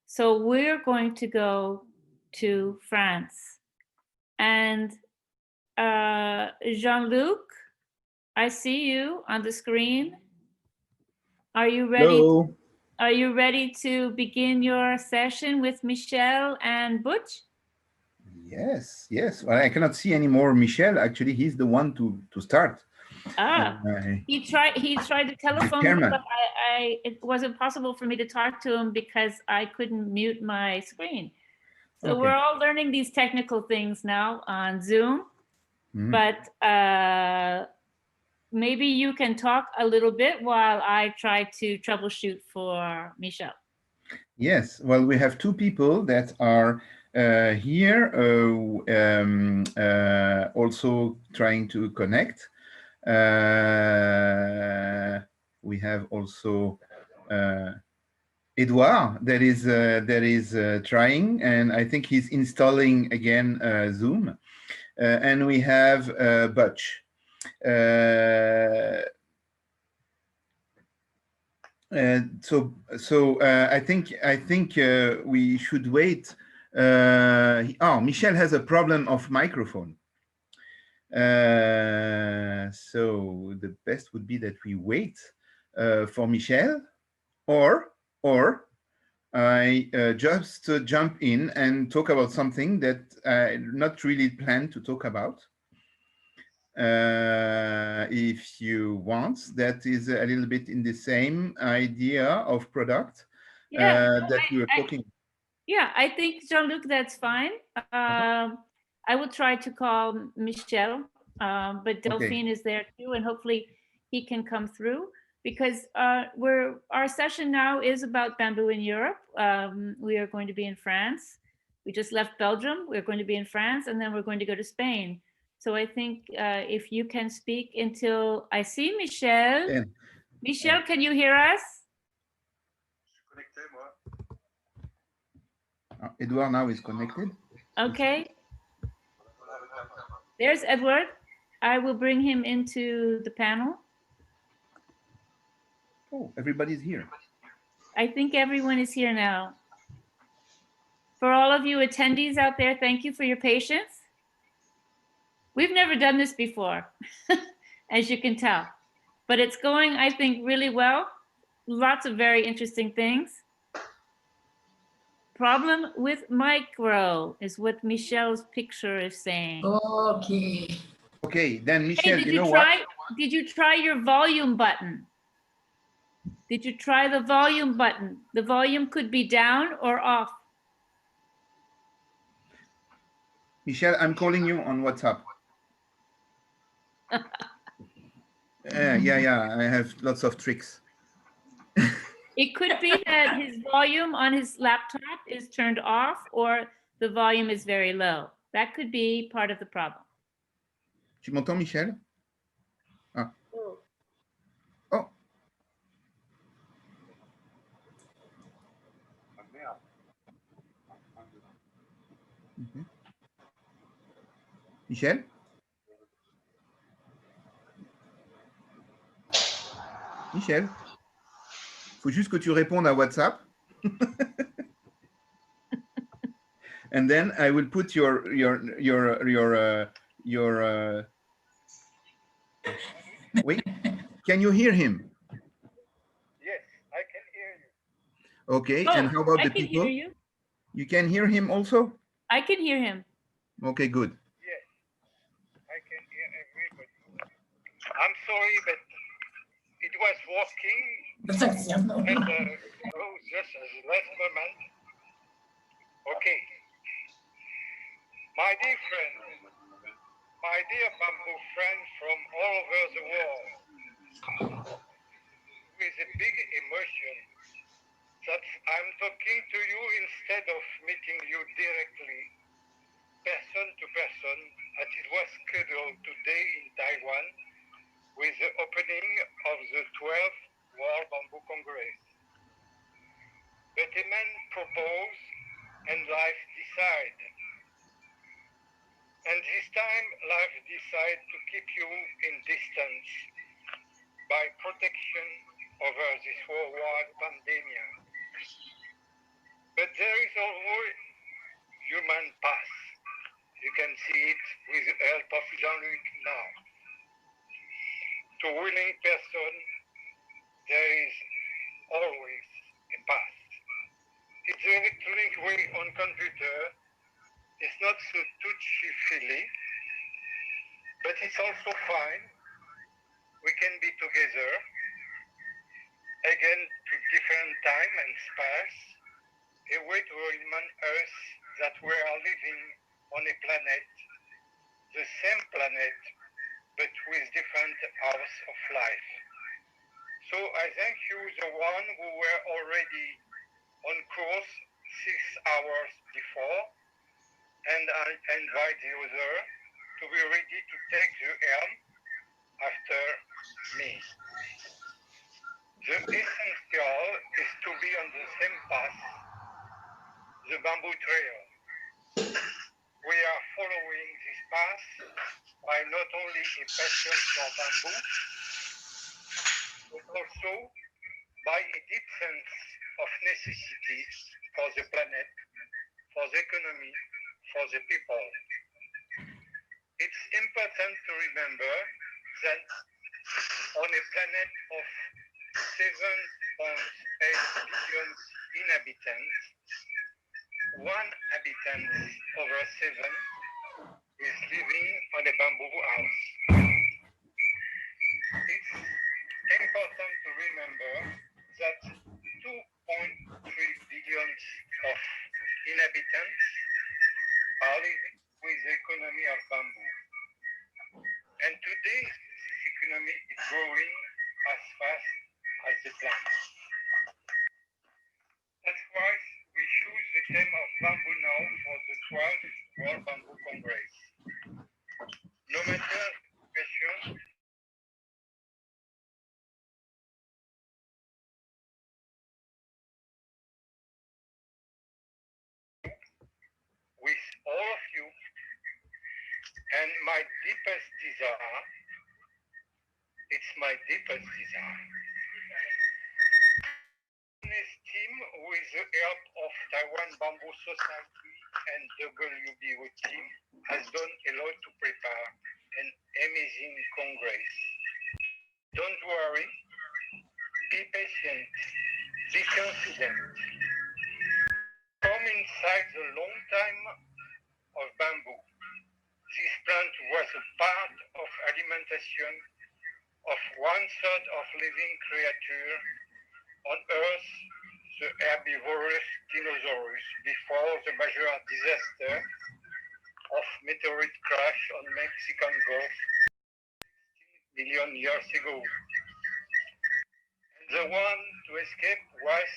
So we're going to go to France. And Jean-Luc, I see you on the screen. Are you ready? Hello. Are you ready to begin your session with Michel and Butch? Yes, yes. Well, I cannot see anymore Michel. Actually, he's the one to start. He tried to telephone me, chairman. but it wasn't possible for me to talk to him because I couldn't mute my screen. So Okay. we're all learning these technical things now on Zoom, Mhm. but maybe you can talk a little bit while I try to troubleshoot for Michel. Yes, well, we have two people that are here also trying to connect. We have also Edouard that is trying, and I think he's installing again Zoom. And we have Butch. I think we should wait. Michel has a problem of microphone. So the best would be that we wait for Michel, or I just jump in and talk about something that I not really planned to talk about. If you want, that is a little bit in the same idea of product that we were talking. Yeah, I think, Jean-Luc, that's fine. I will try to call Michel, but Delphine is there too, and hopefully he can come through, because our session now is about bamboo in Europe. We are going to be in France. We just left Belgium. We're going to be in France, and then we're going to go to Spain. So I think if you can speak until I see Michel. Yeah. Michel, can you hear us? Edouard now is connected. Okay. There's Edward. I will bring him into the panel. Oh, everybody's here. I think everyone is here now. For all of you attendees out there, thank you for your patience. We've never done this before, as you can tell, but it's going, I think, really well. Lots of very interesting things. Problem with micro is what Michel's picture is saying. Okay. Okay, then Michel, Hey, you know what? Did you try your volume button? Did you try the volume button? The volume could be down or off. Michel, I'm calling you on WhatsApp. Yeah, I have lots of tricks. It could be that his volume on his laptop is turned off, or the volume is very low. That could be part of the problem. Tu m'entends, Michel? Ah. Oh. Mhm. Michel? Michel? Faut juste que tu répondes à WhatsApp. And then I will put your wait, can you hear him? Yes, I can hear you. Okay, and how about I the can people? hear you. You can hear him also? I can hear him. Okay, good. Yes, I can hear everybody. I'm sorry, but it was working. And just as last moment. Okay. My dear friend, my dear bamboo friend from all over the world, with a big emotion that I'm talking to you instead of meeting you directly, person to person, as it was scheduled today in Taiwan with the opening of the 12th World Bamboo Congress. But a man proposed and life decide. And this time life decide to keep you in distance by protection over this worldwide pandemic. But there is always human path. You can see it with the help of Jean-Luc now. To willing person, there is always a path. It's the electronic way on computer. It's not so touchy-feely, but it's also fine. We can be together, again to different time and space, a way to remind us that we are living on a planet, the same planet, but with different hours of life. So I thank you, the one who were already on course 6 hours before, and I invite the other to be ready to take the helm after me. The essential is to be on the same path, the bamboo trail. We are following this path by not only a passion for bamboo, but also by a deep sense of necessity for the planet, for the economy, for the people. It's important to remember that on a planet of 7.8 billion inhabitants, 1 habitant over 7 is living on a bamboo house. It's important to remember that 2.3 billion of inhabitants are living with the economy of bamboo. And today, this economy is growing as fast as the planet. That's why we choose the theme of bamboo now for the 12th World Bamboo Congress. No matter the question, with all of you, and my deepest desire, it's my deepest desire. This team, with the help of Taiwan Bamboo Society and WBO team, has done a lot to prepare an amazing congress. Don't worry, be patient, be confident. Come inside the long time of bamboo. This plant was a part of alimentation of 1/3 of living creature on Earth, the herbivorous dinosaurs, before the major disaster of meteorite crash on Mexican Gulf 16 million years ago. And the one to escape was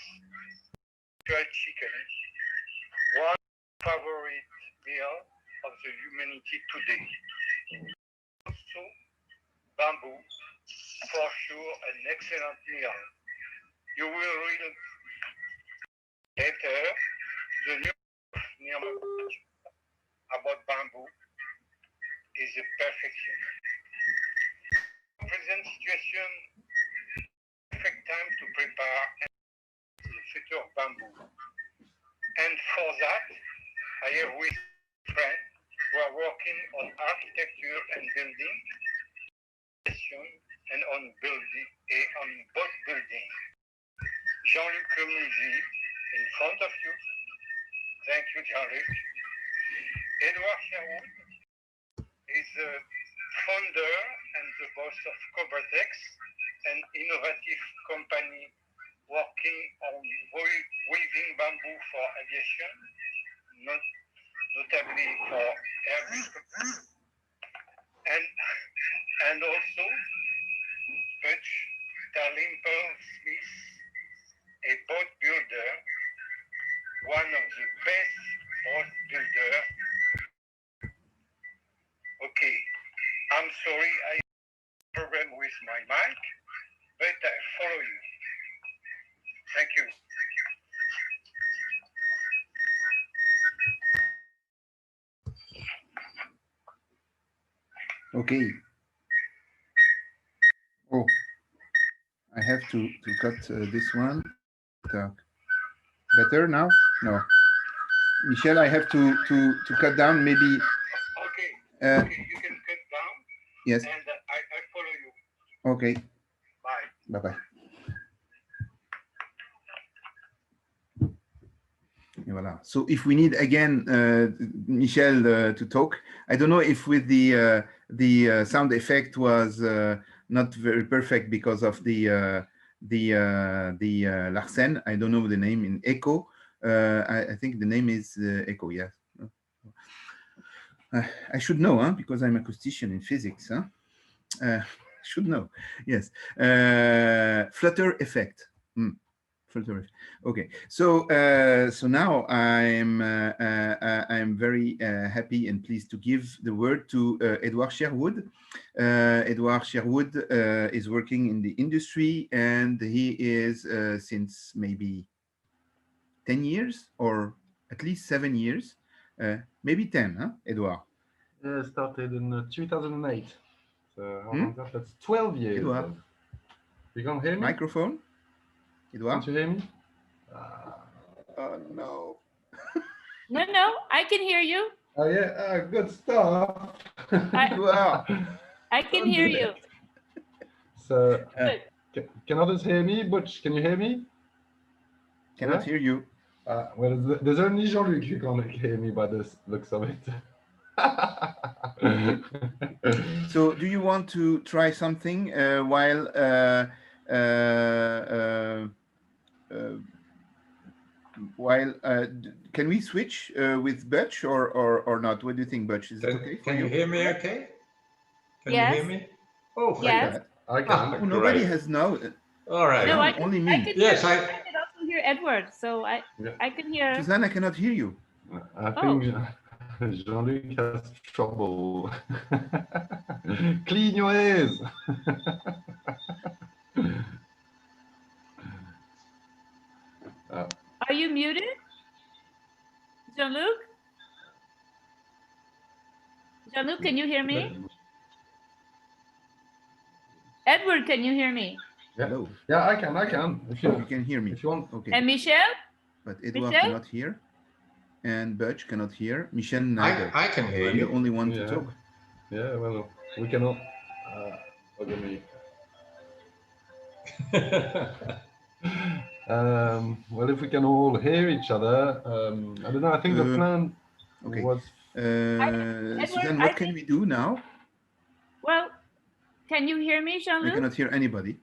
fried chicken, one favorite meal of the humanity today. Also, bamboo, for sure, an excellent meal. You will read later the news about bamboo is a perfection. Present situation, perfect time to prepare the future of bamboo. And for that, I have with friends who are working on architecture and building, and on building, on both buildings. Jean-Luc Musi in front of you. Thank you, Jean-Luc. Edouard Charoud is the founder and the boss of Cobratex, an innovative company working on weaving bamboo for aviation, notably for agriculture, and also Butch Dalrymple-Smith, a boat builder, one of the best boat builders. Okay, I'm sorry, I have a problem with my mic, but I follow you. Thank you. Okay. Oh, I have to cut this one. Better now? No. Michel, I have to cut down maybe. Okay, okay, you can cut down. Yes. And I follow you. Okay. Bye. Bye-bye. Voilà. So if we need again Michel to talk, I don't know if with the sound effect was not very perfect because of the Larsen. I don't know the name in echo. I think the name is Echo, yes. I should know, huh? Because I'm acoustician in physics, huh? Should know, yes. Flutter effect. Flutter effect. Okay, so so now I'm very happy and pleased to give the word to Edward Sherwood. Edward Sherwood is working in the industry, and he is since maybe 10 years or at least 7 years, maybe 10, huh, Edouard? Started in 2008. So how long is that? That's 12 years. Edouard. Then. You can't hear me? Microphone? Edouard? Can't you hear me? Oh, no. No, I can hear you. Oh, yeah, good stuff. I can hear you. So, can others hear me? Butch, can you hear me? Cannot hear you. Well, there's only Jean-Luc who can't hear me by the looks of it. So, do you want to try something while can we switch with Butch or not? What do you think, Butch? Is it okay? Can you hear me okay? Can Yes. you hear me? Oh, Yes. I can. Nobody has now. All right. No, only me. I could Yes, I could also hear Edward, so I can hear. Susanna cannot hear you. I think Jean-Luc has trouble. Clean your ears. Are you muted, Jean-Luc? Jean-Luc, can you hear me? Edward, can you hear me? Yeah. Hello. Yeah, I can. If You can hear me. If you want. Okay. And Michelle? But Edouard Michelle? cannot hear, and Butch cannot hear. Michel neither. I can hear I'm you. the only one to talk. Yeah, well, we cannot. Look at me. Well, if we can all hear each other, I don't know. I think the plan was. Suzanne, what can we do now? Well, can you hear me, I Jean-Luc? cannot hear anybody.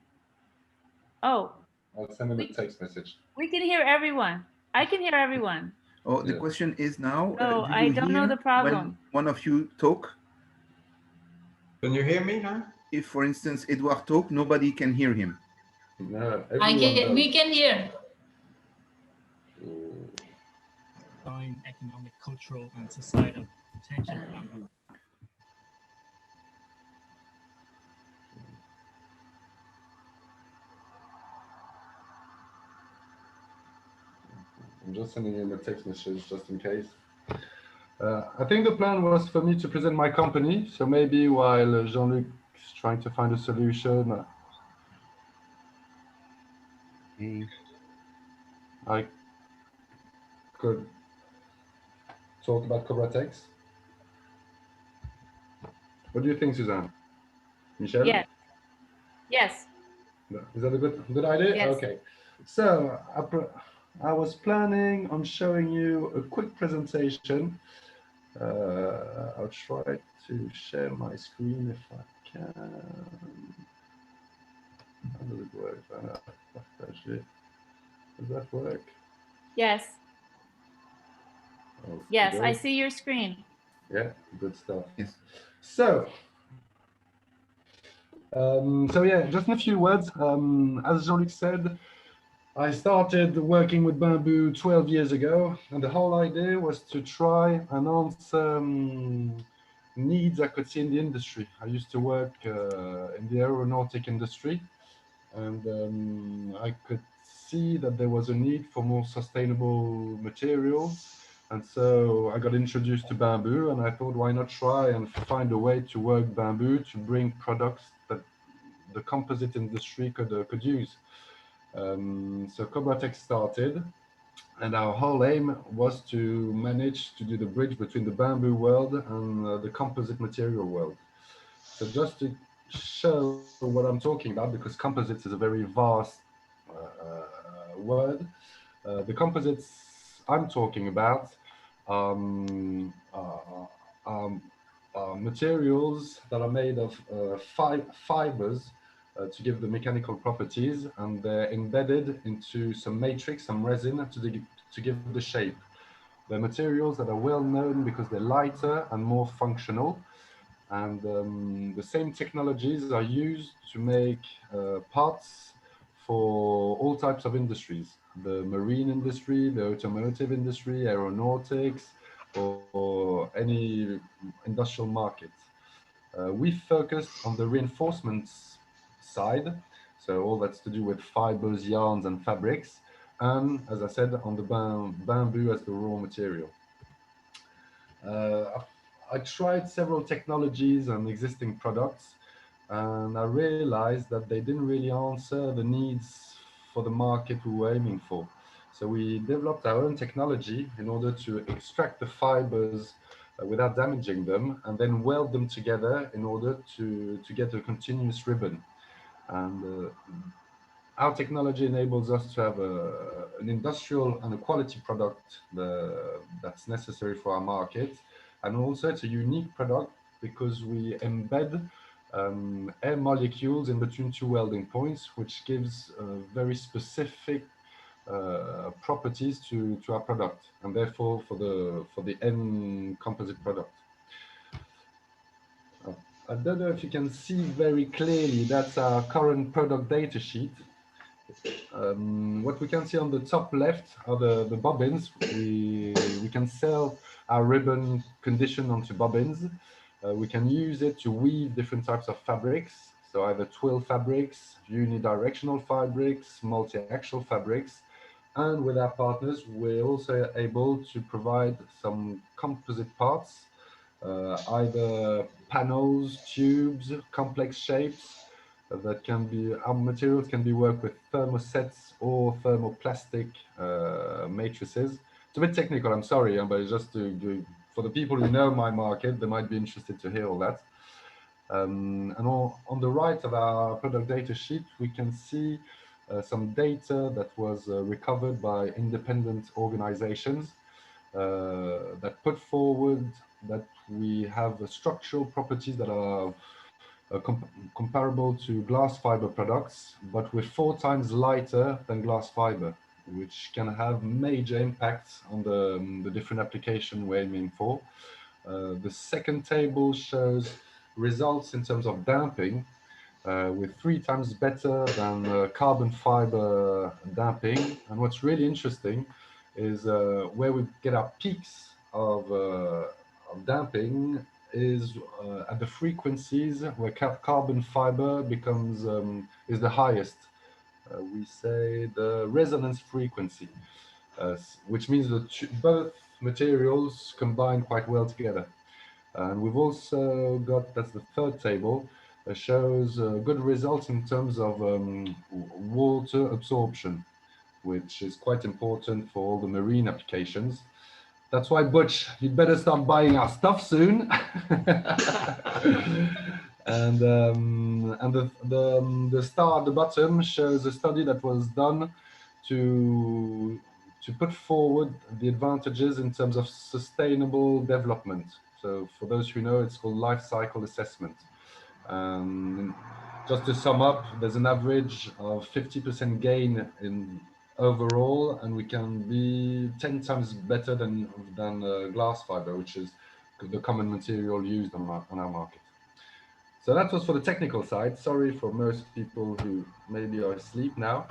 Oh, I'll send him a text message. we can hear everyone. I can hear everyone. Oh, the question is now. No, do I you don't know hear the problem. When one of you talk. Can you hear me now? If, for instance, Edouard talk, nobody can hear him. No, we can hear. Economic, cultural, and societal potential. I'm just sending him a text message just in case. I think the plan was for me to present my company. So maybe while Jean-Luc is trying to find a solution, I could talk about Cobratex. What do you think, Suzanne? Michelle? Yes. Yes. Is that a good idea? Yes. Okay. So I was planning on showing you a quick presentation. I'll try to share my screen if I can. How does it work? Does that work? Yes. Oh, Yes, good. I see your screen. Yeah, good stuff. Yes. So yeah, just in a few words, as Jean-Luc said, I started working with Bamboo 12 years ago, and the whole idea was to try and answer needs I could see in the industry. I used to work in the aeronautic industry, and I could see that there was a need for more sustainable materials. And so I got introduced to bamboo, and I thought, why not try and find a way to work bamboo to bring products that the composite industry could use. So Cobratex started, and our whole aim was to manage to do the bridge between the bamboo world and the composite material world. So just to show what I'm talking about, because composites is a very vast word, the composites I'm talking about materials that are made of fibers to give the mechanical properties, and they're embedded into some matrix, some resin to to give the shape. They're materials that are well known because they're lighter and more functional. And the same technologies are used to make parts for all types of industries: the marine industry, the automotive industry, aeronautics, or any industrial market. We focused on the reinforcements side, so all that's to do with fibers, yarns, and fabrics, and as I said, on the bamboo as the raw material. I tried several technologies and existing products, and I realized that they didn't really answer the needs for the market we were aiming for. So we developed our own technology in order to extract the fibers without damaging them, and then weld them together in order to get a continuous ribbon. And our technology enables us to have an industrial and a quality product that's necessary for our market. And also it's a unique product because we embed air molecules in between two welding points, which gives very specific properties to our product, and therefore for the end composite product. I don't know if you can see very clearly, that's our current product data sheet. What we can see on the top left are the bobbins. We can sell our ribbon conditioned onto bobbins. We can use it to weave different types of fabrics, so either twill fabrics, unidirectional fabrics, multi-axial fabrics. And with our partners, we're also able to provide some composite parts, either panels, tubes, complex shapes, that can be, our materials can be worked with thermosets or thermoplastic matrices. It's a bit technical, I'm sorry, but it's just for the people who know my market, they might be interested to hear all that. And on the right of our product data sheet, we can see some data that was recovered by independent organizations that put forward that we have structural properties that are comparable to glass fiber products, but we're 4 times lighter than glass fiber, which can have major impacts on the different application we're aiming for. The second table shows results in terms of damping, with 3 times better than carbon fiber damping. And what's really interesting is where we get our peaks of damping is at the frequencies where carbon fiber becomes is the highest. We say the resonance frequency, which means that both materials combine quite well together. And we've also got, that's the third table, shows good results in terms of water absorption, which is quite important for all the marine applications. That's why, Butch, you'd better start buying our stuff soon. And the star at the bottom shows a study that was done to put forward the advantages in terms of sustainable development. So for those who know, it's called life cycle assessment. Just to sum up, there's an average of 50% gain in overall, and we can be 10 times better than glass fiber, which is the common material used on our market. So that was for the technical side. Sorry for most people who maybe are asleep now.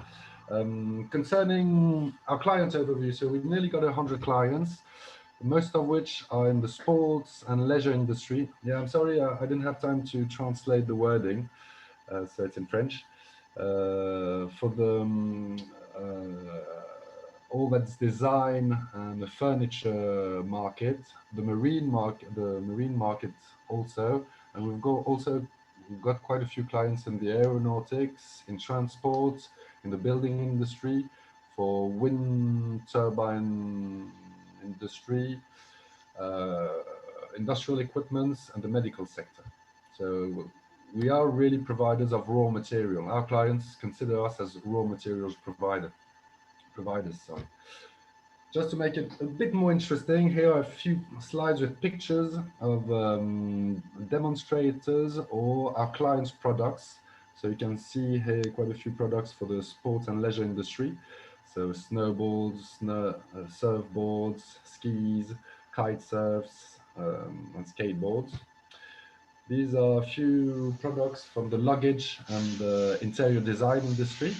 Concerning our client overview, so we've nearly got 100 clients, most of which are in the sports and leisure industry. Yeah, I'm sorry, I didn't have time to translate the wording, so it's in French. For the all that's design and the furniture market, the marine market also, and we've got quite a few clients in the aeronautics, in transport, in the building industry, for wind turbine industry, industrial equipments, and the medical sector. So we are really providers of raw material. Our clients consider us as raw materials providers. Sorry. Just to make it a bit more interesting, here are a few slides with pictures of demonstrators or our clients' products. So you can see here quite a few products for the sports and leisure industry. So snowboards, surfboards, skis, kite surfs, and skateboards. These are a few products from the luggage and the interior design industry.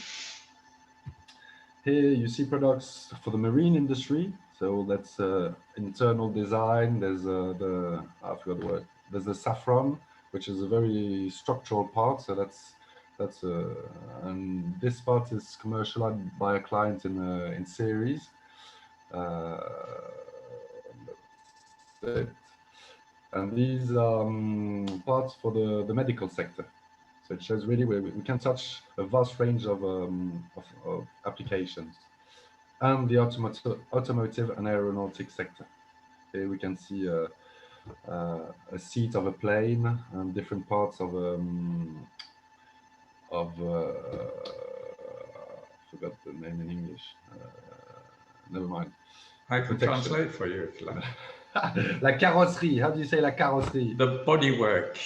Here you see products for the marine industry. So that's internal design. There's I forgot the word. There's the saffron, which is a very structural part. So that's and this part is commercialized by a client in series. That's it. And these are parts for the medical sector. So it shows really we can touch a vast range of applications. And the automotive and aeronautic sector. Here we can see a seat of a plane and different parts of I forgot the name in English. Never mind. I can translate for you if you like. La carrosserie. How do you say la carrosserie? The bodywork.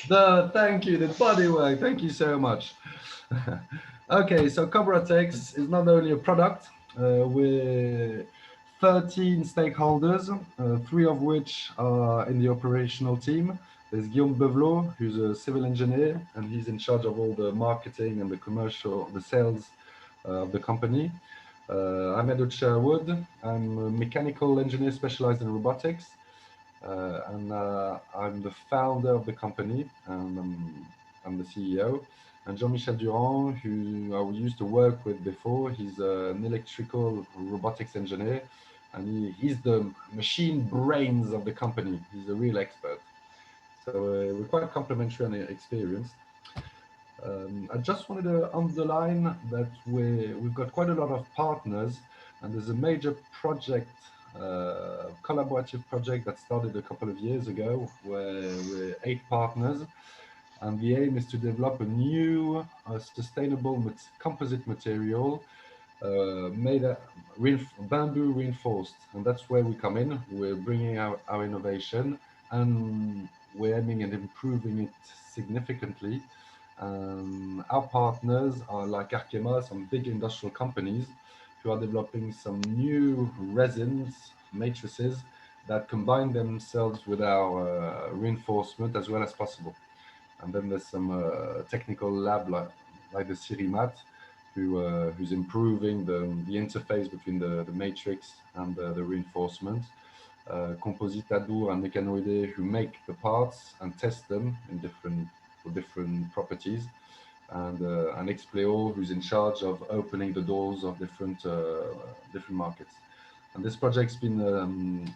Thank you, the bodywork. Thank you so much. Okay, so Cobratex is not only a product. We're 13 stakeholders, 3 of which are in the operational team. There's Guillaume Bevelot, who's a civil engineer, and he's in charge of all the marketing and the sales of the company. I'm Edward Sherwood. I'm a mechanical engineer specialized in robotics. And I'm the founder of the company, and I'm the CEO. And Jean-Michel Durand, who I used to work with before, he's an electrical robotics engineer, and he's the machine brains of the company. He's a real expert. So we're quite complementary and experienced. I just wanted to underline that we've got quite a lot of partners, and there's a major project, collaborative project that started a couple of years ago, where we're 8 partners, and the aim is to develop a new sustainable composite material made of bamboo reinforced, and that's where we come in. We're bringing out our innovation, and we're aiming at improving it significantly. Our partners are like Arkema, some big industrial companies who are developing some new resins, matrices that combine themselves with our reinforcement as well as possible. And then there's some technical lab like the Cirimat, who's improving the interface between the matrix and the reinforcement. Composite Adour and Mecanoide, who make the parts and test them in different properties, and Expleo, who's in charge of opening the doors of different markets. And this project's been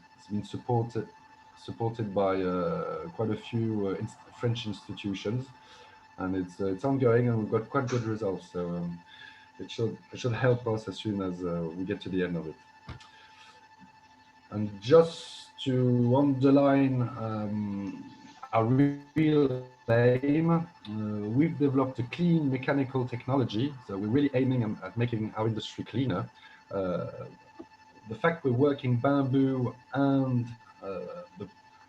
supported by quite a few French institutions, and it's ongoing, and we've got quite good results. So it should help us as soon as we get to the end of it. And just to underline our real aim, we've developed a clean mechanical technology. So we're really aiming at making our industry cleaner. The fact we're working bamboo and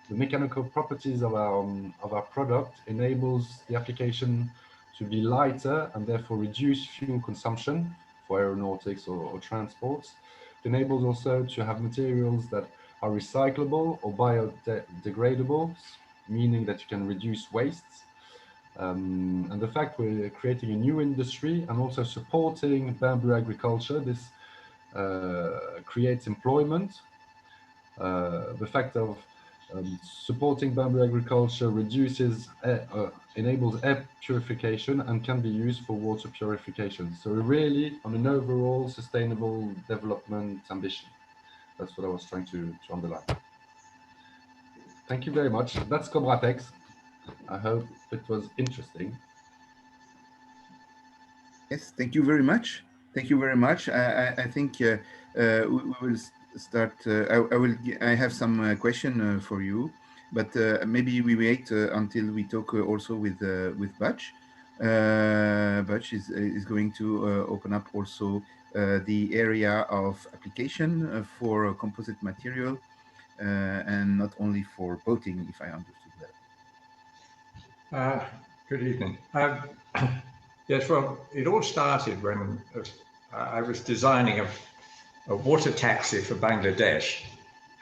the mechanical properties of our product enables the application to be lighter and therefore reduce fuel consumption for aeronautics or transports. It enables also to have materials that are recyclable or biodegradable, meaning that you can reduce wastes. And the fact we're creating a new industry and also supporting bamboo agriculture, this creates employment. The fact of supporting bamboo agriculture enables air purification and can be used for water purification. So we're really on an overall sustainable development ambition. That's what I was trying to underline. Thank you very much. That's Cobratex. I hope it was interesting. Yes, thank you very much. Thank you very much. I think we will start. I have some question for you, but maybe we wait until we talk also with Butch. Butch is going to open up also the area of application for composite material, and not only for boating, if I understood that. Good evening. Yes, well, it all started when I was designing a water taxi for Bangladesh.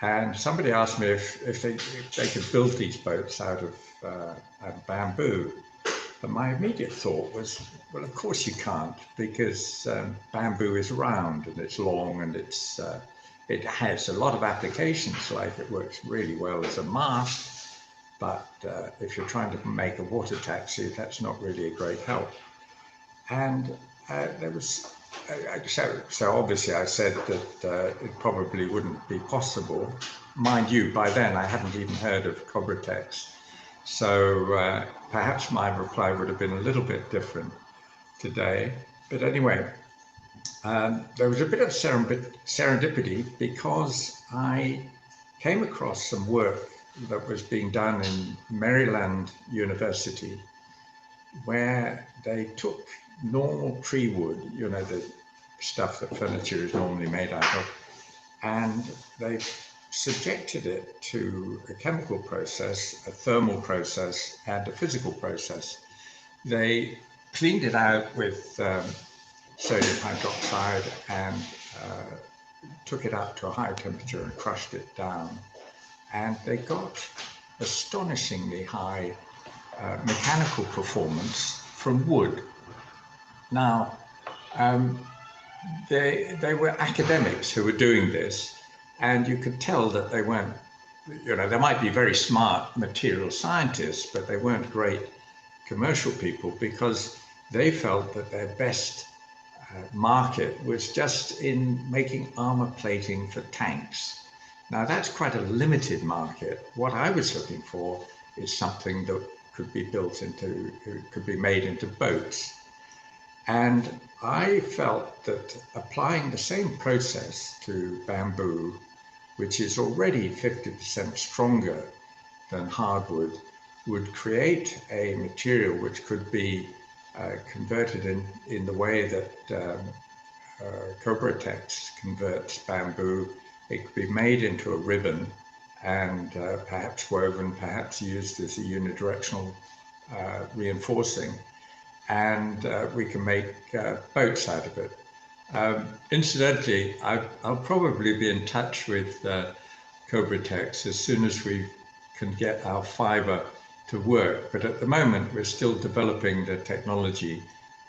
And somebody asked me if they could build these boats out of bamboo. And my immediate thought was, well, of course you can't, because bamboo is round and it's long and it has a lot of applications. Like it works really well as a mast, but if you're trying to make a water taxi, that's not really a great help. And there was, so obviously I said that it probably wouldn't be possible. Mind you, by then I hadn't even heard of Cobratex. So perhaps my reply would have been a little bit different today. But anyway, there was a bit of serendipity because I came across some work that was being done in Maryland University, where they took normal tree wood, you know, the stuff that furniture is normally made out of, and they subjected it to a chemical process, a thermal process, and a physical process. They cleaned it out with sodium hydroxide and took it up to a high temperature and crushed it down. And they got astonishingly high mechanical performance from wood. Now, they were academics who were doing this, and you could tell that they weren't, you know, they might be very smart material scientists, but they weren't great commercial people, because they felt that their best market was just in making armor plating for tanks. Now that's quite a limited market. What I was looking for is something that could be built into, could be made into boats. And I felt that applying the same process to bamboo, which is already 50% stronger than hardwood, would create a material which could be converted in the way that Cobratex converts bamboo. It could be made into a ribbon and perhaps woven, perhaps used as a unidirectional reinforcing. And we can make boats out of it. Incidentally, I'll probably be in touch with Cobratex as soon as we can get our fiber to work. But at the moment, we're still developing the technology,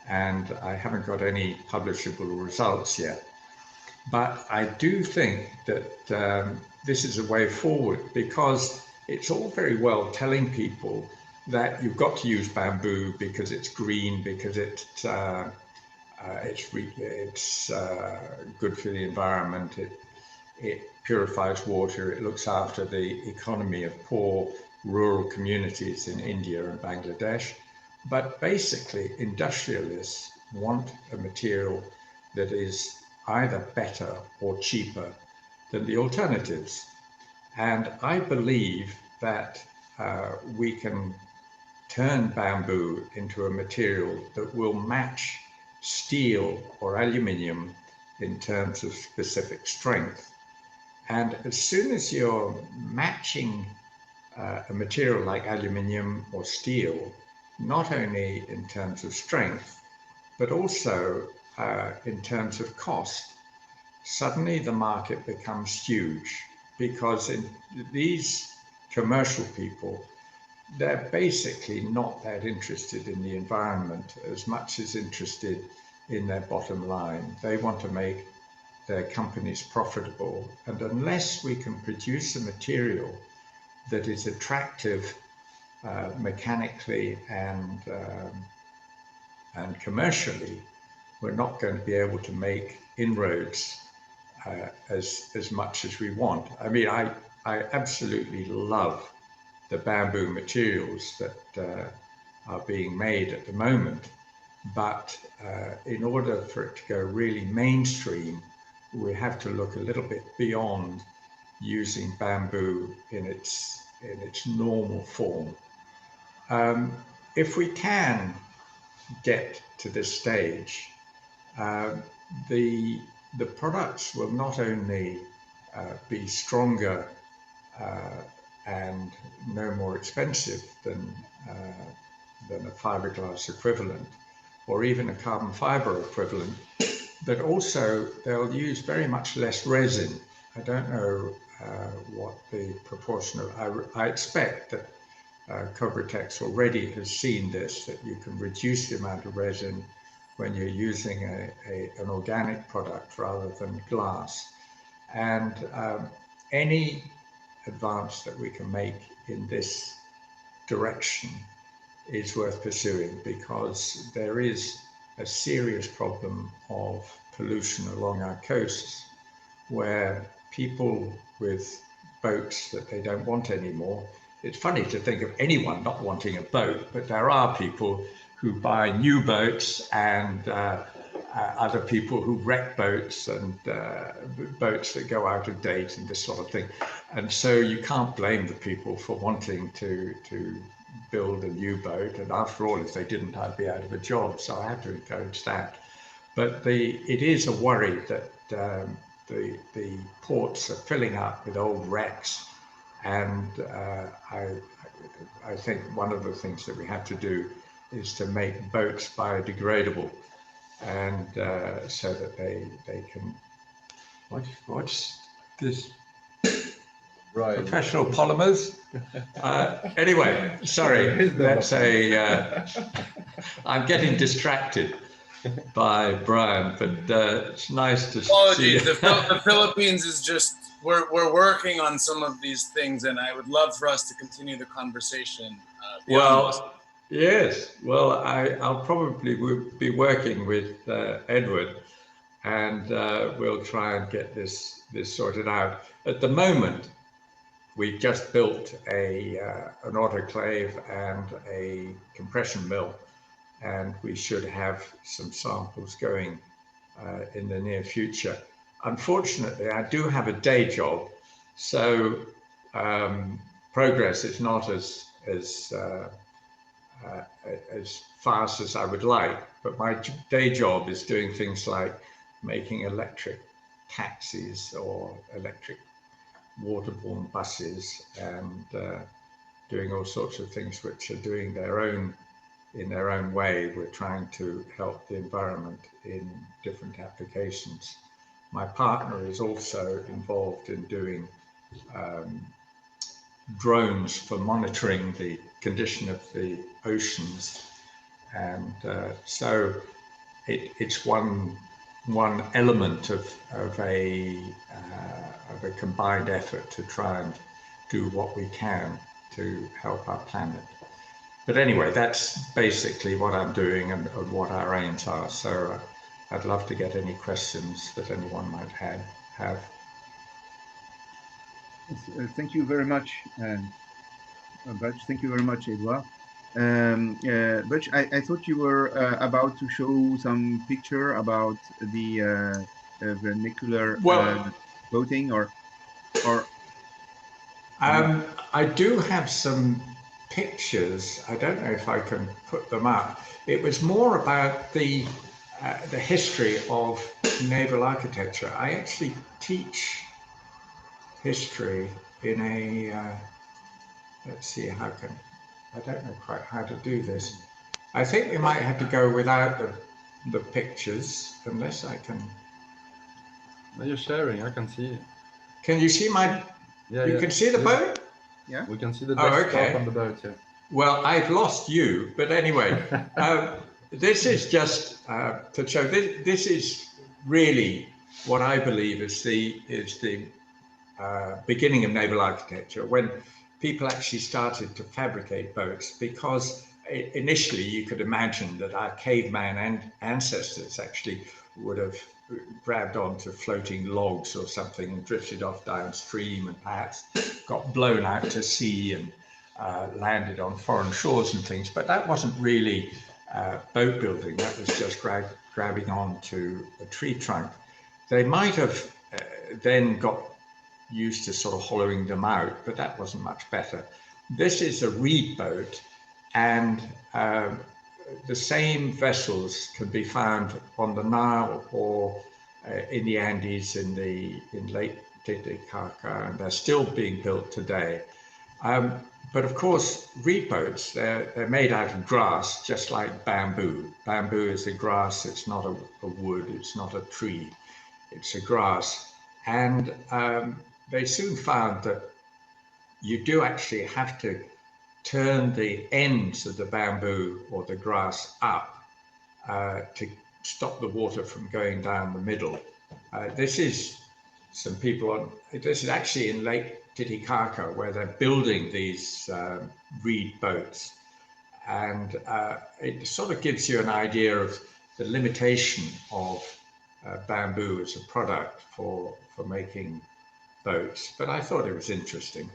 and I haven't got any publishable results yet. But I do think that this is a way forward, because it's all very well telling people that you've got to use bamboo because it's green, because it's good for the environment, it purifies water, it looks after the economy of poor rural communities in India and Bangladesh. But basically, industrialists want a material that is either better or cheaper than the alternatives. And I believe that we can turn bamboo into a material that will match steel or aluminium in terms of specific strength. And as soon as you're matching a material like aluminium or steel, not only in terms of strength, but also in terms of cost, suddenly the market becomes huge, because in these commercial people, they're basically not that interested in the environment as much as interested in their bottom line. They want to make their companies profitable. And unless we can produce a material that is attractive mechanically and commercially, we're not going to be able to make inroads as much as we want. I mean, I absolutely love the bamboo materials that are being made at the moment, but in order for it to go really mainstream, we have to look a little bit beyond using bamboo in its normal form. If we can get to this stage, the products will not only be stronger and no more expensive than a fiberglass equivalent, or even a carbon fiber equivalent, but also they'll use very much less resin. I don't know what the proportion of, I expect that Cobratex already has seen this, that you can reduce the amount of resin when you're using an organic product rather than glass. And any advance that we can make in this direction is worth pursuing, because there is a serious problem of pollution along our coasts, where people with boats that they don't want anymore. It's funny to think of anyone not wanting a boat, but there are people who buy new boats and other people who wreck boats and boats that go out of date and this sort of thing. And so you can't blame the people for wanting to build a new boat. And after all, if they didn't, I'd be out of a job. So I have to encourage that. But it is a worry that the ports are filling up with old wrecks. And I think one of the things that we have to do is to make boats biodegradable, and so that they can, what's this? Right. Professional polymers. Anyway, sorry, that's I'm getting distracted by Brian, but it's nice to see. The Philippines is just, we're working on some of these things, and I would love for us to continue the conversation. Well, yes. Well, I'll probably be working with Edward, and we'll try and get this sorted out. At the moment, we've just built an autoclave and a compression mill, and we should have some samples going in the near future. Unfortunately, I do have a day job, so progress is not as fast as I would like, but my day job is doing things like making electric taxis or electric waterborne buses, and doing all sorts of things which are doing in their own way. We're trying to help the environment in different applications. My partner is also involved in doing drones for monitoring the condition of the oceans, and so it's one element of a combined effort to try and do what we can to help our planet. But anyway, that's basically what I'm doing and what our aims are. So I'd love to get any questions that anyone might have. Thank you very much, Butch. Thank you very much, Edouard. Butch, I thought you were about to show some picture about the vernacular boating, or I do have some pictures. I don't know if I can put them up. It was more about the history of naval architecture. I actually teach history in a let's see, I don't know quite how to do this. I think we might have to go without the pictures, unless I can. You're sharing, I can see it. Can you see my, you can see the boat? Yeah. We can see the desktop on the boat, yeah. Well, I've lost you, but anyway, this is just to show, this is really what I believe is the beginning of naval architecture, when people actually started to fabricate boats, because initially you could imagine that our caveman ancestors actually would have grabbed onto floating logs or something and drifted off downstream and perhaps got blown out to sea and landed on foreign shores and things. But that wasn't really boat building. That was just grabbing onto a tree trunk. They might have then got used to sort of hollowing them out, but that wasn't much better. This is a reed boat, and the same vessels can be found on the Nile or in the Andes in Lake Titicaca, and they're still being built today. but of course, reed boats, they're made out of grass, just like bamboo. Bamboo is a grass, it's not a wood, it's not a tree, it's a grass. And they soon found that you do actually have to turn the ends of the bamboo or the grass up to stop the water from going down the middle. This is actually in Lake Titicaca, where they're building these reed boats. And it sort of gives you an idea of the limitation of bamboo as a product for making boats, but I thought it was interesting.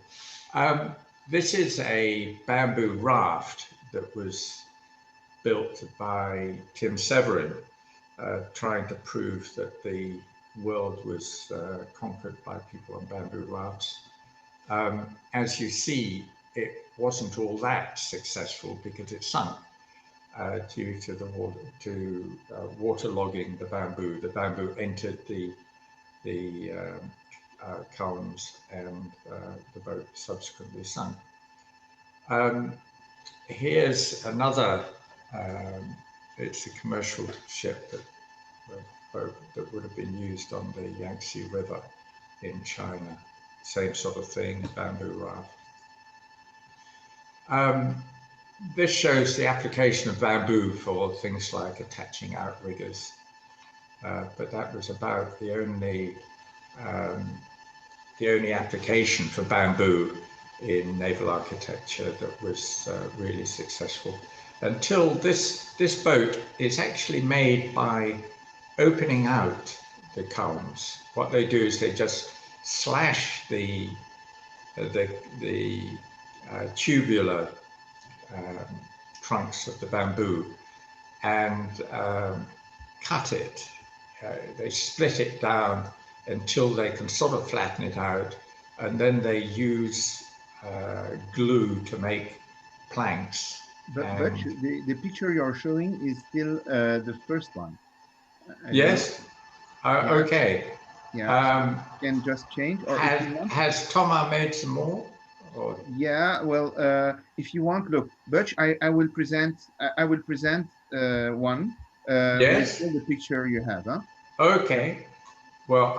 This is a bamboo raft that was built by Tim Severin, trying to prove that the world was conquered by people on bamboo rafts. As you see, it wasn't all that successful because it sunk due to the waterlogging the bamboo. The bamboo entered the columns, and the boat subsequently sunk. Here's another. It's a commercial ship boat that would have been used on the Yangtze River in China. Same sort of thing, bamboo raft. This shows the application of bamboo for things like attaching outriggers, but that was about the only application for bamboo in naval architecture that was really successful. Until this boat is actually made by opening out the columns. What they do is they just slash the tubular trunks of the bamboo and cut it. They split it down until they can sort of flatten it out, and then they use glue to make planks. But the picture you're showing is still the first one. Yes. Okay. Yeah. You can just change. Or has Thomas made some more? Or? Yeah. Well, if you want, look, Butch, I will present. I will present one. Yes. With the picture you have, huh? Okay. Well,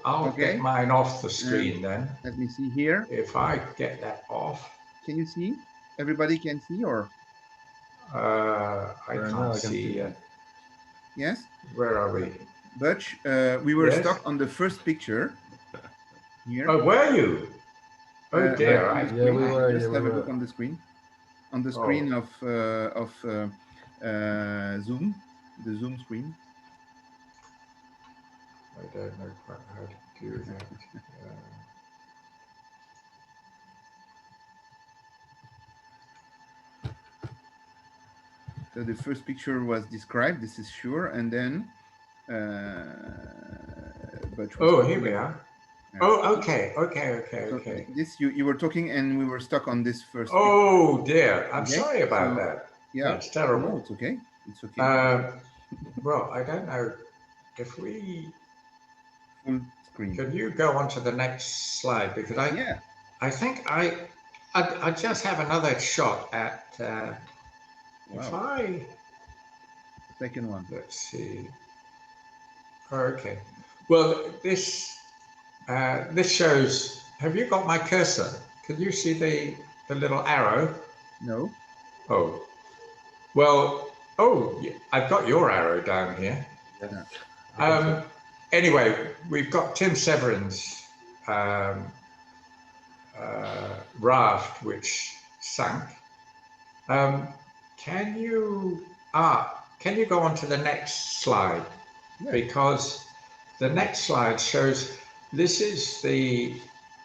I'll get mine off the screen then. Let me see here. If I get that off. Can you see? Everybody can see, or? I can't see yet. Yes. Where are we? Butch, we were stuck on the first picture. Here. Oh, were you? Oh dear. Yeah, we were. Just have a look on the screen. On the screen of Zoom, the Zoom screen. I don't know quite how to do that. So the first picture was described, this is sure, and then here we are. Oh, okay. So this you were talking and we were stuck on this first picture. Oh dear, I'm sorry about that. Yeah, that's terrible. No, it's okay. It's okay. Well, I don't know if we full screen. Can you go on to the next slide, because I think I just have another shot at if I second one. Let's see. Okay. Well, this shows. Have you got my cursor? Can you see the little arrow? No. Oh. Well. Oh, I've got your arrow down here. Yeah. Anyway, we've got Tim Severin's raft, which sank. Can you go on to the next slide? Yeah. Because the next slide shows this is the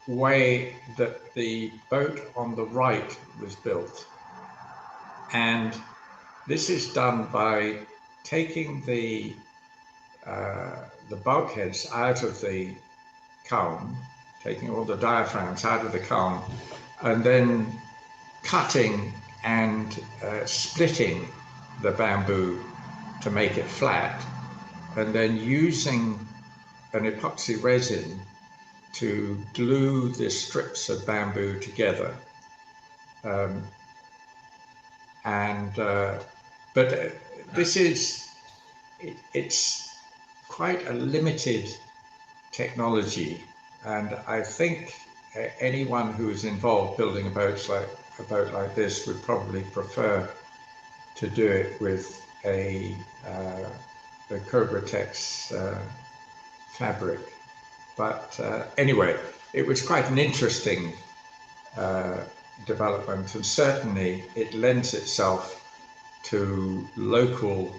way that the boat on the right was built. And this is done by taking the bulkheads out of the culm, taking all the diaphragms out of the culm, and then cutting and splitting the bamboo to make it flat, and then using an epoxy resin to glue the strips of bamboo together. But this is, it's quite a limited technology, and I think anyone who is involved building a boat like this would probably prefer to do it with the Cobra-Tex fabric. But anyway, it was quite an interesting development, and certainly it lends itself to local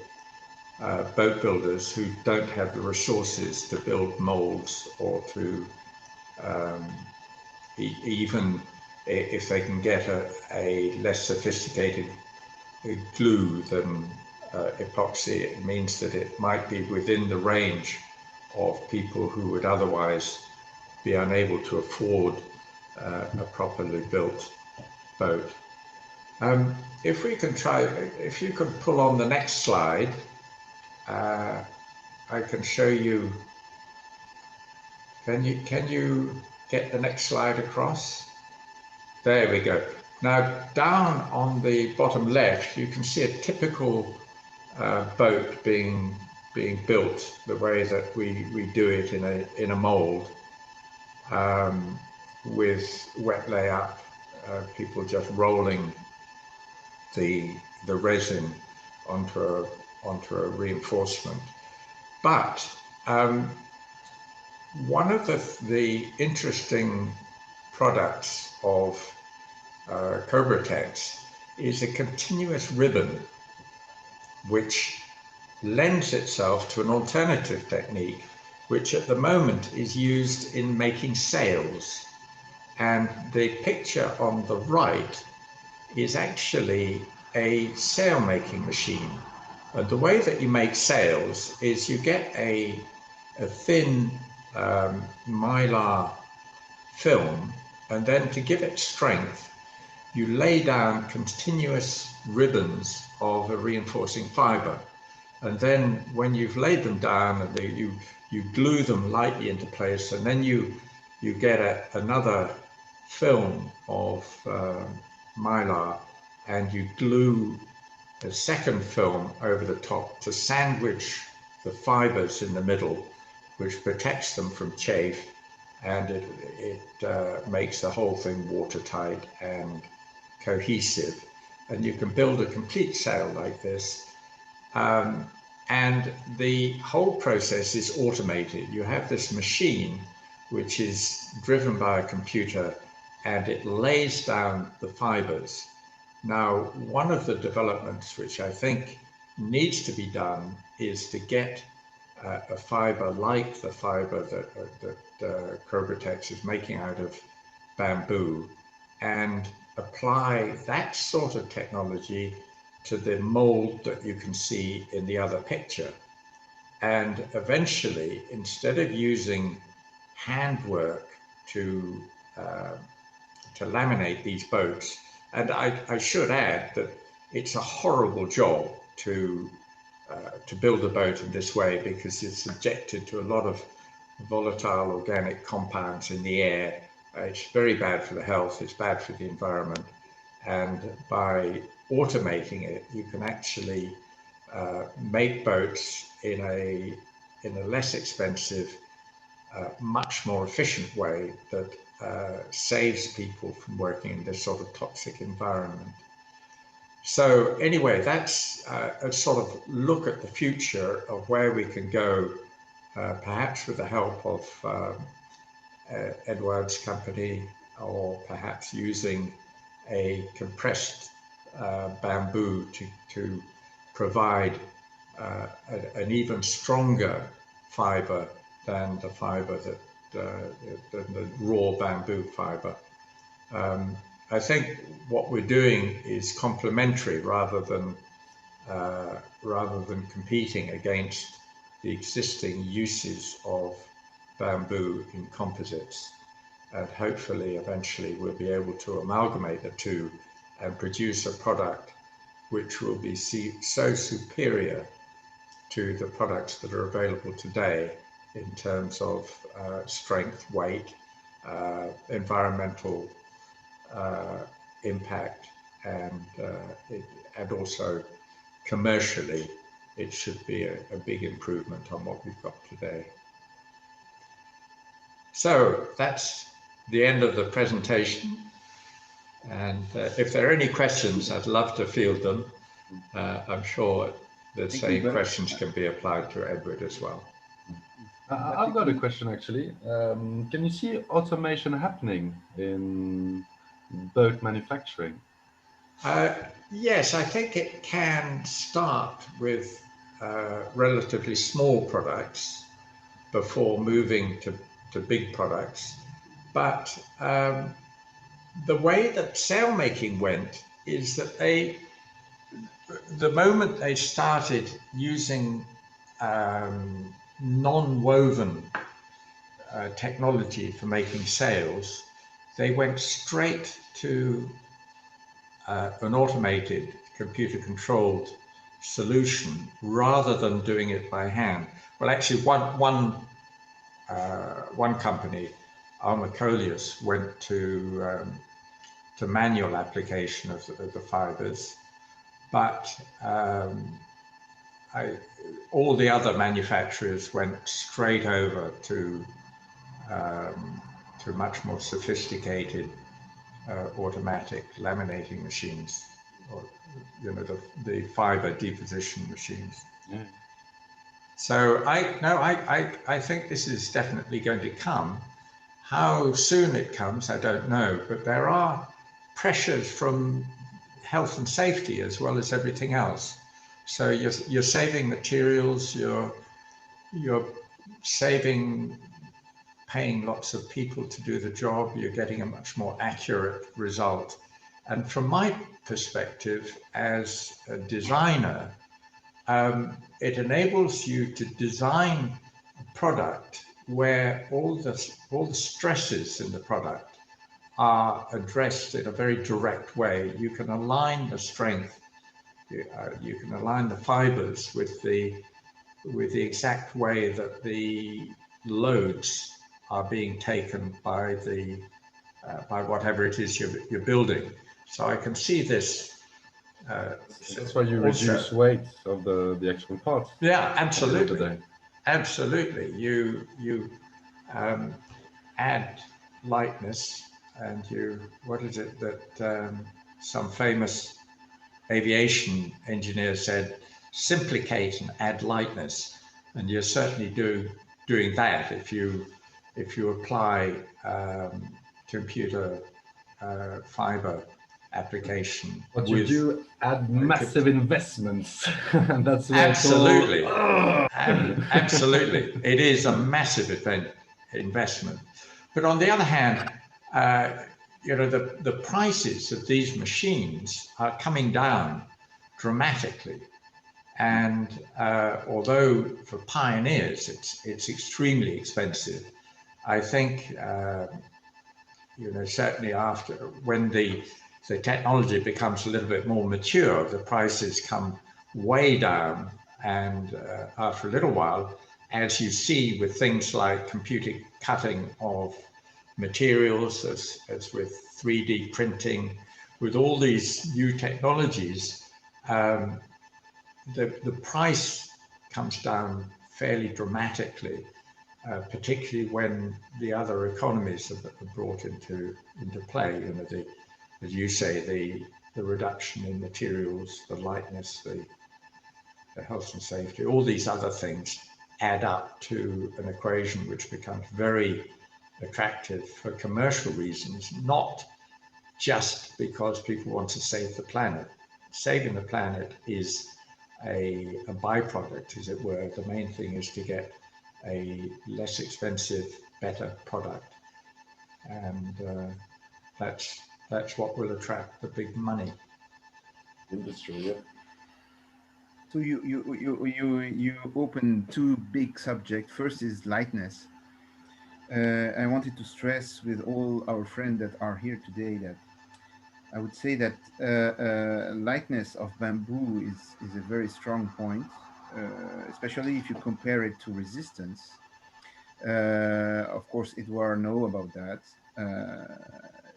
boat builders who don't have the resources to build molds, or to even if they can get a less sophisticated glue than epoxy, it means that it might be within the range of people who would otherwise be unable to afford a properly built boat. If we can try, if you could pull on the next slide, I can show you. Can you get the next slide across? There we go. Now down on the bottom left, you can see a typical boat being built the way that we do it in a mold, with wet layup, people just rolling the resin onto a reinforcement. But one of the interesting products of Cobra-Tex is a continuous ribbon, which lends itself to an alternative technique, which at the moment is used in making sails. And the picture on the right is actually a sail making machine. And the way that you make sails is you get a thin mylar film, and then to give it strength, you lay down continuous ribbons of a reinforcing fiber. And then when you've laid them down, and you glue them lightly into place, and then you get another film of mylar, and you glue a second film over the top to sandwich the fibers in the middle, which protects them from chafe, and it makes the whole thing watertight and cohesive. And you can build a complete sail like this. And the whole process is automated. You have this machine which is driven by a computer, and it lays down the fibers. Now, one of the developments which I think needs to be done is to get a fiber like the fiber that Cobra-Tex is making out of bamboo, and apply that sort of technology to the mold that you can see in the other picture. And eventually, instead of using handwork to laminate these boats, and I should add that it's a horrible job to build a boat in this way, because it's subjected to a lot of volatile organic compounds in the air. It's very bad for the health, it's bad for the environment. And by automating it, you can actually make boats in a less expensive, much more efficient way that saves people from working in this sort of toxic environment. So anyway, that's a sort of look at the future of where we can go, perhaps with the help of Edward's company, or perhaps using a compressed bamboo to provide an even stronger fiber than the fiber that the raw bamboo fiber. I think what we're doing is complementary rather than competing against the existing uses of bamboo in composites. And hopefully, eventually, we'll be able to amalgamate the two and produce a product which will be so superior to the products that are available today in terms of strength, weight, environmental impact, and and also commercially, it should be a big improvement on what we've got today. So that's the end of the presentation. And if there are any questions, I'd love to field them. I'm sure the same questions can be applied to Edward as well. I've got a question actually. Can you see automation happening in boat manufacturing? Yes, I think it can start with relatively small products before moving to big products. But the way that sailmaking went is that the moment they started using non-woven technology for making sails, they went straight to an automated, computer-controlled solution rather than doing it by hand. Well, actually, one company, Armacolius, went to manual application of the fibers, but all the other manufacturers went straight over to much more sophisticated automatic laminating machines, or the fiber deposition machines. Yeah. So I think this is definitely going to come. How soon it comes, I don't know, but there are pressures from health and safety as well as everything else. So you're saving materials, you're saving paying lots of people to do the job, you're getting a much more accurate result. And from my perspective as a designer, it enables you to design a product where all the stresses in the product are addressed in a very direct way. You can align the strength, you can align the fibers with the exact way that the loads are being taken by by whatever it is you're building. So I can see this. That's why you reduce weight of the actual part. Yeah, absolutely. Absolutely. You add lightness, and what is it that some famous aviation engineer said, simplicate and add lightness. And you're certainly doing that if you apply computer fiber application. But you do add massive investments. And that's absolutely. Absolutely. It is a massive investment. But on the other hand, the prices of these machines are coming down dramatically. And although for pioneers it's extremely expensive, I think certainly after, when the technology becomes a little bit more mature, the prices come way down. And after a little while, as you see with things like computer cutting of materials, as with 3D printing, with all these new technologies, the price comes down fairly dramatically, particularly when the other economies are brought into play. As you say, the reduction in materials, the lightness, the health and safety, all these other things add up to an equation which becomes very attractive for commercial reasons, not just because people want to save the planet. Saving the planet is a byproduct, as it were. The main thing is to get a less expensive, better product, and that's what will attract the big money. Industry, yeah. So you open two big subjects. First is lightness. I wanted to stress with all our friends that are here today that I would say that lightness of bamboo is a very strong point, especially if you compare it to resistance. Of course, Edouard knows about that.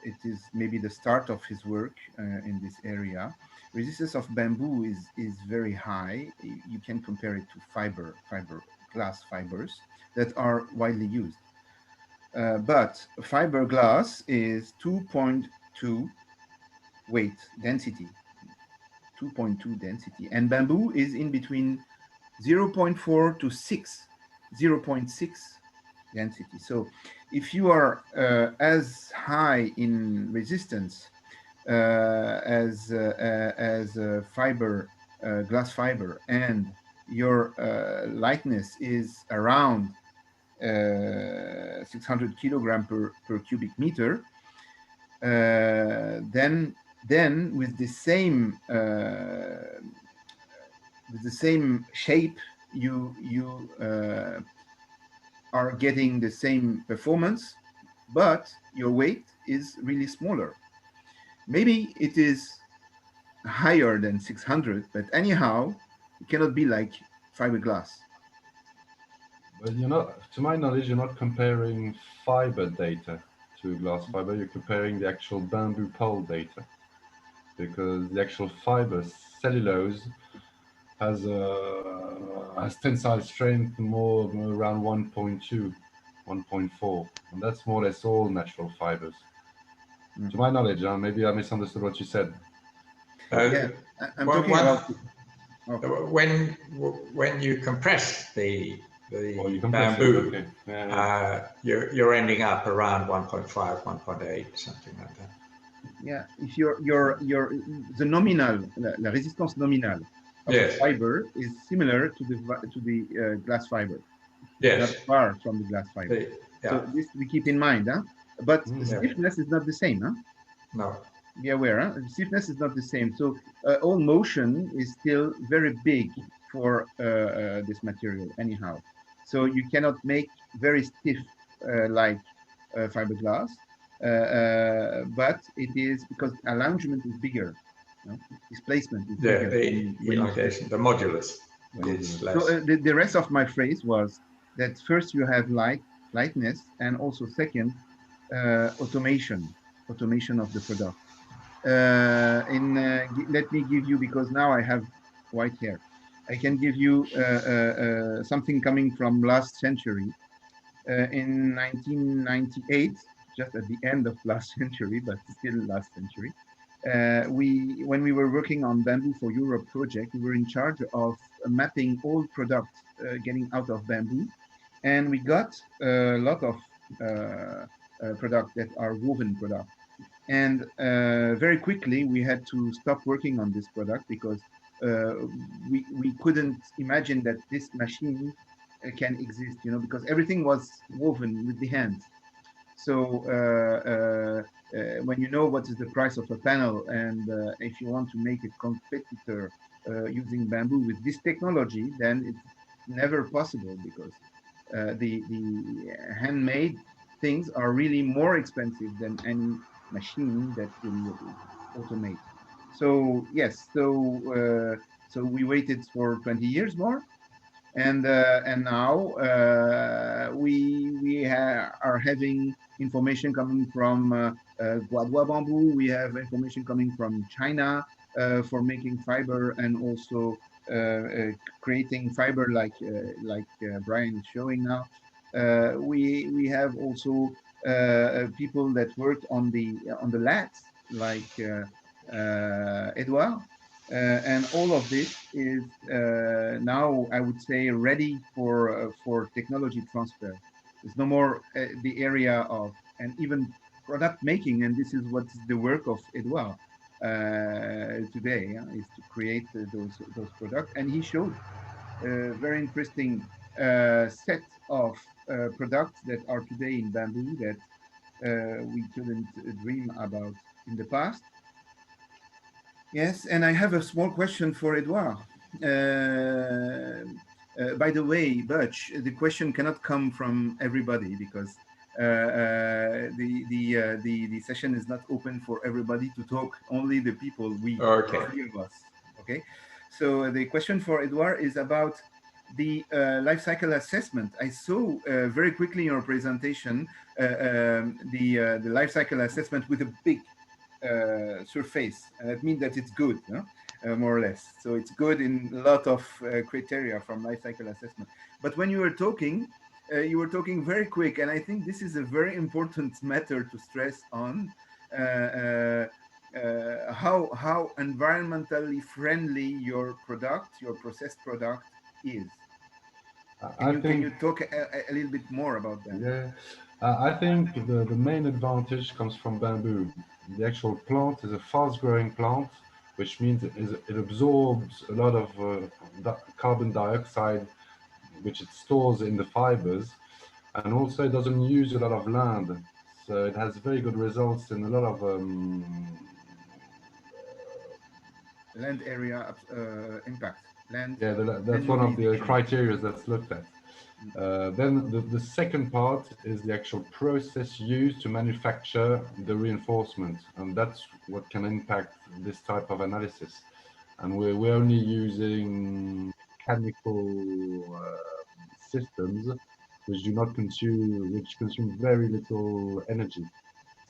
it is maybe the start of his work in this area. Resistance of bamboo is very high. You can compare it to glass fibers that are widely used. But fiberglass is 2.2 weight density, 2.2 density, and bamboo is in between 0.4 to 0.6 density. So if you are as high in resistance as glass fiber, and your lightness is around 600 kilogram per cubic meter, then with the same shape, you are getting the same performance, but your weight is really smaller. Maybe it is higher than 600, but anyhow, it cannot be like fiberglass. But you're not, to my knowledge, you're not comparing fiber data to glass fiber. You're comparing the actual bamboo pole data, because the actual fiber cellulose has tensile strength more around 1.2, 1.4, and that's more or less all natural fibers. To my knowledge, maybe I misunderstood what you said. Yeah, I'm talking about when you compress the compress bamboo, it, okay. you're ending up around 1.5, 1.8, something like that. Yeah, if the nominal, la résistance nominale of Yes. a fiber is similar to the glass fiber. Yes. Not far from the glass fiber. So this we keep in mind, huh? But the stiffness is not the same, huh? No. Be aware, huh? The stiffness is not the same. So all motion is still very big for this material, anyhow. So you cannot make very stiff like fiberglass, but it is because allongement is bigger, you know? Displacement is bigger. The elongation, the modulus is less. So the rest of my phrase was that first you have lightness, and also second, automation of the product. Let me give you, because now I have white hair, I can give you something coming from last century. In 1998, just at the end of last century, but still last century, when we were working on Bamboo for Europe project, we were in charge of mapping all products getting out of bamboo, and we got a lot of products that are woven products. And very quickly, we had to stop working on this product because we couldn't imagine that this machine can exist, you know, because everything was woven with the hands. So when you know what is the price of a panel, and if you want to make a competitor using bamboo with this technology, then it's never possible, because the handmade things are really more expensive than any machine that will automate. So yes, so we waited for 20 years more, and now we are having information coming from Guadua bamboo. We have information coming from China for making fiber, and also creating fiber like Brian is showing now. We have also people that worked on the lathes, like Edouard, and all of this is now, I would say, ready for technology transfer. There's no more the area of, and even product making, and this is what's the work of Edouard today, is to create those products. And he showed a very interesting set of products that are today in bamboo that we couldn't dream about in the past. Yes, and I have a small question for Edouard. By the way, Butch, the question cannot come from everybody, because the session is not open for everybody to talk. Only the people, three of us. Okay. So the question for Edouard is about the life cycle assessment. I saw very quickly in your presentation the life cycle assessment with a big surface, and that means that it's good, no? More or less. So it's good in a lot of criteria from life cycle assessment. But when you were talking very quick, and I think this is a very important matter to stress on. How environmentally friendly your product, your processed product is. Can you talk a little bit more about that? Yeah, I think the main advantage comes from bamboo. The actual plant is a fast-growing plant, which means it absorbs a lot of carbon dioxide, which it stores in the fibers, and also it doesn't use a lot of land. So it has very good results in a lot of land area impact. Land. Yeah, that's one of the criteria that's looked at. Then the second part is the actual process used to manufacture the reinforcement, and that's what can impact this type of analysis. And we're only using mechanical systems which consume very little energy.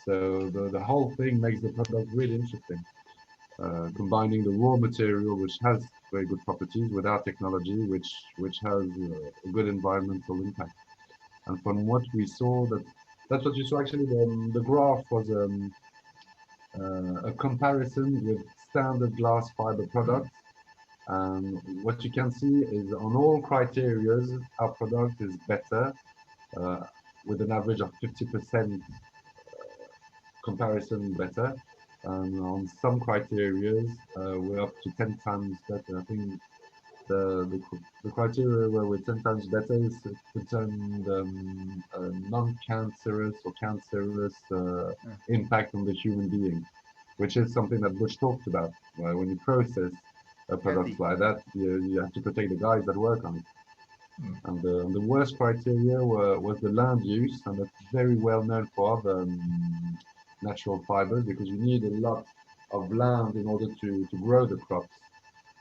So the whole thing makes the product really interesting. Combining the raw material, which has very good properties, with our technology, which has a good environmental impact. And from what we saw, that's what you saw. Actually, the graph was a comparison with standard glass fiber products. And what you can see is on all criteria, our product is better, with an average of 50% comparison better. And on some criteria, we're up to 10 times better. I think the criteria where we're 10 times better is to turn non-cancerous or cancerous impact on the human being, which is something that Bush talked about. When you process a product like that, you have to protect the guys that work on it. And the worst criteria was the land use, and that's very well known for other natural fibers, because you need a lot of land in order to grow the crops.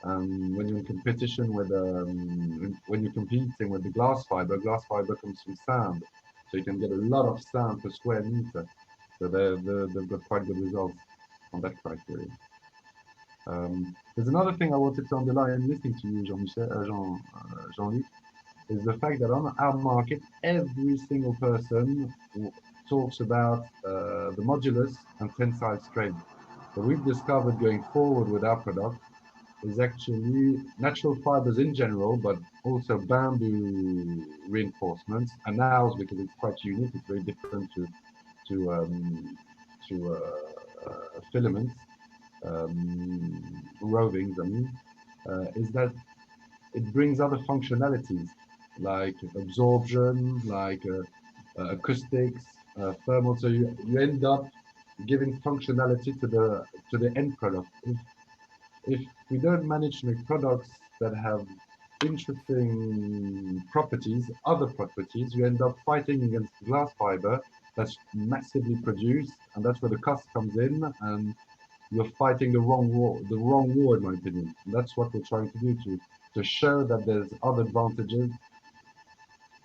And when you're in competition with, when you're competing with the glass fiber comes from sand. So you can get a lot of sand per square meter. So they've got quite good results on that criteria. There's another thing I wanted to underline listening to you, Jean-Luc, is the fact that on our market, every single person talks about the modulus and tensile strength. What we've discovered going forward with our product is actually natural fibers in general, but also bamboo reinforcements, and ours, because it's quite unique, it's very different to filaments, rovings, I mean, is that it brings other functionalities like absorption, like acoustics, thermal. So you end up giving functionality to the end product. If we don't manage to make products that have interesting properties, other properties, you end up fighting against glass fiber that's massively produced, and that's where the cost comes in, and you're fighting the wrong war, in my opinion. And that's what we're trying to do, to show that there's other advantages.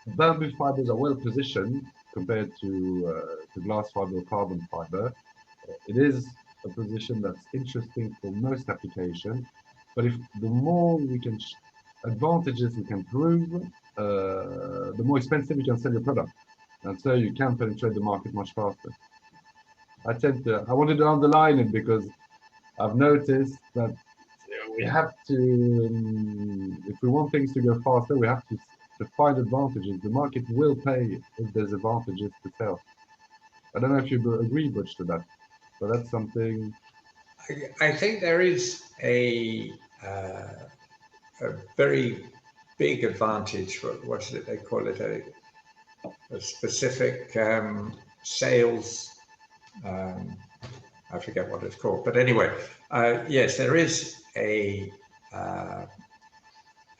Bamboo fibers are well positioned compared to glass fiber or carbon fiber. It is a position that's interesting for most applications, but if the more we can advantages we can prove, the more expensive you can sell your product, and so you can penetrate the market much faster. I wanted to underline it because I've noticed that we have to, if we want things to go faster, we have to find advantages. The market will pay if there's advantages to sell. I don't know if you agree, Butch, to that, but that's something. I think there is a very big advantage. What is it they call it? A specific sales. I forget what it's called, but anyway, yes, there is an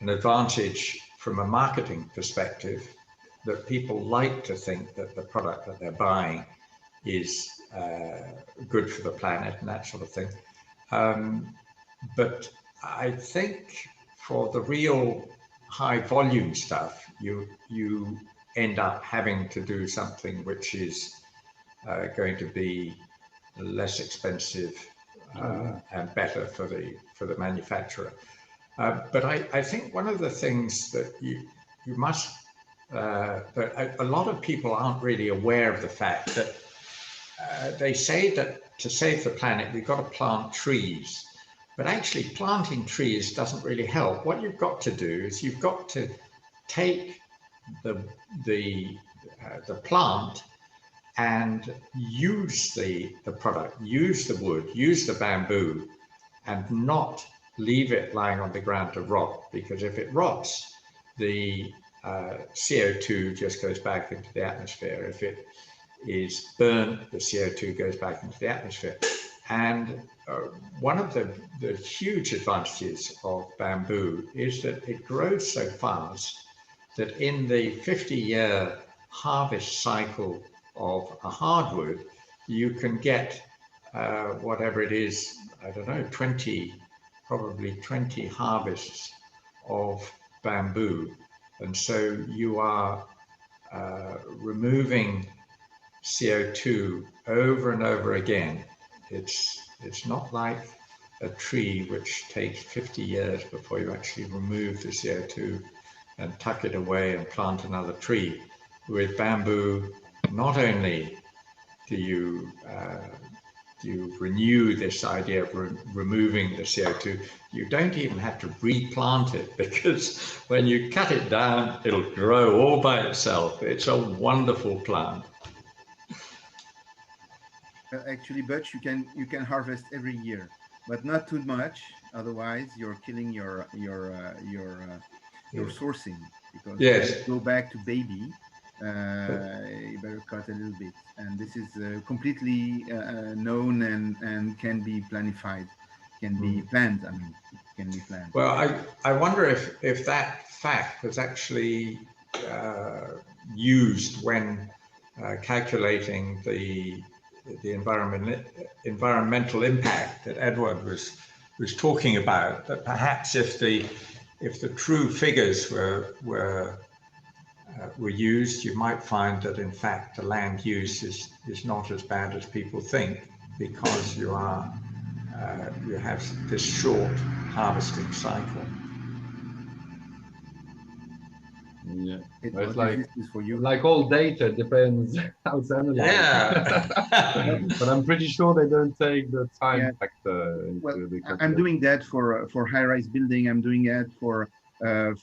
advantage from a marketing perspective, that people like to think that the product that they're buying is good for the planet and that sort of thing. But I think for the real high volume stuff, you end up having to do something which is going to be less expensive and better for the manufacturer. But I think one of the things that you must, that a lot of people aren't really aware of the fact that they say that to save the planet, we've got to plant trees. But actually planting trees doesn't really help. What you've got to do is you've got to take the plant and use the product, use the wood, use the bamboo, and not leave it lying on the ground to rot, because if it rots, the CO2 just goes back into the atmosphere. If it is burnt, the CO2 goes back into the atmosphere. And one of the huge advantages of bamboo is that it grows so fast that in the 50-year harvest cycle of a hardwood, you can get whatever it is, I don't know, probably 20 harvests of bamboo. And so you are removing CO2 over and over again. It's not like a tree which takes 50 years before you actually remove the CO2 and tuck it away and plant another tree. With bamboo, not only do you renew this idea of removing the CO2, you don't even have to replant it, because when you cut it down, it'll grow all by itself. It's a wonderful plant. Actually, Butch, you can harvest every year, but not too much. Otherwise, you're killing your sourcing, because yes, if you go back to baby, you better cut a little bit. And this is completely known and can be planified, can be planned. I mean, it can be planned. Well, I wonder if that fact was actually used when calculating the environmental impact that Edward was talking about. That perhaps if the true figures were used, you might find that in fact the land use is not as bad as people think, because you have this short harvesting cycle. Yeah, it's like all data depends how it's analyzed. Yeah. But I'm pretty sure they don't take the time factor into the calculation. I'm doing that for high-rise building. I'm doing that for a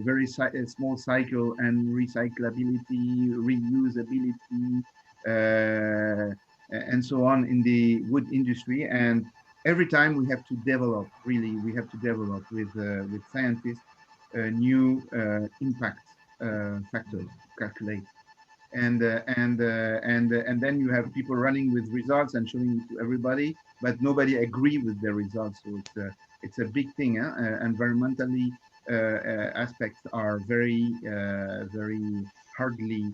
very small cycle and recyclability, reusability, and so on in the wood industry. And every time we have to develop, really, we have to develop with scientists new impact factors to calculate, and then you have people running with results and showing it to everybody, but nobody agree with their results. So it's a big thing. Environmentally, aspects are very hardly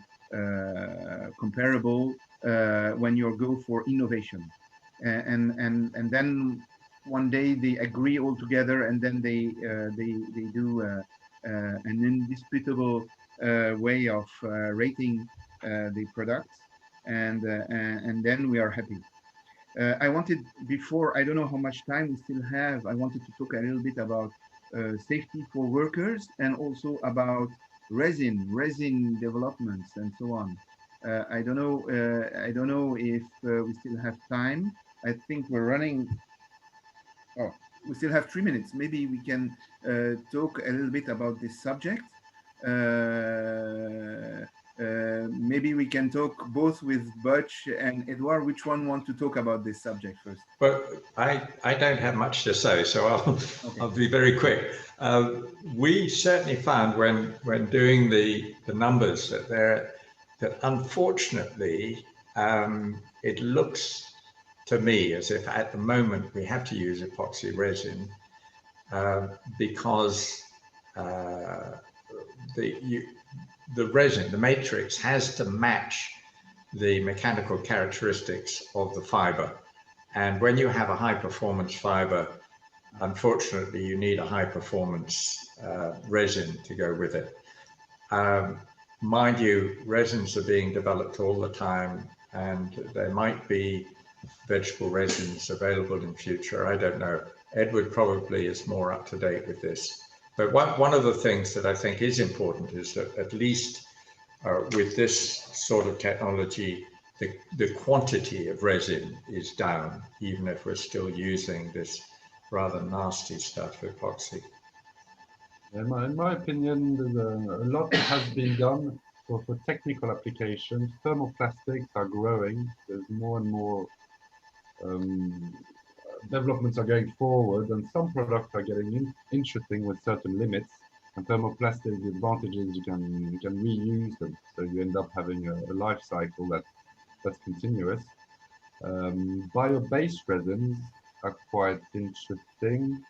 comparable when you go for innovation, and then one day they agree all together, and then they do an indisputable way of rating the products, and then we are happy. I wanted, before, I don't know how much time we still have, I wanted to talk a little bit about safety for workers, and also about resin developments and so on. I don't know if we still have time. I think we're running. Oh, we still have 3 minutes. Maybe we can talk a little bit about this subject. Maybe we can talk both with Butch and Edouard. Which one want to talk about this subject first? Well, I don't have much to say, so I'll be very quick. We certainly found when doing the numbers that unfortunately it looks to me as if at the moment we have to use epoxy resin because the resin, the matrix, has to match the mechanical characteristics of the fiber. And when you have a high performance fiber, unfortunately, you need a high performance resin to go with it. Mind you, resins are being developed all the time, and there might be vegetable resins available in future. I don't know. Edward probably is more up to date with this. But one of the things that I think is important is that at least with this sort of technology, the quantity of resin is down, even if we're still using this rather nasty stuff, epoxy. In my opinion, a lot has been done for technical applications. Thermoplastics are growing. There's more and more developments are going forward, and some products are getting interesting with certain limits. And thermoplastic, the advantage is you can reuse them, so you end up having a life cycle that's continuous. Bio-based resins are quite interesting.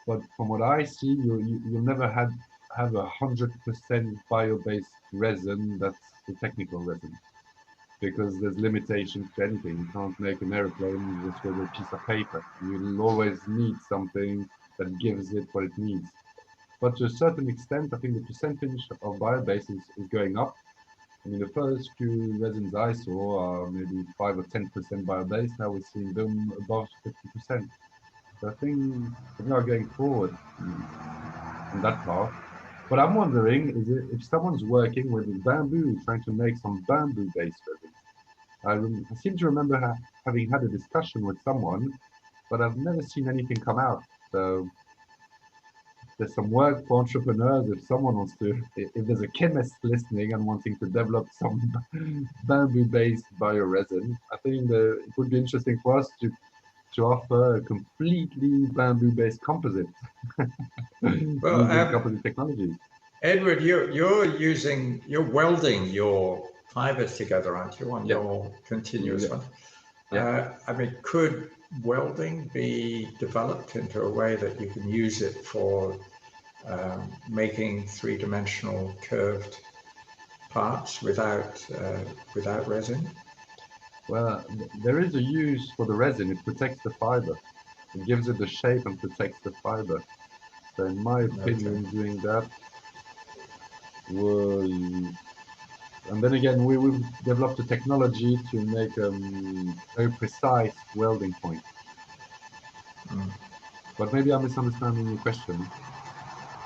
But from what I see, you'll never have 100% bio-based resin that's the technical resin, because there's limitations to anything. You can't make an airplane just with a piece of paper. You'll always need something that gives it what it needs. But to a certain extent, I think the percentage of bio-based is going up. I mean, the first few resins I saw are maybe 5 or 10% bio-based. Now we're seeing them above 50%. So I think we are going forward in that part. But I'm wondering is if someone's working with bamboo, trying to make some bamboo-based resins. I seem to remember having had a discussion with someone, but I've never seen anything come out. So there's some work for entrepreneurs. If someone wants to, if there's a chemist listening and wanting to develop some bamboo-based bioresin, I think that it would be interesting for us to offer a completely bamboo-based composite. Well, composite technology. Edward, you're welding your fibers together, aren't you, on your continuous one? I mean, could welding be developed into a way that you can use it for making three-dimensional curved parts without resin? Well, there is a use for the resin. It protects the fiber. It gives it the shape and protects the fiber. So in my opinion, doing that will... And then again, we've developed a technology to make a very precise welding point. But maybe I'm misunderstanding your question.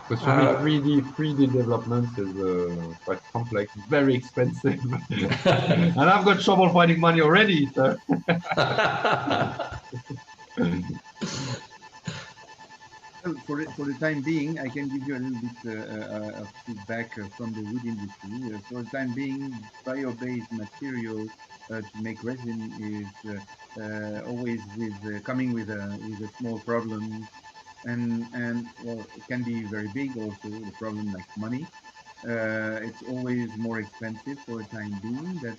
Because for me, 3D development is quite complex, very expensive, and I've got trouble finding money already. So. For the time being, I can give you a little bit of feedback from the wood industry. For the time being, bio-based material to make resin is always coming with a small problem. And well, it can be very big also, the problem like money. It's always more expensive for the time being. That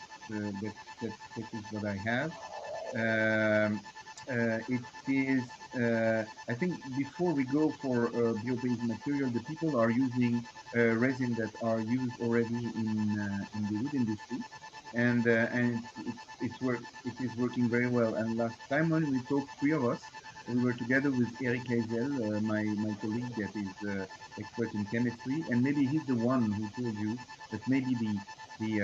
is what I have. It is, I think before we go for bio-based material, the people are using resin that are used already in the wood industry. And it is working very well. And last time when we talked, three of us, we were together with Eric Hazel, my colleague that is expert in chemistry, and maybe he's the one who told you that maybe the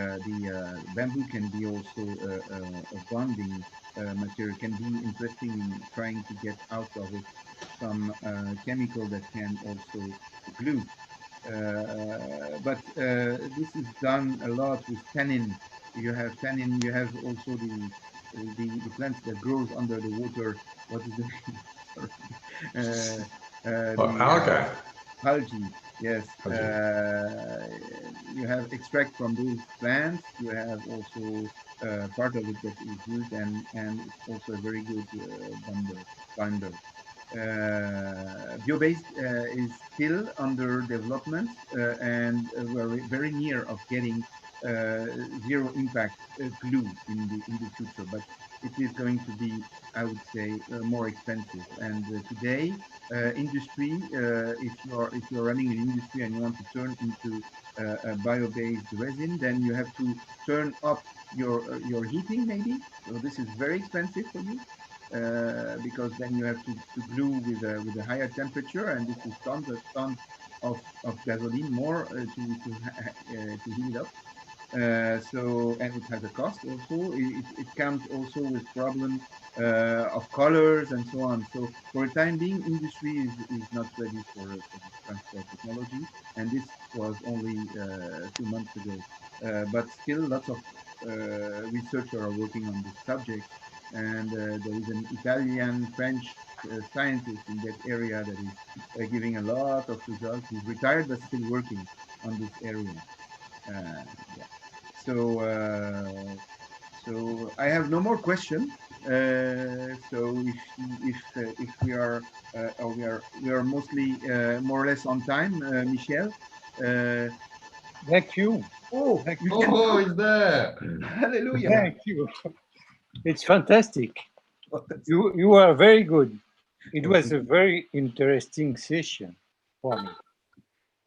bamboo can be also a bonding material, can be interesting in trying to get out of it some chemical that can also glue. But this is done a lot with tannin. You have tannin. You have also the plants that grows under the water. What is the name? Algae. Algae. Yes. You have extract from those plants. You have also part of it that is used, and it's also a very good binder. Bio-based is still under development, and we're very near of getting zero impact glue in the future, but it is going to be, I would say, more expensive. And today, industry, if you're running an industry and you want to turn into a bio-based resin, then you have to turn up your heating maybe. So this is very expensive for you. because then you have to glue with a higher temperature, and this is tons of gasoline more to heat it up. So, and it has a cost also. It comes also with problem of colors and so on. So for the time being, industry is not ready for this transport technology, and this was only 2 months ago. But still, lots of researchers are working on this subject, and there is an Italian, French scientist in that area that is giving a lot of results. He's retired but still working on this area. Yeah. So I have no more questions. So if we are mostly more or less on time, Michel. Thank you. Oh, he's there. Hallelujah. Thank you. It's fantastic. You are very good. It was a very interesting session for me.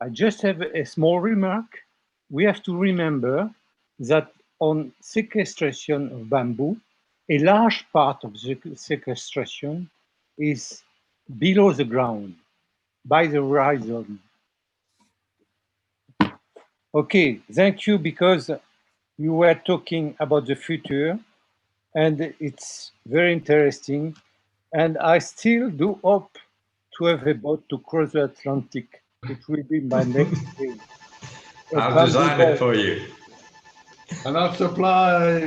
I just have a small remark. We have to remember that on sequestration of bamboo, a large part of the sequestration is below the ground, by the horizon. Okay, thank you, because you were talking about the future, and it's very interesting. And I still do hope to have a boat to cross the Atlantic. It will be my next thing. I'll design it for you. And I'll supply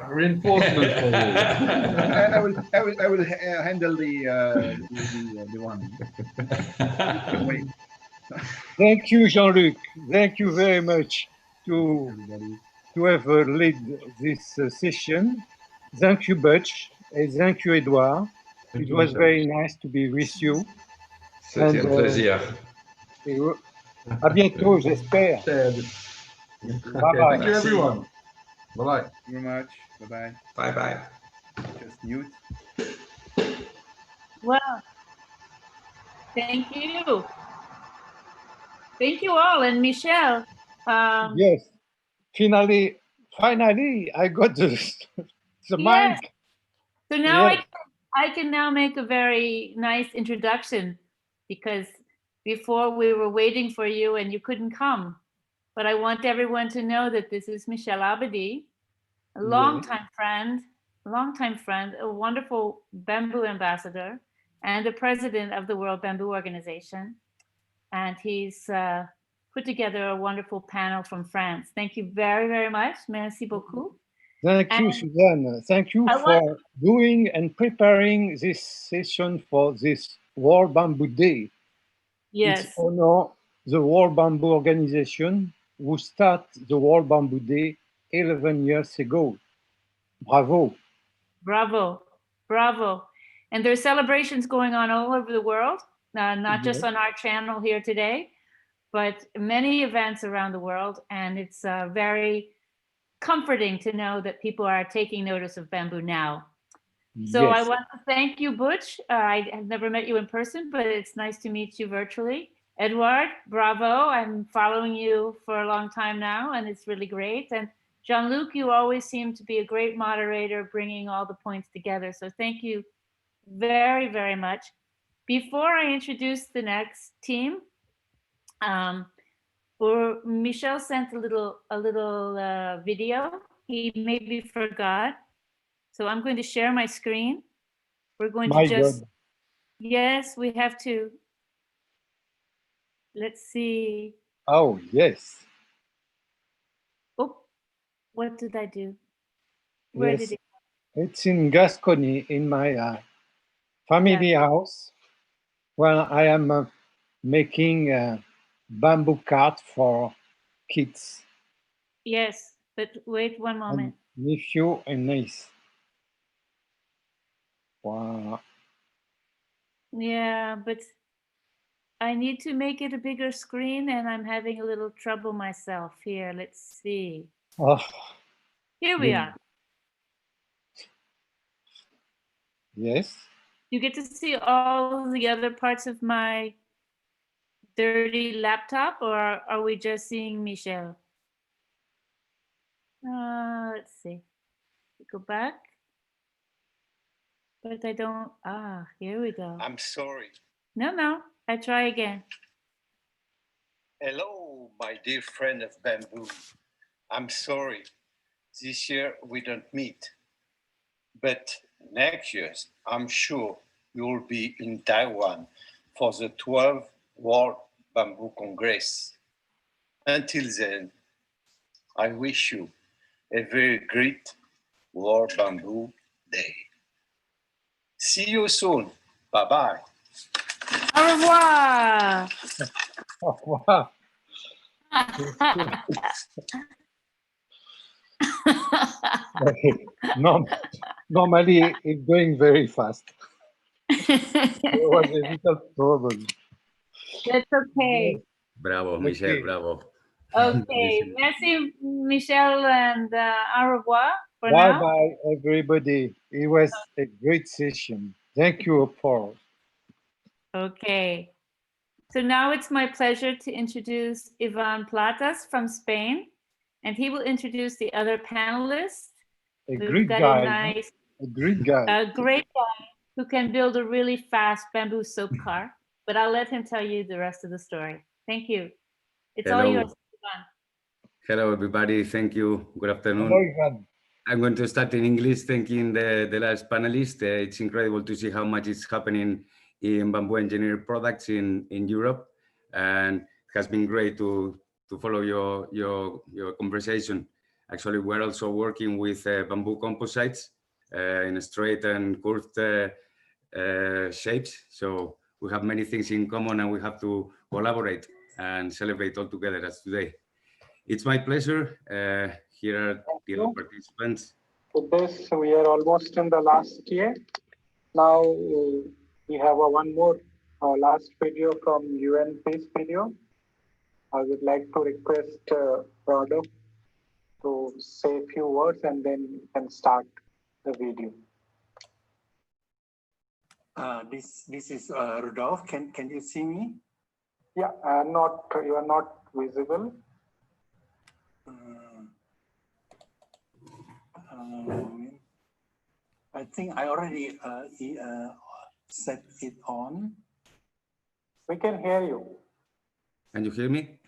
reinforcements for you. I will handle the one. Wait. Thank you, Jean-Luc. Thank you very much to have led this session. Thank you, Butch, and thank you, Edouard. Thank It you, was Michel. very nice to be with you. C'était un plaisir. À bientôt, j'espère. Bye-bye. Thank you, everyone. Bye-bye. Thank you very much. Bye-bye. Bye-bye. Just mute. Well, thank you. Thank you all. And Michel. Yes, finally, I got the Yes. mic. So now Yes. I can now make a very nice introduction, because before we were waiting for you and you couldn't come. But I want everyone to know that this is Michel Abadi, a longtime friend, a wonderful bamboo ambassador, and the president of the World Bamboo Organization. And he's put together a wonderful panel from France. Thank you very, very much. Merci beaucoup. Thank you, And Suzanne. Thank you I for doing and preparing this session for this World Bamboo Day. Yes. It's honor the World Bamboo Organization, who started the World Bamboo Day 11 years ago. Bravo. Bravo, bravo. And there's celebrations going on all over the world, not just on our channel here today, but many events around the world. And it's very comforting to know that people are taking notice of bamboo now. So I want to thank you, Butch. I have never met you in person, but it's nice to meet you virtually. Edouard, bravo. I'm following you for a long time now, and it's really great. And Jean-Luc, you always seem to be a great moderator, bringing all the points together. So thank you very, very much. Before I introduce the next team, Michel sent a little video. He maybe forgot. So I'm going to share my screen. We're going to just, yes, we have to. Let's see. Oh, yes. Oh, what did I do? Where Yes. did it? It's in Gascony, in my family house, where I am making a bamboo cart for kids. Yes, but wait one moment. Nephew and niece. Wow. Yeah, but I need to make it a bigger screen, and I'm having a little trouble myself here. Let's see. Oh, Here we are. yes. You get to see all the other parts of my dirty laptop, or are we just seeing Michel? Let's see. Go back. But I don't, here we go. I'm sorry. No, I try again. Hello, my dear friend of bamboo. I'm sorry. This year we don't meet. But next year, I'm sure you'll be in Taiwan for the 12th World Bamboo Congress. Until then, I wish you a very great World Bamboo Day. See you soon. Bye-bye. Au revoir. Au revoir. Normally, it's going very fast. There was a little problem. That's okay. Bravo, Michelle, bravo. Okay, merci, Michelle, and au revoir for now. Bye-bye, everybody. It was a great session. Thank you, Paul. Okay. So now it's my pleasure to introduce Ivan Platas from Spain, and he will introduce the other panelists. A great guy. A great guy. A great guy who can build a really fast bamboo soap car, but I'll let him tell you the rest of the story. Thank you. It's all yours, Ivan. Hello, everybody. Thank you. Good afternoon. Hello, Ivan. I'm going to start in English, thanking the last panelist. It's incredible to see how much is happening in bamboo engineered products in Europe, and it has been great to follow your conversation. Actually, we're also working with bamboo composites in straight and curved shapes. So we have many things in common, and we have to collaborate and celebrate all together as today. It's my pleasure. Here are the other participants. With this, we are almost in the last year. Now we have one more last video from UN Peace Video. I would like to request Rado to say a few words, and then you can start the video. This is Rudolph. Can you see me? Yeah, you are not visible. I think I already set it on. We can hear you. Can you hear me?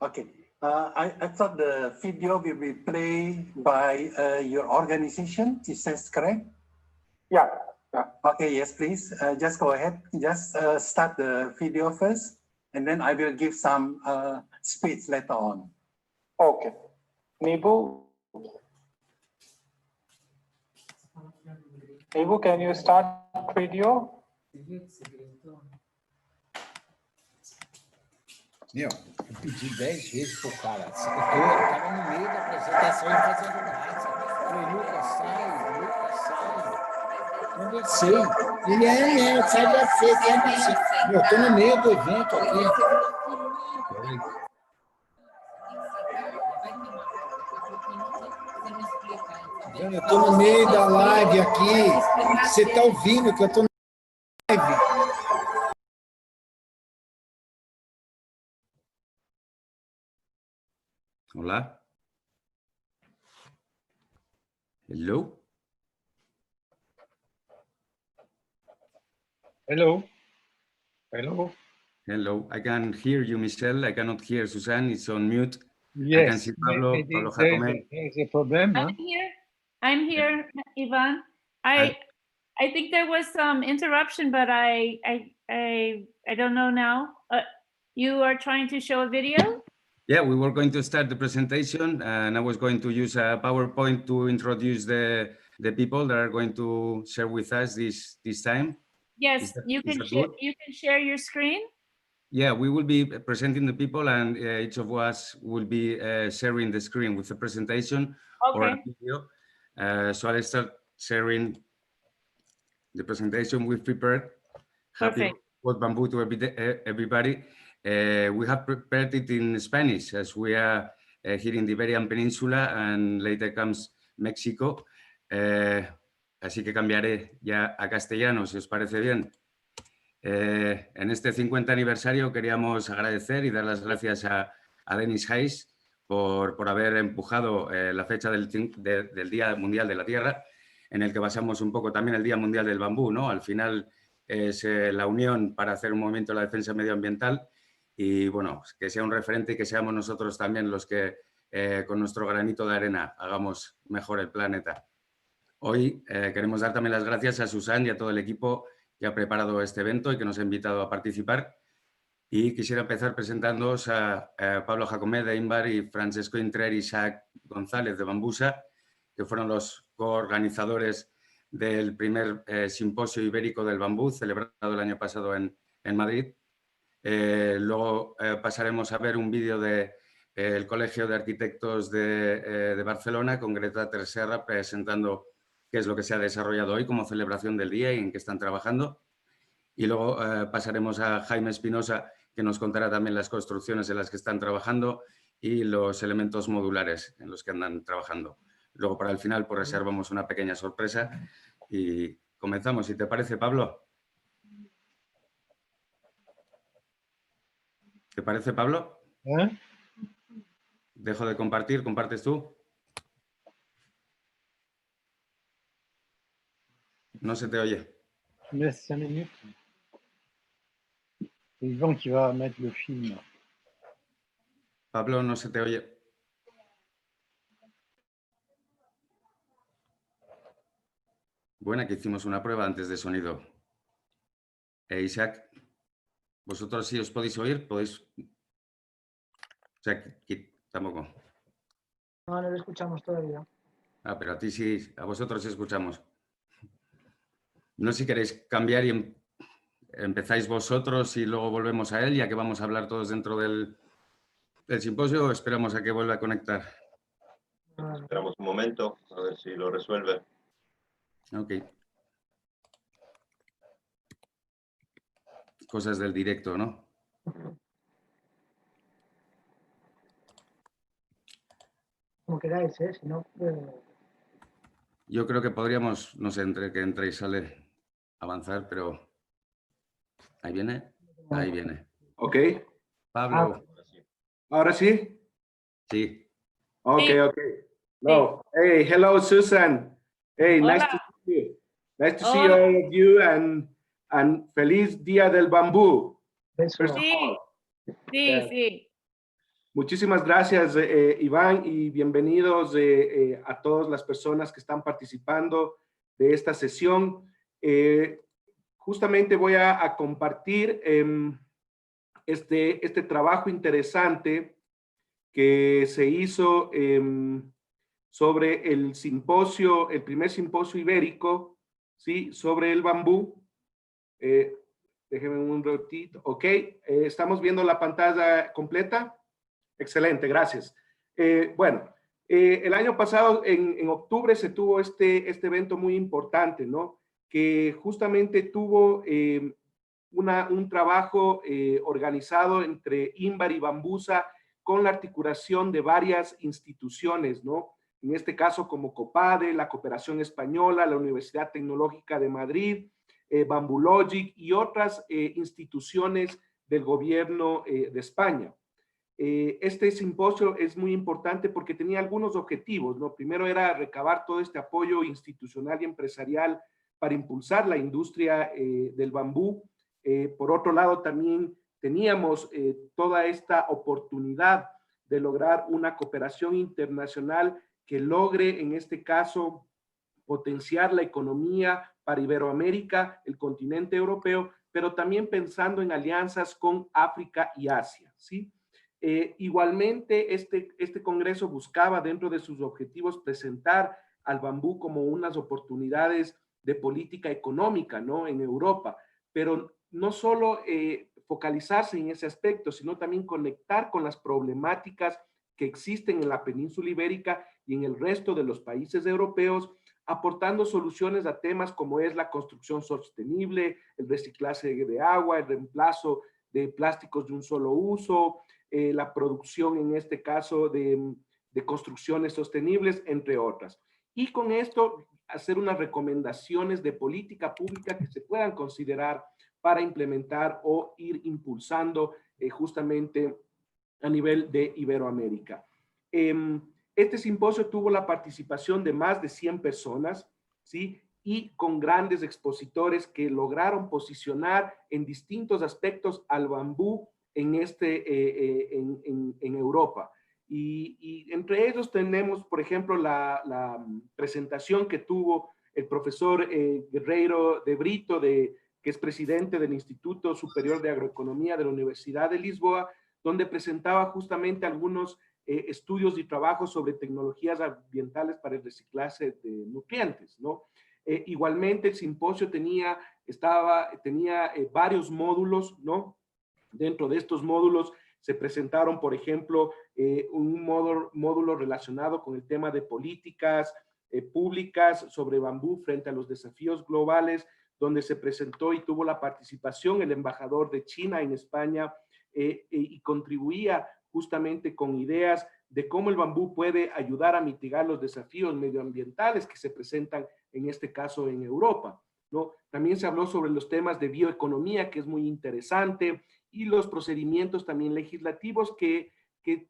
Okay. I thought the video will be played by your organization. Is that correct? Yeah. Okay, yes, please. Just go ahead. Just start the video first, and then I will give some speech later on. Okay. Nibu, can you start video? Meu, eu pedi 10 vezes pro cara. Eu tava no meio da apresentação e fazendo graça. Falei, Lucas, sai. Não sei. Ele sai da frente, Meu, eu tô no meio do evento aqui. Eu tô no meio da live aqui. Você tá ouvindo que eu tô na live? Hola. Hello. Hello. Hello. Hello. I can hear you, Michelle. I cannot hear Suzanne. It's on mute. Yes. I can see Pablo Jacome. There's a problem. Huh? I'm here, Ivan. I think there was some interruption, but I don't know now. You are trying to show a video? Yeah, we were going to start the presentation, and I was going to use a PowerPoint to introduce the people that are going to share with us this time. Yes, you can share your screen. Yeah, we will be presenting the people, and each of us will be sharing the screen with the presentation or a video. So I'll start sharing the presentation we've prepared. Happy World Bamboo to everybody. We have prepared it in Spanish, as we are here in the Iberian Peninsula, and later comes Mexico. Así que cambiaré ya a castellano, si os parece bien. En este 50 aniversario queríamos agradecer y dar las gracias a Dennis Hayes por haber empujado la fecha del Día Mundial de la Tierra. en el que basamos un poco también el Día Mundial del Bambú, ¿no? Al final es la unión para hacer un movimiento de la defensa medioambiental y, bueno, que sea un referente y que seamos nosotros también los que con nuestro granito de arena hagamos mejor el planeta. Hoy queremos dar también las gracias a Susan y a todo el equipo que ha preparado este evento y que nos ha invitado a participar. Y quisiera empezar presentándoos a Pablo Jacomé de Inbar y Francesco Intrer y Isaac González de Bambusa, que fueron los coorganizadores del primer simposio ibérico del bambú, celebrado el año pasado en Madrid. Luego pasaremos a ver un vídeo del Colegio de Arquitectos de Barcelona con Greta Terserra presentando qué es lo que se ha desarrollado hoy como celebración del día y en qué están trabajando. Y luego pasaremos a Jaime Espinosa, que nos contará también las construcciones en las que están trabajando y los elementos modulares en los que andan trabajando. Luego, para el final, pues reservamos una pequeña sorpresa y comenzamos. ¿Si te parece, Pablo? ¿Te parece, Pablo? Dejo de compartir. ¿Compartes tú? No se te oye. Laisse 5 minutes. C'est Yvan qui va mettre le film. Pablo, no se te oye. Buena, que hicimos una prueba antes de sonido. Isaac, ¿vosotros sí os podéis oír? ¿Podéis? O sea, tampoco. No, no lo escuchamos todavía. Ah, pero a ti sí, a vosotros sí escuchamos. No sé si queréis cambiar y empezáis vosotros y luego volvemos a él, ya que vamos a hablar todos dentro del simposio, o esperamos a que vuelva a conectar. Esperamos un momento, a ver si lo resuelve. Ok. Cosas del directo, ¿no? Como queráis, si no... Yo creo que podríamos, no sé, entre que entra y sale, avanzar, pero... Ahí viene. Ahí viene. Ok. Pablo. ¿Ahora sí? Sí. Okay, okay. No. Hey, hello, Susan. Hey, Hola. nice to see you. Nice to see Hola. all of you and feliz Día del Bambú. First of Sí, all. sí, sí. Muchísimas gracias, Iván, y bienvenidos a todas las personas que están participando de esta sesión. Justamente voy a compartir este trabajo interesante que se hizo sobre el simposio, el primer simposio ibérico, ¿sí? Sobre el bambú. Déjenme un ratito. Ok, ¿estamos viendo la pantalla completa? Excelente, gracias. Bueno, el año pasado, en octubre, se tuvo este evento muy importante, ¿no? Que justamente tuvo un trabajo organizado entre Inbar y Bambusa con la articulación de varias instituciones, ¿no? En este caso como COPADE, la Cooperación Española, la Universidad Tecnológica de Madrid, Bambulogic y otras instituciones del gobierno de España. Este simposio es muy importante porque tenía algunos objetivos, ¿no? Primero era recabar todo este apoyo institucional y empresarial para impulsar la industria del bambú. Por otro lado, también teníamos toda esta oportunidad de lograr una cooperación internacional que logre, en este caso, potenciar la economía para Iberoamérica, el continente europeo, pero también pensando en alianzas con África y Asia, ¿sí? Igualmente, este congreso buscaba dentro de sus objetivos presentar al bambú como unas oportunidades de política económica, ¿no? En Europa, pero no solo focalizarse en ese aspecto, sino también conectar con las problemáticas que existen en la península ibérica y en el resto de los países europeos, aportando soluciones a temas como es la construcción sostenible, el reciclaje de agua, el reemplazo de plásticos de un solo uso, la producción, en este caso, de construcciones sostenibles, entre otras. Y con esto, hacer unas recomendaciones de política pública que se puedan considerar para implementar o ir impulsando justamente a nivel de Iberoamérica. Este simposio tuvo la participación de más de 100 personas, ¿sí? Y con grandes expositores que lograron posicionar en distintos aspectos al bambú en, en Europa. Y entre ellos tenemos, por ejemplo, la presentación que tuvo el profesor Guerreiro de Brito, que es presidente del Instituto Superior de Agroeconomía de la Universidad de Lisboa, donde presentaba justamente algunos estudios y trabajos sobre tecnologías ambientales para el reciclaje de nutrientes, ¿no? Igualmente el simposio tenía varios módulos, ¿no? Dentro de estos módulos se presentaron, por ejemplo, un módulo relacionado con el tema de políticas públicas sobre bambú frente a los desafíos globales, donde se presentó y tuvo la participación el embajador de China en España y contribuía justamente con ideas de cómo el bambú puede ayudar a mitigar los desafíos medioambientales que se presentan en este caso en Europa, ¿no? También se habló sobre los temas de bioeconomía, que es muy interesante, y los procedimientos también legislativos que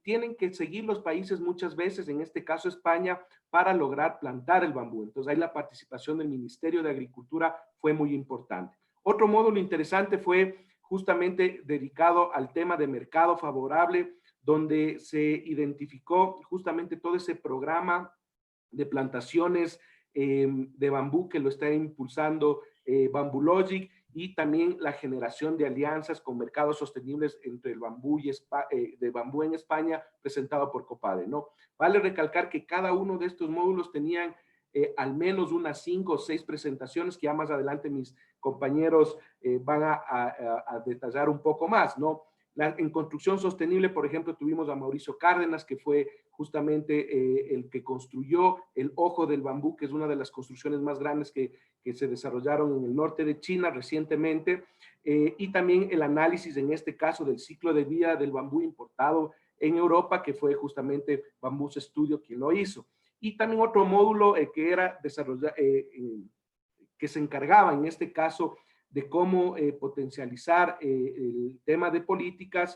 tienen que seguir los países muchas veces, en este caso España, para lograr plantar el bambú. Entonces ahí la participación del Ministerio de Agricultura fue muy importante. Otro módulo interesante fue justamente dedicado al tema de mercado favorable, donde se identificó justamente todo ese programa de plantaciones de bambú que lo está impulsando Bamboo Logic, y también la generación de alianzas con mercados sostenibles entre el bambú y de bambú en España, presentado por COPADE, ¿no? Vale recalcar que cada uno de estos módulos tenían al menos unas 5 o 6 presentaciones, que ya más adelante mis compañeros van a detallar un poco más, ¿no? En construcción sostenible, por ejemplo, tuvimos a Mauricio Cárdenas, que fue justamente el que construyó el Ojo del Bambú, que es una de las construcciones más grandes que se desarrollaron en el norte de China recientemente, y también el análisis, en este caso, del ciclo de vida del bambú importado en Europa, que fue justamente Bambús Studio quien lo hizo. Y también otro módulo que era desarrollar, que se encargaba, en este caso, de cómo potencializar el tema de políticas